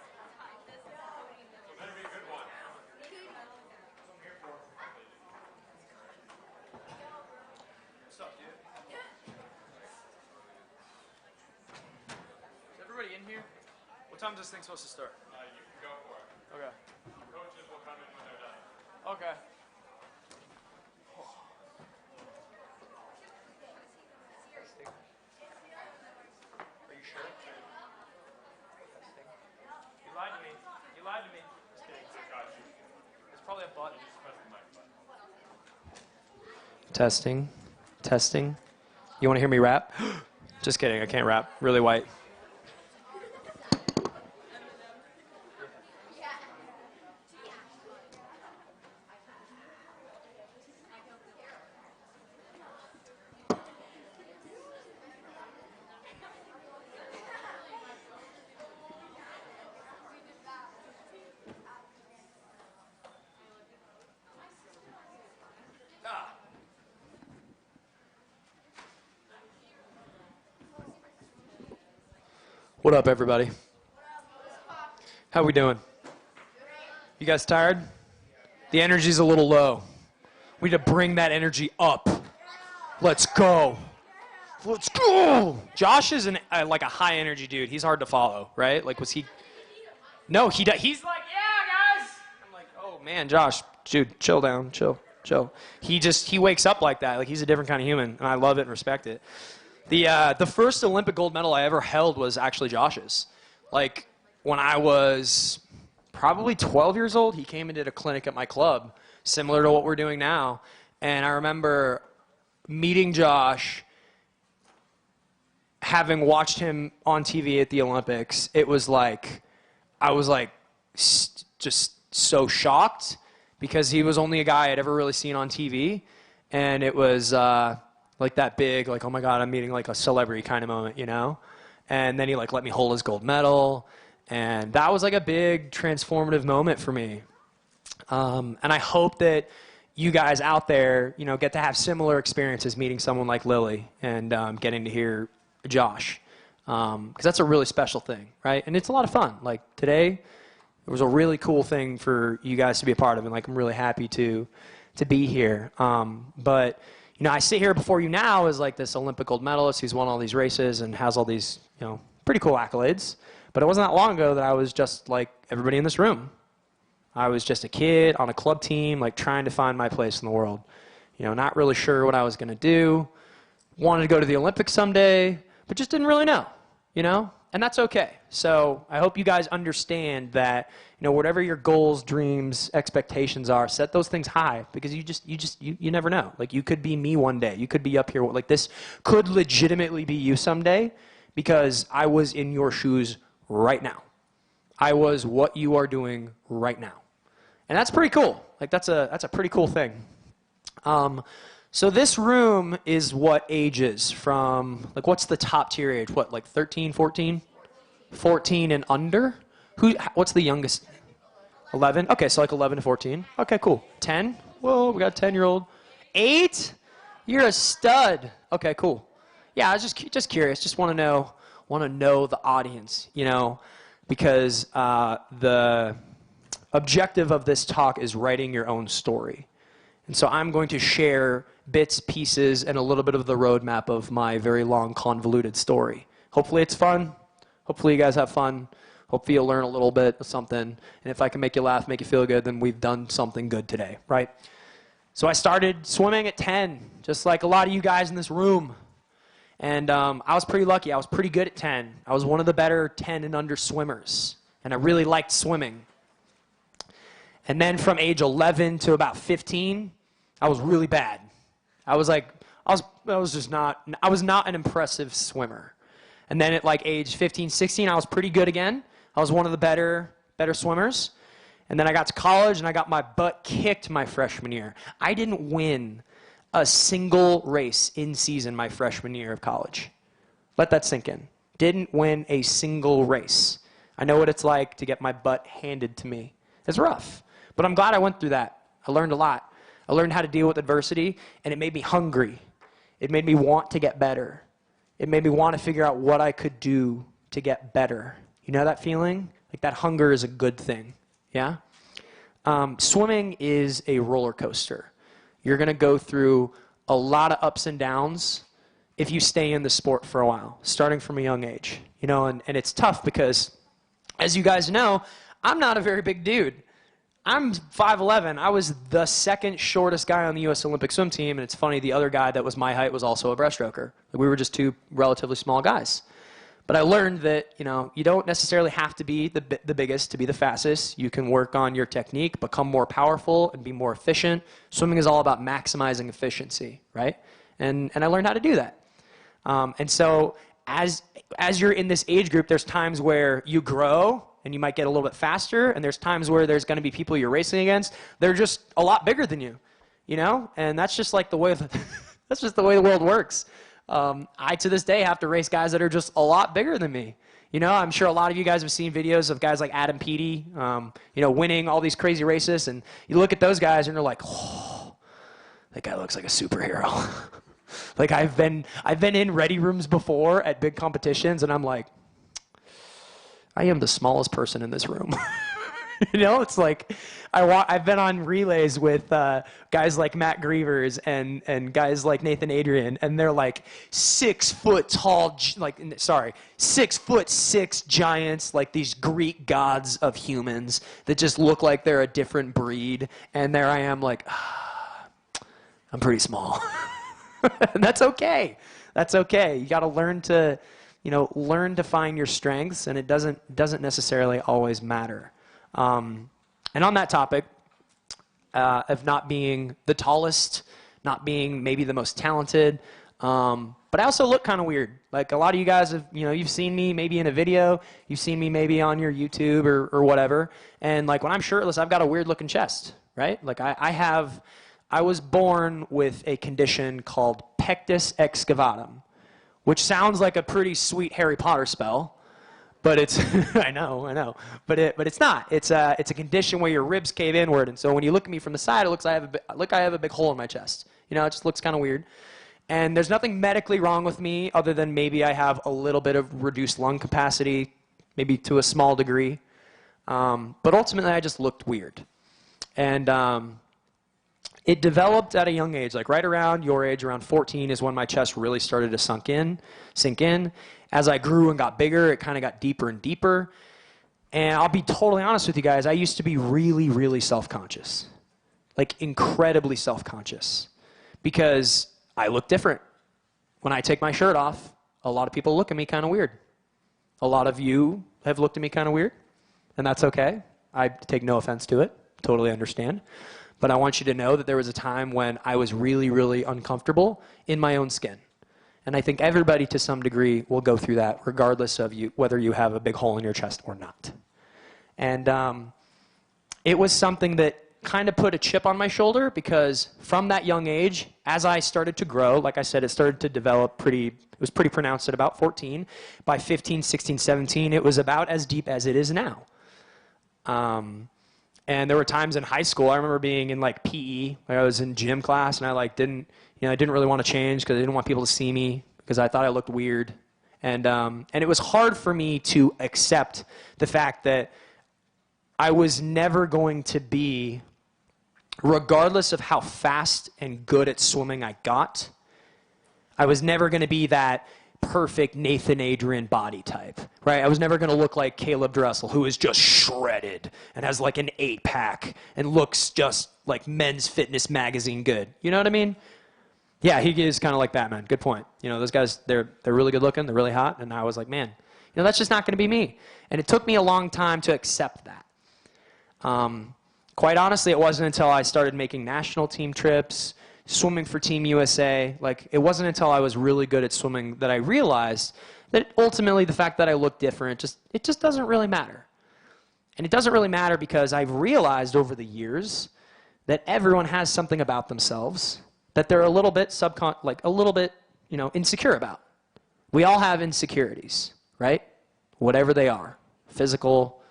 So better be a good one. What's up, dude? Is everybody in here? What time is this thing supposed to start? You can go for it. Okay. Coaches will come in when they're done. Okay. Are you sure? You lied to me. You lied to me. Just kidding. There's probably a button. Testing. Testing. You want to hear me rap? Just kidding. I can't rap. Really white. What up, everybody? How we doing? You guys tired? The energy's a little low. We need to bring that energy up. Let's go. Let's go. Josh is like a high energy dude. He's hard to follow, right? Like, was he? No, he does. He's like, yeah, guys. I'm like, oh man, Josh, dude, chill down, chill. He wakes up like that. Like, he's a different kind of human, and I love it and respect it. The first Olympic gold medal I ever held was actually Josh's. Like, when I was probably 12 years old, he came and did a clinic at my club, similar to what we're doing now. And I remember meeting Josh, having watched him on TV at the Olympics. It was like, I was like just so shocked because he was only a guy I'd ever really seen on TV. And it was like that big, like, oh my God, I'm meeting like a celebrity kind of moment, you know? And then he like let me hold his gold medal. And that was like a big transformative moment for me. And I hope that you guys out there, you know, get to have similar experiences meeting someone like Lily and getting to hear Josh. Because that's a really special thing, right? And it's a lot of fun. Like today, it was a really cool thing for you guys to be a part of. And like, I'm really happy to be here. But you know, I sit here before you now as like this Olympic gold medalist who's won all these races and has all these, you know, pretty cool accolades. But it wasn't that long ago that I was just like everybody in this room. I was just a kid on a club team, like trying to find my place in the world. You know, not really sure what I was going to do. Wanted to go to the Olympics someday, but just didn't really know, you know? And that's okay. So I hope you guys understand that, you know, whatever your goals, dreams, expectations are, set those things high because you never know. Like you could be me one day. You could be up here. Like this could legitimately be you someday because I was in your shoes right now. I was what you are doing right now. And that's pretty cool. Like that's a pretty cool thing. So this room is what ages from, like what's the top tier age? What, like 13, 14? 14 and under? What's the youngest? 11? Okay, so like 11 to 14. Okay, cool. 10? Whoa, we got a 10-year-old. 8? You're a stud. Okay, cool. Yeah, I was just curious. Just want to know the audience, you know, because the objective of this talk is writing your own story. And so I'm going to share bits, pieces, and a little bit of the roadmap of my very long, convoluted story. Hopefully it's fun. Hopefully you guys have fun. Hopefully you'll learn a little bit of something. And if I can make you laugh, make you feel good, then we've done something good today, right? So I started swimming at 10, just like a lot of you guys in this room. And I was pretty lucky. I was pretty good at 10. I was one of the better 10 and under swimmers. And I really liked swimming. And then from age 11 to about 15, I was really bad. I was not an impressive swimmer. And then at like age 15, 16, I was pretty good again. I was one of the better swimmers. And then I got to college and I got my butt kicked my freshman year. I didn't win a single race in season my freshman year of college. Let that sink in. Didn't win a single race. I know what it's like to get my butt handed to me. It's rough. But I'm glad I went through that. I learned a lot. I learned how to deal with adversity, and it made me hungry. It made me want to get better. It made me want to figure out what I could do to get better. You know that feeling? Like that hunger is a good thing, yeah? Swimming is a roller coaster. You're going to go through a lot of ups and downs if you stay in the sport for a while, starting from a young age. You know, and it's tough because, as you guys know, I'm not a very big dude. I'm 5'11". I was the second shortest guy on the U.S. Olympic swim team, and it's funny, the other guy that was my height was also a breaststroker. We were just two relatively small guys. But I learned that, you know, you don't necessarily have to be the biggest to be the fastest. You can work on your technique, become more powerful, and be more efficient. Swimming is all about maximizing efficiency, right? And I learned how to do that. And so as you're in this age group, there's times where you grow and you might get a little bit faster, and there's times where there's going to be people you're racing against. They're just a lot bigger than you, you know? And that's just like the way that's just the way the world works. I, to this day, have to race guys that are just a lot bigger than me. You know, I'm sure a lot of you guys have seen videos of guys like Adam Peaty, you know, winning all these crazy races, and you look at those guys and you're like, oh, that guy looks like a superhero. Like I've been in ready rooms before at big competitions, and I'm like, I am the smallest person in this room. You know, it's like I've been on relays with guys like Matt Grievers and guys like Nathan Adrian, and they're like 6 foot tall, 6'6" giants, like these Greek gods of humans that just look like they're a different breed. And there I am, like, I'm pretty small. And that's okay. That's okay. You got to learn to, you know, find your strengths, and it doesn't necessarily always matter. And on that topic of not being the tallest, not being maybe the most talented, but I also look kind of weird. Like a lot of you guys have, you know, you've seen me maybe in a video, you've seen me maybe on your YouTube or whatever, and like when I'm shirtless, I've got a weird looking chest, right? Like I was born with a condition called pectus excavatum, which sounds like a pretty sweet Harry Potter spell. But it's, I know, but it's not. It's a condition where your ribs cave inward, and so when you look at me from the side, it looks like I have a big hole in my chest. You know, it just looks kind of weird. And there's nothing medically wrong with me other than maybe I have a little bit of reduced lung capacity, maybe to a small degree. But ultimately, I just looked weird. And it developed at a young age, like right around your age, around 14 is when my chest really started to sink in. As I grew and got bigger, it kind of got deeper and deeper. And I'll be totally honest with you guys, I used to be really, really self-conscious. Like incredibly self-conscious. Because I look different. When I take my shirt off, a lot of people look at me kind of weird. A lot of you have looked at me kind of weird. And that's okay. I take no offense to it. Totally understand. But I want you to know that there was a time when I was really, really uncomfortable in my own skin. And I think everybody to some degree will go through that regardless of whether you have a big hole in your chest or not. And it was something that kind of put a chip on my shoulder because from that young age, as I started to grow, like I said, it started to develop it was pretty pronounced at about 14. By 15, 16, 17, it was about as deep as it is now. And there were times in high school, I remember being in like PE, like I was in gym class, and I like didn't really want to change because I didn't want people to see me because I thought I looked weird. And it was hard for me to accept the fact that I was never going to be, regardless of how fast and good at swimming I got, I was never going to be that perfect Nathan Adrian body type, right? I was never going to look like Caleb Dressel, who is just shredded and has like an 8-pack and looks just like Men's Fitness magazine good. You know what I mean? Yeah, he is kind of like Batman. Good point. You know, those guys, they're really good looking, they're really hot, and I was like, man, you know, that's just not going to be me. And it took me a long time to accept that. Quite honestly, it wasn't until I started making national team trips, swimming for Team USA, like it wasn't until I was really good at swimming that I realized that ultimately the fact that I look different, it just doesn't really matter. And it doesn't really matter because I've realized over the years that everyone has something about themselves that they're a little bit insecure about. We all have insecurities, right? Whatever they are, physical,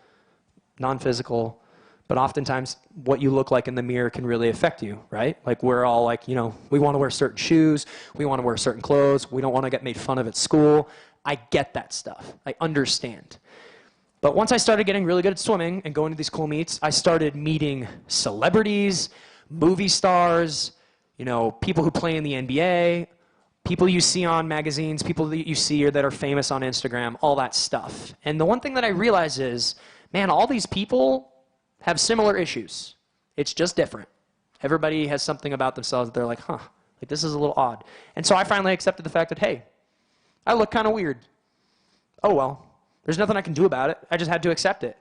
non-physical, But oftentimes, what you look like in the mirror can really affect you, right? Like, we're all like, you know, we want to wear certain shoes, we want to wear certain clothes, we don't want to get made fun of at school. I get that stuff. I understand. But once I started getting really good at swimming and going to these cool meets, I started meeting celebrities, movie stars, you know, people who play in the NBA, people you see on magazines, people that you see or that are famous on Instagram, all that stuff. And the one thing that I realize is, man, all these people have similar issues. It's just different. Everybody has something about themselves that they're like, huh, like this is a little odd. And so I finally accepted the fact that, hey, I look kind of weird. Oh well, there's nothing I can do about it. I just had to accept it.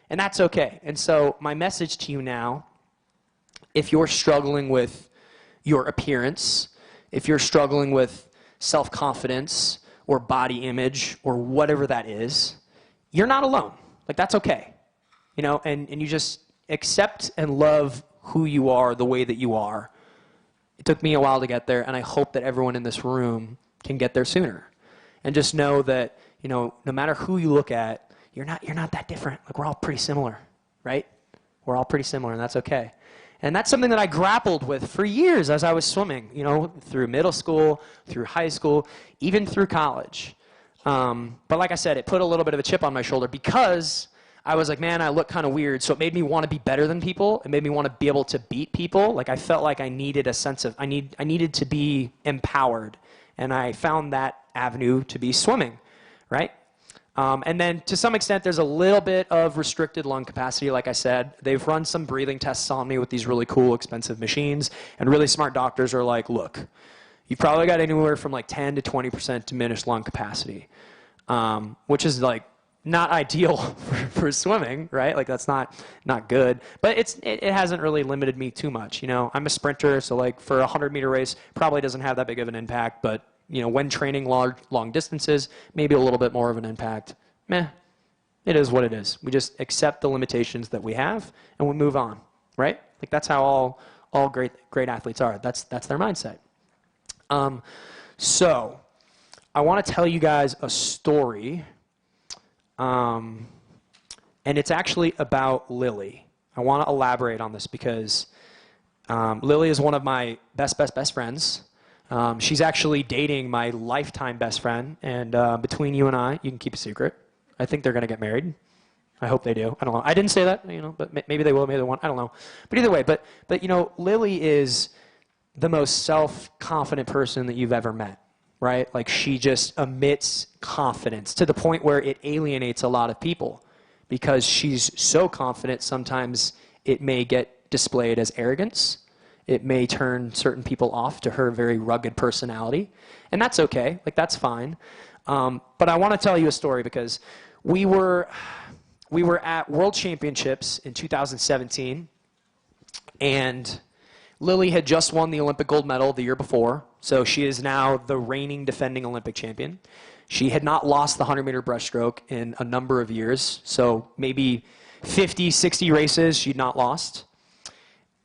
And that's okay. And so my message to you now, if you're struggling with your appearance, if you're struggling with self-confidence or body image or whatever that is, you're not alone. Like, that's okay. You know, and you just accept and love who you are the way that you are. It took me a while to get there, and I hope that everyone in this room can get there sooner. And just know that, you know, no matter who you look at, you're not that different. Like, we're all pretty similar, right? We're all pretty similar, and that's okay. And that's something that I grappled with for years as I was swimming, you know, through middle school, through high school, even through college. But like I said, it put a little bit of a chip on my shoulder because I was like, man, I look kind of weird. So it made me want to be better than people. It made me want to be able to beat people. Like, I felt like I needed a sense of, I needed to be empowered. And I found that avenue to be swimming, right? And then to some extent, there's a little bit of restricted lung capacity, like I said. They've run some breathing tests on me with these really cool, expensive machines. And really smart doctors are like, look, you've probably got anywhere from like 10 to 20% diminished lung capacity, which is like, not ideal for swimming, right? Like, that's not good. But it hasn't really limited me too much. You know, I'm a sprinter, so like for a 100-meter race, probably doesn't have that big of an impact. But you know, when training long distances, maybe a little bit more of an impact. Meh, it is what it is. We just accept the limitations that we have and we move on, right? Like, that's how all great athletes are. That's their mindset. So I want to tell you guys a story. And it's actually about Lily. I want to elaborate on this because Lily is one of my best friends. She's actually dating my lifetime best friend, and between you and I, you can keep a secret. I think they're going to get married. I hope they do. I don't know. I didn't say that, you know, but maybe they will, maybe they won't. I don't know. But either way, but you know, Lily is the most self-confident person that you've ever met. Right? Like, she just emits confidence to the point where it alienates a lot of people because she's so confident. Sometimes it may get displayed as arrogance. It may turn certain people off to her very rugged personality. And that's okay. Like, that's fine. But I want to tell you a story because we were at World Championships in 2017, and Lily had just won the Olympic gold medal the year before. So she is now the reigning defending Olympic champion. She had not lost the 100-meter breaststroke in a number of years. So maybe 50, 60 races she'd not lost.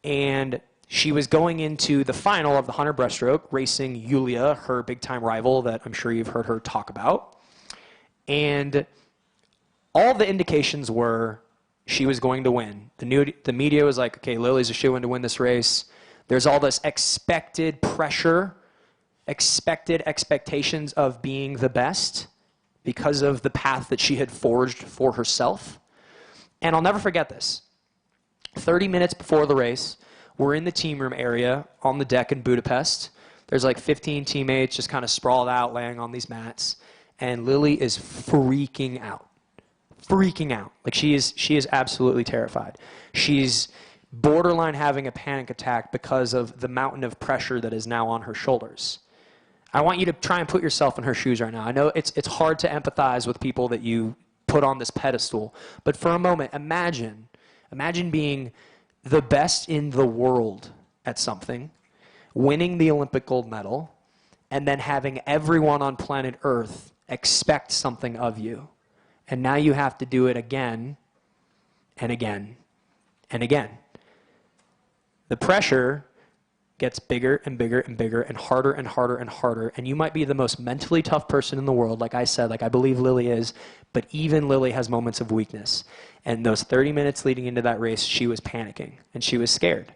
And she was going into the final of the 100 breaststroke, racing Yulia, her big-time rival that I'm sure you've heard her talk about. And all the indications were she was going to win. The media was like, okay, Lily's a shoo-in to win this race. There's all this expected pressure, expected expectations of being the best because of the path that she had forged for herself. And I'll never forget this. 30 minutes before the race, we're in the team room area on the deck in Budapest. There's like 15 teammates just kind of sprawled out, laying on these mats. And Lily is freaking out. Freaking out. Like, she is absolutely terrified. She's borderline having a panic attack because of the mountain of pressure that is now on her shoulders. I want you to try and put yourself in her shoes right now. I know it's hard to empathize with people that you put on this pedestal, but for a moment, imagine being the best in the world at something, winning the Olympic gold medal, and then having everyone on planet Earth expect something of you. And now you have to do it again and again and again. The pressure gets bigger and bigger and bigger and harder and harder and harder. And you might be the most mentally tough person in the world, like I said, like I believe Lily is, but even Lily has moments of weakness. And those 30 minutes leading into that race, she was panicking and she was scared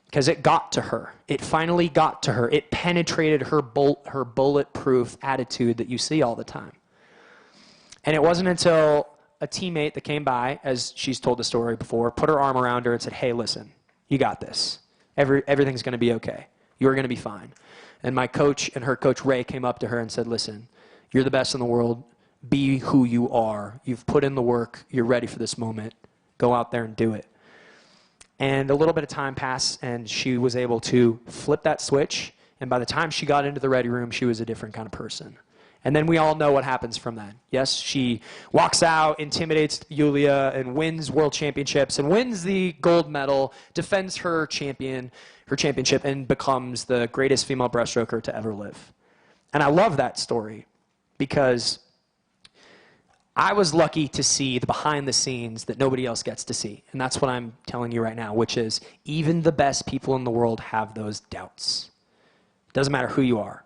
because it got to her. It finally got to her. It penetrated her bulletproof attitude that you see all the time. And it wasn't until a teammate that came by, as she's told the story before, put her arm around her and said, hey, listen, you got this. Everything's going to be okay. You're going to be fine. And my coach and her coach, Ray, came up to her and said, listen, you're the best in the world. Be who you are. You've put in the work. You're ready for this moment. Go out there and do it. And a little bit of time passed, and she was able to flip that switch. And by the time she got into the ready room, she was a different kind of person. And then we all know what happens from that. Yes, she walks out, intimidates Yulia, and wins world championships, and wins the gold medal, defends her championship, and becomes the greatest female breaststroker to ever live. And I love that story because I was lucky to see the behind the scenes that nobody else gets to see. And that's what I'm telling you right now, which is even the best people in the world have those doubts. Doesn't matter who you are.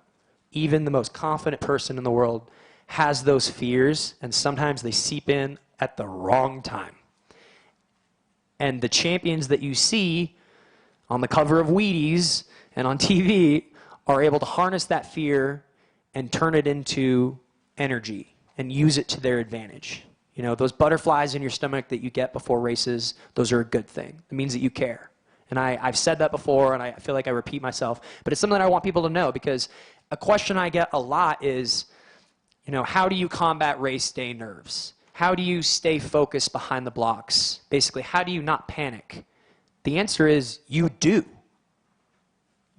Even the most confident person in the world has those fears, and sometimes they seep in at the wrong time. And the champions that you see on the cover of Wheaties and on TV are able to harness that fear and turn it into energy and use it to their advantage. You know, those butterflies in your stomach that you get before races, those are a good thing. It means that you care. And I've said that before, and I feel like I repeat myself, but it's something that I want people to know, because a question I get a lot is, you know, how do you combat race day nerves? How do you stay focused behind the blocks? Basically, how do you not panic? The answer is you do.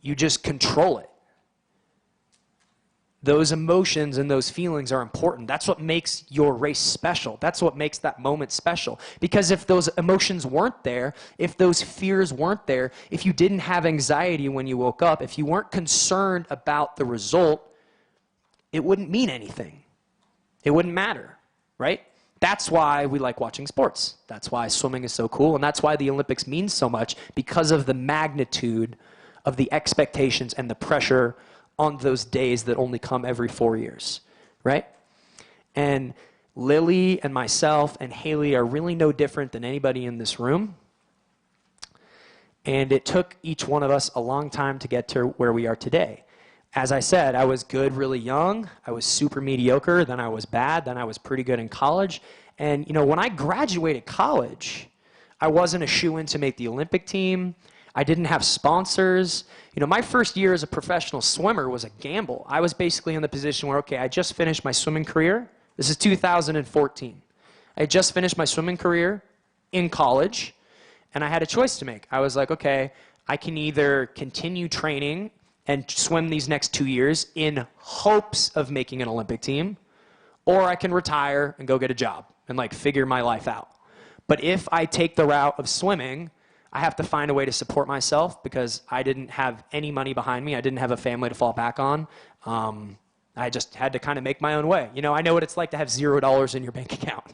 You just control it. Those emotions and those feelings are important. That's what makes your race special. That's what makes that moment special. Because if those emotions weren't there, if those fears weren't there, if you didn't have anxiety when you woke up, if you weren't concerned about the result, it wouldn't mean anything. It wouldn't matter, right? That's why we like watching sports. That's why swimming is so cool, and that's why the Olympics means so much, because of the magnitude of the expectations and the pressure on those days that only come every 4 years, right? And Lily and myself and Haley are really no different than anybody in this room. And it took each one of us a long time to get to where we are today. As I said, I was good really young. I was super mediocre. Then I was bad. Then I was pretty good in college. And, you know, when I graduated college, I wasn't a shoo-in to make the Olympic team. I didn't have sponsors. You know, my first year as a professional swimmer was a gamble. I was basically in the position where, okay, I just finished my swimming career. This is 2014. I just finished my swimming career in college, and I had a choice to make. I was like, okay, I can either continue training and swim these next 2 years in hopes of making an Olympic team, or I can retire and go get a job and like figure my life out. But if I take the route of swimming, I have to find a way to support myself because I didn't have any money behind me. I didn't have a family to fall back on. I just had to kind of make my own way. You know, I know what it's like to have $0 in your bank account.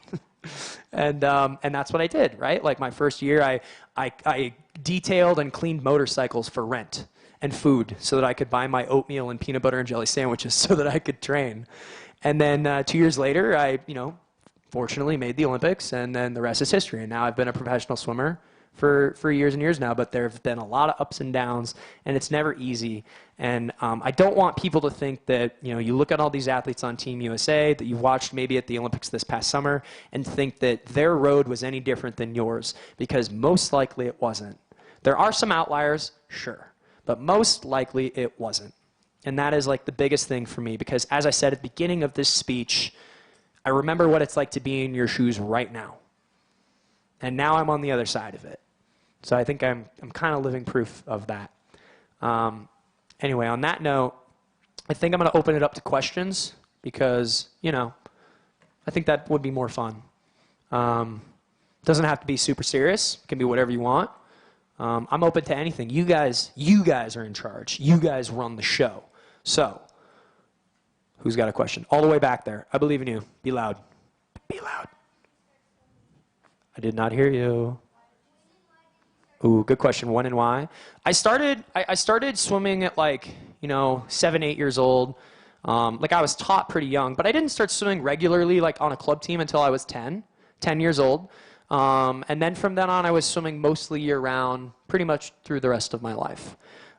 and that's what I did, right? Like my first year, I detailed and cleaned motorcycles for rent and food so that I could buy my oatmeal and peanut butter and jelly sandwiches so that I could train. And then 2 years later, I, you know, fortunately made the Olympics, and then the rest is history. And now I've been a professional swimmer for years and years now, but there have been a lot of ups and downs, and it's never easy. And I don't want people to think that, you know, you look at all these athletes on Team USA that you've watched maybe at the Olympics this past summer and think that their road was any different than yours, because most likely it wasn't. There are some outliers, sure, but most likely it wasn't. And that is like the biggest thing for me, because as I said at the beginning of this speech, I remember what it's like to be in your shoes right now. And now I'm on the other side of it. So I think I'm kind of living proof of that. Anyway, on that note, I think I'm going to open it up to questions because, you know, I think that would be more fun. Doesn't have to be super serious. It can be whatever you want. I'm open to anything. You guys are in charge. You guys run the show. So, who's got a question? All the way back there. I believe in you. Be loud. Be loud. I did not hear you. Ooh, good question. When and why? I started swimming at like, 7, 8 years old. Like I was taught pretty young, but I didn't start swimming regularly like on a club team until I was 10 years old. And then from then on, I was swimming mostly year round, pretty much through the rest of my life.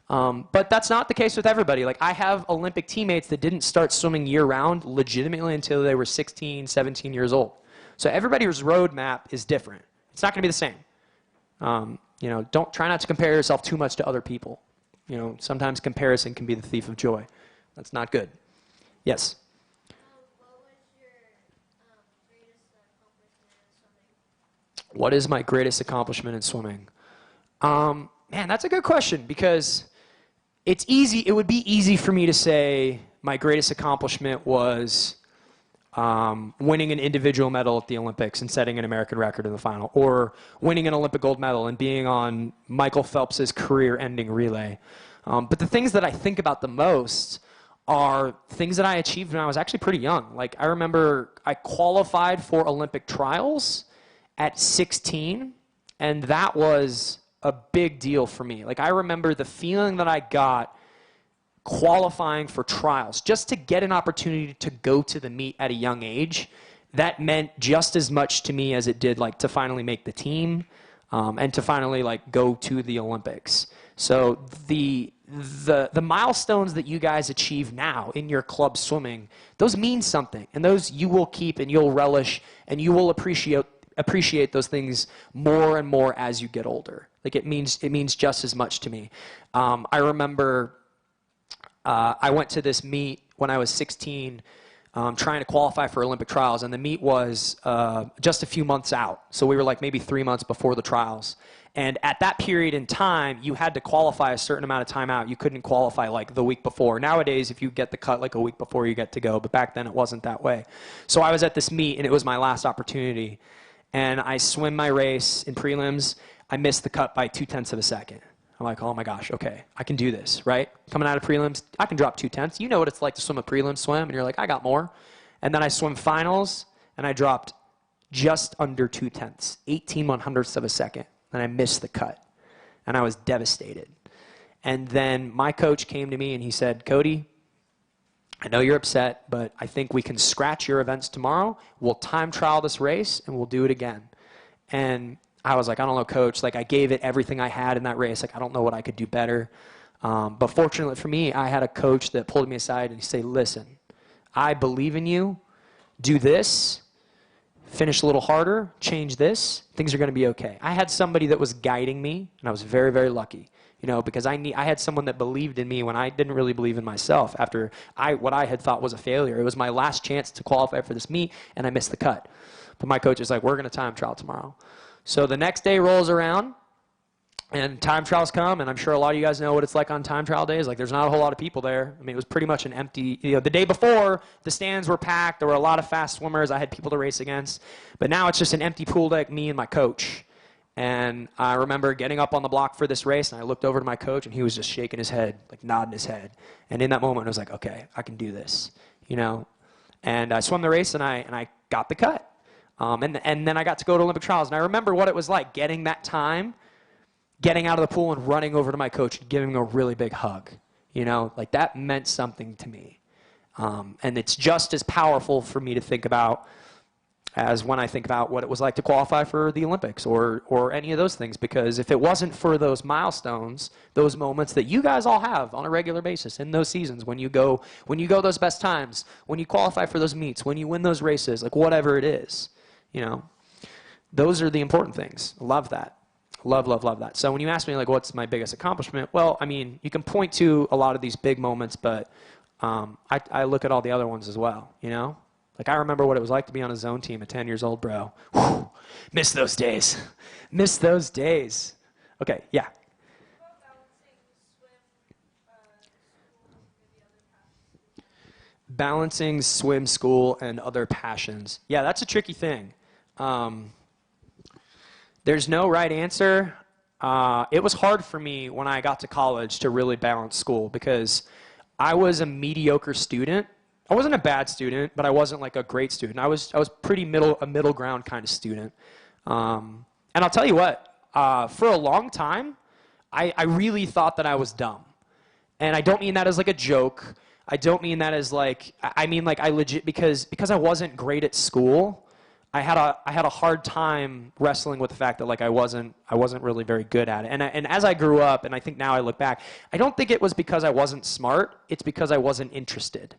But that's not the case with everybody. Like I have Olympic teammates that didn't start swimming year round legitimately until they were 16, 17 years old. So everybody's roadmap is different. It's not going to be the same. Don't try not to compare yourself too much to other people. Sometimes comparison can be the thief of joy. That's not good. Yes. What is my greatest accomplishment in swimming? Man, that's a good question because it's easy. It would be easy for me to say my greatest accomplishment was winning an individual medal at the Olympics and setting an American record in the final, or winning an Olympic gold medal and being on Michael Phelps's career-ending relay. But the things that I think about the most are things that I achieved when I was actually pretty young. Like I remember I qualified for Olympic trials at 16, and that was a big deal for me. Like I remember the feeling that I got qualifying for trials, just to get an opportunity to go to the meet at a young age. That meant just as much to me as it did like to finally make the team and to finally like go to the Olympics. So the milestones that you guys achieve now in your club swimming, those mean something, and those you will keep and you'll relish and you will appreciate those things more and more as you get older. Like it means just as much to me. I remember I went to this meet when I was 16, trying to qualify for Olympic trials, and the meet was just a few months out. So we were like maybe 3 months before the trials. And at that period in time, you had to qualify a certain amount of time out. You couldn't qualify like the week before. Nowadays, if you get the cut like a week before, you get to go. But back then, it wasn't that way. So I was at this meet, and it was my last opportunity. And I swim my race in prelims. I missed the cut by 0.2 of a second. I'm like, oh my gosh, okay, I can do this, right? Coming out of prelims, I can drop 0.2. You know what it's like to swim a prelim swim, and you're like, I got more. And then I swim finals, and I dropped just under 0.2, 18/100ths of a second. And I missed the cut. And I was devastated. And then my coach came to me and he said, Cody, I know you're upset, but I think we can scratch your events tomorrow. We'll time trial this race and we'll do it again. And I was like, I don't know, coach. Like I gave it everything I had in that race. Like I don't know what I could do better. But fortunately for me, I had a coach that pulled me aside and he said, listen, I believe in you. Do this. Finish a little harder, change this, things are going to be okay. I had somebody that was guiding me, and I was very, very lucky, because I had someone that believed in me when I didn't really believe in myself after what I had thought was a failure. It was my last chance to qualify for this meet, and I missed the cut. But my coach was like, we're going to time trial tomorrow. So the next day rolls around, and time trials come, and I'm sure a lot of you guys know what it's like on time trial days. Like, there's not a whole lot of people there. I mean, it was pretty much an empty, the day before, the stands were packed. There were a lot of fast swimmers. I had people to race against. But now it's just an empty pool deck, me and my coach. And I remember getting up on the block for this race, and I looked over to my coach, and he was just shaking his head, like nodding his head. And in that moment, I was like, okay, I can do this, And I swam the race, and I got the cut. And then I got to go to Olympic trials. And I remember what it was like getting that time, getting out of the pool and running over to my coach and giving him a really big hug. Like that meant something to me. And it's just as powerful for me to think about as when I think about what it was like to qualify for the Olympics or any of those things. Because if it wasn't for those milestones, those moments that you guys all have on a regular basis in those seasons, when you go those best times, when you qualify for those meets, when you win those races, like whatever it is, those are the important things. Love that. Love, love, love that. So when you ask me, like, what's my biggest accomplishment? Well, I mean, you can point to a lot of these big moments, but I look at all the other ones as well, Like, I remember what it was like to be on a zone team at 10 years old, bro. Whew. Miss those days. Miss those days. Okay, yeah. Balancing swim, school, and other passions. Yeah, that's a tricky thing. There's no right answer. It was hard for me when I got to college to really balance school because I was a mediocre student. I wasn't a bad student, but I wasn't like a great student. I was pretty a middle ground kind of student. And I'll tell you what, for a long time, I really thought that I was dumb. And I don't mean that as like a joke. I don't mean that as like, I mean like I legit, because I wasn't great at school, I had a hard time wrestling with the fact that like I wasn't really very good at it. And as I grew up, and I think now I look back, I don't think it was because I wasn't smart. It's because I wasn't interested.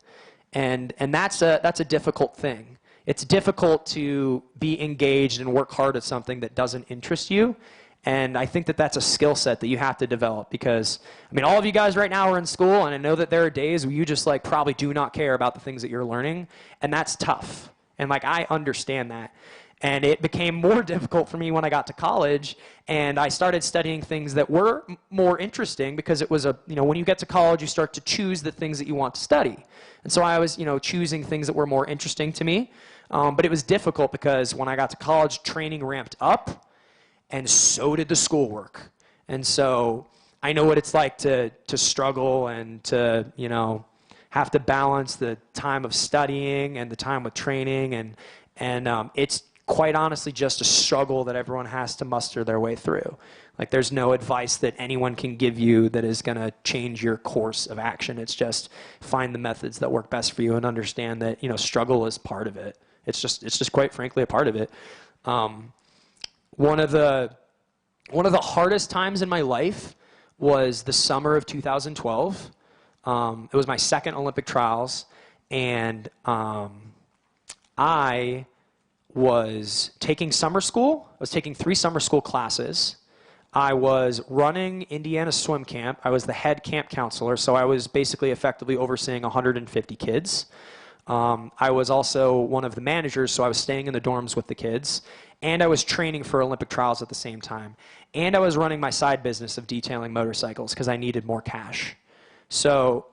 And that's a difficult thing. It's difficult to be engaged and work hard at something that doesn't interest you. And I think that that's a skill set that you have to develop, because, I mean, all of you guys right now are in school, and I know that there are days where you just like probably do not care about the things that you're learning, and that's tough. And like, I understand that. And it became more difficult for me when I got to college, and I started studying things that were more interesting, because it was when you get to college, you start to choose the things that you want to study. And so I was, choosing things that were more interesting to me. But it was difficult because when I got to college, training ramped up, and so did the schoolwork. And so I know what it's like to struggle and to, have to balance the time of studying and the time with training. And it's quite honestly just a struggle that everyone has to muster their way through. Like, there's no advice that anyone can give you that is going to change your course of action. It's just find the methods that work best for you and understand that, struggle is part of it. It's just quite frankly a part of it. One of the hardest times in my life was the summer of 2012. It was my second Olympic trials, and I was taking summer school. I was taking 3 summer school classes. I was running Indiana swim camp. I was the head camp counselor, so I was basically effectively overseeing 150 kids. I was also one of the managers, so I was staying in the dorms with the kids. And I was training for Olympic trials at the same time. And I was running my side business of detailing motorcycles because I needed more cash. So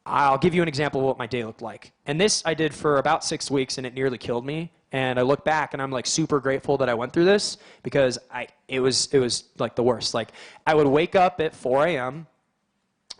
I'll give you an example of what my day looked like. And this I did for about 6 weeks, and it nearly killed me. And I look back, and I'm like super grateful that I went through this, because it was like the worst. Like, I would wake up at 4 a.m.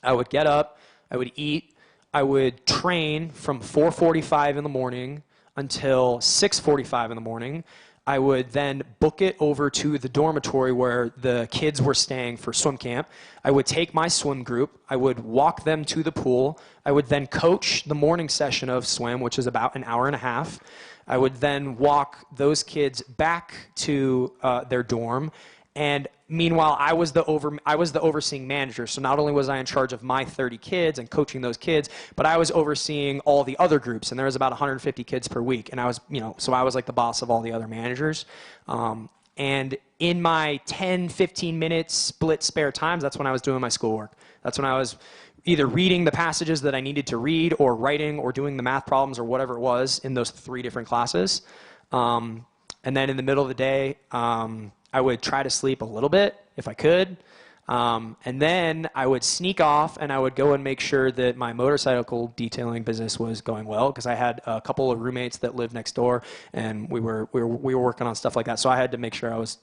I would get up. I would eat. I would train from 4:45 in the morning until 6:45 in the morning. I would then book it over to the dormitory where the kids were staying for swim camp. I would take my swim group. I would walk them to the pool. I would then coach the morning session of swim, which is about an hour and a half. I would then walk those kids back to their dorm. And meanwhile, I was the overseeing manager. So not only was I in charge of my 30 kids and coaching those kids, but I was overseeing all the other groups. And there was about 150 kids per week. And I was, so I was like the boss of all the other managers. And in my 10, 15 minutes split spare times, that's when I was doing my schoolwork. That's when I was either reading the passages that I needed to read, or writing, or doing the math problems, or whatever it was in those 3 different classes. And then in the middle of the day, I would try to sleep a little bit if I could. And then I would sneak off, and I would go and make sure that my motorcycle detailing business was going well, because I had a couple of roommates that lived next door, and we were working on stuff like that. So I had to make sure I was,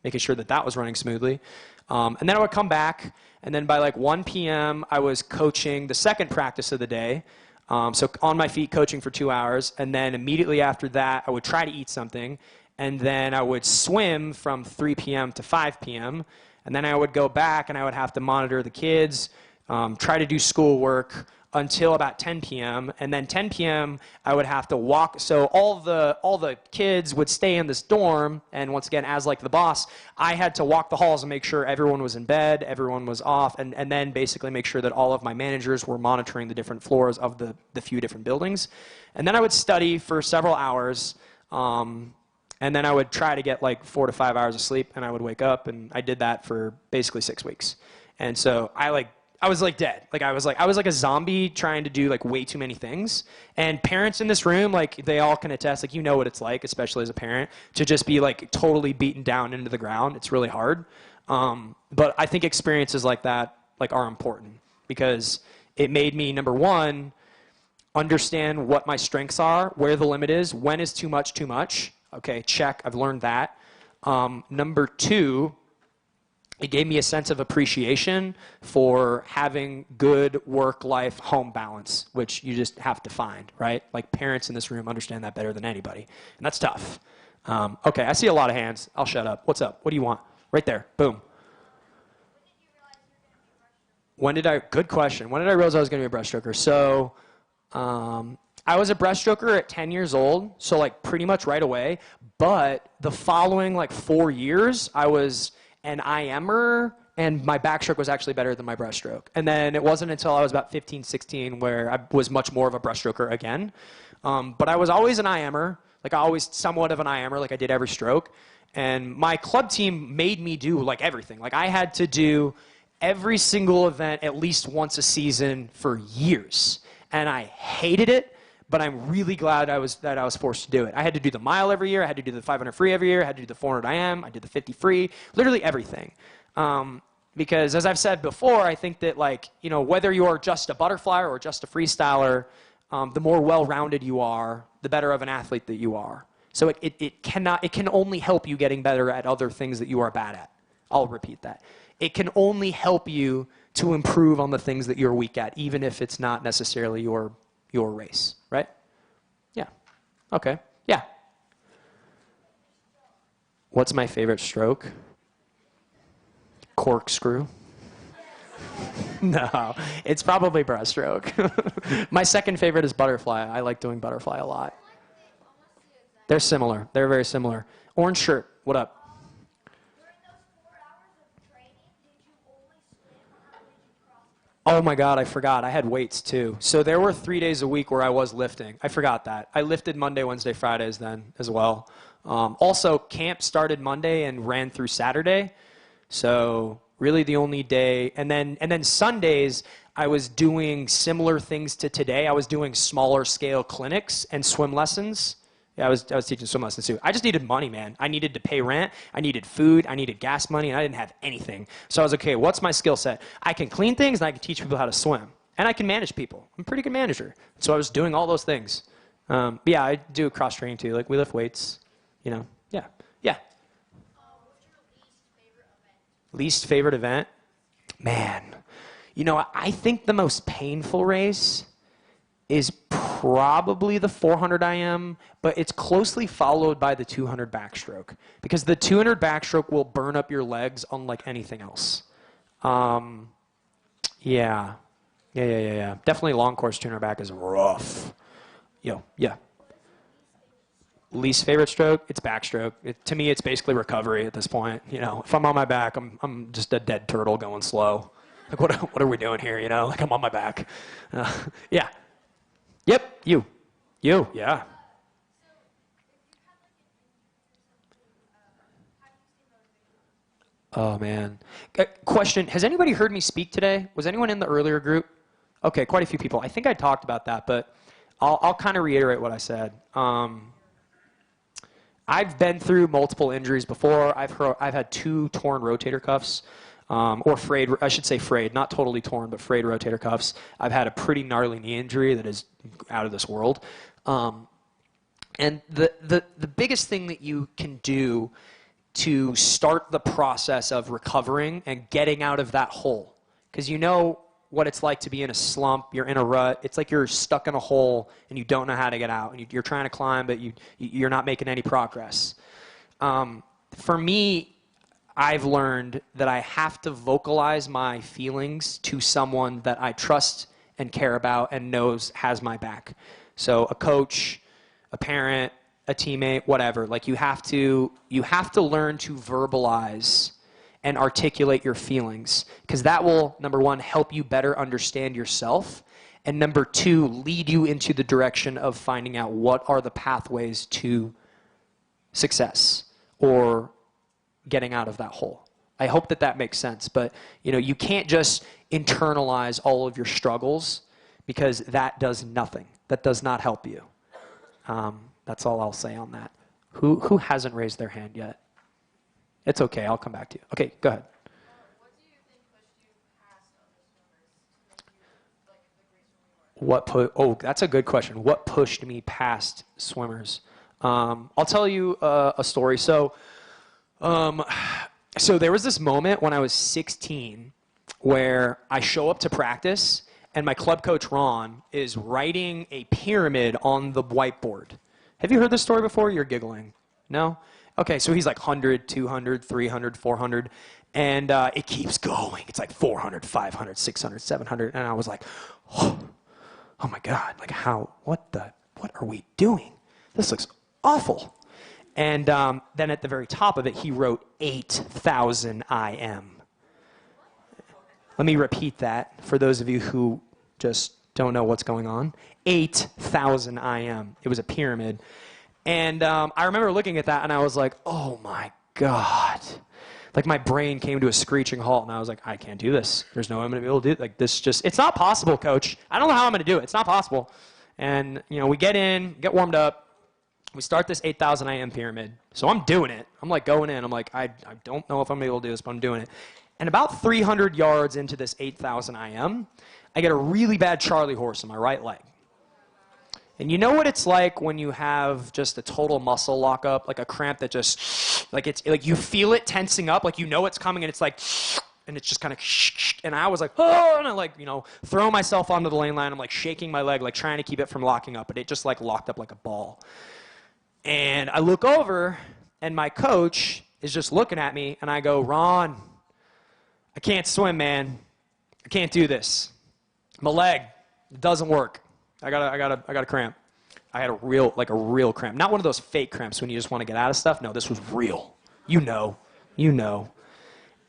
making sure that that was running smoothly. And then I would come back, and then by like 1 p.m. I was coaching the second practice of the day. So on my feet coaching for 2 hours, and then immediately after that I would try to eat something. And then I would swim from 3 p.m. to 5 p.m. And then I would go back, and I would have to monitor the kids, try to do schoolwork until about 10 p.m. And then 10 p.m. I would have to walk. So all the kids would stay in this dorm. And once again, as like the boss, I had to walk the halls and make sure everyone was in bed, everyone was off, and then basically make sure that all of my managers were monitoring the different floors of the few different buildings. And then I would study for several hours. And then I would try to get like 4 to 5 hours of sleep, and I would wake up, and I did that for basically 6 weeks. And so I was like dead. Like I was like a zombie trying to do like way too many things. And parents in this room, like they all can attest, like what it's like, especially as a parent, to just be like totally beaten down into the ground. It's really hard. But I think experiences like that like are important, because it made me, number one, understand what my strengths are, where the limit is, when is too much too much. Okay, check, I've learned that. Number two, it gave me a sense of appreciation for having good work-life home balance, which you just have to find, right? Like parents in this room understand that better than anybody, and that's tough. Okay, I see a lot of hands. I'll shut up. What's up? What do you want? Right there. Boom. Good question. When did I realize I was going to be a breaststroker? So I was a breaststroker at 10 years old, so like pretty much right away. But the following like 4 years, I was an IMer, and my backstroke was actually better than my breaststroke. And then it wasn't until I was about 15, 16 where I was much more of a breaststroker again. But I was always an IMer, like always somewhat of an IMer, like I did every stroke. And my club team made me do like everything. Like I had to do every single event at least once a season for years. And I hated it, but I'm really glad I was forced to do it. I had to do the mile every year. I had to do the 500 free every year. I had to do the 400 IM. I did the 50 free, literally everything. Because as I've said before, I think that like, you know, whether you're just a butterflyer or just a freestyler, the more well-rounded you are, the better of an athlete that you are. So it can only help you getting better at other things that you are bad at. I'll repeat that. It can only help you to improve on the things that you're weak at, even if it's not necessarily your race, right? Yeah. Okay. Yeah. What's my favorite stroke? Corkscrew. No, it's probably breaststroke. My second favorite is butterfly. I like doing butterfly a lot. They're similar. They're very similar. Orange shirt, what up? Oh my God, I forgot. I had weights too. So there were 3 days a week where I was lifting. I forgot that. I lifted Monday, Wednesday, Fridays then as well. Also, camp started Monday and ran through Saturday. So really the only day, and then Sundays, I was doing similar things to today. I was doing smaller scale clinics and swim lessons. Yeah, I was teaching swim lessons too. I just needed money, man. I needed to pay rent. I needed food. I needed gas money, and I didn't have anything. So I was okay, what's my skill set? I can clean things, and I can teach people how to swim. And I can manage people. I'm a pretty good manager. So I was doing all those things. But yeah, I do cross training too. Like we lift weights, you know. Yeah. Yeah. What's your least favorite event? Least favorite event? Man. You know, I think the most painful race is probably the 400 IM, but it's closely followed by the 200 backstroke, because the 200 backstroke will burn up your legs unlike anything else. Yeah. Definitely long course 200 back is rough. Yeah. Least favorite stroke? It's backstroke. To me, it's basically recovery at this point. You know, if I'm on my back, I'm just a dead turtle going slow. Like, what are we doing here? You know, like I'm on my back. Yeah. Yep, you, yeah. Oh, man. Question, has anybody heard me speak today? Was anyone in the earlier group? Okay, quite a few people. I think I talked about that, but I'll kind of reiterate what I said. I've been through multiple injuries before. I've had 2 torn rotator cuffs. Or frayed, I should say frayed, not totally torn, but frayed rotator cuffs. I've had a pretty gnarly knee injury that is out of this world. And the biggest thing that you can do to start the process of recovering and getting out of that hole, because you know what it's like to be in a slump, you're in a rut, it's like you're stuck in a hole and you don't know how to get out, and you're trying to climb, but you're not making any progress. For me, I've learned that I have to vocalize my feelings to someone that I trust and care about and knows has my back. So a coach, a parent, a teammate, whatever. Like you have to learn to verbalize and articulate your feelings, because that will, number one, help you better understand yourself, and number 2, lead you into the direction of finding out what are the pathways to success or getting out of that hole. I hope that makes sense, but you know, you can't just internalize all of your struggles, because that does nothing. That does not help you. That's all I'll say on that. Who hasn't raised their hand yet? It's okay, I'll come back to you. Okay, go ahead. What do you think pushed you past other swimmers to make you like the great swimmer you are? That's a good question. What pushed me past swimmers? I'll tell you a story. So there was this moment when I was 16 where I show up to practice and my club coach, Ron, is writing a pyramid on the whiteboard. Have you heard this story before? You're giggling. No? Okay, so he's like 100, 200, 300, 400, and it keeps going. It's like 400, 500, 600, 700, and I was like, oh my God, like what are we doing? This looks awful. And then at the very top of it, he wrote 8,000 IM. Let me repeat that for those of you who just don't know what's going on. 8,000 IM. It was a pyramid. And I remember looking at that and I was like, oh my God. Like my brain came to a screeching halt and I was like, I can't do this. There's no way I'm going to be able to do it. Like this just, it's not possible, coach. I don't know how I'm going to do it. It's not possible. And, you know, we get in, get warmed up. We start this 8,000 IM pyramid. So I'm doing it. I'm like going in. I'm like, I don't know if I'm able to do this, but I'm doing it. And about 300 yards into this 8,000 IM, I get a really bad Charlie horse in my right leg. And you know what it's like when you have just a total muscle lockup, like a cramp that just, like it's like you feel it tensing up, like you know it's coming, and it's like, and it's just kind of, and I was like, oh, and I like, you know, throw myself onto the lane line. I'm like shaking my leg, like trying to keep it from locking up, but it just like locked up like a ball. And I look over, and my coach is just looking at me, and I go, Ron, I can't swim, man. I can't do this. My leg, it doesn't work. I got a cramp. I had a real cramp. Not one of those fake cramps when you just want to get out of stuff. No, this was real. You know.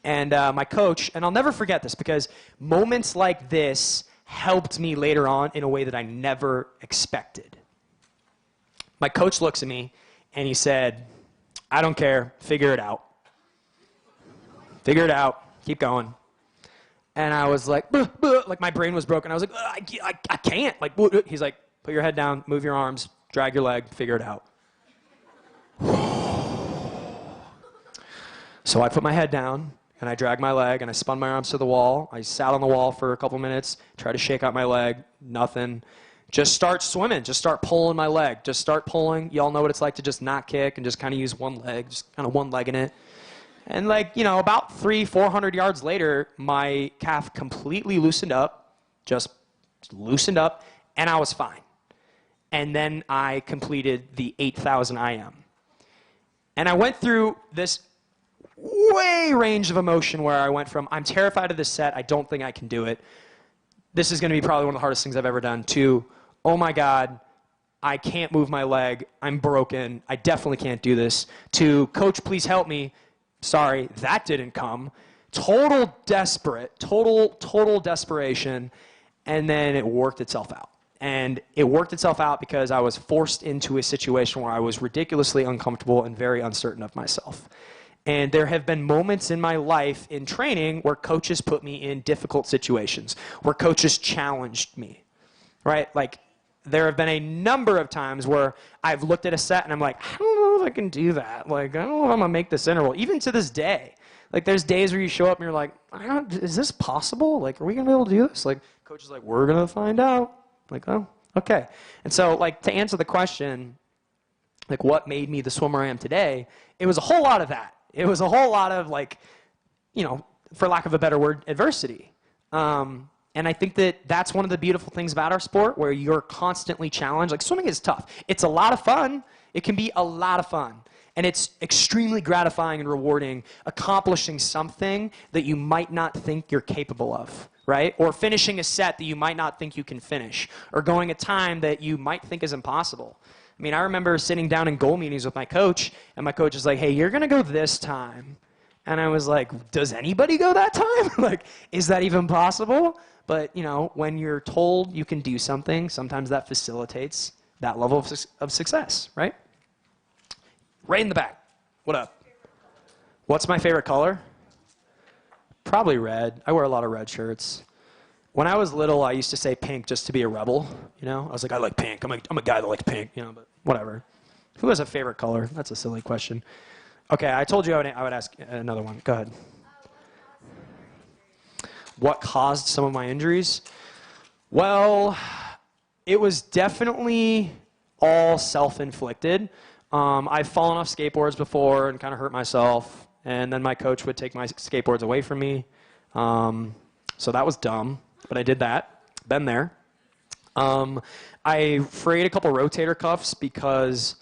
And my coach, and I'll never forget this because moments like this helped me later on in a way that I never expected. My coach looks at me and he said, I don't care. Figure it out. Figure it out. Keep going. And I was like, buh, buh, like my brain was broken. I was like, I can't. Like, he's like, put your head down, move your arms, drag your leg, figure it out. So I put my head down and I dragged my leg and I spun my arms to the wall. I sat on the wall for a couple minutes, tried to shake out my leg, nothing. Just start swimming, just start pulling my leg, just start pulling. Y'all know what it's like to just not kick and just kind of use one leg, just kind of one leg in it. And like, you know, about 300-400 yards later, my calf completely loosened up, just loosened up, and I was fine. And then I completed the 8,000 IM. And I went through this way range of emotion where I went from, I'm terrified of this set, I don't think I can do it. This is going to be probably one of the hardest things I've ever done, to, oh my God, I can't move my leg, I'm broken, I definitely can't do this, to, coach, please help me. Sorry, that didn't come. Total desperation, and then it worked itself out. And it worked itself out because I was forced into a situation where I was ridiculously uncomfortable and very uncertain of myself. And there have been moments in my life in training where coaches put me in difficult situations, where coaches challenged me, right? Like, there have been a number of times where I've looked at a set and I'm like, I don't know if I can do that. Like, I don't know if I'm going to make this interval. Even to this day. Like, there's days where you show up and you're like, is this possible? Like, are we going to be able to do this? Like, coach is like, we're going to find out. Like, oh, okay. And so, like, to answer the question, like, what made me the swimmer I am today, it was a whole lot of that. It was a whole lot of, like, you know, for lack of a better word, adversity. And I think that that's one of the beautiful things about our sport, where you're constantly challenged. Like, swimming is tough. It's a lot of fun. It can be a lot of fun. And it's extremely gratifying and rewarding accomplishing something that you might not think you're capable of, right? Or finishing a set that you might not think you can finish. Or going a time that you might think is impossible. I mean, I remember sitting down in goal meetings with my coach, and my coach is like, hey, you're going to go this time. And I was like, does anybody go that time? Like, is that even possible? But, you know, when you're told you can do something, sometimes that facilitates that level of success, right? Right in the back. What up? What's my favorite color? Probably red. I wear a lot of red shirts. When I was little, I used to say pink just to be a rebel, you know? I was like, I like pink. I'm a guy that likes pink, you know, but whatever. Who has a favorite color? That's a silly question. Okay, I told you I would ask another one. Go ahead. What caused some of my injuries? Well, it was definitely all self-inflicted. I've fallen off skateboards before and kind of hurt myself, and then my coach would take my skateboards away from me. So that was dumb, but I did that. Been there. I frayed a couple rotator cuffs because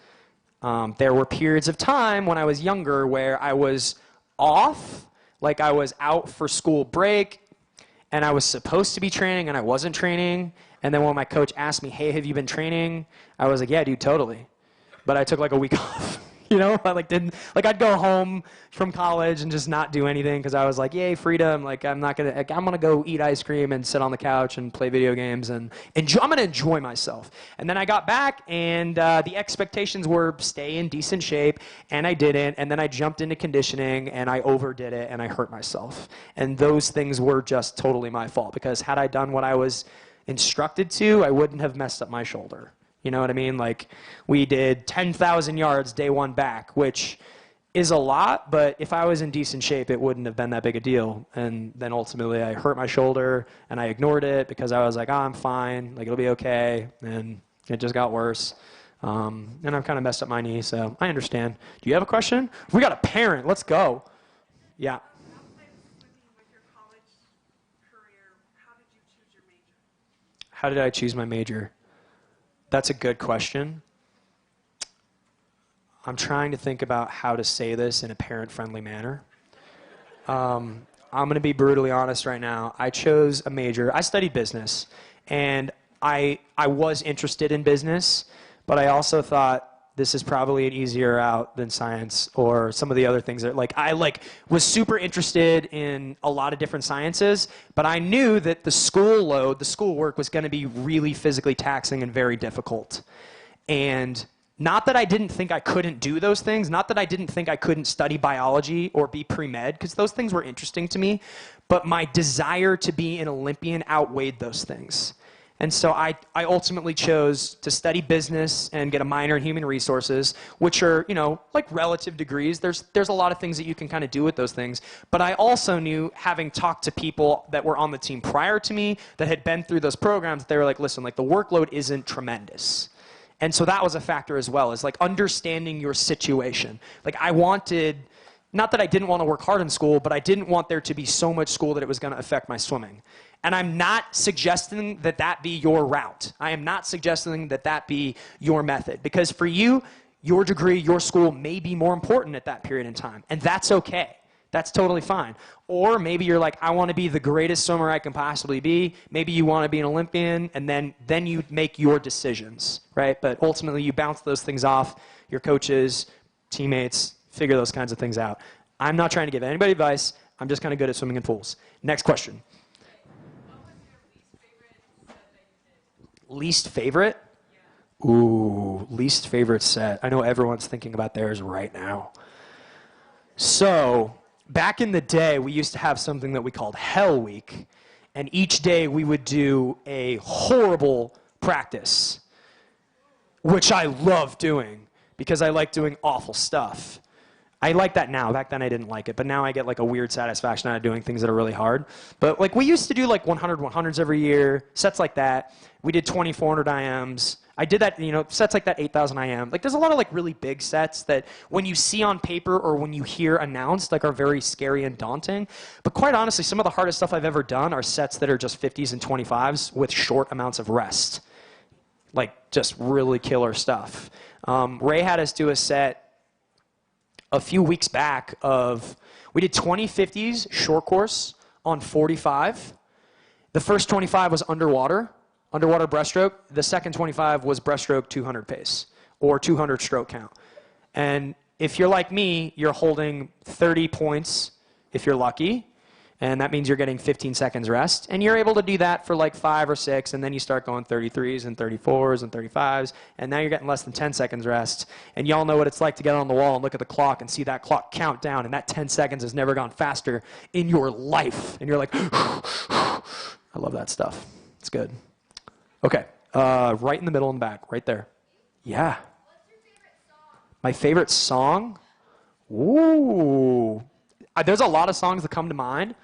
There were periods of time when I was younger where I was off, like I was out for school break, and I was supposed to be training and I wasn't training. And then when my coach asked me, hey, have you been training? I was like, yeah, dude, totally. But I took like a week off. You know, I'd go home from college and just not do anything because I was like, yay, freedom. Like, I'm gonna go eat ice cream and sit on the couch and play video games and enjoy. I'm gonna enjoy myself. And then I got back and the expectations were stay in decent shape, and I didn't. And then I jumped into conditioning and I overdid it and I hurt myself. And those things were just totally my fault because had I done what I was instructed to, I wouldn't have messed up my shoulder. You know what I mean? Like, we did 10,000 yards day one back, which is a lot, but if I was in decent shape, it wouldn't have been that big a deal. And then ultimately, I hurt my shoulder, and I ignored it because I was like, oh, I'm fine. Like, it'll be okay. And it just got worse. And I've kind of messed up my knee, so I understand. Do you have a question? We got a parent. Let's go. Yeah. How did I choose my major? That's a good question. I'm trying to think about how to say this in a parent-friendly manner. I'm going to be brutally honest right now. I chose a major. I studied business, and I was interested in business, but I also thought this is probably an easier route than science or some of the other things that I was super interested in a lot of different sciences, but I knew that the school load, the schoolwork was going to be really physically taxing and very difficult. And not that I didn't think I couldn't do those things, not that I didn't think I couldn't study biology or be pre-med, because those things were interesting to me, but my desire to be an Olympian outweighed those things. And so I ultimately chose to study business and get a minor in human resources, which are, like relative degrees. There's a lot of things that you can kind of do with those things. But I also knew, having talked to people that were on the team prior to me that had been through those programs, they were like, listen, like the workload isn't tremendous. And so that was a factor as well, is like understanding your situation. Like I wanted, not that I didn't want to work hard in school, but I didn't want there to be so much school that it was going to affect my swimming. And I'm not suggesting that that be your route. I am not suggesting that that be your method. Because for you, your degree, your school may be more important at that period in time. And that's okay. That's totally fine. Or maybe you're like, I want to be the greatest swimmer I can possibly be. Maybe you want to be an Olympian, and then you make your decisions, right? But ultimately, you bounce those things off your coaches, teammates, figure those kinds of things out. I'm not trying to give anybody advice. I'm just kind of good at swimming in pools. Next question. Least favorite? Ooh, least favorite set. I know everyone's thinking about theirs right now. So, back in the day, we used to have something that we called Hell Week. And each day we would do a horrible practice, which I love doing because I like doing awful stuff. I like that now. Back then I didn't like it, but now I get like a weird satisfaction out of doing things that are really hard. But like we used to do like 100 100s every year, sets like that. We did 2400 IMs. I did that, sets like that 8,000 IM. Like there's a lot of like really big sets that when you see on paper or when you hear announced like are very scary and daunting. But quite honestly, some of the hardest stuff I've ever done are sets that are just 50s and 25s with short amounts of rest. Like just really killer stuff. Ray had us do a set a few weeks back we did 20 50s short course on 45. The first 25 was underwater breaststroke. The second 25 was breaststroke 200 pace or 200 stroke count. And if you're like me, you're holding 30 points if you're lucky. And that means you're getting 15 seconds rest. And you're able to do that for like 5 or 6, and then you start going 33s and 34s and 35s, and now you're getting less than 10 seconds rest. And y'all know what it's like to get on the wall and look at the clock and see that clock count down, and that 10 seconds has never gone faster in your life. And you're like, I love that stuff. It's good. Okay, right in the middle and back, right there. Yeah. My favorite song? Ooh. There's a lot of songs that come to mind.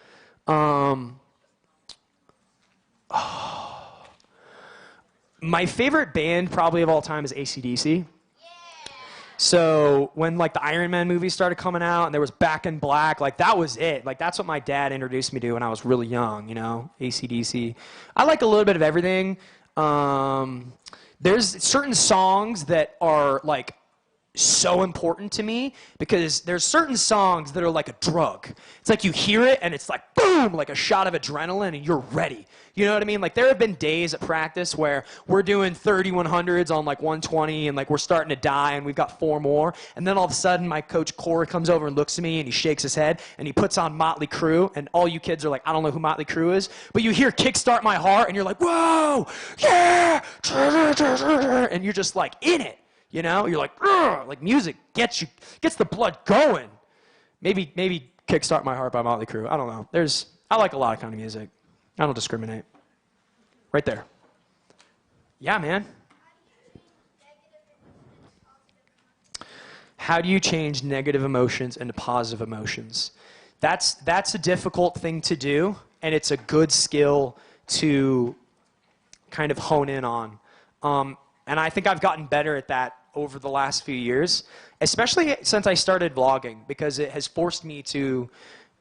My favorite band probably of all time is AC/DC. So when like the Iron Man movies started coming out and there was Back in Black, like that was it. Like that's what my dad introduced me to when I was really young, AC/DC. I like a little bit of everything. There's certain songs that are like so important to me because there's certain songs that are like a drug. It's like you hear it and it's like boom, like a shot of adrenaline and you're ready. You know what I mean? Like there have been days at practice where we're doing 3100s on like 120 and like we're starting to die and we've got 4 more. And then all of a sudden my coach Corey comes over and looks at me and he shakes his head and he puts on Motley Crue and all you kids are like, I don't know who Motley Crue is, but you hear Kickstart My Heart and you're like, whoa, yeah, and you're just like in it. You know, you're like music gets the blood going. Maybe Kickstart My Heart by Motley Crue. I don't know. I like a lot of kind of music. I don't discriminate. Right there. Yeah, man. How do you change negative emotions into positive emotions? That's a difficult thing to do, and it's a good skill to kind of hone in on. And I think I've gotten better at that over the last few years, especially since I started vlogging, because it has forced me to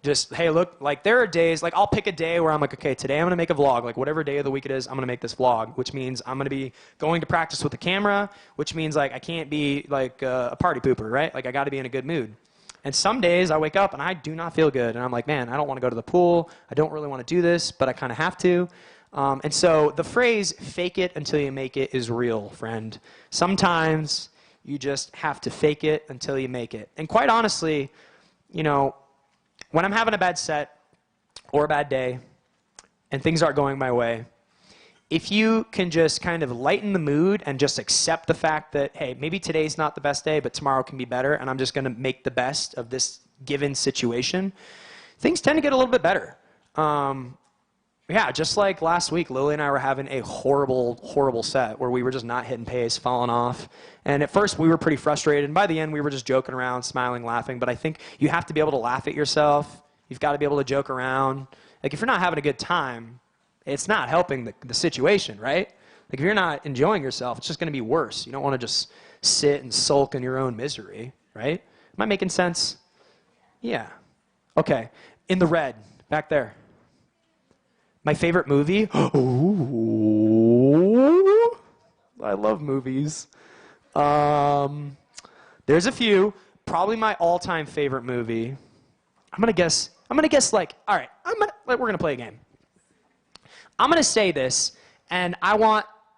just, hey, look, like there are days, like I'll pick a day where I'm like, okay, today I'm going to make a vlog, like whatever day of the week it is, I'm going to make this vlog, which means I'm going to be going to practice with the camera, which means like I can't be like a party pooper, right? Like I got to be in a good mood. And some days I wake up and I do not feel good. And I'm like, man, I don't want to go to the pool. I don't really want to do this, but I kind of have to. And so the phrase, fake it until you make it, is real, friend. Sometimes you just have to fake it until you make it. And quite honestly, you know, when I'm having a bad set or a bad day and things aren't going my way, if you can just kind of lighten the mood and just accept the fact that, hey, maybe today's not the best day, but tomorrow can be better, and I'm just going to make the best of this given situation, things tend to get a little bit better. Yeah, just like last week, Lily and I were having a horrible, horrible set where we were just not hitting pace, falling off. And at first, we were pretty frustrated. And by the end, we were just joking around, smiling, laughing. But I think you have to be able to laugh at yourself. You've got to be able to joke around. Like, if you're not having a good time, it's not helping the situation, right? Like, if you're not enjoying yourself, it's just going to be worse. You don't want to just sit and sulk in your own misery, right? Am I making sense? Yeah. Okay. In the red, back there. My favorite movie? Ooh, I love movies. There's a few. Probably my all-time favorite movie. I'm gonna guess like, all right, we're gonna play a game. I'm gonna say this, and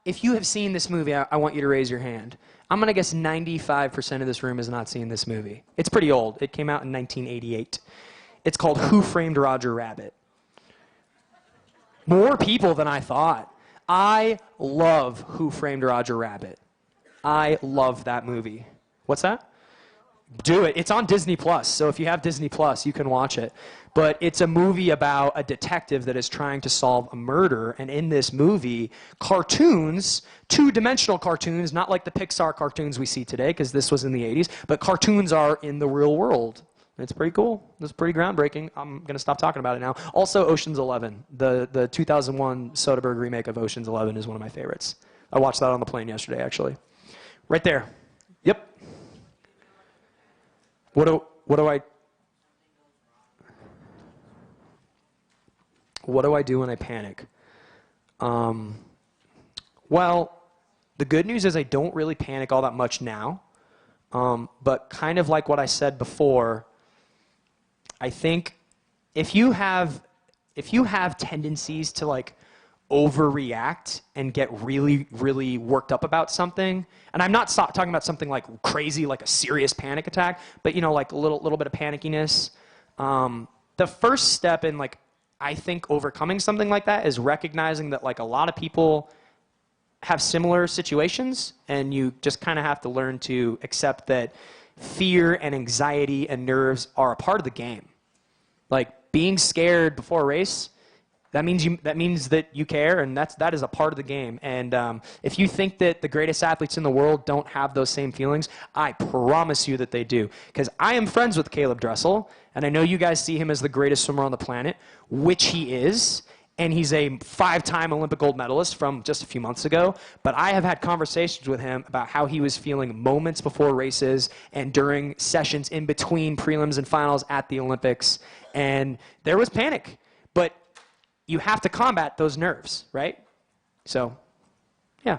if you have seen this movie, I want you to raise your hand. I'm gonna guess 95% of this room has not seen this movie. It's pretty old. It came out in 1988. It's called Who Framed Roger Rabbit. More people than I thought. I love Who Framed Roger Rabbit. I love that movie. What's that? Do it. It's on Disney Plus, so if you have Disney Plus, you can watch it. But it's a movie about a detective that is trying to solve a murder, and in this movie, cartoons, two-dimensional cartoons, not like the Pixar cartoons we see today, because this was in the 80s, but cartoons are in the real world. It's pretty cool. It's pretty groundbreaking. I'm going to stop talking about it now. Also, Ocean's 11. The 2001 Soderbergh remake of Ocean's 11 is one of my favorites. I watched that on the plane yesterday, actually. Right there. Yep. What do I do when I panic? Well, the good news is I don't really panic all that much now. But kind of like what I said before, I think if you have tendencies to like overreact and get really, really worked up about something, and I'm not talking about something like crazy, like a serious panic attack, but you know, like a little bit of panickiness. The first step in like, I think overcoming something like that is recognizing that like a lot of people have similar situations, and you just kind of have to learn to accept that fear and anxiety and nerves are a part of the game. Like being scared before a race, that means that you care, and that is a part of the game. And if you think that the greatest athletes in the world don't have those same feelings, I promise you that they do. Because I am friends with Caleb Dressel, and I know you guys see him as the greatest swimmer on the planet, which he is. And he's a 5-time Olympic gold medalist from just a few months ago. But I have had conversations with him about how he was feeling moments before races and during sessions in between prelims and finals at the Olympics. And there was panic. But you have to combat those nerves, right? So, yeah.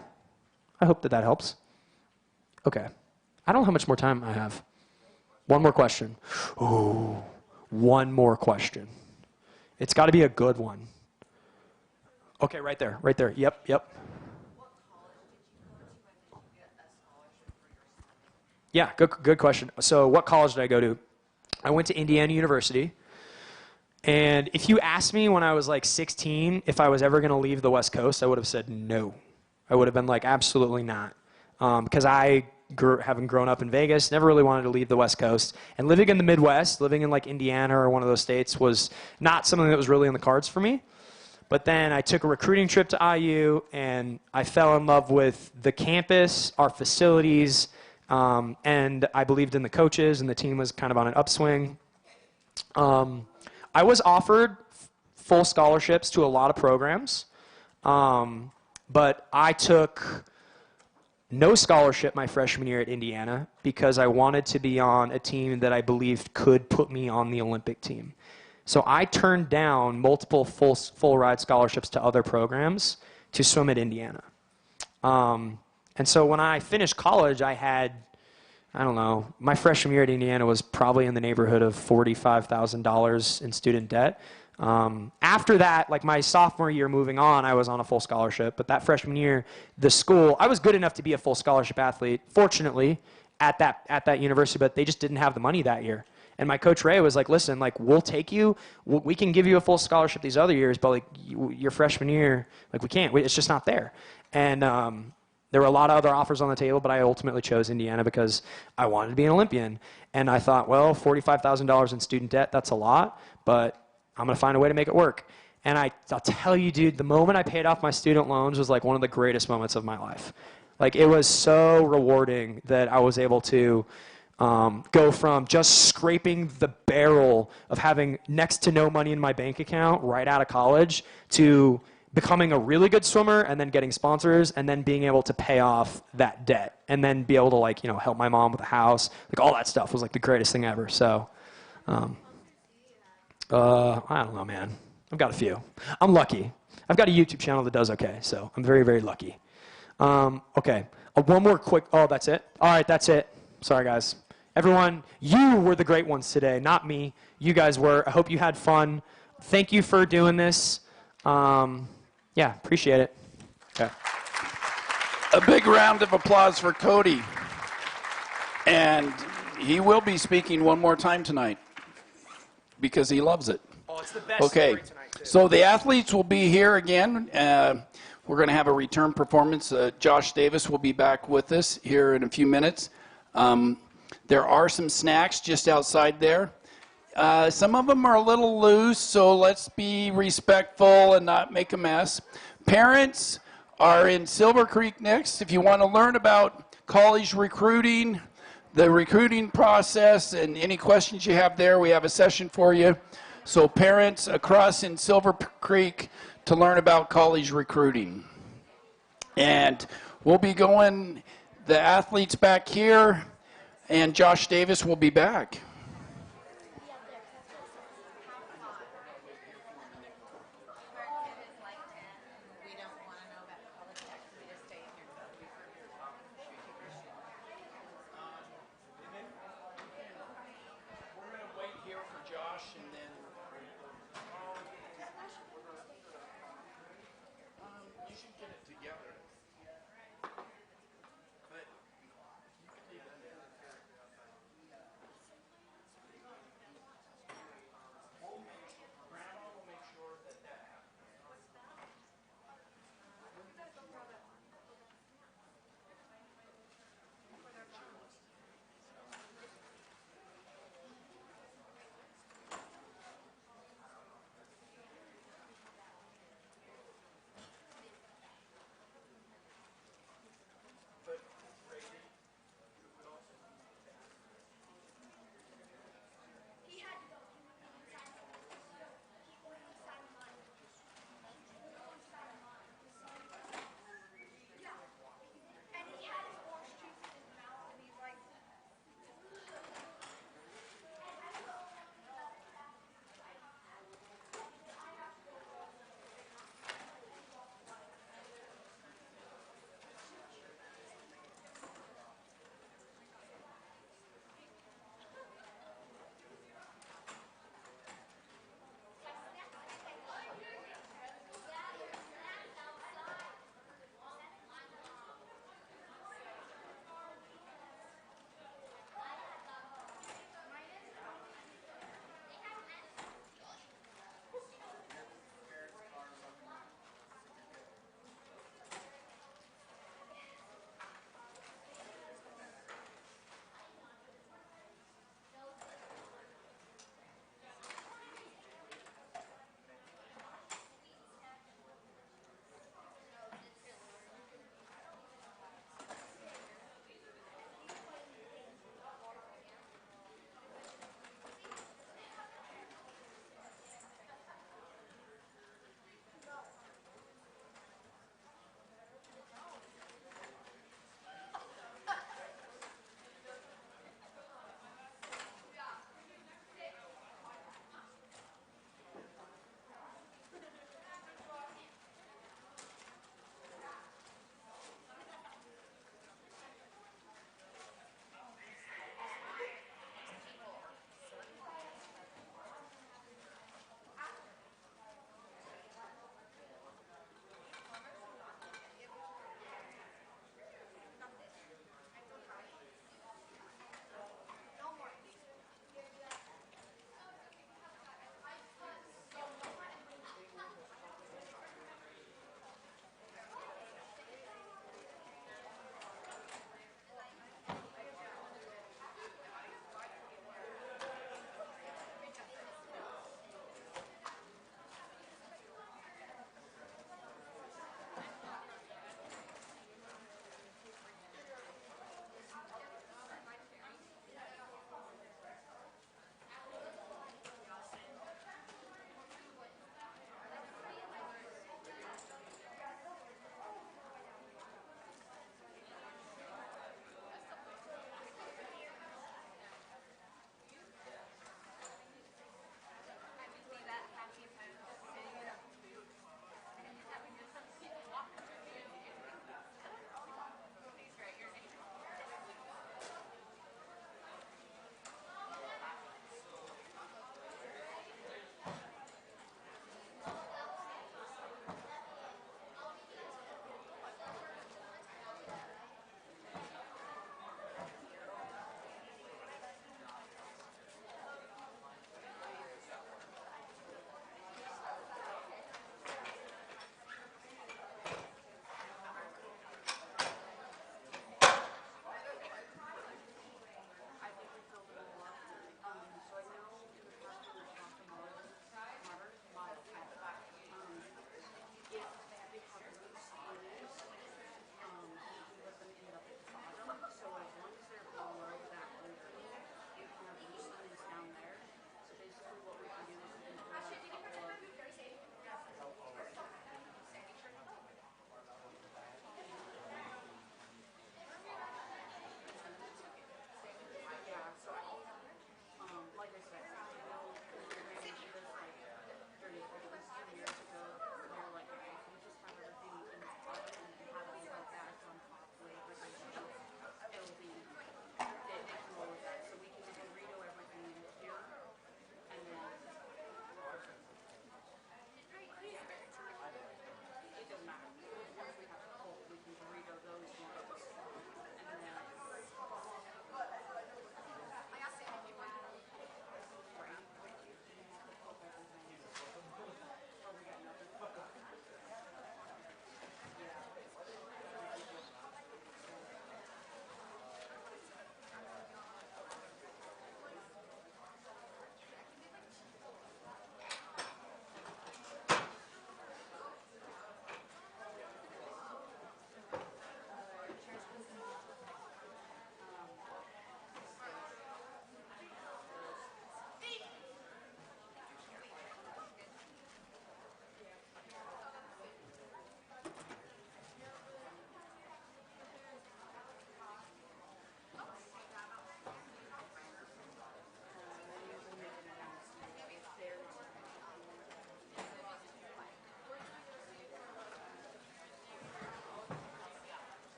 I hope that helps. Okay. I don't know how much more time I have. One more question. Ooh, one more question. It's got to be a good one. Okay, right there, right there. Yep, yep. Yeah, good question. So what college did I go to? I went to Indiana University. And if you asked me when I was like 16 if I was ever going to leave the West Coast, I would have said no. I would have been like, absolutely not. Because having grown up in Vegas, never really wanted to leave the West Coast. And living in the Midwest, living in like Indiana or one of those states was not something that was really in the cards for me. But then I took a recruiting trip to IU, and I fell in love with the campus, our facilities, and I believed in the coaches, and the team was kind of on an upswing. I was offered full scholarships to a lot of programs, but I took no scholarship my freshman year at Indiana because I wanted to be on a team that I believed could put me on the Olympic team. So I turned down multiple full ride scholarships to other programs to swim at Indiana. And so when I finished college, I had, I don't know, my freshman year at Indiana was probably in the neighborhood of $45,000 in student debt. After that, like my sophomore year moving on, I was on a full scholarship. But that freshman year, the school, I was good enough to be a full scholarship athlete, fortunately, at that university, but they just didn't have the money that year. And my coach Ray was like, listen, like we'll take you, we can give you a full scholarship these other years, but like your freshman year, like we can't, it's just not there. And there were a lot of other offers on the table, but I ultimately chose Indiana because I wanted to be an Olympian. And I thought, well, $45,000 in student debt, that's a lot, but I'm going to find a way to make it work. And I'll tell you, dude, the moment I paid off my student loans was like one of the greatest moments of my life. Like it was so rewarding that I was able to go from just scraping the barrel of having next to no money in my bank account right out of college to becoming a really good swimmer and then getting sponsors and then being able to pay off that debt and then be able to like, you know, help my mom with a house. Like all that stuff was like the greatest thing ever. So, I don't know, man. I've got a few. I'm lucky. I've got a YouTube channel that does okay. So I'm very, very lucky. Okay. One more quick, oh, that's it? All right, that's it. Sorry, guys. Everyone, you were the great ones today, not me. You guys were. I hope you had fun. Thank you for doing this. Yeah, appreciate it. Okay. A big round of applause for Cody. And he will be speaking one more time tonight because he loves it. Oh, it's the best okay. story tonight, too. So the athletes will be here again. We're going to have a return performance. Josh Davis will be back with us here in a few minutes. There are some snacks just outside there. Some of them are a little loose, so let's be respectful and not make a mess. Parents are in Silver Creek next. If you want to learn about college recruiting, the recruiting process, and any questions you have there, we have a session for you. So parents across in Silver Creek to learn about college recruiting. And we'll be going, the athletes back here, and Josh Davis will be back.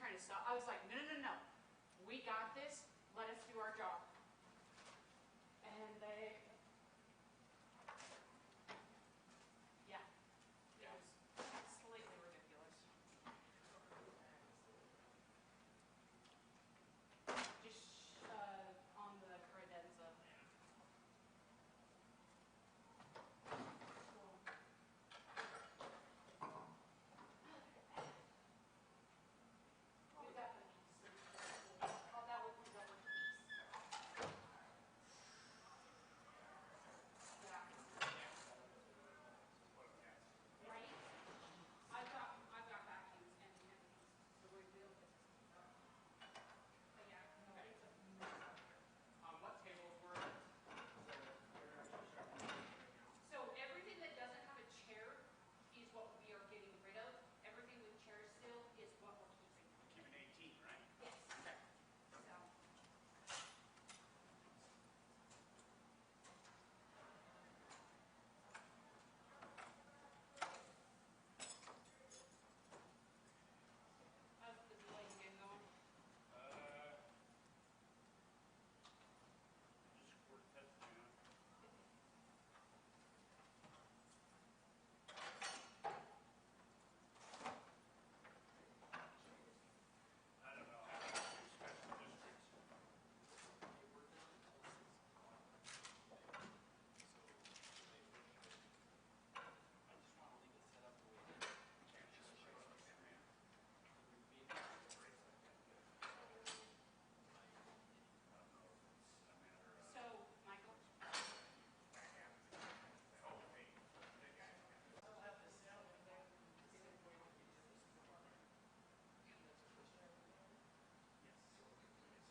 trying to stop. I was like, no, no, no, no. We got this. Let us do our job. And they, yeah, it was slightly ridiculous. Just on the credenza.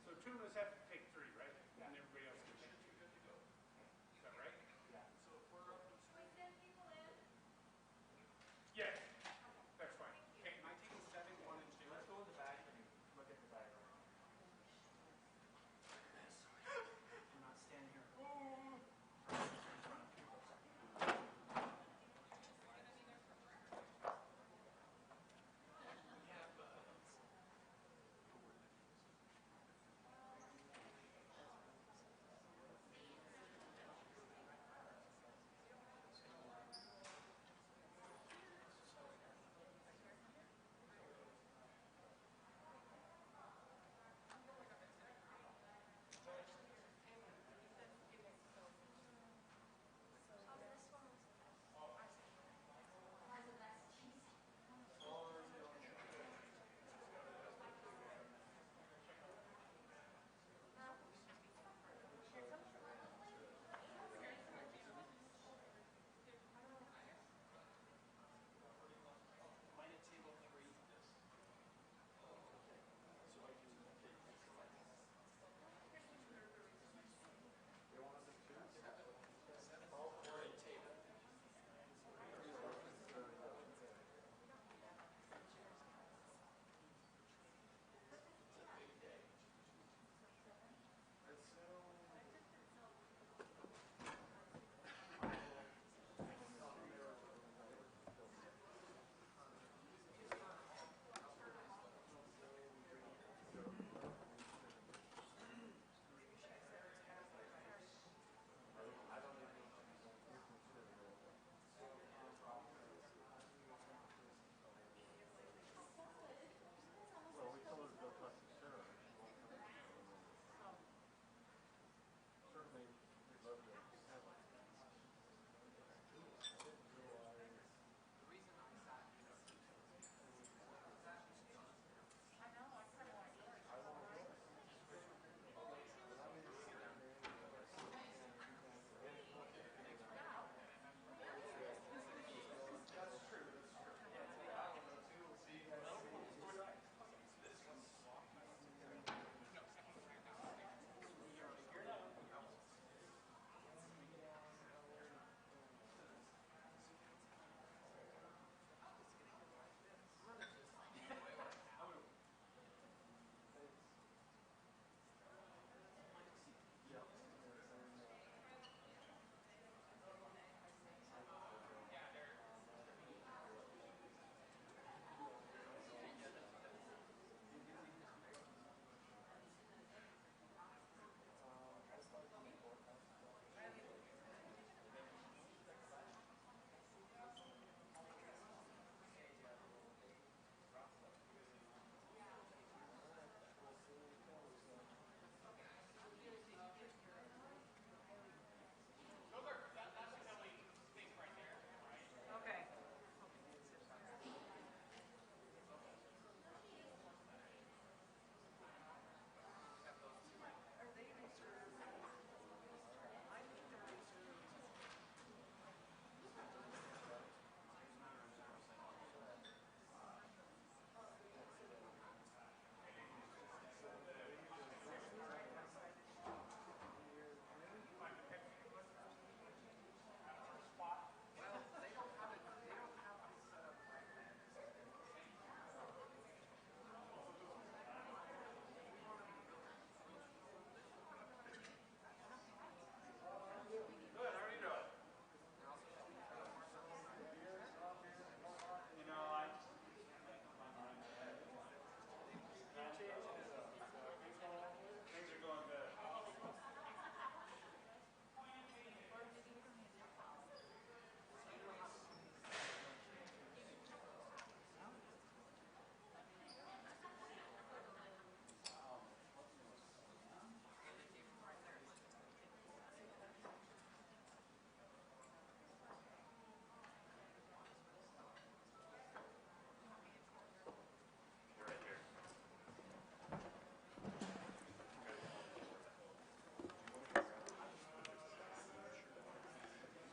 So two of us have to take three, right? And everybody else can take two. Is that right? Yeah. So if we're up. Should we send people in? Yes. That's fine. Okay, my team is 7, 1, and 2. Let's go in the back and look at the diagram. I'm not standing here.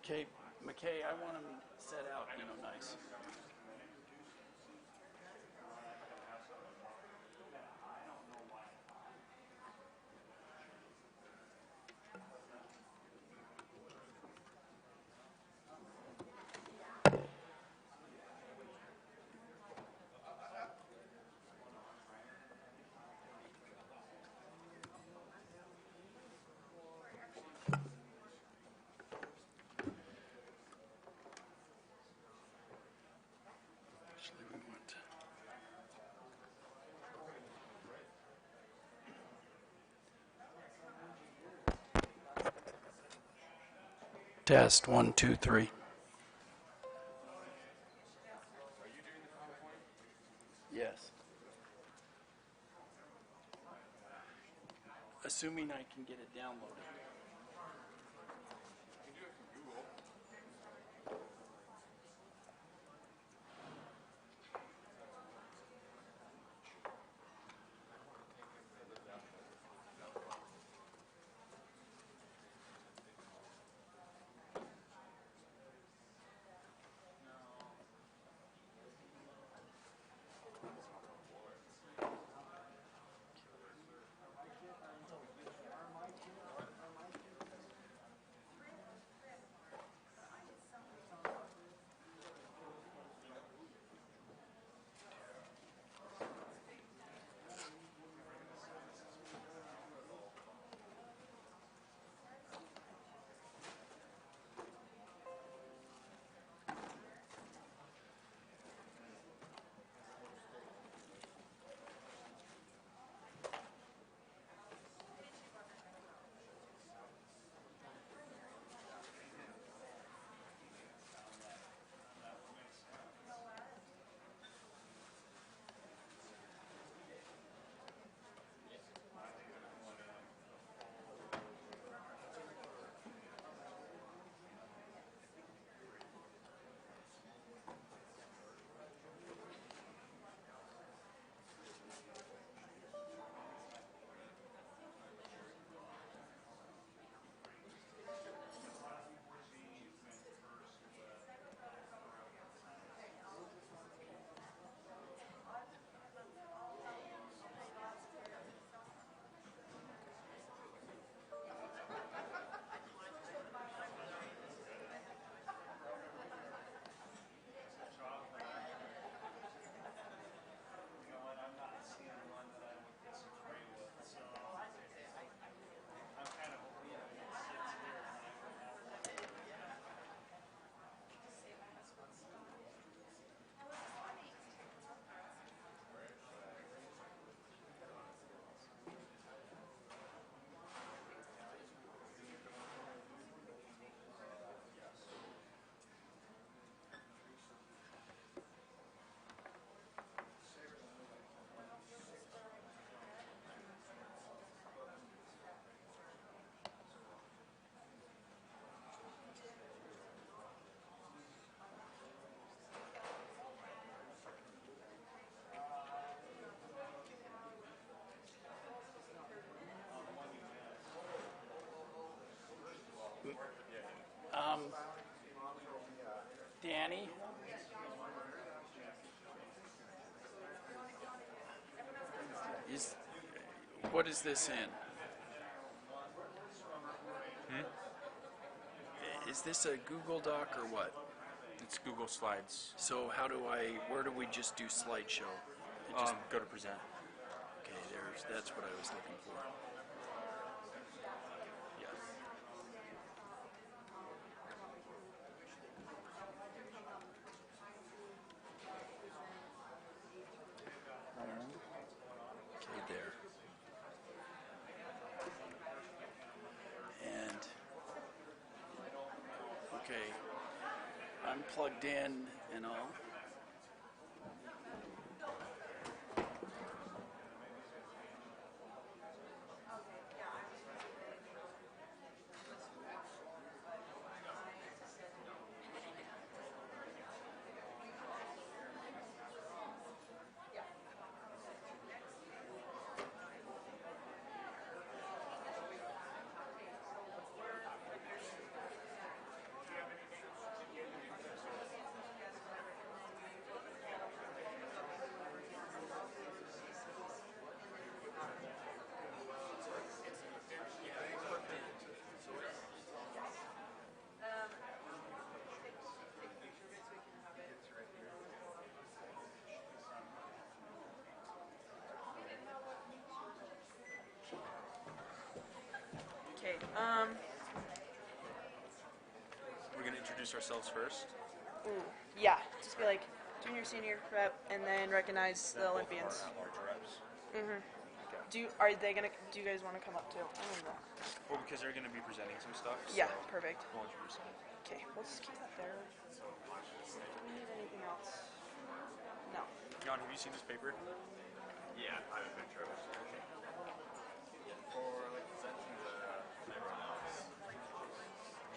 Okay, McKay, I want him set out, nice. Test 1, 2, 3. Yes. Assuming I can get it downloaded. Danny? What is this in? Is this a Google Doc or what? It's Google Slides. So where do we just do slideshow? Just go to present. Okay, that's what I was looking for. Yes. Okay, there. And, okay, I'm plugged in and all. introduce ourselves first? Ooh, yeah. Just be like junior, senior, rep, and then recognize the Olympians. Large reps. Mhm. Okay. Do you guys want to come up too? I don't know. Well, because they're going to be presenting some stuff. Yeah, so perfect. We'll introduce them. Okay, we'll just keep that there. Do we need anything else? No. Jan, have you seen this paper? Yeah, I have a picture of it. Okay. For like presenting everyone else,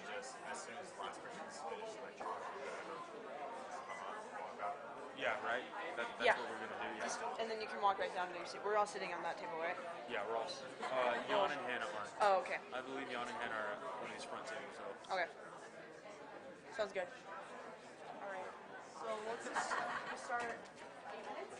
just as soon as the last person's finished, like talking, whatever, just come up and walk up. Yeah, right? That's Yeah. what we're going to do. Yeah. Just, and then you can walk right down to your seat. We're all sitting on that table, right? Yeah, we're all. Jan and Hannah aren't. Oh, okay. I believe Jan and Hannah are at one of these front tables. So. Okay. Sounds good. All right. So let's just start 8 minutes.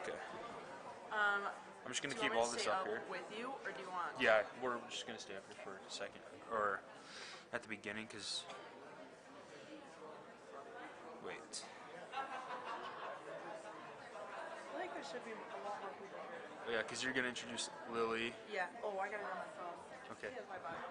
Okay. I'm just going to keep all this up here. with you, or do you want? Yeah, we're just going to stay up here for a second. Or at the beginning, because. Wait. I feel like there should be a lot more people here. Oh, yeah, because you're going to introduce Lily. Yeah. Oh, I gotta go on my phone. Okay. Here's my bike.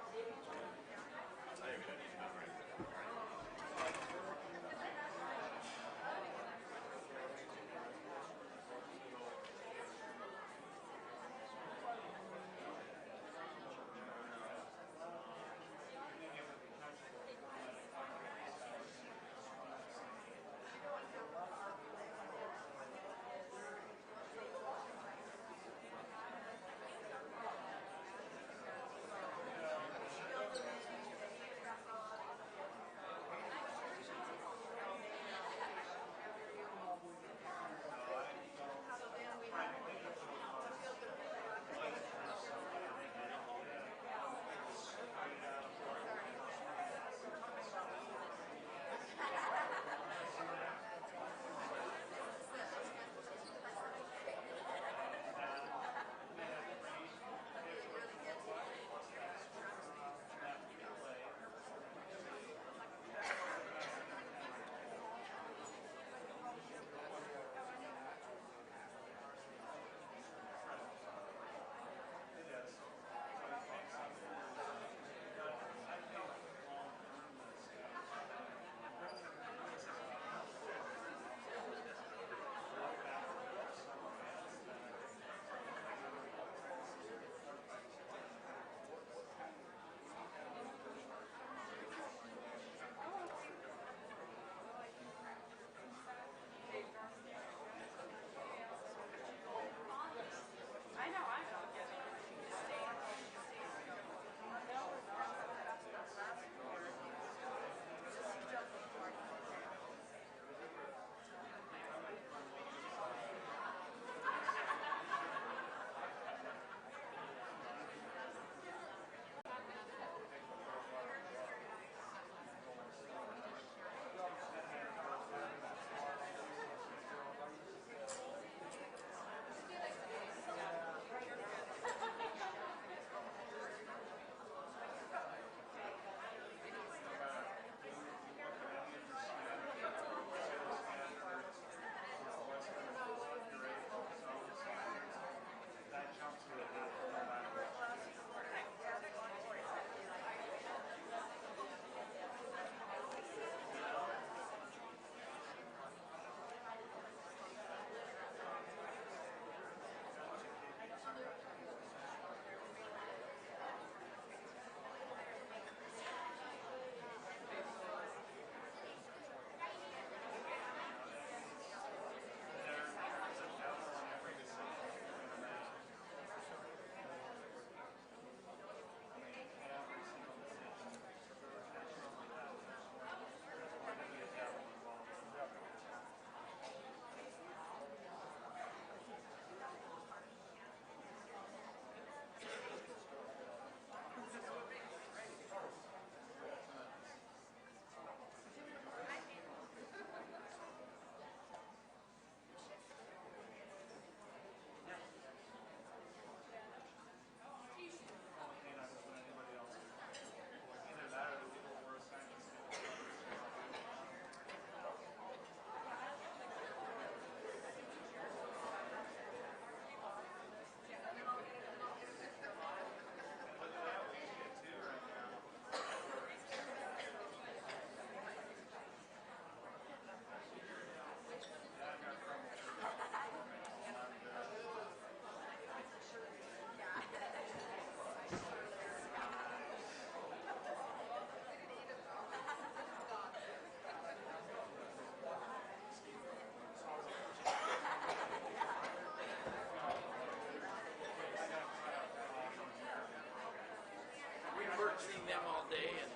day. And,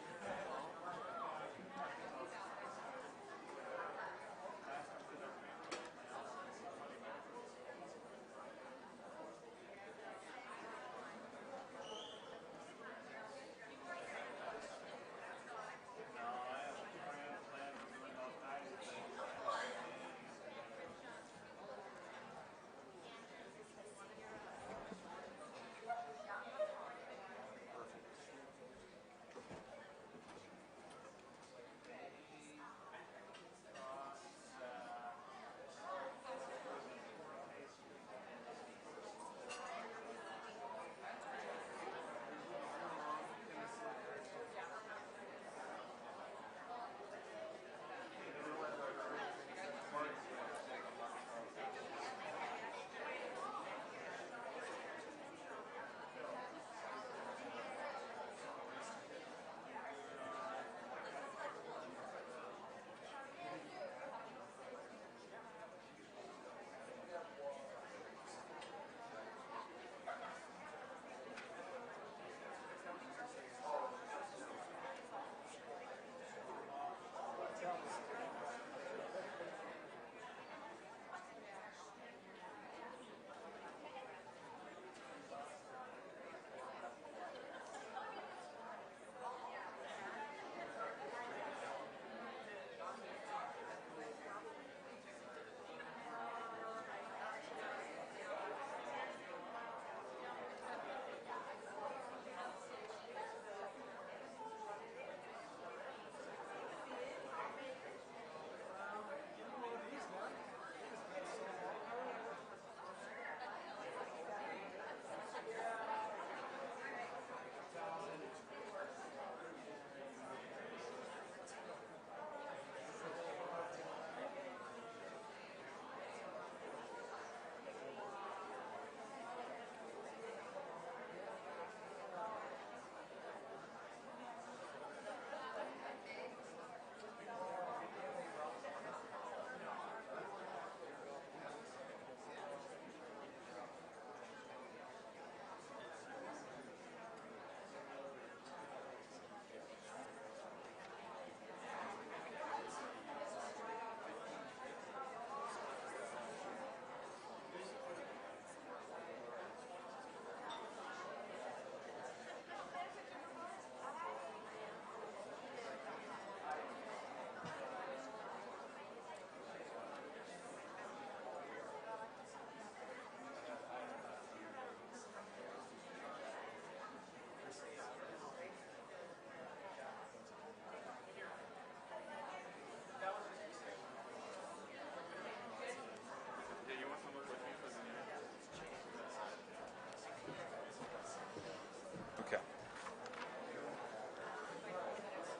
Okay.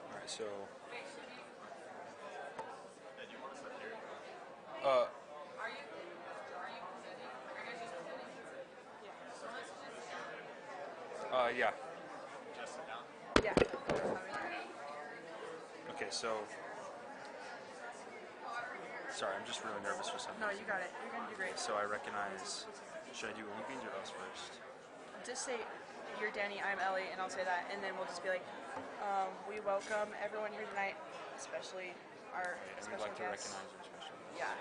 All right, so. Yeah. Yeah. Okay, so. Sorry, I'm just really nervous for something. No, you got it. You're gonna do great. So I recognize. Should I do Olympians or us first? Just say, "You're Danny, I'm Ellie," and I'll say that, and then we'll just be like, "We welcome everyone here tonight, especially our And we'd special like to guests." recognize our special guests. Yeah,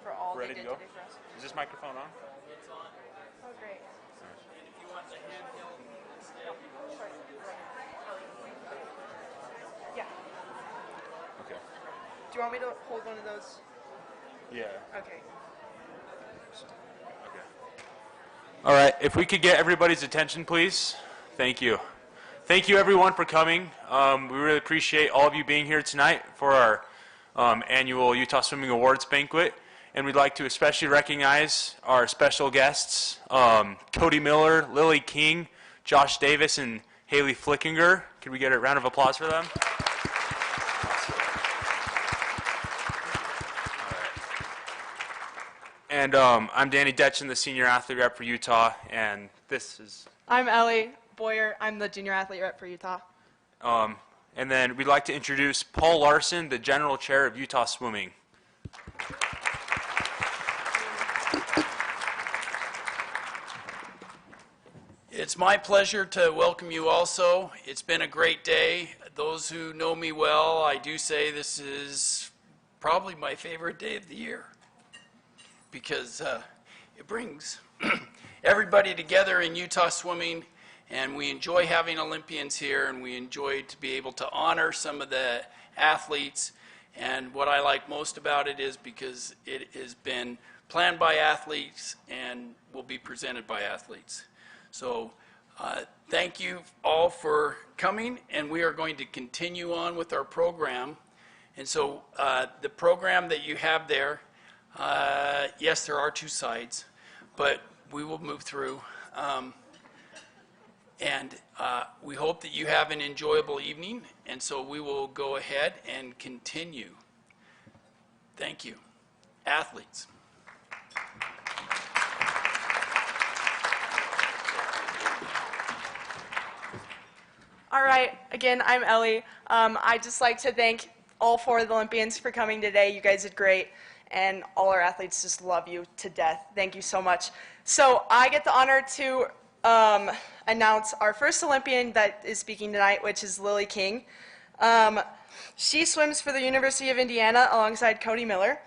for all Ready they to did go? today for us. Is this microphone on? it's on. Oh, great. If you want the handheld instead, Yeah. Okay. Do you want me to hold one of those? Yeah. Okay. Okay. All right, if we could get everybody's attention, please. Thank you. Thank you, everyone, for coming. We really appreciate all of you being here tonight for our annual Utah Swimming Awards banquet. And we'd like to especially recognize our special guests, Cody Miller, Lily King, Josh Davis, and Haley Flickinger. Can we get a round of applause for them? And I'm Danny Detchen, the senior athlete rep for Utah, and this is... I'm Ellie Boyer. I'm the junior athlete rep for Utah. And then we'd like to introduce Paul Larson, the general chair of Utah Swimming. It's my pleasure to welcome you also. It's been a great day. Those who know me well, I do say this is probably my favorite day of the year because it brings everybody together in Utah swimming, and we enjoy having Olympians here, and we enjoy to be able to honor some of the athletes. And what I like most about it is because it has been planned by athletes and will be presented by athletes. So thank you all for coming, and we are going to continue on with our program. And so the program that you have there, yes, there are two sides, but we will move through. We hope that you have an enjoyable evening, and so we will go ahead and continue. Thank you. Athletes. All right, again, I'm Ellie. I'd just like to thank all 4 of the Olympians for coming today. You guys did great, and all our athletes just love you to death. Thank you so much. So I get the honor to announce our first Olympian that is speaking tonight, which is Lily King. She swims for the University of Indiana alongside Cody Miller.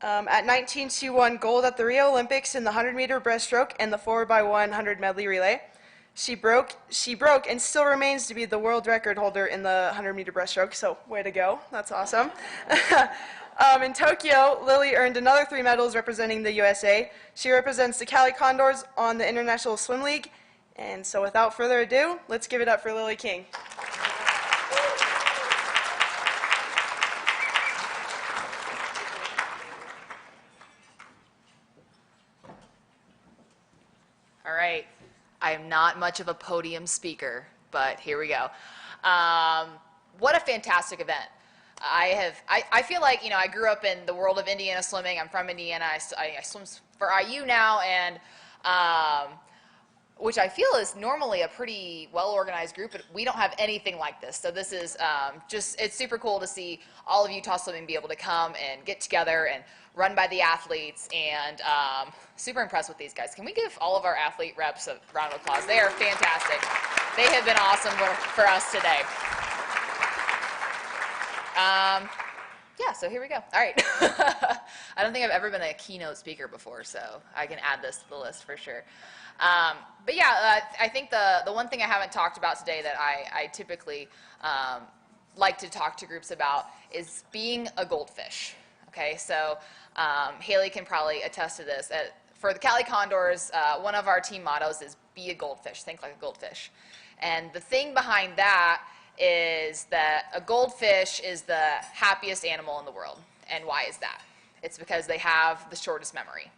At 19, she won gold at the Rio Olympics in the 100-meter breaststroke and the 4x100 medley relay. She broke and still remains to be the world record holder in the 100-meter breaststroke, so way to go. That's awesome. In Tokyo, Lily earned another 3 medals representing the USA. She represents the Cali Condors on the International Swim League. And so without further ado, let's give it up for Lily King. All right. I am not much of a podium speaker, but here we go. What a fantastic event. I feel like, you know, I grew up in the world of Indiana swimming. I'm from Indiana. I swim for IU now, and which I feel is normally a pretty well-organized group, but we don't have anything like this. So this is it's super cool to see all of Utah Swimming be able to come and get together and run by the athletes, and super impressed with these guys. Can we give all of our athlete reps a round of applause? They are fantastic. They have been awesome for us today. Yeah, so here we go. All right. I don't think I've ever been a keynote speaker before, so I can add this to the list for sure. But yeah, I think the one thing I haven't talked about today that I typically like to talk to groups about is being a goldfish. Okay, so Haley can probably attest to this. For the Cali Condors, one of our team mottos is be a goldfish, think like a goldfish. And the thing behind that is that a goldfish is the happiest animal in the world. And why is that? It's because they have the shortest memory,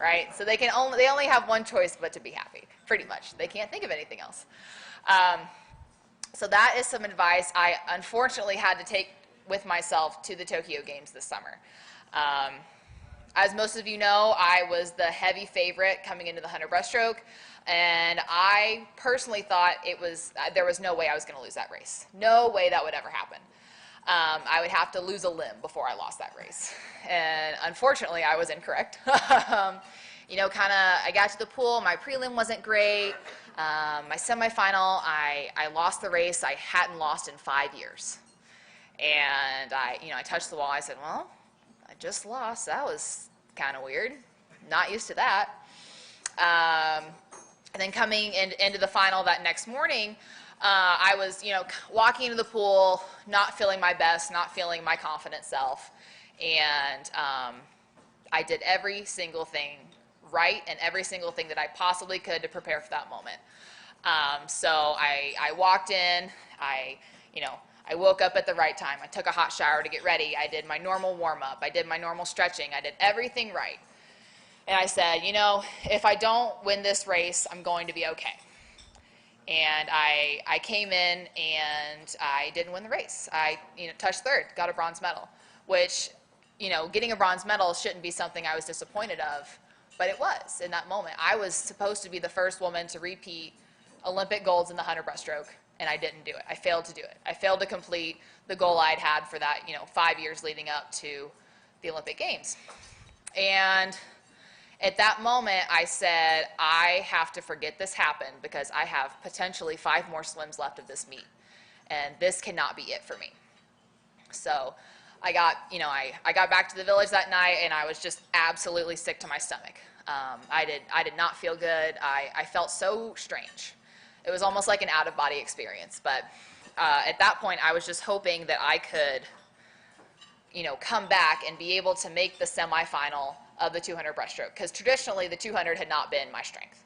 right? So they only have one choice but to be happy, pretty much. They can't think of anything else. So that is some advice I unfortunately had to take with myself to the Tokyo Games this summer. As most of you know, I was the heavy favorite coming into the 100 breaststroke, and I personally thought there was no way I was going to lose that race. No way that would ever happen. I would have to lose a limb before I lost that race. And unfortunately, I was incorrect. You know, I got to the pool, my prelim wasn't great. My semifinal, I lost the race I hadn't lost in 5 years. And I touched the wall. I said, well, I just lost. That was kind of weird. Not used to that. And then coming into the final that next morning, I was, walking into the pool, not feeling my best, not feeling my confident self. And I did every single thing right and every single thing that I possibly could to prepare for that moment. So I walked in, I woke up at the right time. I took a hot shower to get ready. I did my normal warm-up. I did my normal stretching. I did everything right. And I said, if I don't win this race, I'm going to be okay. And I came in and I didn't win the race. I touched third, got a bronze medal, which, getting a bronze medal shouldn't be something I was disappointed of, but it was in that moment. I was supposed to be the first woman to repeat Olympic golds in the 100 breaststroke, and I didn't do it. I failed to do it. I failed to complete the goal I'd had for that, 5 years leading up to the Olympic Games. And At that moment, I said, I have to forget this happened because I have potentially 5 more swims left of this meet. And this cannot be it for me. So I got, I got back to the village that night and I was just absolutely sick to my stomach. I did not feel good. I felt so strange. It was almost like an out-of-body experience. But at that point, I was just hoping that I could, come back and be able to make the semifinal of the 200 breaststroke, because traditionally the 200 had not been my strength.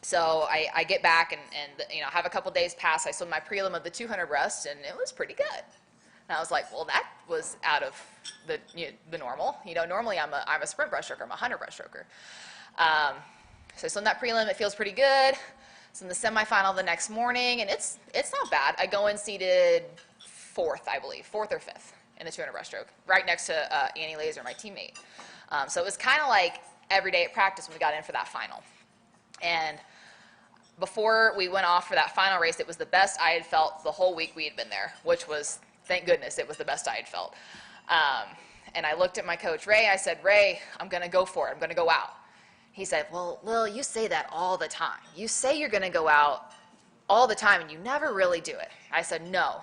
So I get back and have a couple days pass. I swim my prelim of the 200 breast, and it was pretty good. And I was like, well, that was out of the normal. Normally I'm a sprint breaststroker. I'm a 100 breaststroker. So I swim that prelim. It feels pretty good. So in the semifinal the next morning, and it's not bad. I go in seated 4th, I believe, 4th or 5th in the 200 breaststroke, right next to Annie Laser, my teammate. So it was kind of like every day at practice when we got in for that final. And before we went off for that final race, it was the best I had felt the whole week we had been there, which was, thank goodness, it was the best I had felt. And I looked at my coach, Ray. I said, Ray, I'm going to go for it. I'm going to go out. He said, well, Lil, you say that all the time. You say you're going to go out all the time, and you never really do it. I said, no,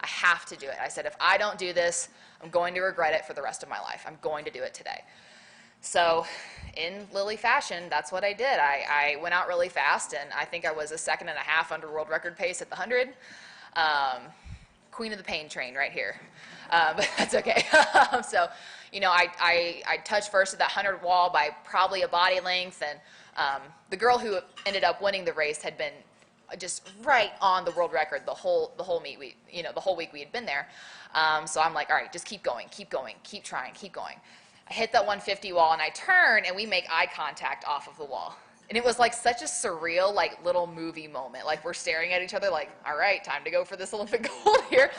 I have to do it. I said, if I don't do this, I'm going to regret it for the rest of my life. I'm going to do it today. So in Lily fashion, that's what I did. I went out really fast, and I think I was a 2.5 seconds under world record pace at the 100. Queen of the pain train right here. But that's okay. So, I touched first at that 100 wall by probably a body length, and the girl who ended up winning the race had been just right on the world record the whole meet the whole week we had been there. So I'm like, all right, just keep going, keep trying, keep going. I hit that 150 wall and I turn and we make eye contact off of the wall. And it was like such a surreal, like little movie moment. Like we're staring at each other like, all right, time to go for this Olympic gold here,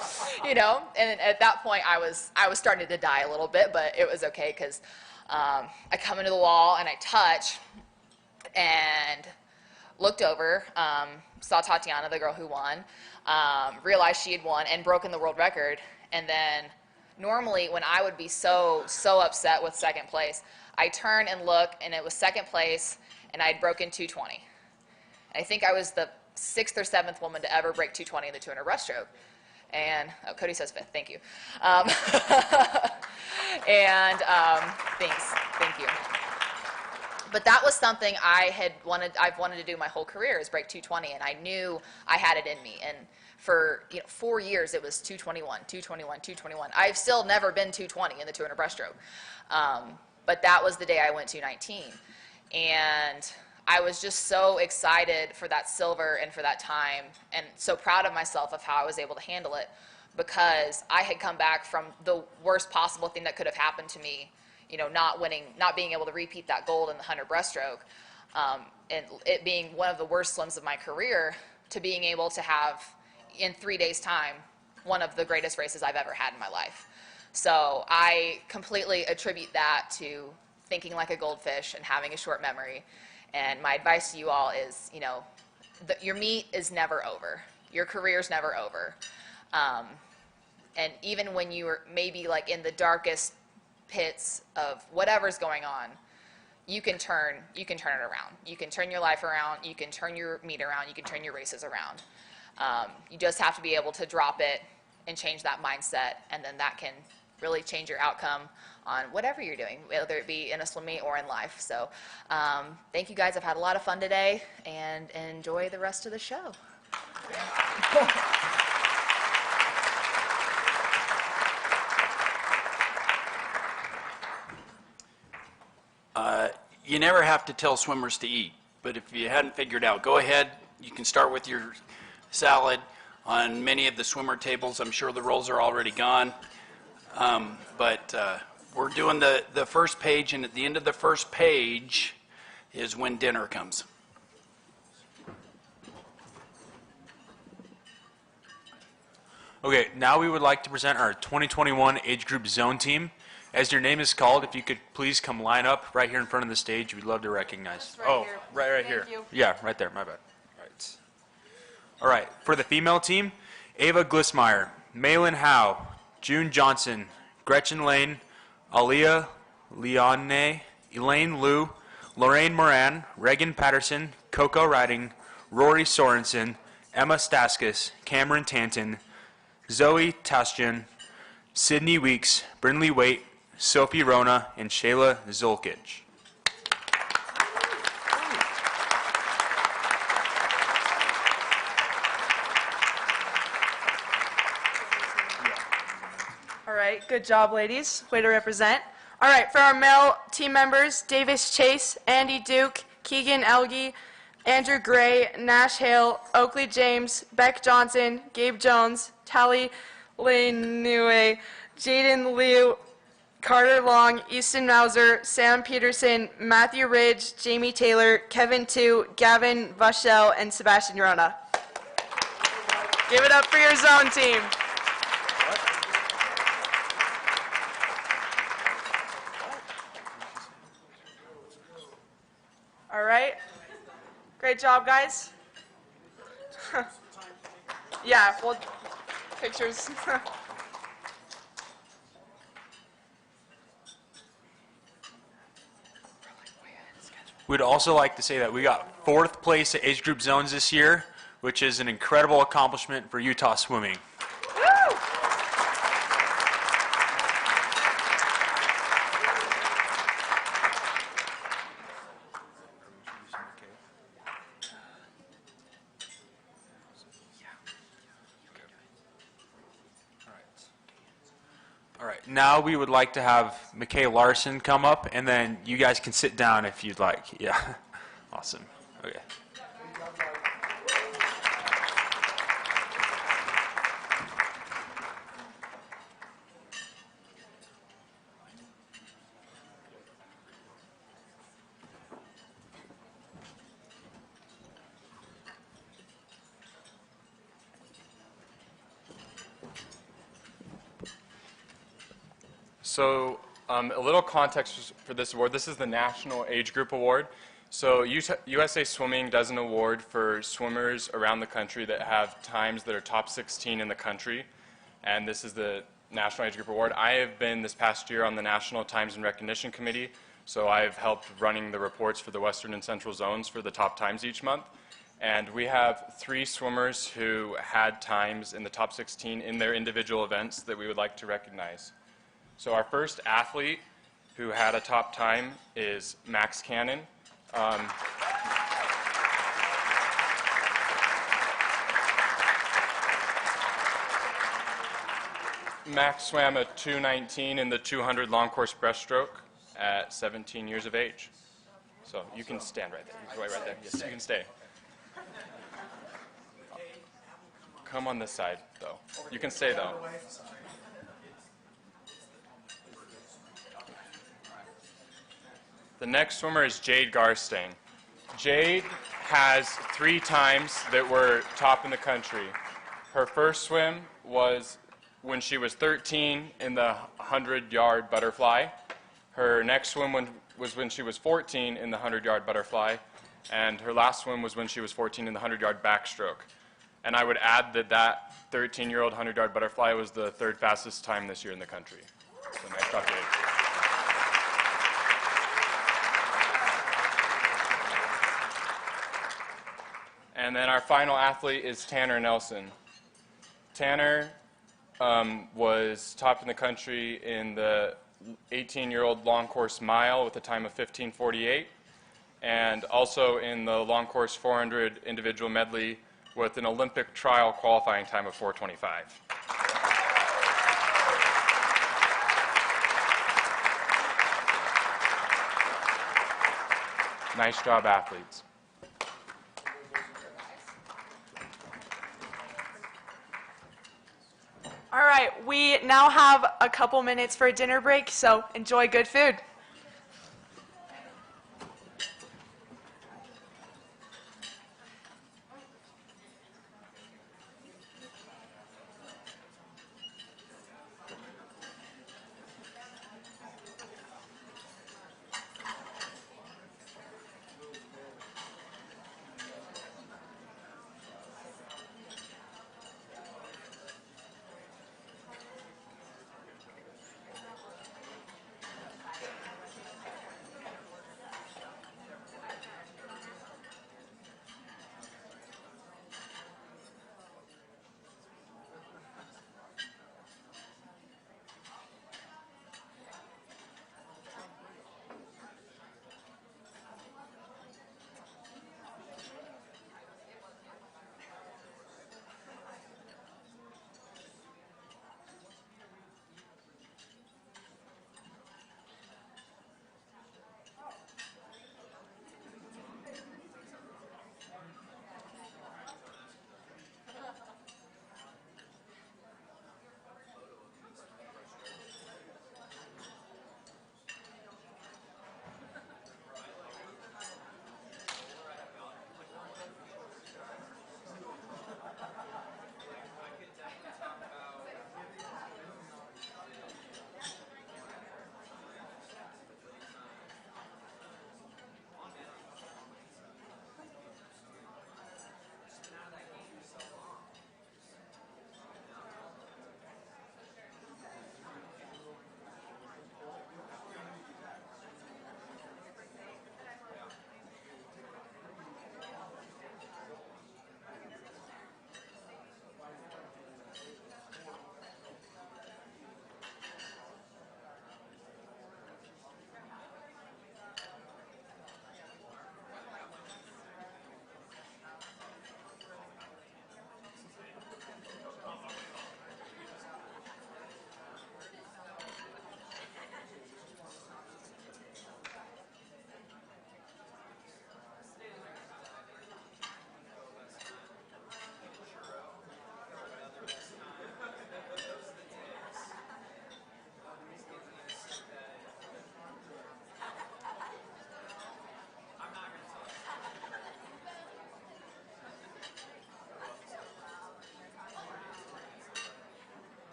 And at that point I was starting to die a little bit, but it was okay because I come into the wall and I touch and looked over, saw Tatiana, the girl who won, realized she had won and broken the world record. And then normally when I would be so upset with second place, I turn and look and it was second place and I had broken 220. I think I was the 6th or 7th woman to ever break 220 in the 200 breaststroke. And, Cody says 5th, thank you. Thanks, thank you. But that was something I've wanted to do my whole career, is break 220, and I knew I had it in me. And for 4 years, it was 221, 221, 221. I've still never been 220 in the 200 breaststroke. But that was the day I went 219. And I was just so excited for that silver and for that time, and so proud of myself of how I was able to handle it, because I had come back from the worst possible thing that could have happened to me, not winning, not being able to repeat that gold in the 100 breaststroke, and it being one of the worst swims of my career, to being able to have, in 3 days' time, one of the greatest races I've ever had in my life. So I completely attribute that to thinking like a goldfish and having a short memory. And my advice to you all is, your meet is never over. Your career's never over. And even when you're maybe like in the darkest pits of whatever's going on, you can turn it around. You can turn your life around. You can turn your meet around. You can turn your races around. You just have to be able to drop it and change that mindset, and then that can really change your outcome on whatever you're doing, whether it be in a swim meet or in life. So thank you guys. I've had a lot of fun today, and enjoy the rest of the show. You never have to tell swimmers to eat, but if you hadn't figured out, go ahead. You can start with your salad. On many of the swimmer tables, I'm sure the rolls are already gone. But we're doing the first page, and at the end of the first page is when dinner comes. Okay, now we would like to present our 2021 age group zone team. As your name is called, if you could please come line up right here in front of the stage, we'd love to recognize. Right here. Right Thank here. you. Yeah, right there, my bad. Right. All right, for the female team, Ava Glissmeyer, Malin Howe, June Johnson, Gretchen Lane, Aliyah Leone, Elaine Liu, Lorraine Moran, Reagan Patterson, Coco Riding, Rory Sorensen, Emma Staskis, Cameron Tanton, Zoe Tastian, Sydney Weeks, Brinley Waite, Sophie Rona, and Shayla Zulkich. All right, good job, ladies. Way to represent. All right, for our male team members, Davis Chase, Andy Duke, Keegan Elgie, Andrew Gray, Nash Hale, Oakley James, Beck Johnson, Gabe Jones, Tally Lanue, Jaden Liu, Carter Long, Easton Mauser, Sam Peterson, Matthew Ridge, Jamie Taylor, Kevin Tu, Gavin Vachel, and Sebastian Rona. Give it up for your zone team. All right. Great job, guys. Yeah, well, pictures. We'd also like to say that we got 4th place at age group zones this year, which is an incredible accomplishment for Utah swimming. All right, now we would like to have McKay Larson come up, and then you guys can sit down if you'd like. Yeah, awesome. Okay. So a little context for this award. This is the National Age Group Award. So USA Swimming does an award for swimmers around the country that have times that are top 16 in the country. And this is the National Age Group Award. I have been this past year on the National Times and Recognition Committee. So I've helped running the reports for the Western and Central zones for the top times each month. And we have 3 swimmers who had times in the top 16 in their individual events that we would like to recognize. So our first athlete who had a top time is Max Cannon. Max swam a 2:19 in the 200 long course breaststroke at 17 years of age. So you can stand right there. You can go right there. Yes, you can stay. Come on this side, though. You can stay, though. The next swimmer is Jade Garstang. Jade has 3 times that were top in the country. Her first swim was when she was 13 in the 100-yard butterfly. Her next swim was when she was 14 in the 100-yard butterfly. And her last swim was when she was 14 in the 100-yard backstroke. And I would add that that 13-year-old 100-yard butterfly was the 3rd fastest time this year in the country. So nice job, Jade. And then our final athlete is Tanner Nelson. Tanner was top in the country in the 18-year-old long course mile with a time of 15:48, and also in the long course 400 individual medley with an Olympic trial qualifying time of 4:25. Nice job, athletes. All right, we now have a couple minutes for a dinner break, so enjoy good food.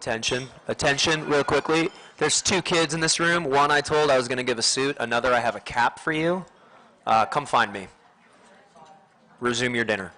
Attention, attention, real quickly. There's 2 kids in this room. One I told I was going to give a suit. Another, I have a cap for you. Come find me. Resume your dinner.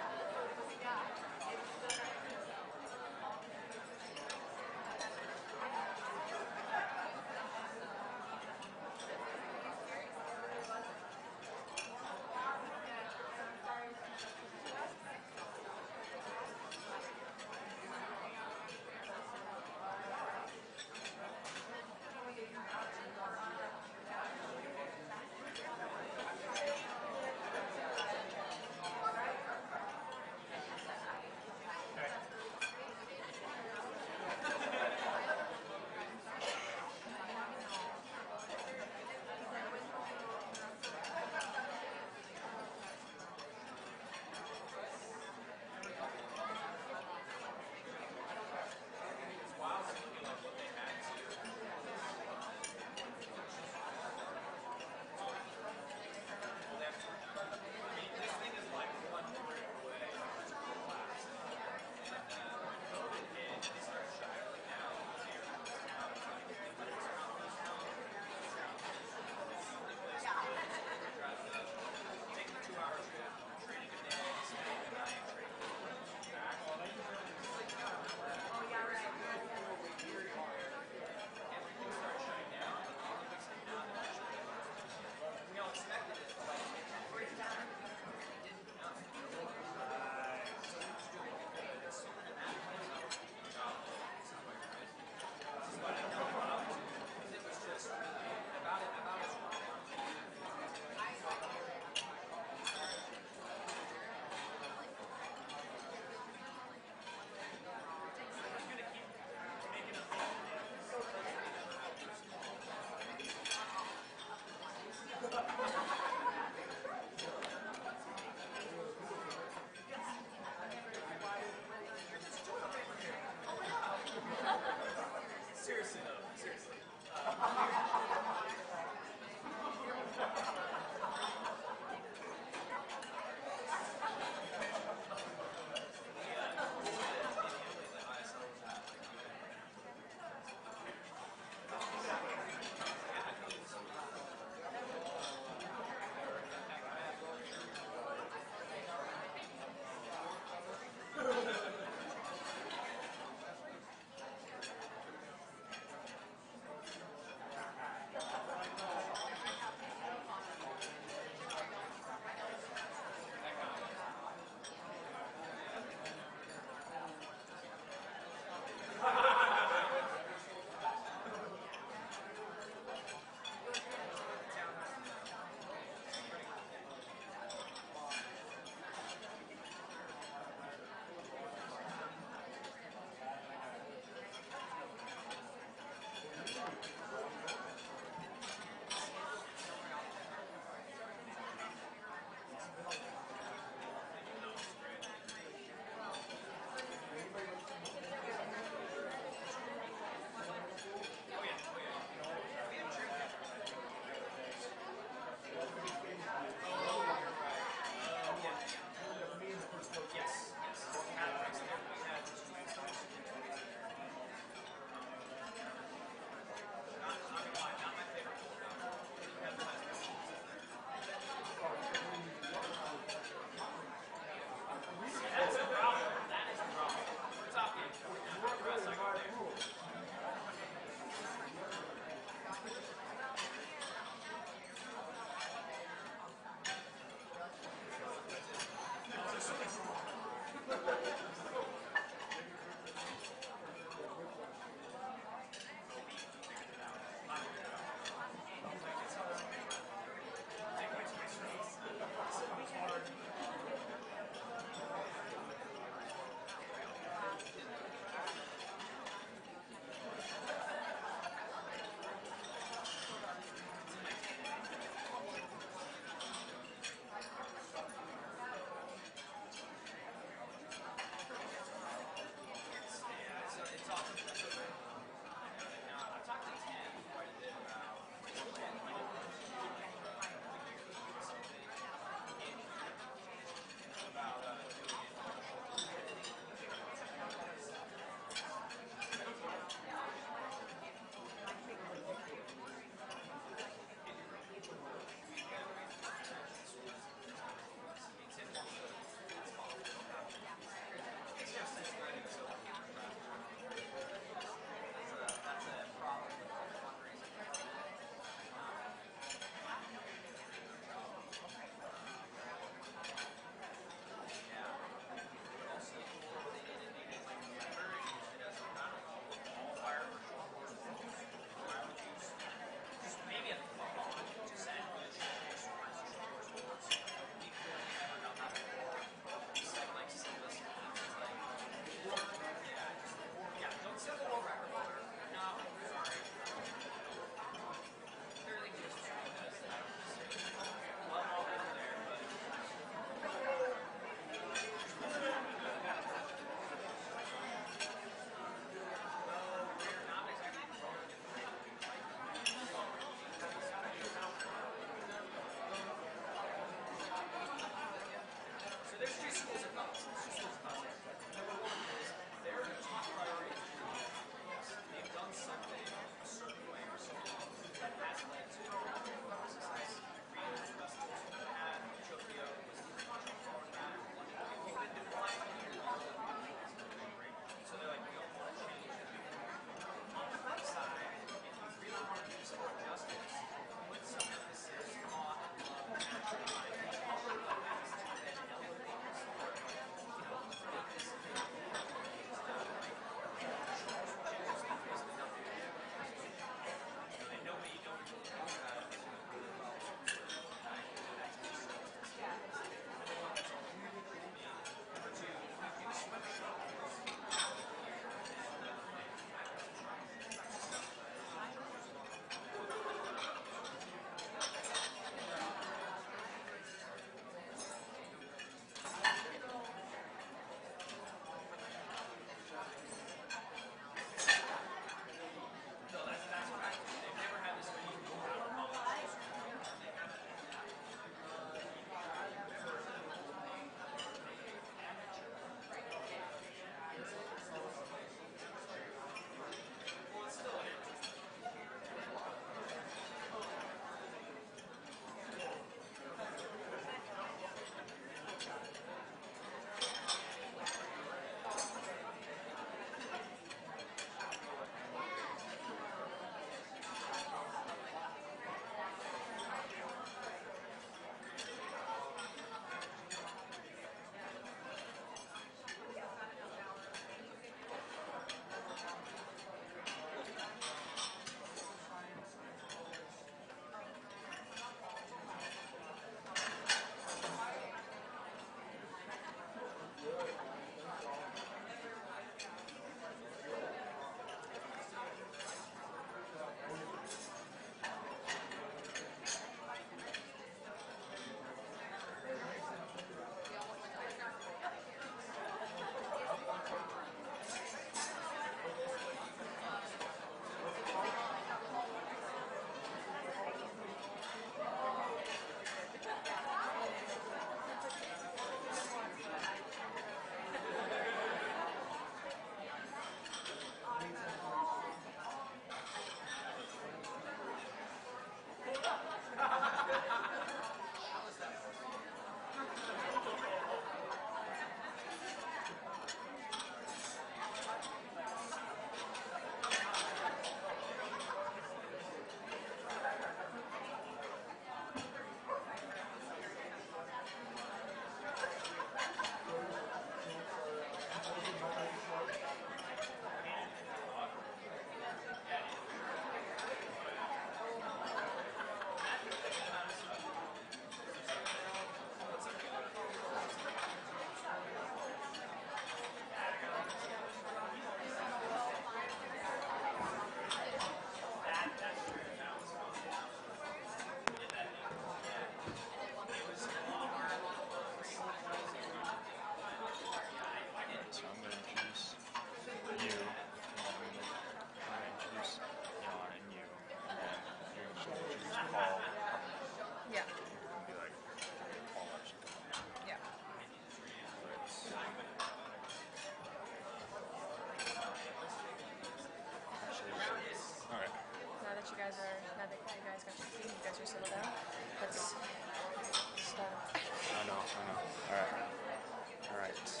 right.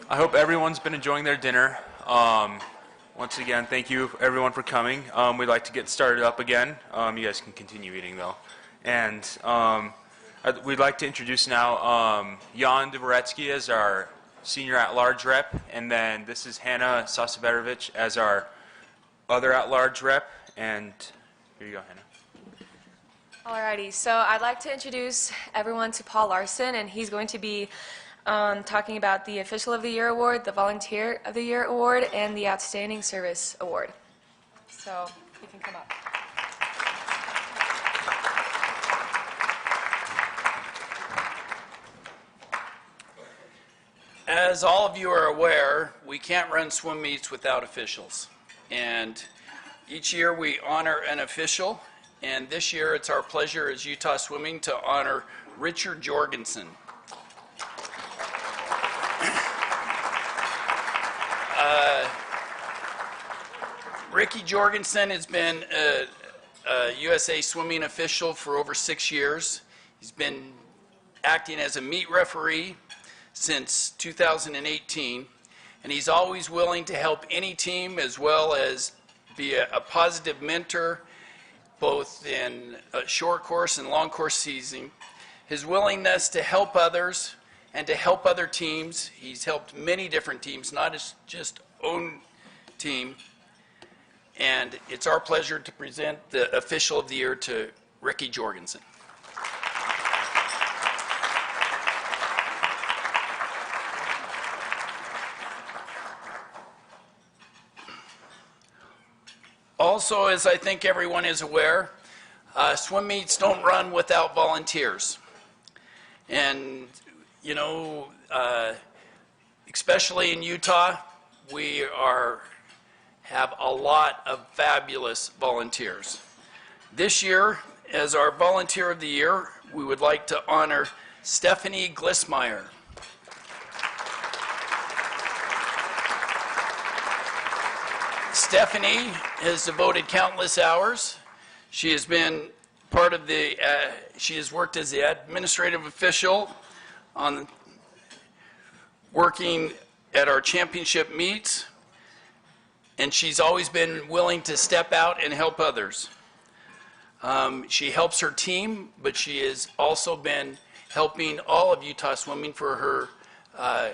I hope everyone's been enjoying their dinner. Once again, thank you everyone for coming. We'd like to get started up again. You guys can continue eating though. And we'd like to introduce now Jan Dvoretsky as our senior at-large rep, and then this is Hannah Sasaverovich as our other at-large rep. And here you go, Hannah. Alrighty, so I'd like to introduce everyone to Paul Larson, and he's going to be talking about the Official of the Year Award, the Volunteer of the Year Award, and the Outstanding Service Award. So you can come up. As all of you are aware, we can't run swim meets without officials. And each year we honor an official, and this year it's our pleasure as Utah Swimming to honor Richard Jorgensen. Ricky Jorgensen has been a USA Swimming official for over 6 years. He's been acting as a meet referee since 2018, and he's always willing to help any team as well as be a positive mentor both in short course and long course season. His willingness to help others and to help other teams. He's helped many different teams, not just own team. And it's our pleasure to present the Official of the Year to Ricky Jorgensen. Also, as I think everyone is aware, swim meets don't run without volunteers. And, you know, especially in Utah, we have a lot of fabulous volunteers. This year, as our Volunteer of the Year, we would like to honor Stephanie Glissmeyer. Stephanie has devoted countless hours. She has been part of the, she has worked as the administrative official on working at our championship meets, and she's always been willing to step out and help others. She helps her team, but she has also been helping all of Utah Swimming for her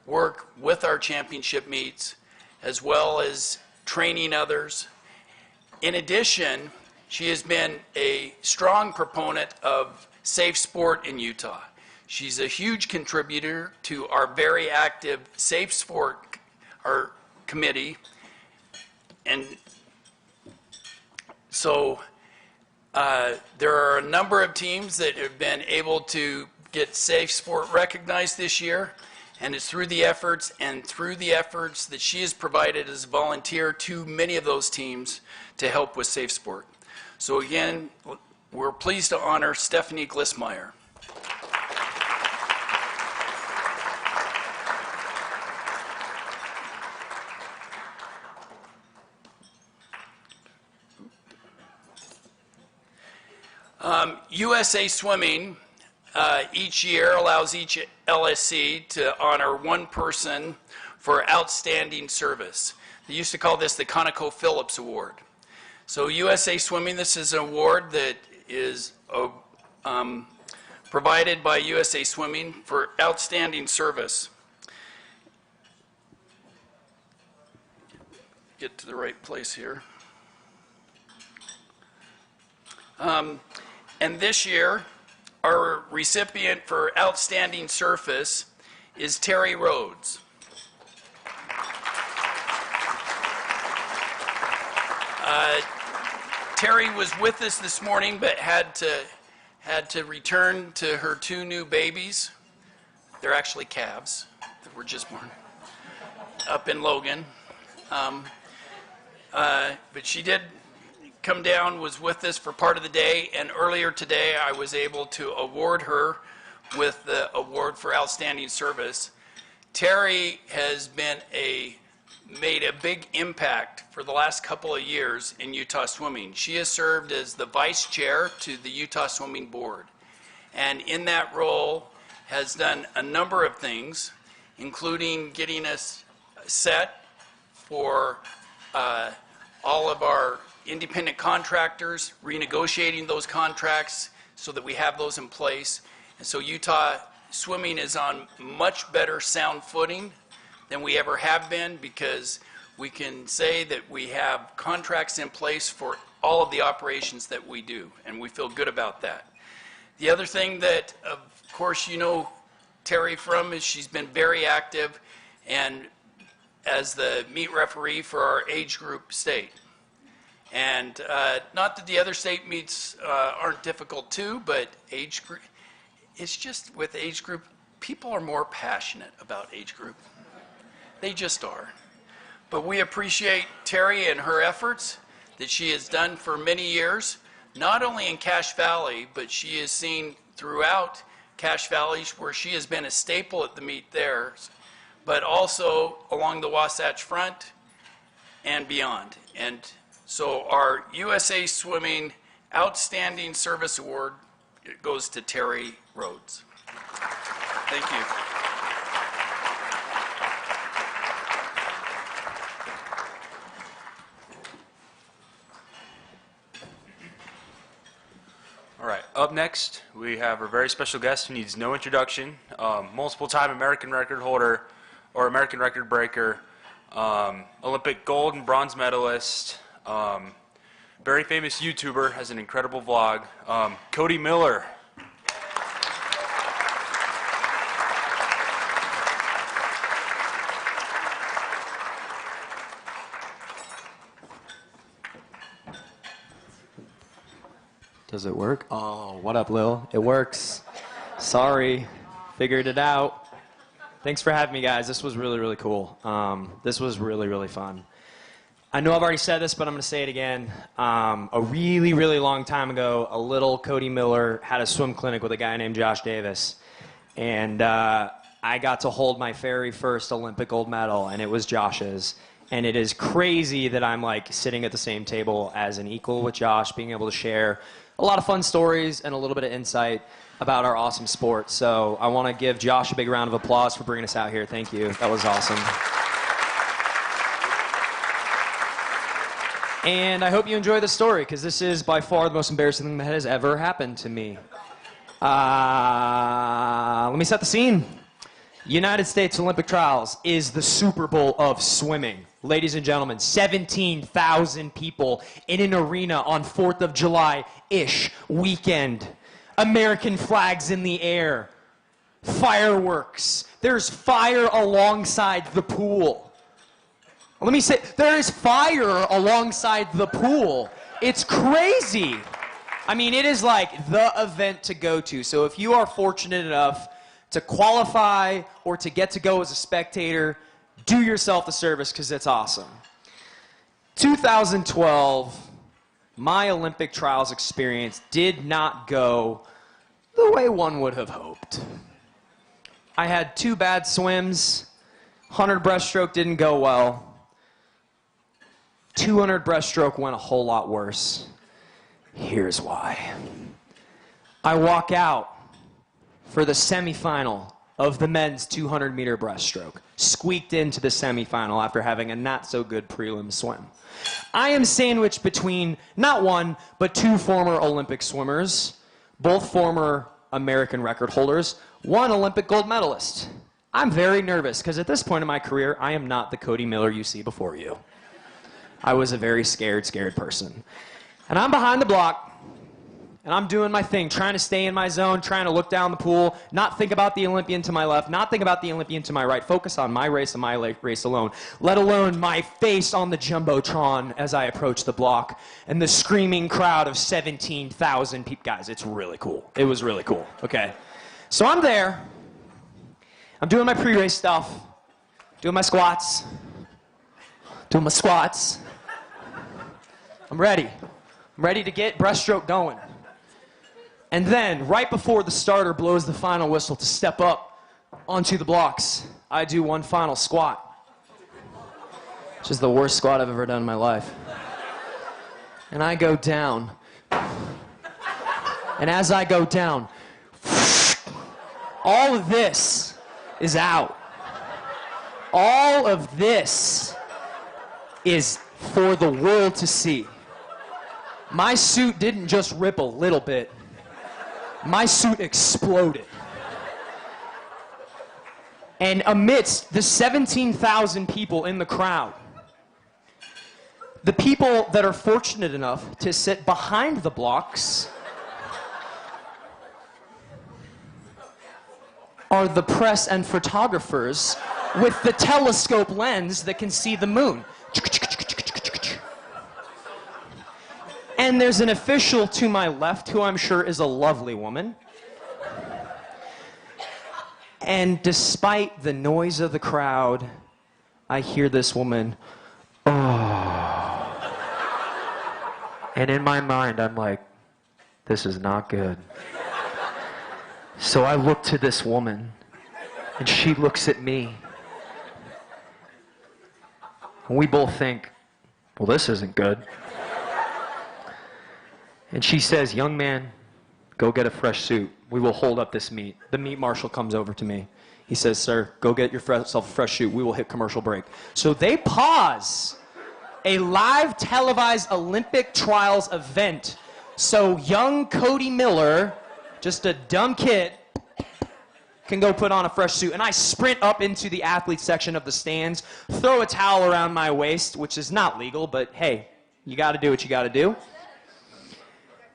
work with our championship meets, as well as training others. In addition, she has been a strong proponent of safe sport in Utah. She's a huge contributor to our very active safe sport committee. And so there are a number of teams that have been able to get safe sport recognized this year, and it's through the efforts that she has provided as a volunteer to many of those teams to help with safe sport. So again, we're pleased to honor Stephanie Glissmeyer. USA Swimming each year allows each LSC to honor one person for outstanding service. They used to call this the ConocoPhillips Award. So USA Swimming, this is an award that is provided by USA Swimming for outstanding service. Get to the right place here. And this year, our recipient for outstanding service is Terry Rhodes. Terry was with us this morning, but had to return to her 2 new babies. They're actually calves that were just born up in Logan. But she did come down, was with us for part of the day, and earlier today I was able to award her with the award for outstanding service. Terry has been made a big impact for the last couple of years in Utah Swimming. She has served as the vice chair to the Utah Swimming Board, and in that role has done a number of things, including getting us set for all of our independent contractors, renegotiating those contracts so that we have those in place. And so Utah swimming is on much better sound footing than we ever have been, because we can say that we have contracts in place for all of the operations that we do, and we feel good about that. The other thing that, of course, you know Terry from is she's been very active and as the meet referee for our age group state. And not that the other state meets aren't difficult too, but age group, it's just with age group, people are more passionate about age group. They just are. But we appreciate Terry and her efforts that she has done for many years, not only in Cache Valley, but she is seen throughout Cache Valley, where she has been a staple at the meet there, but also along the Wasatch Front and beyond. And so our USA Swimming Outstanding Service Award goes to Terry Rhodes. Thank you. All right, up next, we have our very special guest who needs no introduction, multiple-time American record holder or American record breaker, Olympic gold and bronze medalist, very famous YouTuber, has an incredible vlog, Cody Miller. Does it work? Oh, what up, Lil? It works. Sorry. Figured it out. Thanks for having me, guys. This was really, really cool. This was really, really fun. I know I've already said this, but I'm going to say it again. A really, really long time ago, a little Cody Miller had a swim clinic with a guy named Josh Davis. And I got to hold my very first Olympic gold medal, and it was Josh's. And it is crazy that I'm like sitting at the same table as an equal with Josh, being able to share a lot of fun stories and a little bit of insight about our awesome sport. So I want to give Josh a big round of applause for bringing us out here. Thank you. That was awesome. And I hope you enjoy the story, because this is by far the most embarrassing thing that has ever happened to me. Let me set the scene. United States Olympic Trials is the Super Bowl of swimming. Ladies and gentlemen, 17,000 people in an arena on 4th of July-ish weekend. American flags in the air. Fireworks. There's fire alongside the pool. Let me say, there is fire alongside the pool. It's crazy. I mean, it is like the event to go to. So if you are fortunate enough to qualify or to get to go as a spectator, do yourself the service, because it's awesome. 2012, my Olympic trials experience did not go the way one would have hoped. I had 2 bad swims. 100 breaststroke didn't go well. 200 breaststroke went a whole lot worse. Here's why. I walk out for the semifinal of the men's 200-meter breaststroke. Squeaked into the semifinal after having a not-so-good prelim swim. I am sandwiched between not one, but 2 former Olympic swimmers, both former American record holders, 1 Olympic gold medalist. I'm very nervous, because at this point in my career, I am not the Cody Miller you see before you. I was a very scared person. And I'm behind the block, and I'm doing my thing, trying to stay in my zone, trying to look down the pool, not think about the Olympian to my left, not think about the Olympian to my right, focus on my race and my race alone, let alone my face on the Jumbotron as I approach the block and the screaming crowd of 17,000 people. Guys, it's really cool. It was really cool, okay? So I'm there. I'm doing my pre-race stuff, doing my squats. I'm ready. I'm ready to get breaststroke going. And then, right before the starter blows the final whistle to step up onto the blocks, I do one final squat. Which is the worst squat I've ever done in my life. And I go down. And as I go down, All of this is out. All of this is for the world to see. My suit didn't just rip a little bit. My suit exploded. And amidst the 17,000 people in the crowd, the people that are fortunate enough to sit behind the blocks are the press and photographers with the telescope lens that can see the moon. And there's an official to my left who I'm sure is a lovely woman. And despite the noise of the crowd, I hear this woman, oh. And in my mind, I'm like, this is not good. So I look to this woman, and she looks at me. And we both think, well, this isn't good. And she says, young man, go get a fresh suit. We will hold up this meet. The meet marshal comes over to me. He says, sir, go get yourself a fresh suit. We will hit commercial break. So they pause a live televised Olympic trials event so young Cody Miller, just a dumb kid, can go put on a fresh suit. And I sprint up into the athlete section of the stands, throw a towel around my waist, which is not legal, but hey, you got to do what you got to do.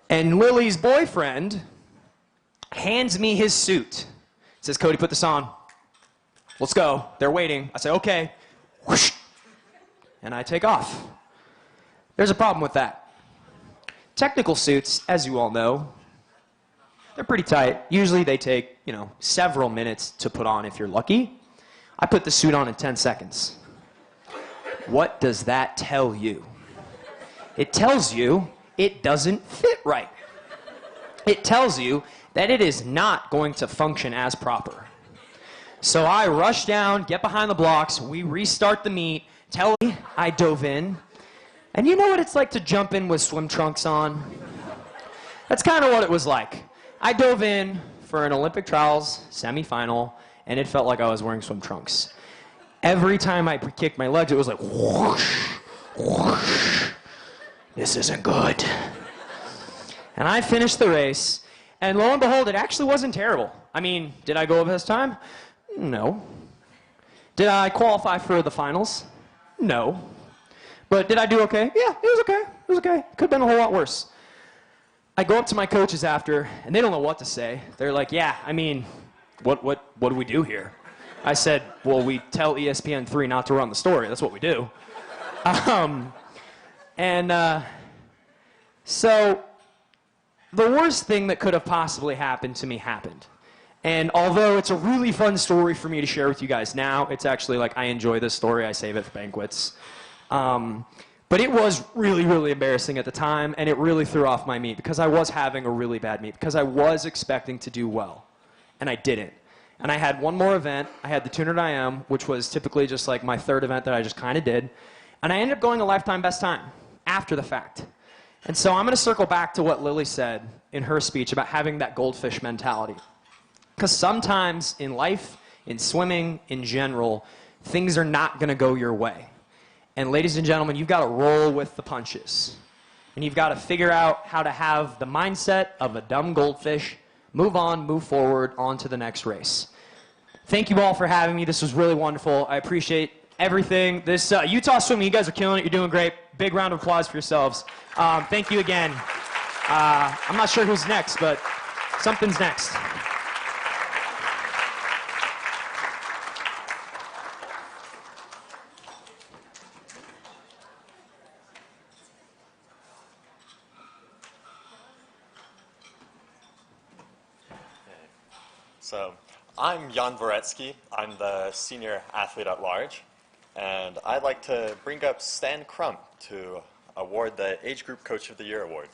And Lily's boyfriend hands me his suit. Says, Cody, put this on. Let's go. They're waiting. I say, okay. Whoosh. And I take off. There's a problem with that. Technical suits, as you all know, they're pretty tight. Usually they take, several minutes to put on if you're lucky. I put the suit on in 10 seconds. What does that tell you? It tells you it doesn't fit right. It tells you that it is not going to function as proper. So I rush down, get behind the blocks, we restart the meet, tell me I dove in. And you know what it's like to jump in with swim trunks on? That's kind of what it was like. I dove in for an Olympic trials semifinal, and it felt like I was wearing swim trunks. Every time I kicked my legs, it was like whoosh, whoosh. This isn't good. And I finished the race, and lo and behold, it actually wasn't terrible. I mean, did I go over this time? No. Did I qualify for the finals? No. But did I do okay? Yeah, it was okay. It was okay. Could have been a whole lot worse. I go up to my coaches after, and they don't know what to say. They're like, yeah, I mean, what do we do here? I said, well, we tell ESPN3 not to run the story. That's what we do. So the worst thing that could have possibly happened to me happened. And although it's a really fun story for me to share with you guys now, it's actually like I enjoy this story. I save it for banquets. But it was really, really embarrassing at the time, and it really threw off my meet because I was having a really bad meet, because I was expecting to do well, and I didn't. And I had one more event. I had the 200 IM, which was typically just like my third event that I just kind of did. And I ended up going a lifetime best time after the fact. And so I'm going to circle back to what Lily said in her speech about having that goldfish mentality. Because sometimes in life, in swimming, in general, things are not going to go your way. And ladies and gentlemen, you've got to roll with the punches. And you've got to figure out how to have the mindset of a dumb goldfish, move on, move forward, on to the next race. Thank you all for having me. This was really wonderful. I appreciate everything. This Utah swimming, you guys are killing it. You're doing great. Big round of applause for yourselves. Thank you again. I'm not sure who's next, but something's next. So I'm Jan Voretsky. I'm the senior athlete at large. And I'd like to bring up Stan Crump to award the Age Group Coach of the Year award.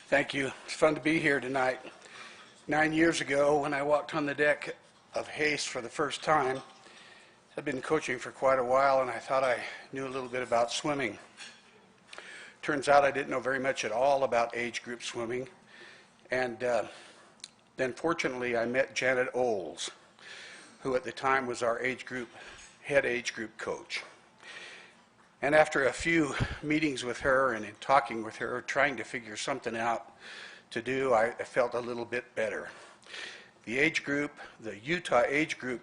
Thank you. It's fun to be here tonight. 9 years ago, when I walked on the deck of Haste for the first time, I'd been coaching for quite a while, and I thought I knew a little bit about swimming. Turns out I didn't know very much at all about age group swimming. And then fortunately, I met Janet Oles, who at the time was our head age group coach. And after a few meetings with her and in talking with her, trying to figure something out to do, I felt a little bit better. The age group, the Utah Age Group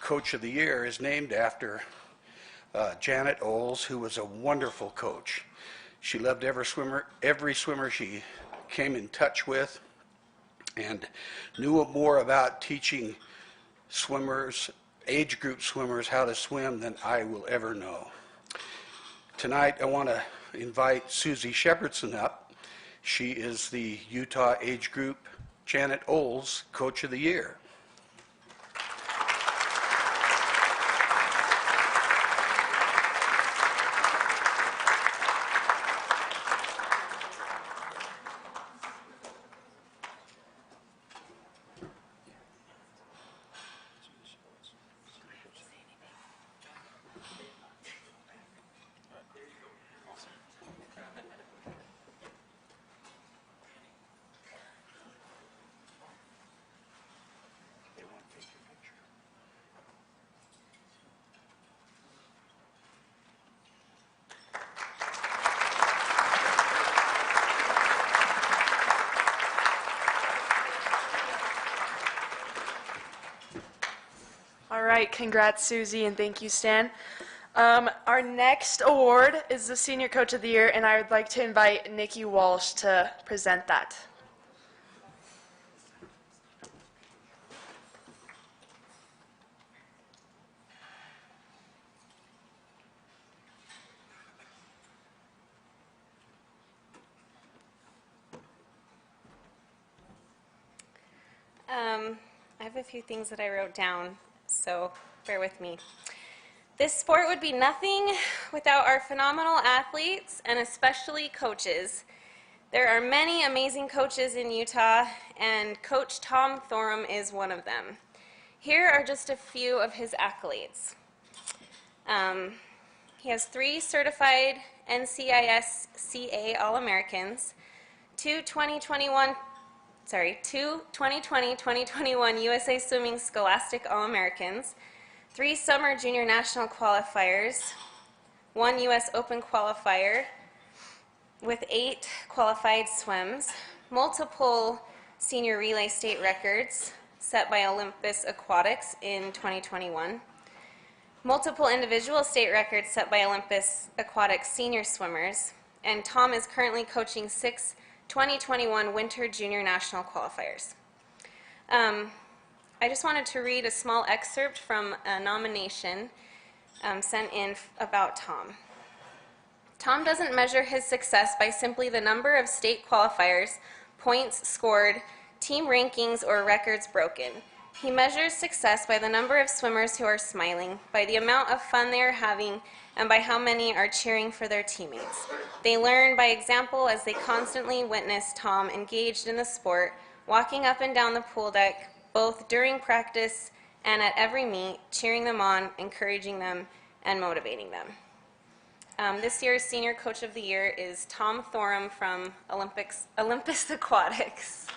Coach of the Year, is named after Janet Oles, who was a wonderful coach. She loved every swimmer she came in touch with, and knew more about teaching swimmers, age group swimmers, how to swim than I will ever know. Tonight, I want to invite Susie Shepherdson up. She is the Utah Age Group Janet Oles Coach of the Year. All right, congrats, Susie, and thank you, Stan. Our next award is the Senior Coach of the Year, and I would like to invite Nikki Walsh to present that. I have a few things that I wrote down, so bear with me. This sport would be nothing without our phenomenal athletes and especially coaches. There are many amazing coaches in Utah, and Coach Tom Thorham is one of them. Here are just a few of his accolades. He has 3 certified NCIS CA All-Americans, 2 2020-2021 USA Swimming Scholastic All-Americans, 3 Summer Junior National Qualifiers, 1 US Open Qualifier with 8 qualified swims, multiple senior relay state records set by Olympus Aquatics in 2021, multiple individual state records set by Olympus Aquatics senior swimmers, and Tom is currently coaching 6 2021 Winter Junior National Qualifiers. I just wanted to read a small excerpt from a nomination sent in about Tom. Tom doesn't measure his success by simply the number of state qualifiers, points scored, team rankings, or records broken. He measures success by the number of swimmers who are smiling, by the amount of fun they are having, and by how many are cheering for their teammates. They learn by example as they constantly witness Tom engaged in the sport, walking up and down the pool deck, both during practice and at every meet, cheering them on, encouraging them, and motivating them. This year's Senior Coach of the Year is Tom Thorham from Olympus Aquatics.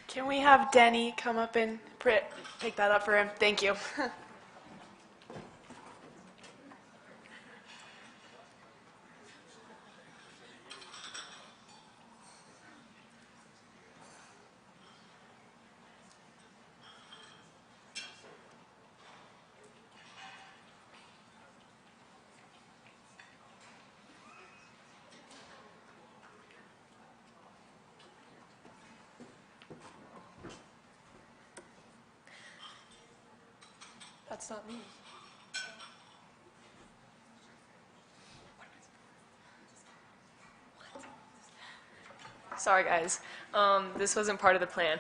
Can we have Denny come up and pick that up for him? Thank you. That's not me. Sorry, guys. This wasn't part of the plan.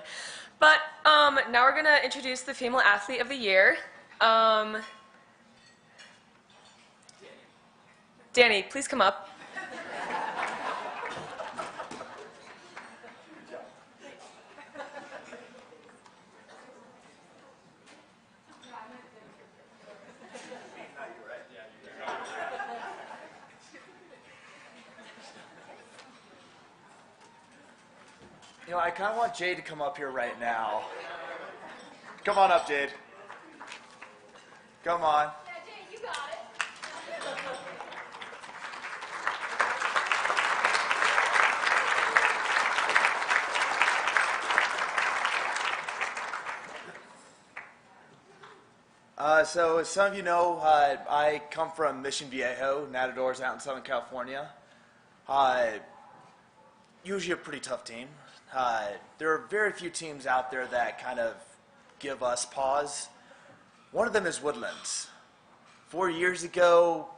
But now we're going to introduce the Female Athlete of the Year. Danny, please come up. You know, I kind of want Jade to come up here right now. Come on up, Jade. Come on. Yeah, Jade, you got it. So as some of you know, I come from Mission Viejo, Matadors out in Southern California. Usually a pretty tough team. There are very few teams out there that kind of give us pause. One of them is Woodlands. 4 years ago,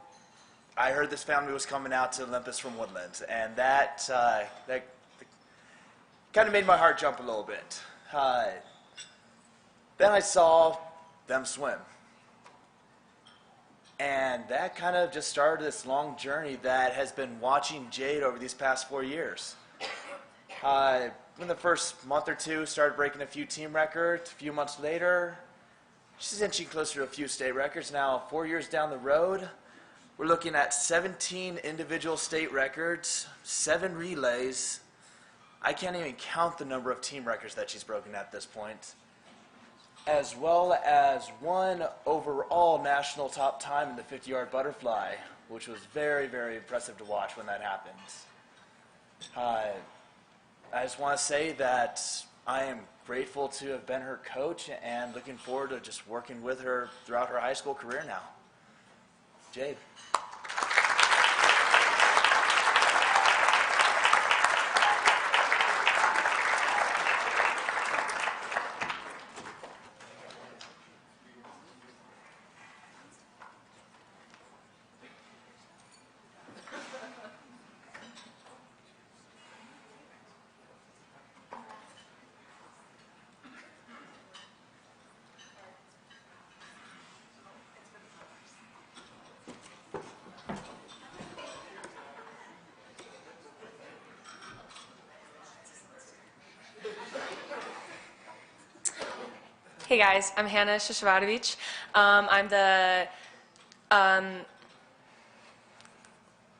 I heard this family was coming out to Olympus from Woodlands, and that kind of made my heart jump a little bit. Then I saw them swim. And that kind of just started this long journey that has been watching Jade over these past 4 years. In the first month or two, started breaking a few team records. A few months later, she's inching closer to a few state records. Now, 4 years down the road, we're looking at 17 individual state records, 7 relays. I can't even count the number of team records that she's broken at this point, as well as 1 overall national top time in the 50-yard butterfly, which was very, very impressive to watch when that happened. I just want to say that I am grateful to have been her coach and looking forward to just working with her throughout her high school career now. Jade. Hey guys, I'm Hannah Shishavatovich. I'm the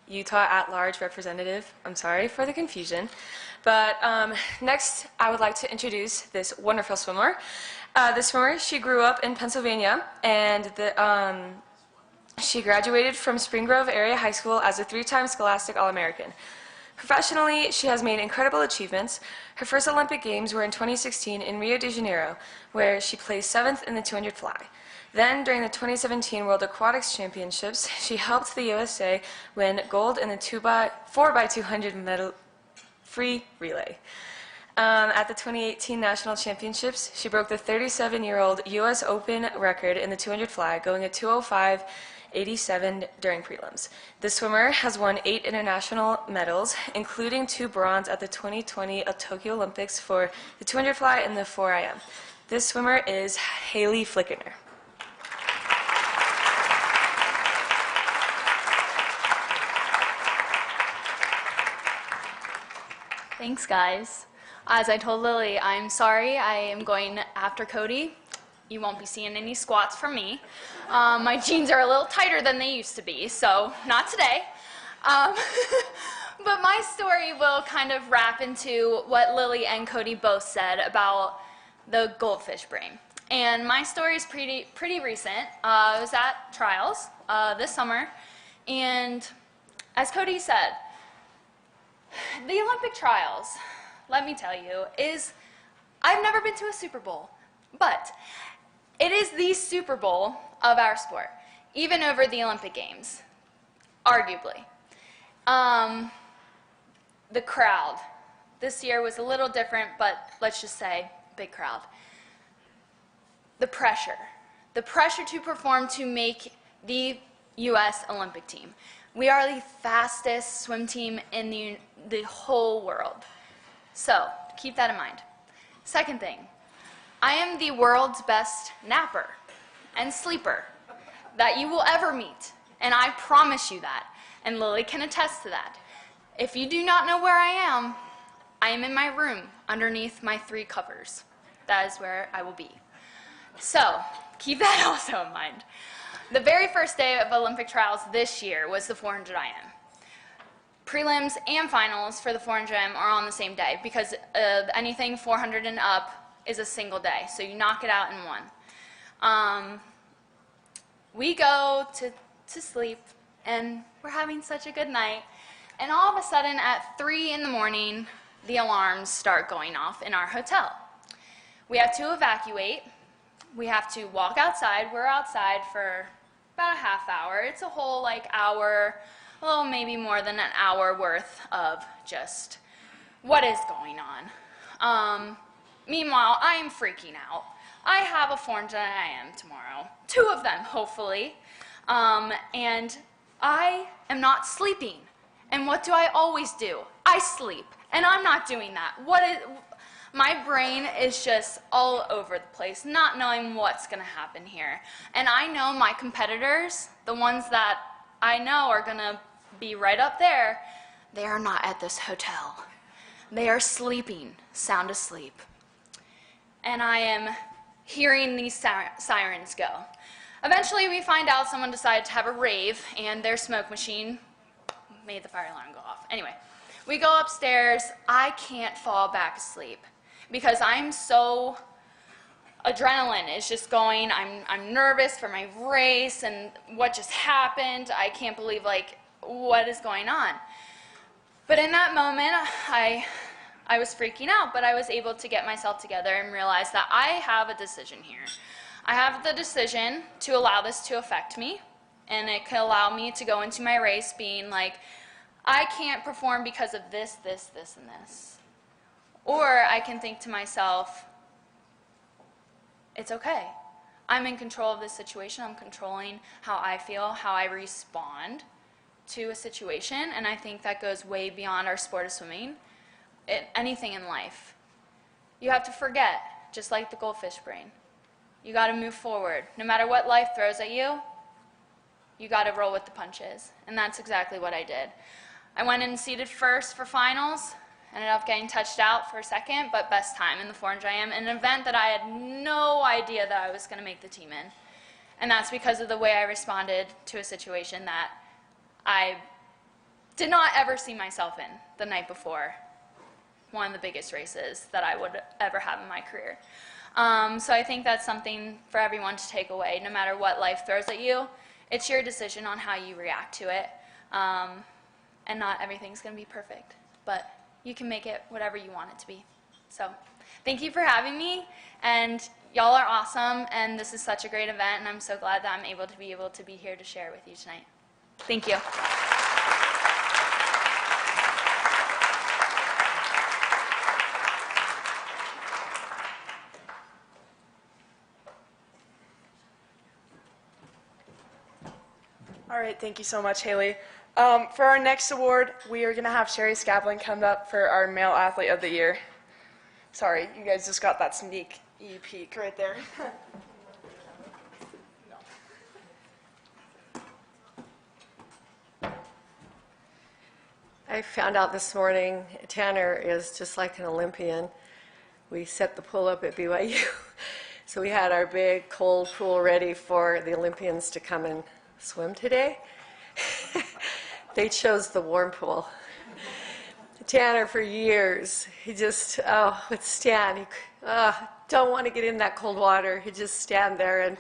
Utah at-large representative. I'm sorry for the confusion. But next, I would like to introduce this wonderful swimmer. This swimmer, she grew up in Pennsylvania, and she graduated from Spring Grove Area High School as a 3-time Scholastic All-American. Professionally, she has made incredible achievements. Her first Olympic Games were in 2016 in Rio de Janeiro, where she placed 7th in the 200 fly. Then, during the 2017 World Aquatics Championships, she helped the USA win gold in the 4x200 medal free relay. At the 2018 National Championships, she broke the 37-year-old U.S. Open record in the 200 fly, going a 2:05.87 during prelims. This swimmer has won 8 international medals, including 2 bronze at the 2020 Tokyo Olympics for the 200 fly and the 4 IM. This swimmer is Haley Flickener. Thanks, guys. As I told Lily, I'm sorry I am going after Cody. You won't be seeing any squats from me. My jeans are a little tighter than they used to be, so not today. But my story will kind of wrap into what Lily and Cody both said about the goldfish brain. And my story is pretty recent. I was at trials this summer, and as Cody said, the Olympic trials, let me tell you, I've never been to a Super Bowl, but it is the Super Bowl of our sport, even over the Olympic Games, arguably. The crowd. This year was a little different, but let's just say big crowd. The pressure to perform to make the U.S. Olympic team. We are the fastest swim team in the whole world. So keep that in mind. Second thing, I am the world's best napper and sleeper that you will ever meet, and I promise you that, and Lily can attest to that. If you do not know where I am in my room underneath my 3 covers. That is where I will be. So keep that also in mind. The very first day of Olympic trials this year was the 400 IM. Prelims and finals for the 400 IM are on the same day because anything 400 and up is a single day, so you knock it out in one. We go to sleep, and we're having such a good night, and all of a sudden at 3 in the morning, the alarms start going off in our hotel. We have to evacuate. We have to walk outside. We're outside for about a half hour. It's a whole like hour, well, maybe more than an hour worth of just what is going on. Meanwhile, I am freaking out. I have a 400 IM tomorrow, 2 of them, hopefully, and I am not sleeping. And what do I always do? I sleep, and I'm not doing that. My brain is just all over the place, not knowing what's going to happen here. And I know my competitors, the ones that I know are going to be right up there, they are not at this hotel. They are sleeping, sound asleep. And I am hearing these sirens go. Eventually, we find out someone decided to have a rave, and their smoke machine made the fire alarm go off. Anyway, we go upstairs. I can't fall back asleep because I'm so, adrenaline is just going. I'm nervous for my race and what just happened. I can't believe like what is going on. But in that moment, I was freaking out, but I was able to get myself together and realize that I have a decision here. I have the decision to allow this to affect me, and it could allow me to go into my race being like, I can't perform because of this, this, this, and this. Or I can think to myself, it's okay. I'm in control of this situation. I'm controlling how I feel, how I respond to a situation, and I think that goes way beyond our sport of swimming. Anything in life. You have to forget, just like the goldfish brain. You got to move forward. No matter what life throws at you, you got to roll with the punches. And that's exactly what I did. I went in seated first for finals, ended up getting touched out for second, but best time in the 400 IM, an event that I had no idea that I was going to make the team in. And that's because of the way I responded to a situation that I did not ever see myself in the night before. One of the biggest races that I would ever have in my career. So I think that's something for everyone to take away. No matter what life throws at you, it's your decision on how you react to it. And not everything's going to be perfect, but you can make it whatever you want it to be. So thank you for having me, and y'all are awesome, and this is such a great event, and I'm so glad that I'm able to be here to share with you tonight. Thank you. All right, thank you so much, Haley. For our next award, we are going to have Sherry Scavlin come up for our Male Athlete of the Year. Sorry, you guys just got that sneak peek right there. I found out this morning Tanner is just like an Olympian. We set the pool up at BYU. So we had our big cold pool ready for the Olympians to come and swim today. They chose the warm pool. Tanner, for years, he just, would stand. He don't want to get in that cold water. He'd just stand there, and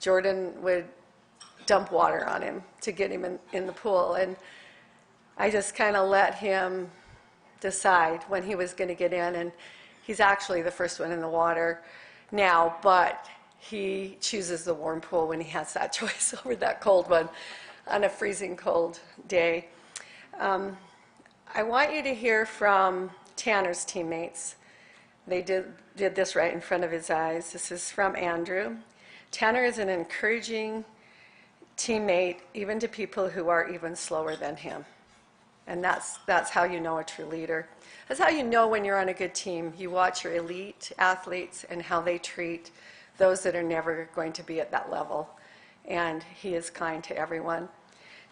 Jordan would dump water on him to get him in the pool. And I just kind of let him decide when he was going to get in. And he's actually the first one in the water now, but he chooses the warm pool when he has that choice over that cold one on a freezing cold day. I want you to hear from Tanner's teammates. They did this right in front of his eyes. This is from Andrew. Tanner is an encouraging teammate, even to people who are even slower than him. And that's how you know a true leader. That's how you know when you're on a good team. You watch your elite athletes and how they treat those that are never going to be at that level. And he is kind to everyone.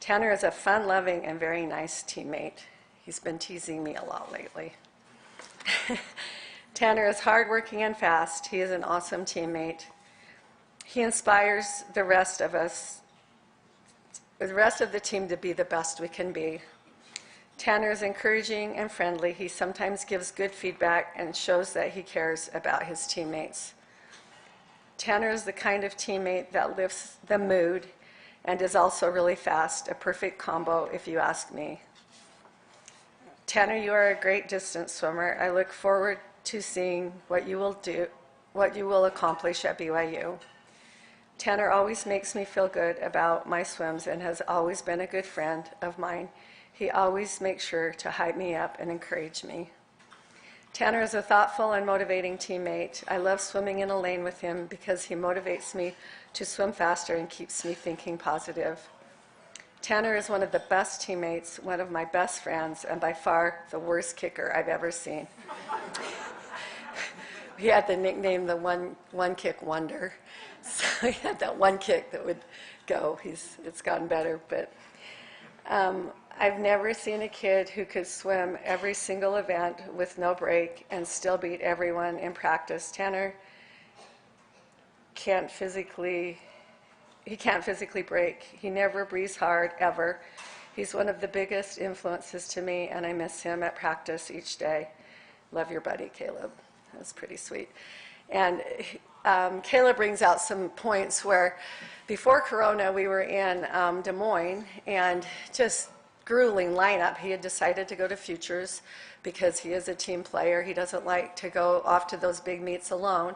Tanner is a fun-loving and very nice teammate. He's been teasing me a lot lately. Tanner is hardworking and fast. He is an awesome teammate. He inspires the rest of us, the rest of the team, to be the best we can be. Tanner is encouraging and friendly. He sometimes gives good feedback and shows that he cares about his teammates. Tanner is the kind of teammate that lifts the mood and is also really fast, a perfect combo if you ask me. Tanner, you are a great distance swimmer. I look forward to seeing what you will accomplish at BYU. Tanner always makes me feel good about my swims and has always been a good friend of mine. He always makes sure to hype me up and encourage me. Tanner is a thoughtful and motivating teammate. I love swimming in a lane with him because he motivates me to swim faster and keeps me thinking positive. Tanner is one of the best teammates, one of my best friends, and by far the worst kicker I've ever seen. He had the nickname the one kick wonder. So he had that one kick that would go. It's gotten better, but I've never seen a kid who could swim every single event with no break and still beat everyone in practice. Tanner can't physically break. He never breathes hard, ever. He's one of the biggest influences to me, and I miss him at practice each day. Love your buddy, Caleb. That's pretty sweet. And Caleb brings out some points where before Corona, we were in Des Moines, and just grueling lineup. He had decided to go to Futures because he is a team player. He doesn't like to go off to those big meets alone.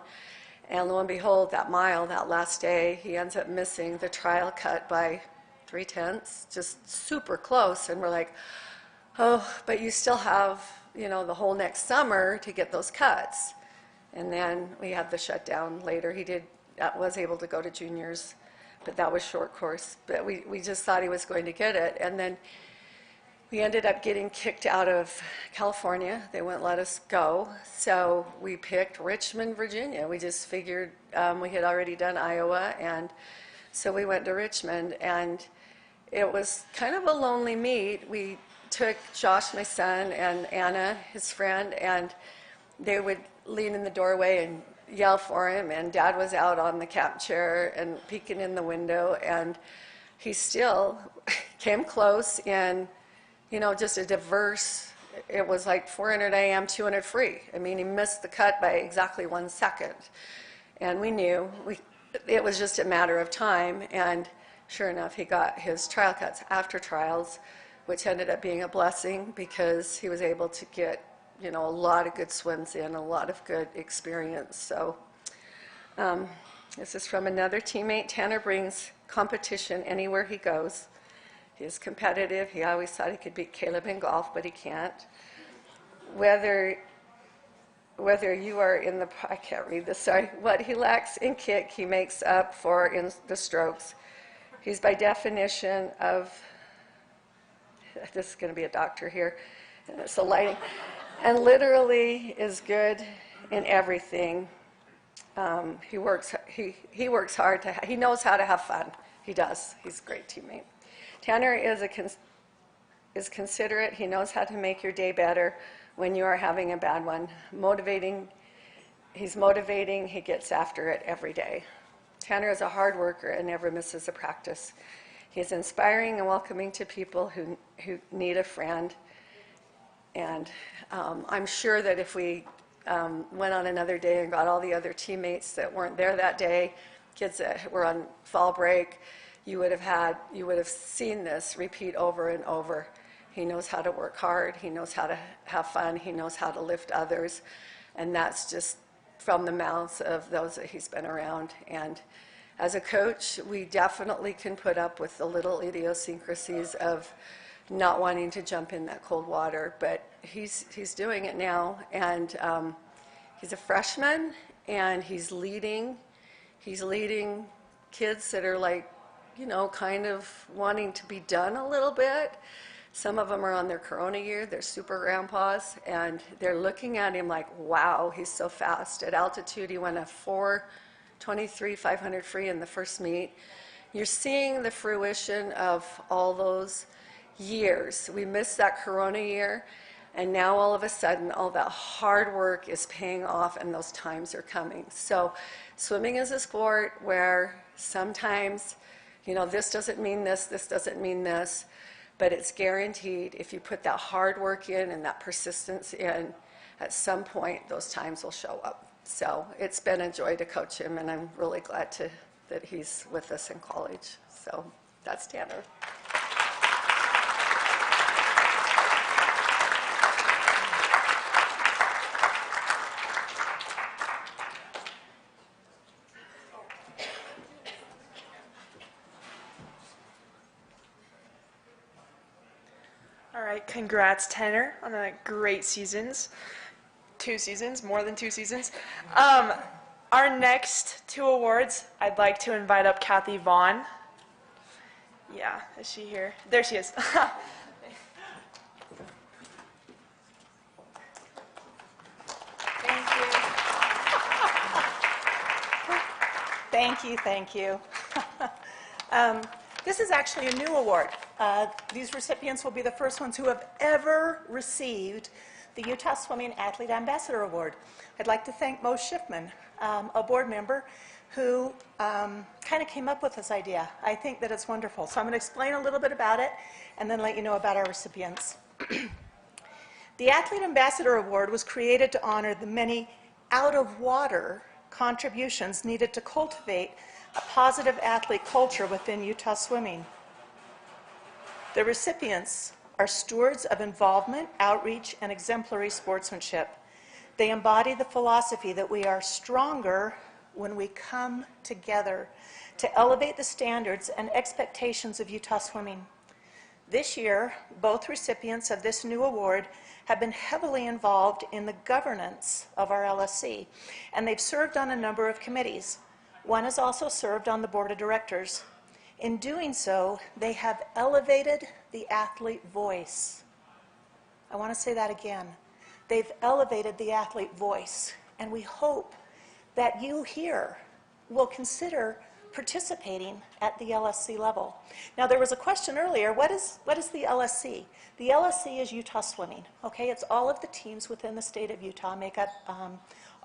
And lo and behold, that mile, that last day, he ends up missing the trial cut by 3/10, just super close. And we're like, oh, but you still have, the whole next summer to get those cuts. And then we had the shutdown later. He was able to go to juniors, but that was short course. But we just thought he was going to get it. And then we ended up getting kicked out of California. They wouldn't let us go. So we picked Richmond, Virginia. We just figured we had already done Iowa. And so we went to Richmond. And it was kind of a lonely meet. We took Josh, my son, and Anna, his friend, and they would lean in the doorway and yell for him. And Dad was out on the cap chair and peeking in the window. And he still came close in, just a diverse, it was like 400 AM, 200 free. I mean, he missed the cut by exactly 1 second. And we knew it was just a matter of time. And sure enough, he got his trial cuts after trials, which ended up being a blessing because he was able to get, a lot of good swims in, a lot of good experience. So this is from another teammate. Tanner brings competition anywhere he goes. He's competitive. He always thought he could beat Caleb in golf, but he can't. Whether you are in the, I can't read this, sorry. What he lacks in kick, he makes up for in the strokes. He's by definition of, this is going to be a doctor here, and it's the lighting, and literally is good in everything. He works hard. He knows how to have fun. He does. He's a great teammate. Tanner is considerate. He knows how to make your day better when you are having a bad one. He's motivating. He gets after it every day. Tanner is a hard worker and never misses a practice. He is inspiring and welcoming to people who need a friend. And I'm sure that if we went on another day and got all the other teammates that weren't there that day, kids that were on fall break, you would have seen this repeat over and over. He knows how to work hard. He knows how to have fun. He knows how to lift others. And that's just from the mouths of those that he's been around. And as a coach, we definitely can put up with the little idiosyncrasies of not wanting to jump in that cold water, but he's doing it now. And he's a freshman, and he's leading kids that are like, kind of wanting to be done a little bit. Some of them are on their Corona year, they're super grandpas, and they're looking at him like, wow, he's so fast. At altitude, he went a 4:23, 500 free in the first meet. You're seeing the fruition of all those years. We missed that Corona year, and now all of a sudden, all that hard work is paying off, and those times are coming. So swimming is a sport where sometimes, you know, this doesn't mean this doesn't mean this, but it's guaranteed if you put that hard work in and that persistence in, at some point those times will show up. So it's been a joy to coach him, and I'm really glad that he's with us in college. So that's Tanner. All right, congrats, Tanner, on a great seasons. 2 seasons, more than 2 seasons. Our next 2 awards, I'd like to invite up Kathy Vaughn. Yeah, is she here? There she is. Thank you, thank you. This is actually a new award. These recipients will be the first ones who have ever received the Utah Swimming Athlete Ambassador Award. I'd like to thank Mo Schiffman, a board member who kind of came up with this idea. I think that it's wonderful. So I'm going to explain a little bit about it and then let you know about our recipients. The Athlete Ambassador Award was created to honor the many out-of-water contributions needed to cultivate a positive athlete culture within Utah swimming. The recipients are stewards of involvement, outreach, and exemplary sportsmanship. They embody the philosophy that we are stronger when we come together to elevate the standards and expectations of Utah swimming. This year, both recipients of this new award have been heavily involved in the governance of our LSC, and they've served on a number of committees. One has also served on the board of directors. In doing so, they have elevated the athlete voice. I want to say that again. They've elevated the athlete voice, and we hope that you here will consider participating at the LSC level. Now, there was a question earlier, what is the LSC? The LSC is Utah Swimming, okay? It's all of the teams within the state of Utah make up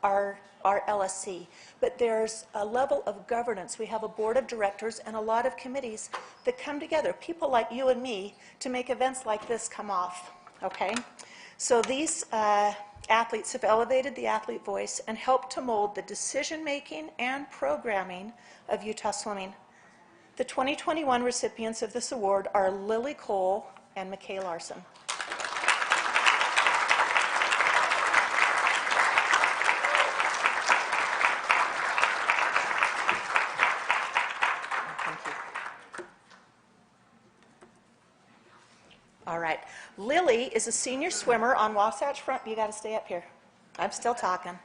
our LSC. But there's a level of governance. We have a board of directors and a lot of committees that come together, people like you and me, to make events like this come off, okay? So these athletes have elevated the athlete voice and helped to mold the decision-making and programming of Utah swimming. The 2021 recipients of this award are Lily Cole and McKay Larson. All right. Lily is a senior swimmer on Wasatch Front. You got to stay up here. I'm still talking.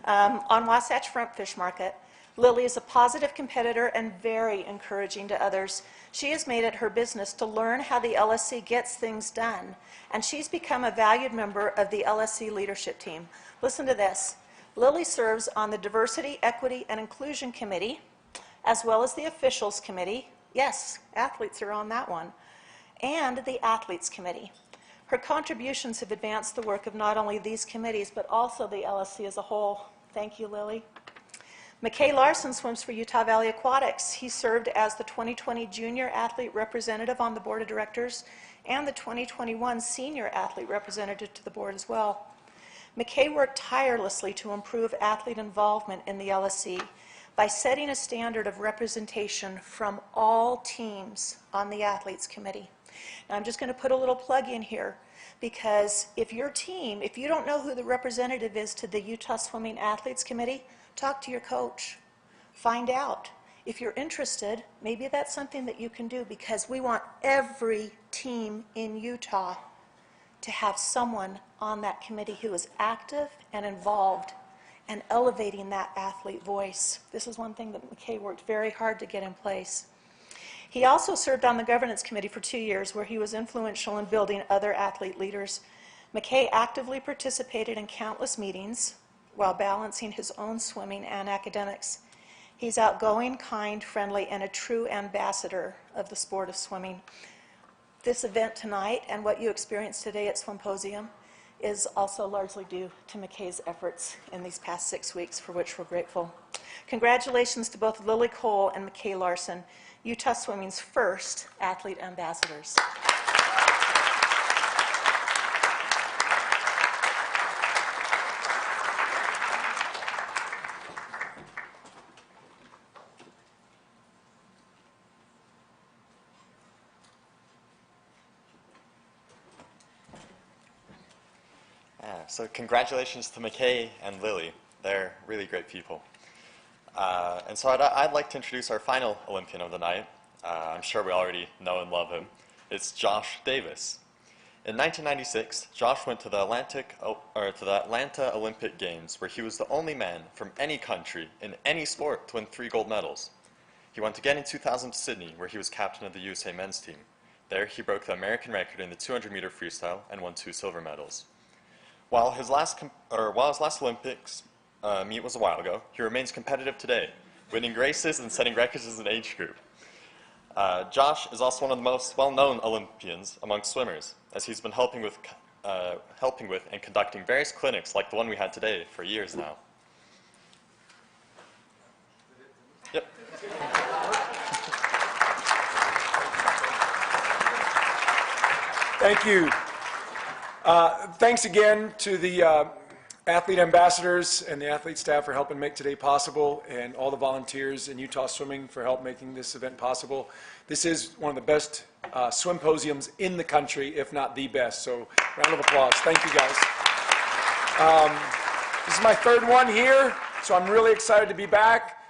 On Wasatch Front Fish Market. Lily is a positive competitor and very encouraging to others. She has made it her business to learn how the LSC gets things done, and she's become a valued member of the LSC leadership team. Listen to this. Lily serves on the Diversity, Equity, and Inclusion Committee, as well as the Officials Committee. Yes, athletes are on that one. And the Athletes Committee. Her contributions have advanced the work of not only these committees, but also the LSC as a whole. Thank you, Lily. McKay Larson swims for Utah Valley Aquatics. He served as the 2020 Junior Athlete Representative on the Board of Directors and the 2021 Senior Athlete Representative to the board as well. McKay worked tirelessly to improve athlete involvement in the LSC by setting a standard of representation from all teams on the Athletes Committee. Now, I'm just going to put a little plug in here, because if your team, if you don't know who the representative is to the Utah Swimming Athletes Committee, talk to your coach. Find out. If you're interested, maybe that's something that you can do, because we want every team in Utah to have someone on that committee who is active and involved and elevating that athlete voice. This is one thing that McKay worked very hard to get in place. He also served on the governance committee for 2 years, where he was influential in building other athlete leaders. McKay actively participated in countless meetings while balancing his own swimming and academics. He's outgoing, kind, friendly, and a true ambassador of the sport of swimming. This event tonight and what you experienced today at Swimposium is also largely due to McKay's efforts in these past 6 weeks, for which we're grateful. Congratulations to both Lily Cole and McKay Larson, Utah Swimming's first athlete ambassadors. Yeah, so congratulations to McKay and Lily. They're really great people. And so I'd like to introduce our final Olympian of the night. I'm sure we already know and love him. It's Josh Davis. In 1996, Josh went to the Atlanta Olympic Games, where he was the only man from any country in any sport to win 3 gold medals. He went again in 2000 to Sydney, where he was captain of the USA men's team. There, he broke the American record in the 200-meter freestyle and won 2 silver medals. While his last Olympics meet was a while ago, he remains competitive today, winning races and setting records as an age group. Josh is also one of the most well-known Olympians among swimmers, as he's been helping with and conducting various clinics like the one we had today for years now. Yep. Thank you. Thanks again to the athlete ambassadors and the athlete staff for helping make today possible, and all the volunteers in Utah Swimming for help making this event possible. This is one of the best swimposiums in the country, if not the best. So round of applause. Thank you, guys. This is my 3rd one here, so I'm really excited to be back.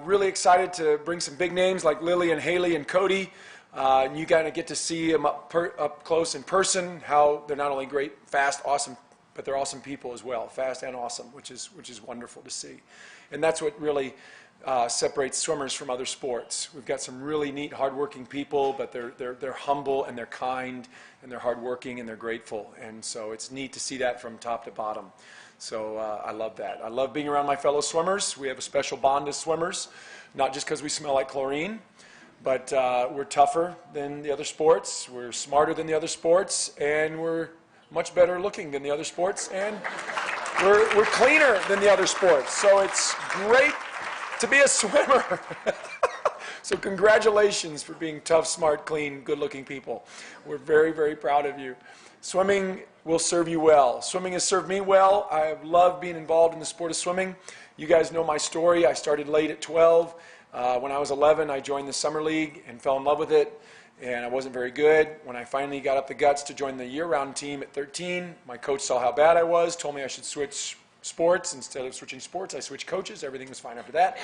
Really excited to bring some big names like Lily and Haley and Cody. And you kind of get to see them up close in person, how they're not only great, fast, awesome, but they're awesome people as well, fast and awesome, which is wonderful to see. And that's what really separates swimmers from other sports. We've got some really neat, hardworking people, but they're humble and they're kind and they're hardworking and they're grateful. And so it's neat to see that from top to bottom. So I love that. I love being around my fellow swimmers. We have a special bond as swimmers, not just because we smell like chlorine, but we're tougher than the other sports, we're smarter than the other sports, and we're much better looking than the other sports, and we're cleaner than the other sports. So it's great to be a swimmer. So congratulations for being tough, smart, clean, good-looking people. We're very, very proud of you. Swimming will serve you well. Swimming has served me well. I have loved being involved in the sport of swimming. You guys know my story. I started late at 12. When I was 11, I joined the summer league and fell in love with it, and I wasn't very good. When I finally got up the guts to join the year-round team at 13, my coach saw how bad I was, told me I should switch sports. Instead of switching sports, I switched coaches. Everything was fine after that.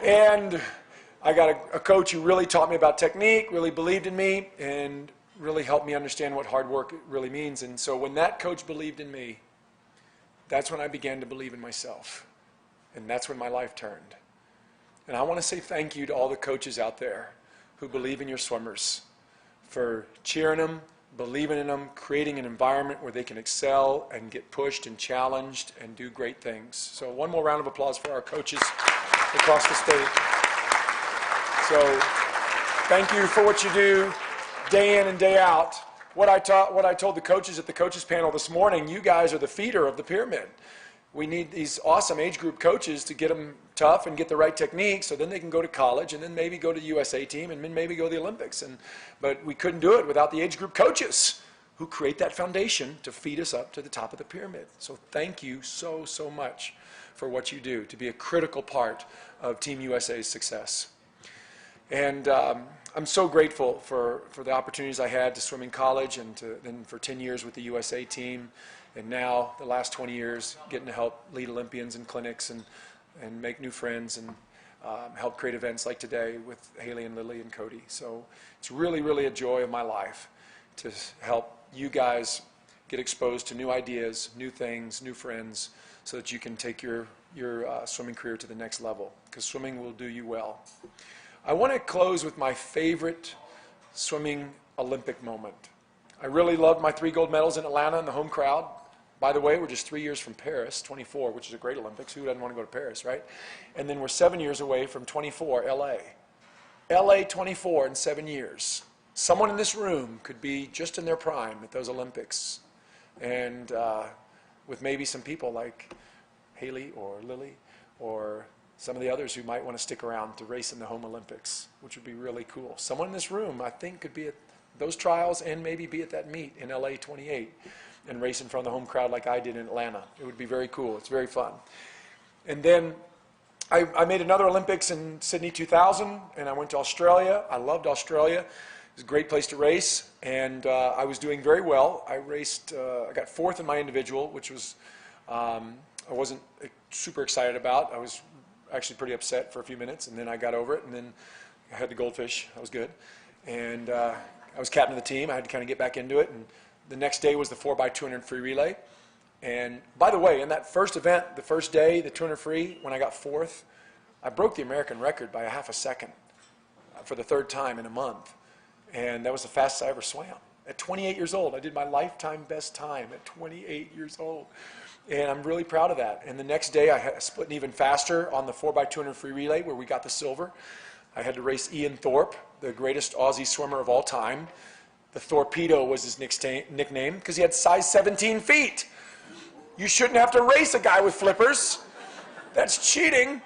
And I got a coach who really taught me about technique, really believed in me, and really helped me understand what hard work really means. And so when that coach believed in me, that's when I began to believe in myself. And that's when my life turned. And I want to say thank you to all the coaches out there who believe in your swimmers, for cheering them, believing in them, creating an environment where they can excel and get pushed and challenged and do great things. So one more round of applause for our coaches across the state. So thank you for what you do day in and day out. What I told the coaches at the coaches panel this morning, you guys are the feeder of the pyramid. We need these awesome age group coaches to get them tough and get the right technique, so then they can go to college and then maybe go to the USA team and then maybe go to the Olympics. But we couldn't do it without the age group coaches who create that foundation to feed us up to the top of the pyramid. So thank you so, so much for what you do to be a critical part of Team USA's success. And I'm so grateful for the opportunities I had to swim in college and then for 10 years with the USA team. And now, the last 20 years, getting to help lead Olympians and clinics and make new friends and help create events like today with Haley and Lily and Cody. So it's really, really a joy of my life to help you guys get exposed to new ideas, new things, new friends, so that you can take your swimming career to the next level, because swimming will do you well. I want to close with my favorite swimming Olympic moment. I really loved my 3 gold medals in Atlanta and the home crowd. By the way, we're just 3 years from Paris, 24, which is a great Olympics. Who doesn't want to go to Paris, right? And then we're 7 years away from 24, LA. LA 24 in 7 years. Someone in this room could be just in their prime at those Olympics. And with maybe some people like Haley or Lily or some of the others who might want to stick around to race in the home Olympics, which would be really cool. Someone in this room, I think, could be at those trials and maybe be at that meet in LA 28 and race in front of the home crowd like I did in Atlanta. It would be very cool. It's very fun. And then I made another Olympics in Sydney 2000, and I went to Australia. I loved Australia. It was a great place to race, and I was doing very well. I raced, I got 4th in my individual, which was, I wasn't super excited about. I was actually pretty upset for a few minutes, and then I got over it, and then I had the goldfish. That was good. And I was captain of the team. I had to kind of get back into it, and the next day was the 4x200 free relay. And by the way, in that first event, the first day, the 200 free, when I got 4th, I broke the American record by a half a second for the 3rd time in a month. And that was the fastest I ever swam. At 28 years old, I did my lifetime best time at 28 years old. And I'm really proud of that. And the next day, I split an even faster on the 4x200 free relay where we got the silver. I had to race Ian Thorpe, the greatest Aussie swimmer of all time. The Torpedo was his nickname because he had size 17 feet. You shouldn't have to race a guy with flippers. That's cheating.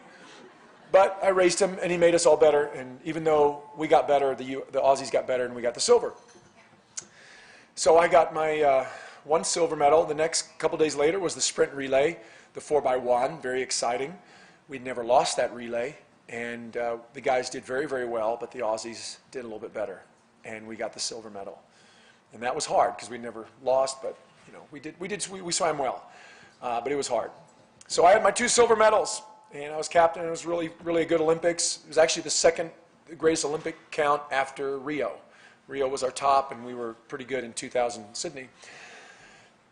But I raced him, and he made us all better. And even though we got better, the Aussies got better, and we got the silver. So I got my 1 silver medal. The next couple days later was the sprint relay, the 4x1, very exciting. We'd never lost that relay. And the guys did very, very well, but the Aussies did a little bit better. And we got the silver medal. And that was hard because we never lost, but you know, we swam well. But it was hard. So I had my 2 silver medals, and I was captain. It was really, really a good Olympics. It was actually the 2nd greatest Olympic count after Rio. Rio was our top, and we were pretty good in 2000 Sydney.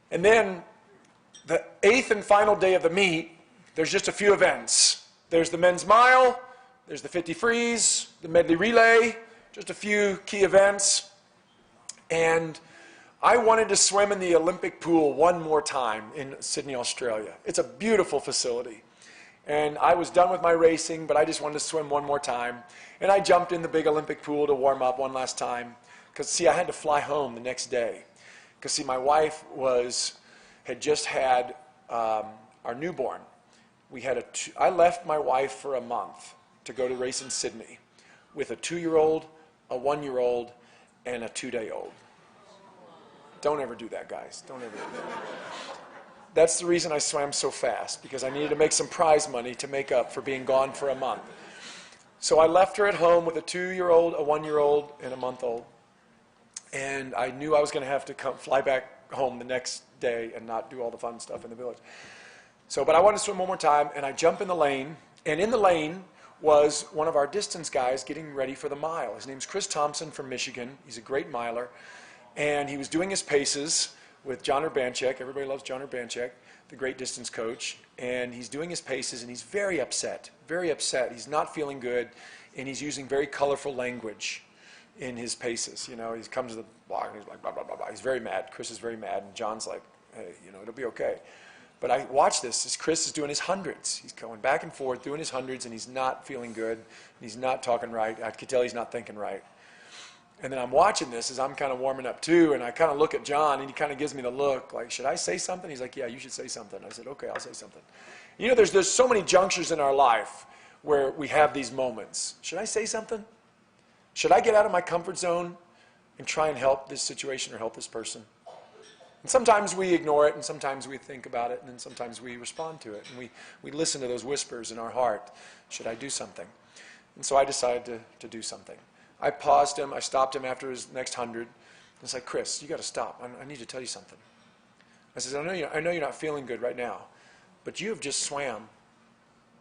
And then the 8th and final day of the meet, there's just a few events. There's the men's mile, there's the 50 freeze, the medley relay, just a few key events. And I wanted to swim in the Olympic pool one more time in Sydney, Australia. It's a beautiful facility. And I was done with my racing, but I just wanted to swim one more time. And I jumped in the big Olympic pool to warm up one last time. Because, see, I had to fly home the next day. Because, see, my wife had just had our newborn. I left my wife for a month to go to race in Sydney with a 2-year-old, a 1-year-old, and a 2-day-old. Don't ever do that, guys. Don't ever do that. That's the reason I swam so fast, because I needed to make some prize money to make up for being gone for a month. So I left her at home with a 2-year-old, a 1-year-old, and a month-old. And I knew I was going to have to fly back home the next day and not do all the fun stuff in the village. So, but I wanted to swim one more time, and I jump in the lane. And in the lane was one of our distance guys getting ready for the mile. His name's Chris Thompson from Michigan. He's a great miler. And he was doing his paces with John Urbanchek. Everybody loves John Urbanchek, the great distance coach. And he's doing his paces, and he's very upset, very upset. He's not feeling good, and he's using very colorful language in his paces. You know, he comes to the block, and he's like, blah, blah, blah, blah. He's very mad. Chris is very mad, and John's like, hey, you know, it'll be okay. But I watch this as Chris is doing his hundreds. He's going back and forth, doing his hundreds, and he's not feeling good. He's not talking right. I could tell he's not thinking right. And then I'm watching this as I'm kind of warming up too, and I kind of look at John, and he kind of gives me the look, like, should I say something? He's like, yeah, you should say something. I said, okay, I'll say something. You know, there's so many junctures in our life where we have these moments. Should I say something? Should I get out of my comfort zone and try and help this situation or help this person? And sometimes we ignore it, and sometimes we think about it, and then sometimes we respond to it, and we listen to those whispers in our heart. Should I do something? And so I decided to do something. I paused him. I stopped him after his next 100. I said, Chris, you got to stop. I need to tell you something. I said, I know you're not feeling good right now, but you have just swam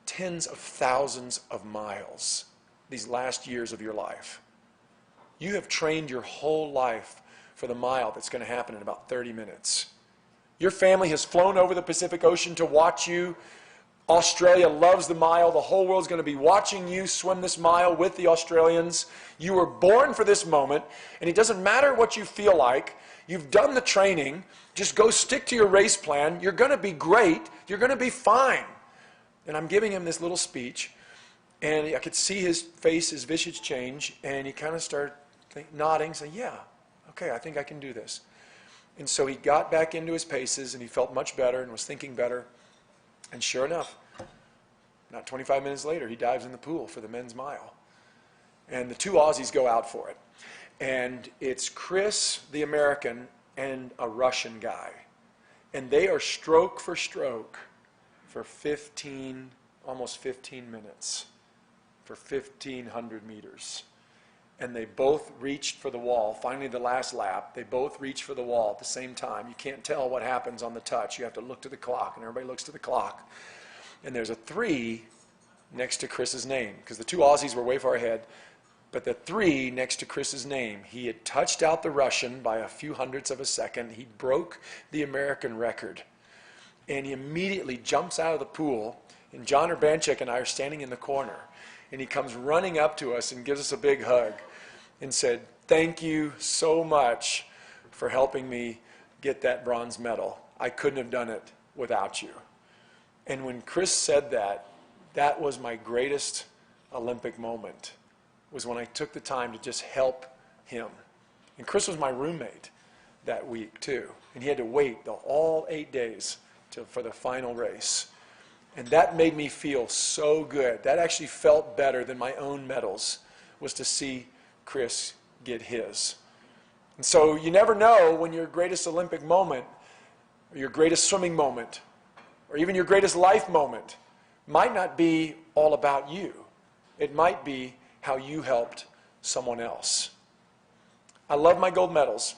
tens of thousands of miles these last years of your life. You have trained your whole life for the mile that's going to happen in about 30 minutes. Your family has flown over the Pacific Ocean to watch you Australia loves the mile. The whole world's going to be watching you swim this mile with the Australians. You were born for this moment, and it doesn't matter what you feel like. You've done the training. Just go stick to your race plan. You're going to be great. You're going to be fine. And I'm giving him this little speech, and I could see his face, his visage change, and he kind of started nodding, saying, yeah, okay, I think I can do this. And so he got back into his paces, and he felt much better and was thinking better. And sure enough, not 25 minutes later, he dives in the pool for the men's mile. And the two Aussies go out for it. And it's Chris, the American, and a Russian guy. And they are stroke for stroke for almost 15 minutes, for 1,500 meters. And they both reached for the wall. Finally, the last lap, they both reached for the wall at the same time. You can't tell what happens on the touch. You have to look to the clock, and everybody looks to the clock. And there's a 3 next to Chris's name, because the two Aussies were way far ahead. But the 3 next to Chris's name, he had touched out the Russian by a few hundredths of a second. He broke the American record. And he immediately jumps out of the pool, and John Urbanchik and I are standing in the corner. And he comes running up to us and gives us a big hug and said, thank you so much for helping me get that bronze medal. I couldn't have done it without you. And when Chris said that, that was my greatest Olympic moment, was when I took the time to just help him. And Chris was my roommate that week too. And he had to wait all 8 days for the final race. And that made me feel so good. That actually felt better than my own medals, was to see Chris get his. And so you never know when your greatest Olympic moment, or your greatest swimming moment, or even your greatest life moment might not be all about you. It might be how you helped someone else. I love my gold medals.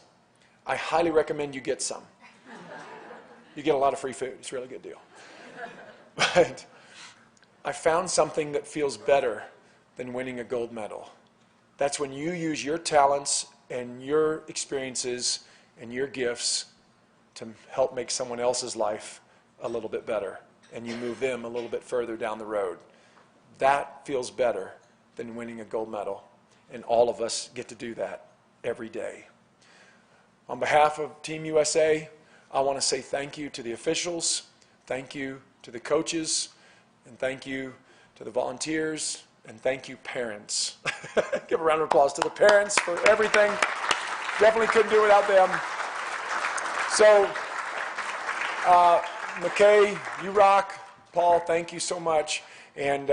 I highly recommend you get some. You get a lot of free food. It's a really good deal. But I found something that feels better than winning a gold medal. That's when you use your talents and your experiences and your gifts to help make someone else's life a little bit better, and you move them a little bit further down the road. That feels better than winning a gold medal, and all of us get to do that every day. On behalf of Team USA, I want to say thank you to the officials, thank you to the coaches, and thank you to the volunteers, and thank you parents. Give a round of applause to the parents for everything. Definitely couldn't do it without them. So, McKay, you rock. Paul, thank you so much. And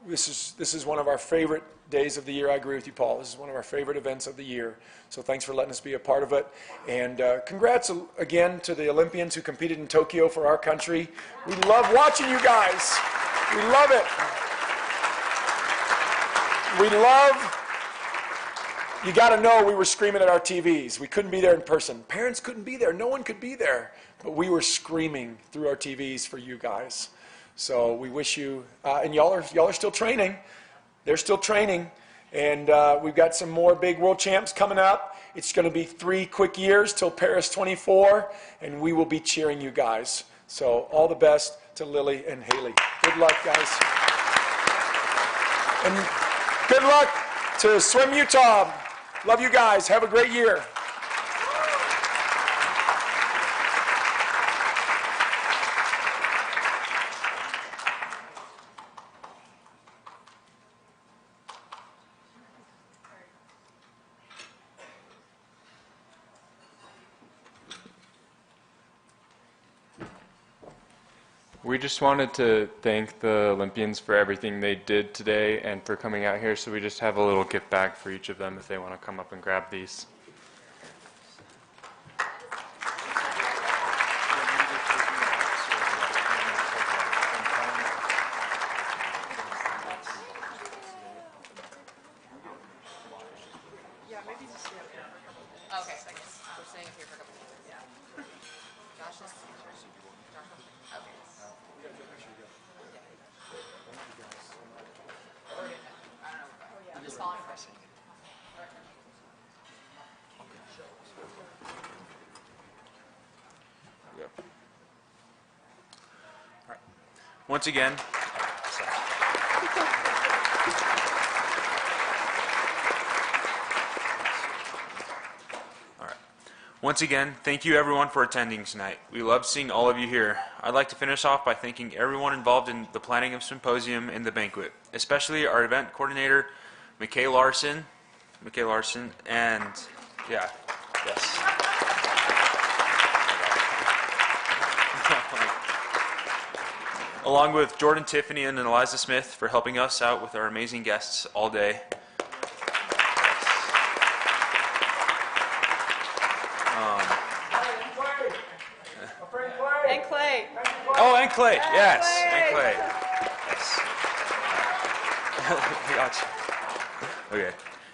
this is one of our favorite days of the year. I agree with you, Paul. This is one of our favorite events of the year. So thanks for letting us be a part of it. And congrats again to the Olympians who competed in Tokyo for our country. We love watching you guys. We love it. We love, you got to know we were screaming at our TVs. We couldn't be there in person. Parents couldn't be there. No one could be there. But we were screaming through our TVs for you guys. So we wish you, and y'all are still training. They're still training. And we've got some more big world champs coming up. It's going to be 3 quick years till Paris 24, and we will be cheering you guys. So all the best to Lily and Haley. Good luck, guys. And good luck to Swim Utah. Love you guys. Have a great year. We just wanted to thank the Olympians for everything they did today and for coming out here, so we just have a little gift bag for each of them if they want to come up and grab these. Okay, we're staying here for a couple minutes. Yeah. Josh is. Okay. I'm just following a question. once again, once again, thank you everyone for attending tonight. We love seeing all of you here. I'd like to finish off by thanking everyone involved in the planning of Swimposium and the banquet, especially our event coordinator, McKay Larson, and yeah, yes. Along with Jordan Tiffany and Eliza Smith for helping us out with our amazing guests all day. And Clay. Oh, and Clay, yes, and Clay. Yes. Gotcha. Okay.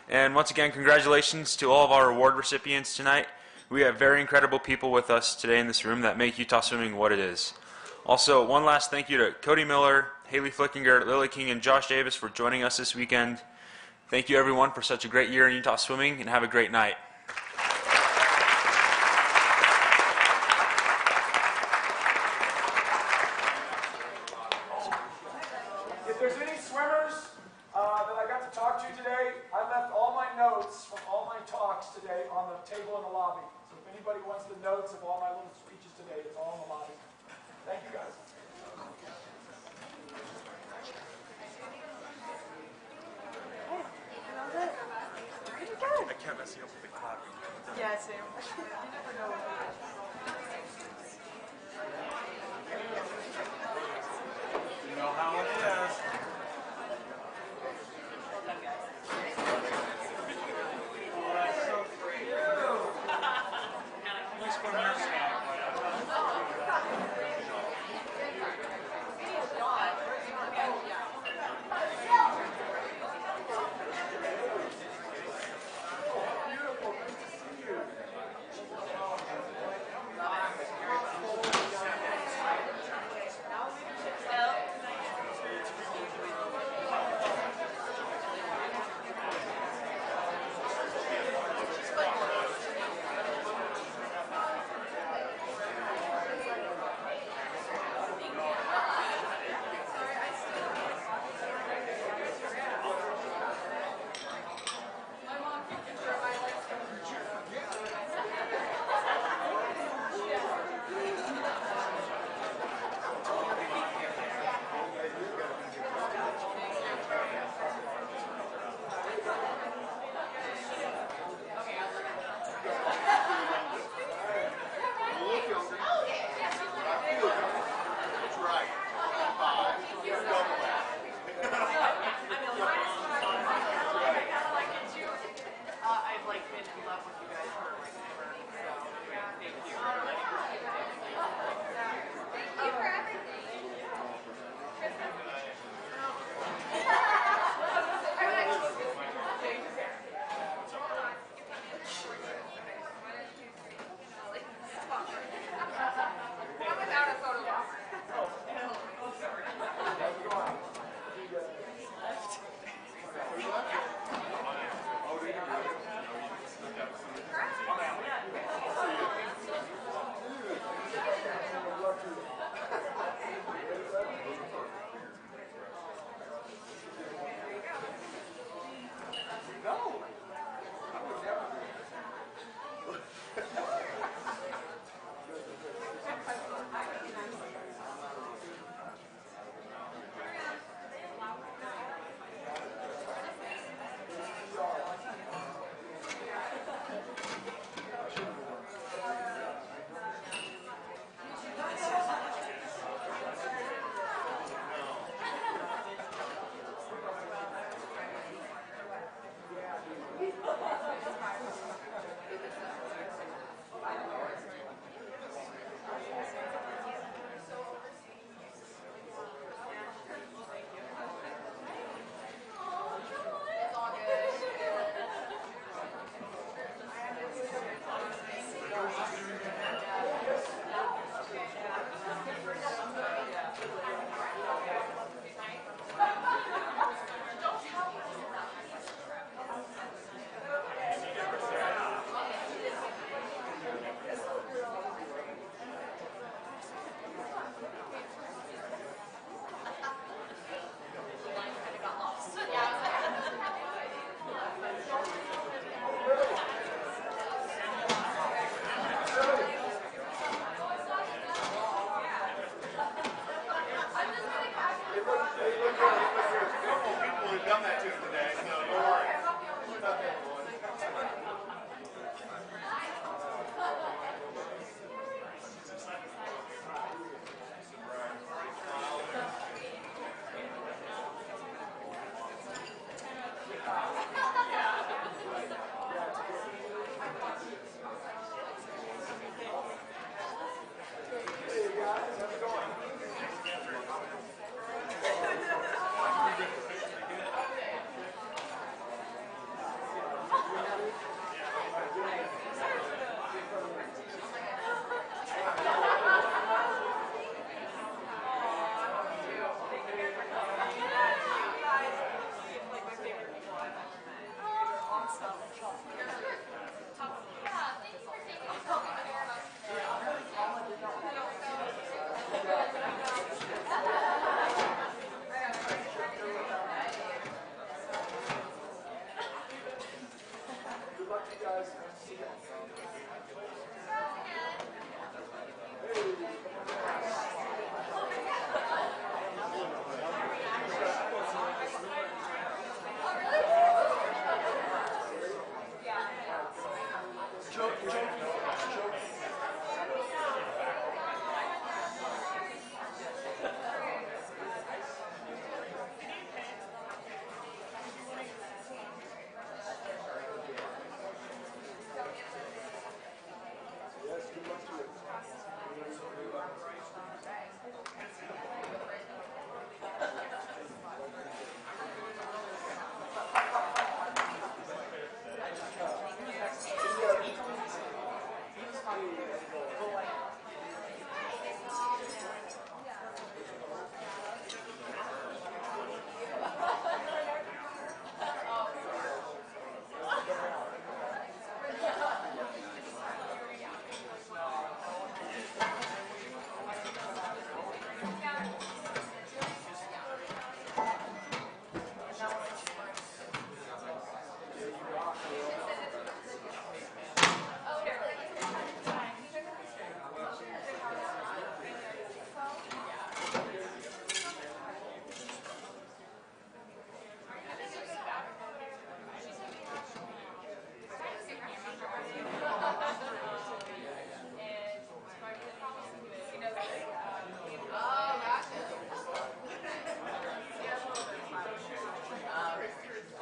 And once again, congratulations to all of our award recipients tonight. We have very incredible people with us today in this room that make Utah Swimming what it is. Also, one last thank you to Cody Miller, Haley Flickinger, Lily King, and Josh Davis for joining us this weekend. Thank you everyone for such a great year in Utah Swimming, and have a great night. If there's any swimmers that I got to talk to today, I left all my notes from all my talks today on the table in the lobby. So if anybody wants the notes of all my little speeches today, it's all in the lobby. Thank you, guys. I can't mess you up with the clapping. Yeah, Sam. You never know. You know how it is. Nice one, your staff.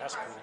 That's cool.